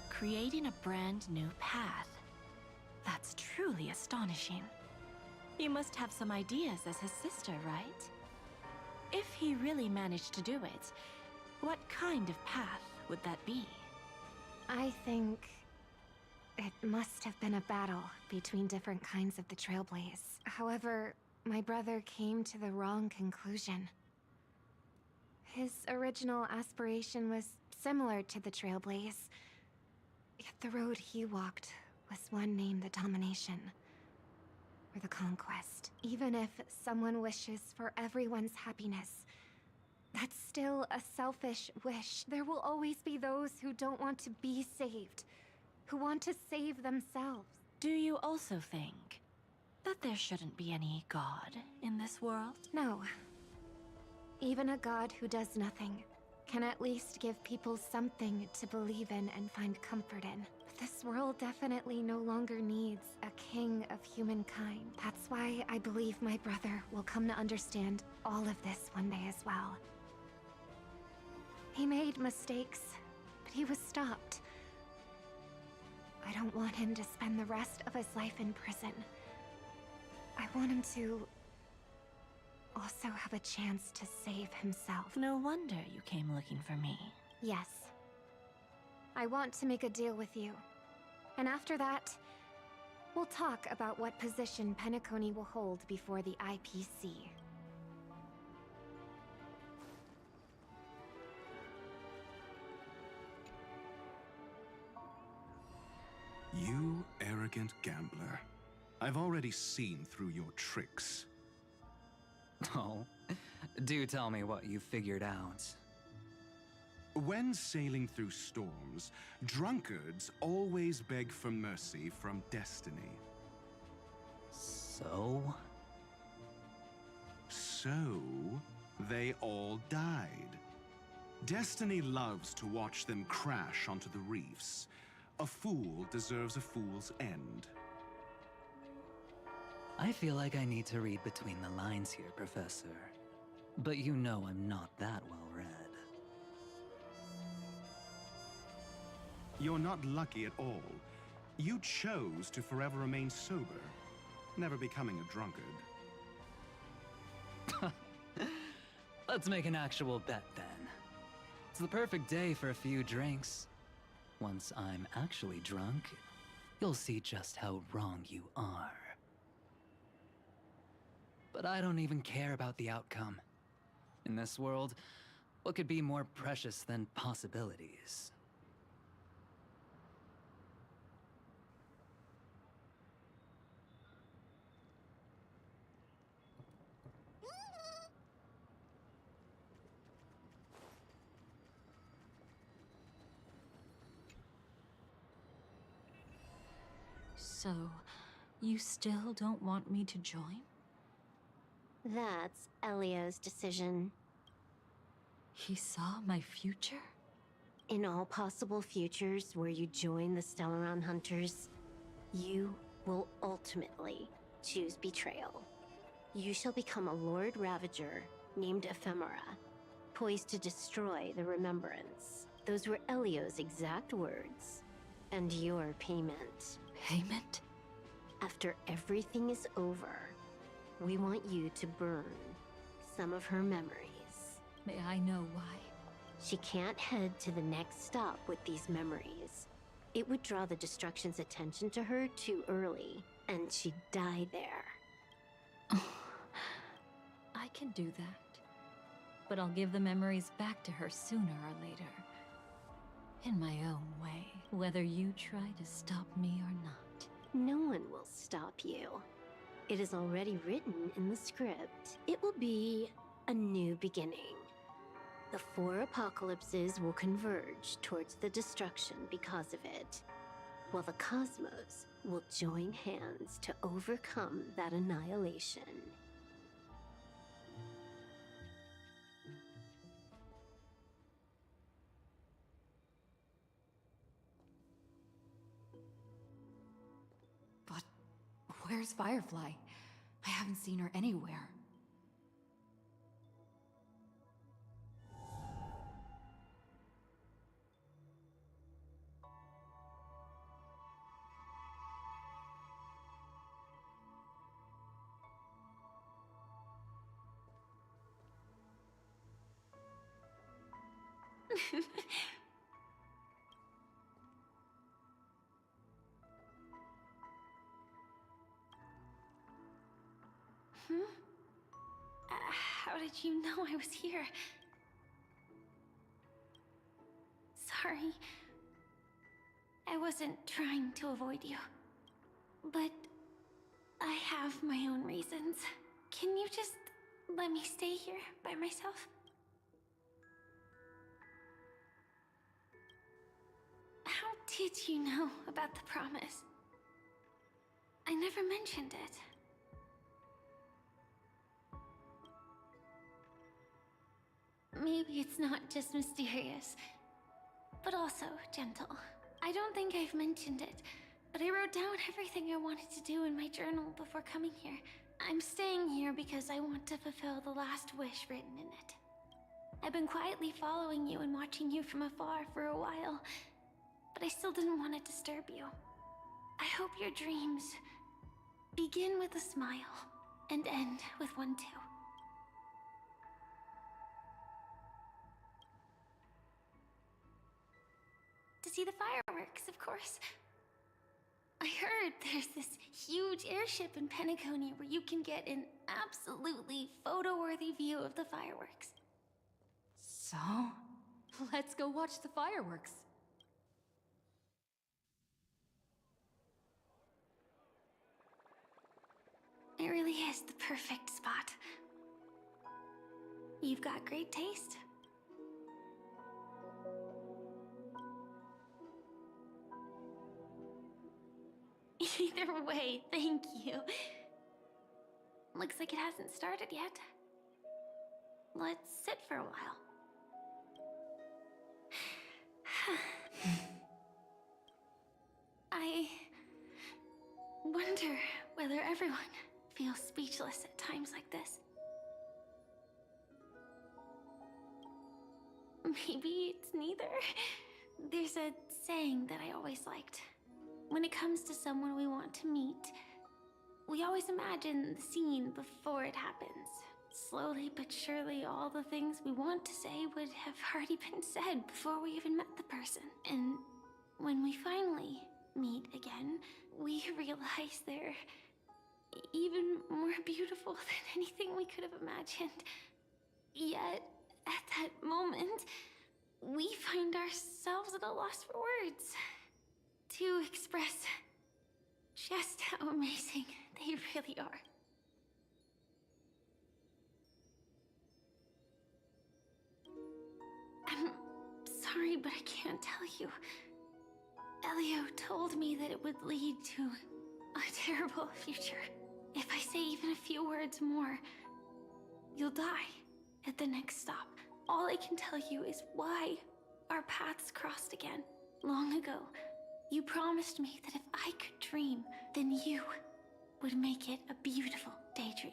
Creating a brand new path. That's truly astonishing. He must have some ideas as his sister, right? If he really managed to do it, what kind of path would that be? I think it must have been a battle between different kinds of the Trailblaze. However, my brother came to the wrong conclusion. His original aspiration was similar to the Trailblaze, yet the road he walked was one named the Domination, or the Conquest. Even if someone wishes for everyone's happiness, that's still a selfish wish. There will always be those who don't want to be saved, who want to save themselves. Do you also think that there shouldn't be any god in this world? No. Even a god who does nothing can at least give people something to believe in and find comfort in. But this world definitely no longer needs a king of humankind. That's why I believe my brother will come to understand all of this one day as well. He made mistakes, but he was stopped. I don't want him to spend the rest of his life in prison. I want him to also have a chance to save himself. No wonder you came looking for me. Yes. I want to make a deal with you. And after that, we'll talk about what position Penacony will hold before the IPC. You arrogant gambler. I've already seen through your tricks. Oh, do tell me what you figured out. When sailing through storms, drunkards always beg for mercy from destiny. So? So, they all died. Destiny loves to watch them crash onto the reefs. A fool deserves a fool's end. I feel like I need to read between the lines here, Professor. But you know I'm not that well read. You're not lucky at all. You chose to forever remain sober, never becoming a drunkard. Let's make an actual bet then. It's the perfect day for a few drinks. Once I'm actually drunk, you'll see just how wrong you are. But I don't even care about the outcome. In this world, what could be more precious than possibilities? So, you still don't want me to join? That's Elio's decision. He saw my future? In all possible futures where you join the Stellaron Hunters, you will ultimately choose betrayal. You shall become a Lord Ravager named Ephemera, poised to destroy the Remembrance. Those were Elio's exact words. And your payment. Payment? After everything is over, we want you to burn some of her memories. May I know why? She can't head to the next stop with these memories. It would draw the Destruction's attention to her too early, and she'd die there. I can do that. But I'll give the memories back to her sooner or later. In my own way, whether you try to stop me or not. No one will stop you. It is already written in the script. It will be a new beginning. The 4 apocalypses will converge towards the destruction because of it, while the cosmos will join hands to overcome that annihilation. But where's Firefly? I haven't seen her anywhere. How did you know I was here? Sorry. I wasn't trying to avoid you. But I have my own reasons. Can you just let me stay here by myself? How did you know about the promise? I never mentioned it. Maybe it's not just mysterious, but also gentle. I don't think I've mentioned it, but I wrote down everything I wanted to do in my journal before coming here. I'm staying here because I want to fulfill the last wish written in it. I've been quietly following you and watching you from afar for a while, but I still didn't want to disturb you. I hope your dreams begin with a smile and end with one too. To see the fireworks, of course. I heard there's this huge airship in Penacony where you can get an absolutely photo-worthy view of the fireworks. So, let's go watch the fireworks. It really is the perfect spot. You've got great taste. Either way, thank you. Looks like it hasn't started yet. Let's sit for a while. I wonder whether everyone feels speechless at times like this. Maybe it's neither. There's a saying that I always liked. when it comes to someone we want to meet, we always imagine the scene before it happens. Slowly but surely, all the things we want to say would have already been said before we even met the person. And when we finally meet again, we realize they're even more beautiful than anything we could have imagined. Yet, at that moment, we find ourselves at a loss for words to express just how amazing they really are. I'm sorry, but I can't tell you. Elio told me that it would lead to a terrible future. If I say even a few words more, you'll die at the next stop. All I can tell you is why our paths crossed again. Long ago, you promised me that if I could dream, then you would make it a beautiful daydream.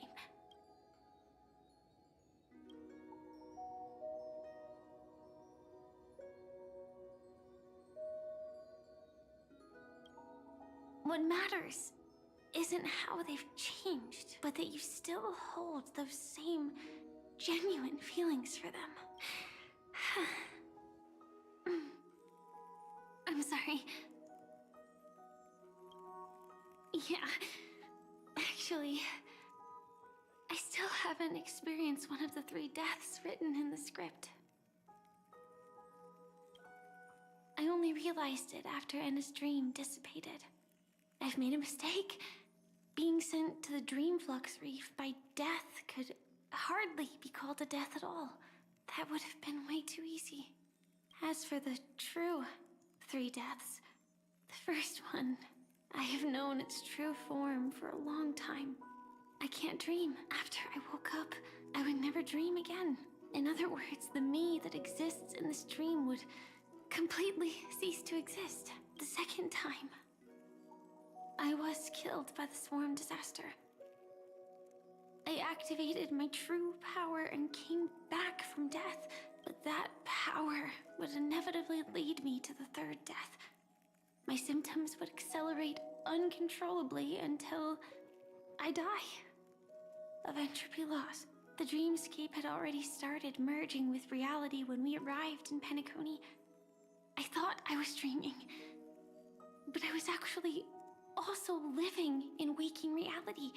What matters isn't how they've changed, but that you still hold those same genuine feelings for them. I'm sorry. Yeah, actually, I still haven't experienced one of the 3 deaths written in the script. I only realized it after Anna's dream dissipated. I've made a mistake. Being sent to the Dreamflux Reef by death could hardly be called a death at all. That would have been way too easy. As for the true 3 deaths, the first one, I have known its true form for a long time. I can't dream. After I woke up, I would never dream again. In other words, the me that exists in this dream would completely cease to exist. The second time, I was killed by the swarm disaster. I activated my true power and came back from death, but that power would inevitably lead me to the 3rd death. My symptoms would accelerate uncontrollably until I die of entropy loss. The dreamscape had already started merging with reality when we arrived in Penacony. I thought I was dreaming, but I was actually also living in waking reality.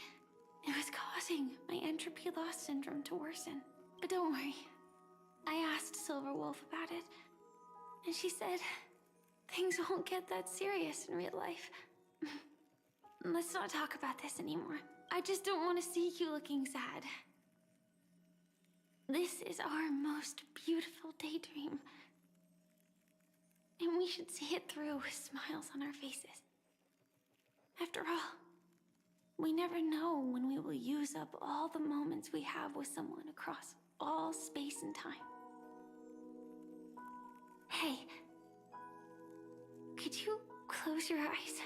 It was causing my entropy loss syndrome to worsen. But don't worry. I asked Silver Wolf about it, and she said things won't get that serious in real life. Let's not talk about this anymore. I just don't want to see you looking sad. This is our most beautiful daydream, and we should see it through with smiles on our faces. After all, we never know when we will use up all the moments we have with someone across all space and time. Hey, could you close your eyes?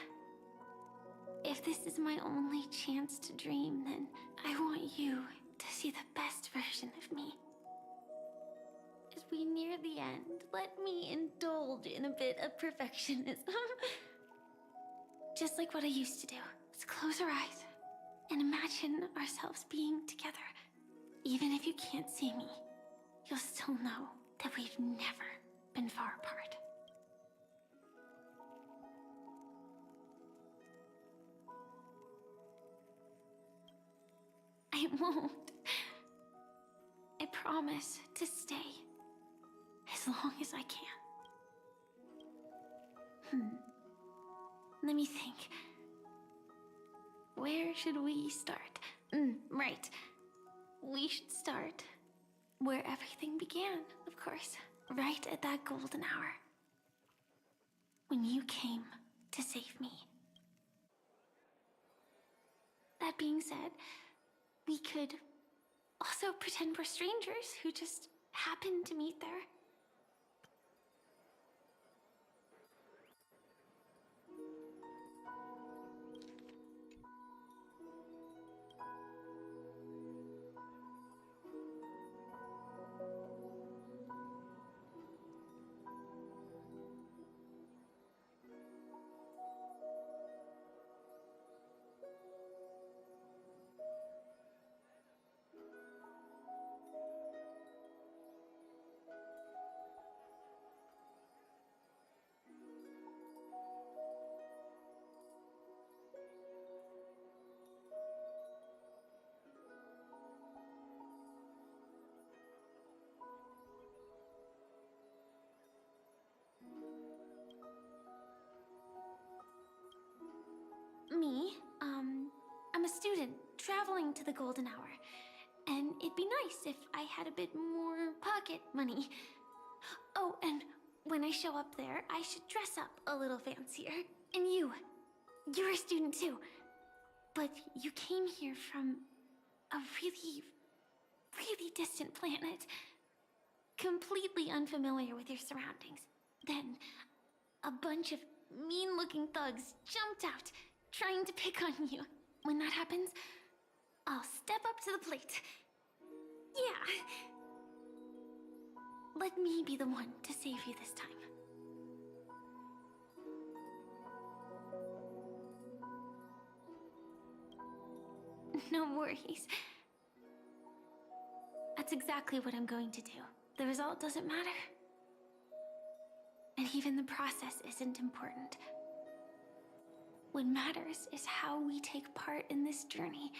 If this is my only chance to dream, then I want you to see the best version of me. As we near the end, let me indulge in a bit of perfectionism. Just like what I used to do. Let's close our eyes and imagine ourselves being together. Even if you can't see me, you'll still know that we've never been far apart. I won't. I promise to stay as long as I can. Let me think. Where should we start? Right. We should start where everything began, of course. Right at that golden hour. When you came to save me. That being said, we could also pretend we're strangers who just happened to meet there. going to the golden hour. And it'd be nice if I had a bit more pocket money. Oh, and when I show up there, I should dress up a little fancier. And you're a student too. But you came here from a really, really distant planet. Completely unfamiliar with your surroundings. Then, a bunch of mean-looking thugs jumped out, trying to pick on you. When that happens, I'll step up to the plate. Yeah. Let me be the one to save you this time. No worries. That's exactly what I'm going to do. The result doesn't matter. And even the process isn't important. What matters is how we take part in this journey.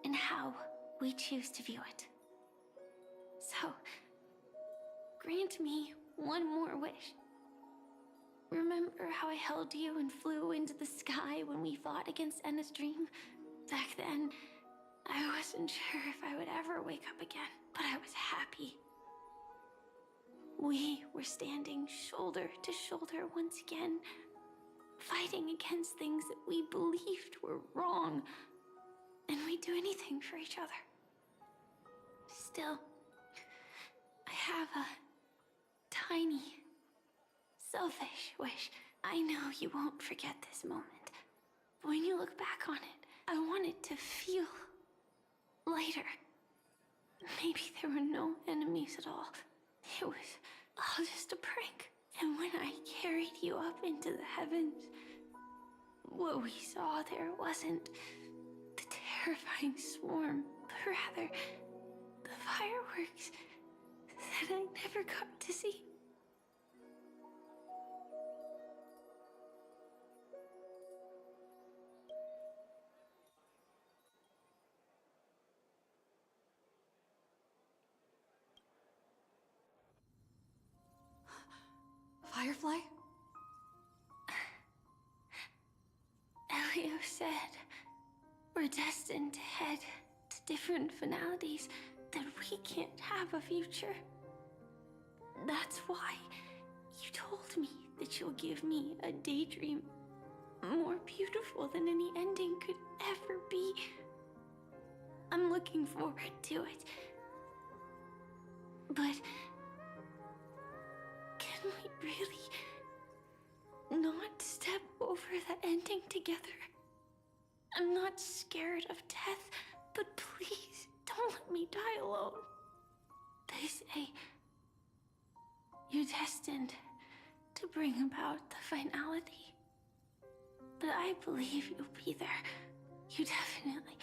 And how we choose to view it. So, grant me one more wish. Remember how I held you and flew into the sky when we fought against Enna's dream? Back then, I wasn't sure if I would ever wake up again, but I was happy. We were standing shoulder to shoulder once again, fighting against things that we believed were wrong, and we'd do anything for each other. Still, I have a tiny, selfish wish. I know you won't forget this moment, but when you look back on it, I want it to feel lighter. Maybe there were no enemies at all. It was all just a prank. And when I carried you up into the heavens, what we saw there wasn't the terrifying swarm, but rather the fireworks that I never got to see. Firefly? Elio said we're destined to head to different finalities, that we can't have a future. That's why you told me that you'll give me a daydream more beautiful than any ending could ever be. I'm looking forward to it. But can we really not step over the ending together? I'm not scared of death, but please don't let me die alone. They say you're destined to bring about the finality. But I believe you'll be there. You definitely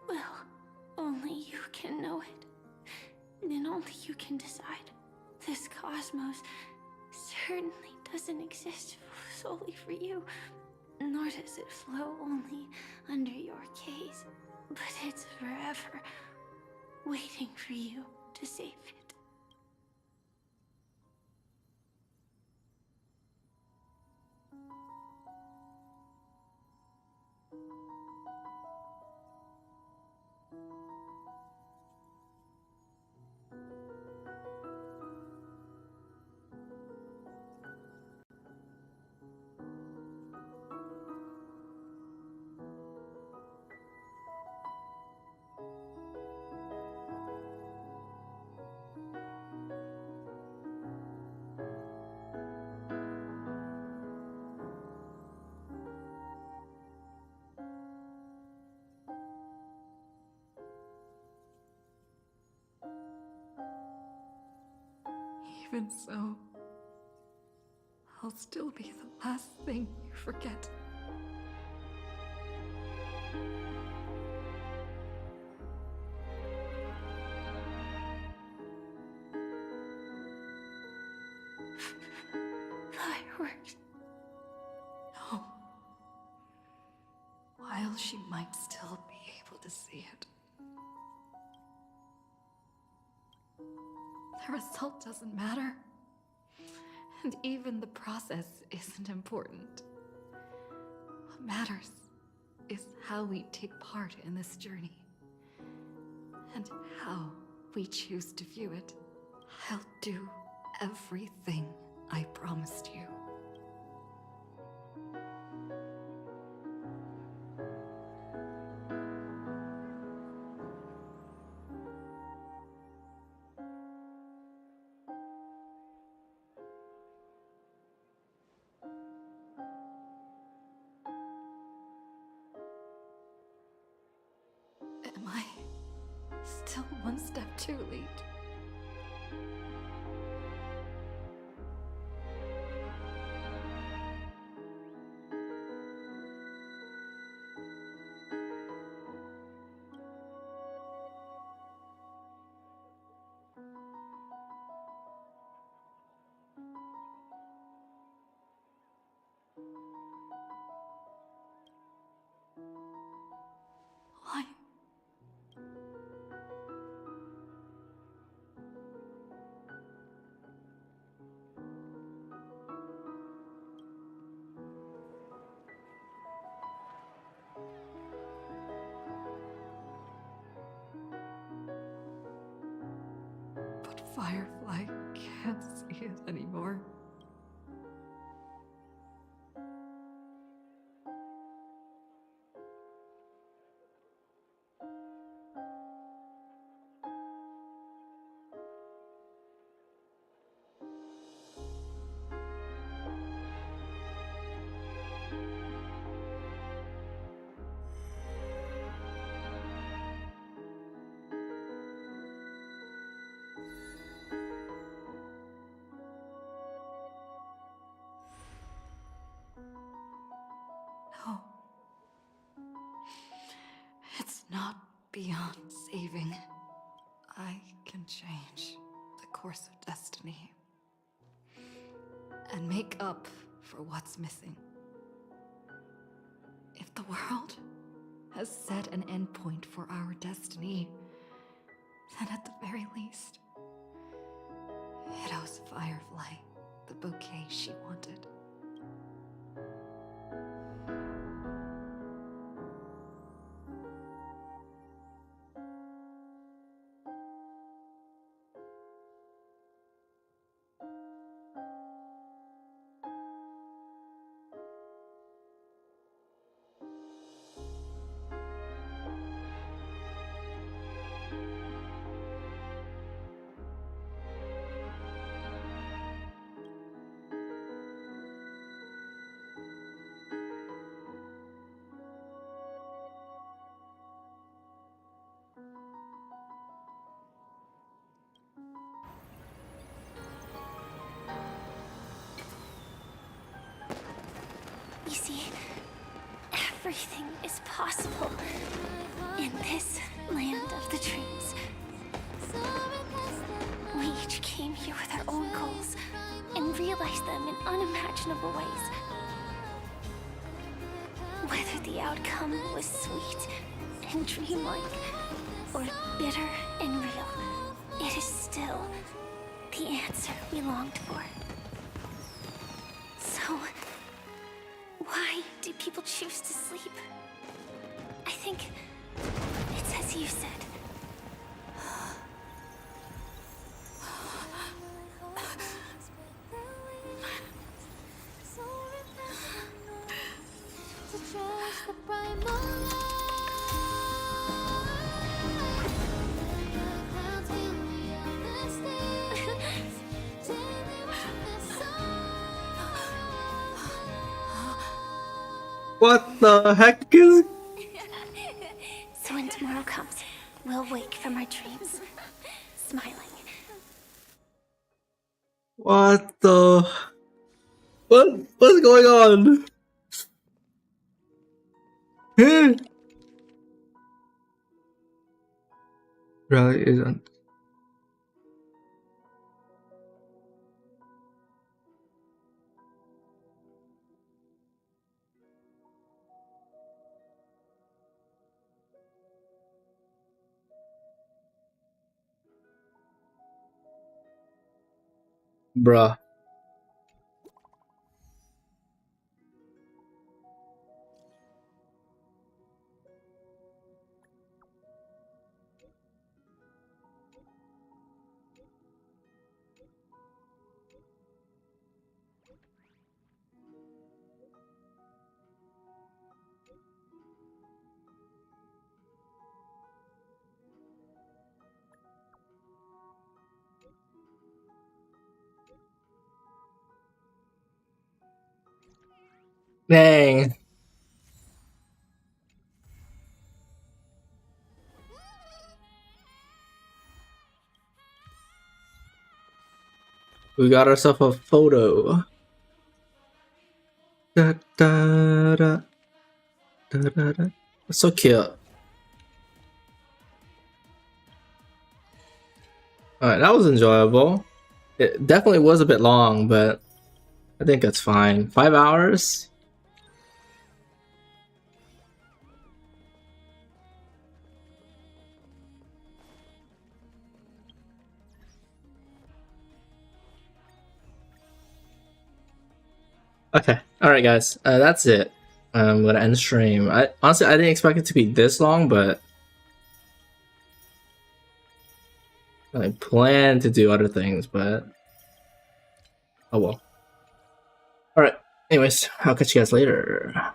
will. Only you can know it. And only you can decide. This cosmos certainly doesn't exist solely for you, nor does it flow only under your gaze, but it's forever waiting for you to save it. Even so, I'll still be the last thing you forget. Fireworks. No. While she might still be able to see it. The result doesn't matter. And even the process isn't important. What matters is how we take part in this journey. And how we choose to view it. I'll do everything I promised you. Am I still one step too late? Why? But Firefly can't see it anymore. No. It's not beyond saving. I can change the course of destiny and make up for what's missing. If the world has set an endpoint for our destiny, then at the very least, it owes Firefly the bouquet she wanted. You see, everything is possible in this land of the dreams. We each came here with our own goals and realized them in unimaginable ways. Whether the outcome was sweet and dreamlike or bitter and real, it is still the answer we longed for. So, why do people choose to sleep? I think it's as you said. What the heck is... So when tomorrow comes, we'll wake from our dreams, smiling. What the... What's going on? Huh? Really isn't. Bruh. Dang. We got ourselves a photo. Da, da, da, da, da, da. That's so cute. Alright, that was enjoyable. It definitely was a bit long, but I think that's fine. 5 hours? Okay. Alright, guys. That's it. I'm gonna end the stream. Honestly, I didn't expect it to be this long, but I plan to do other things, but oh well. Alright. Anyways, I'll catch you guys later.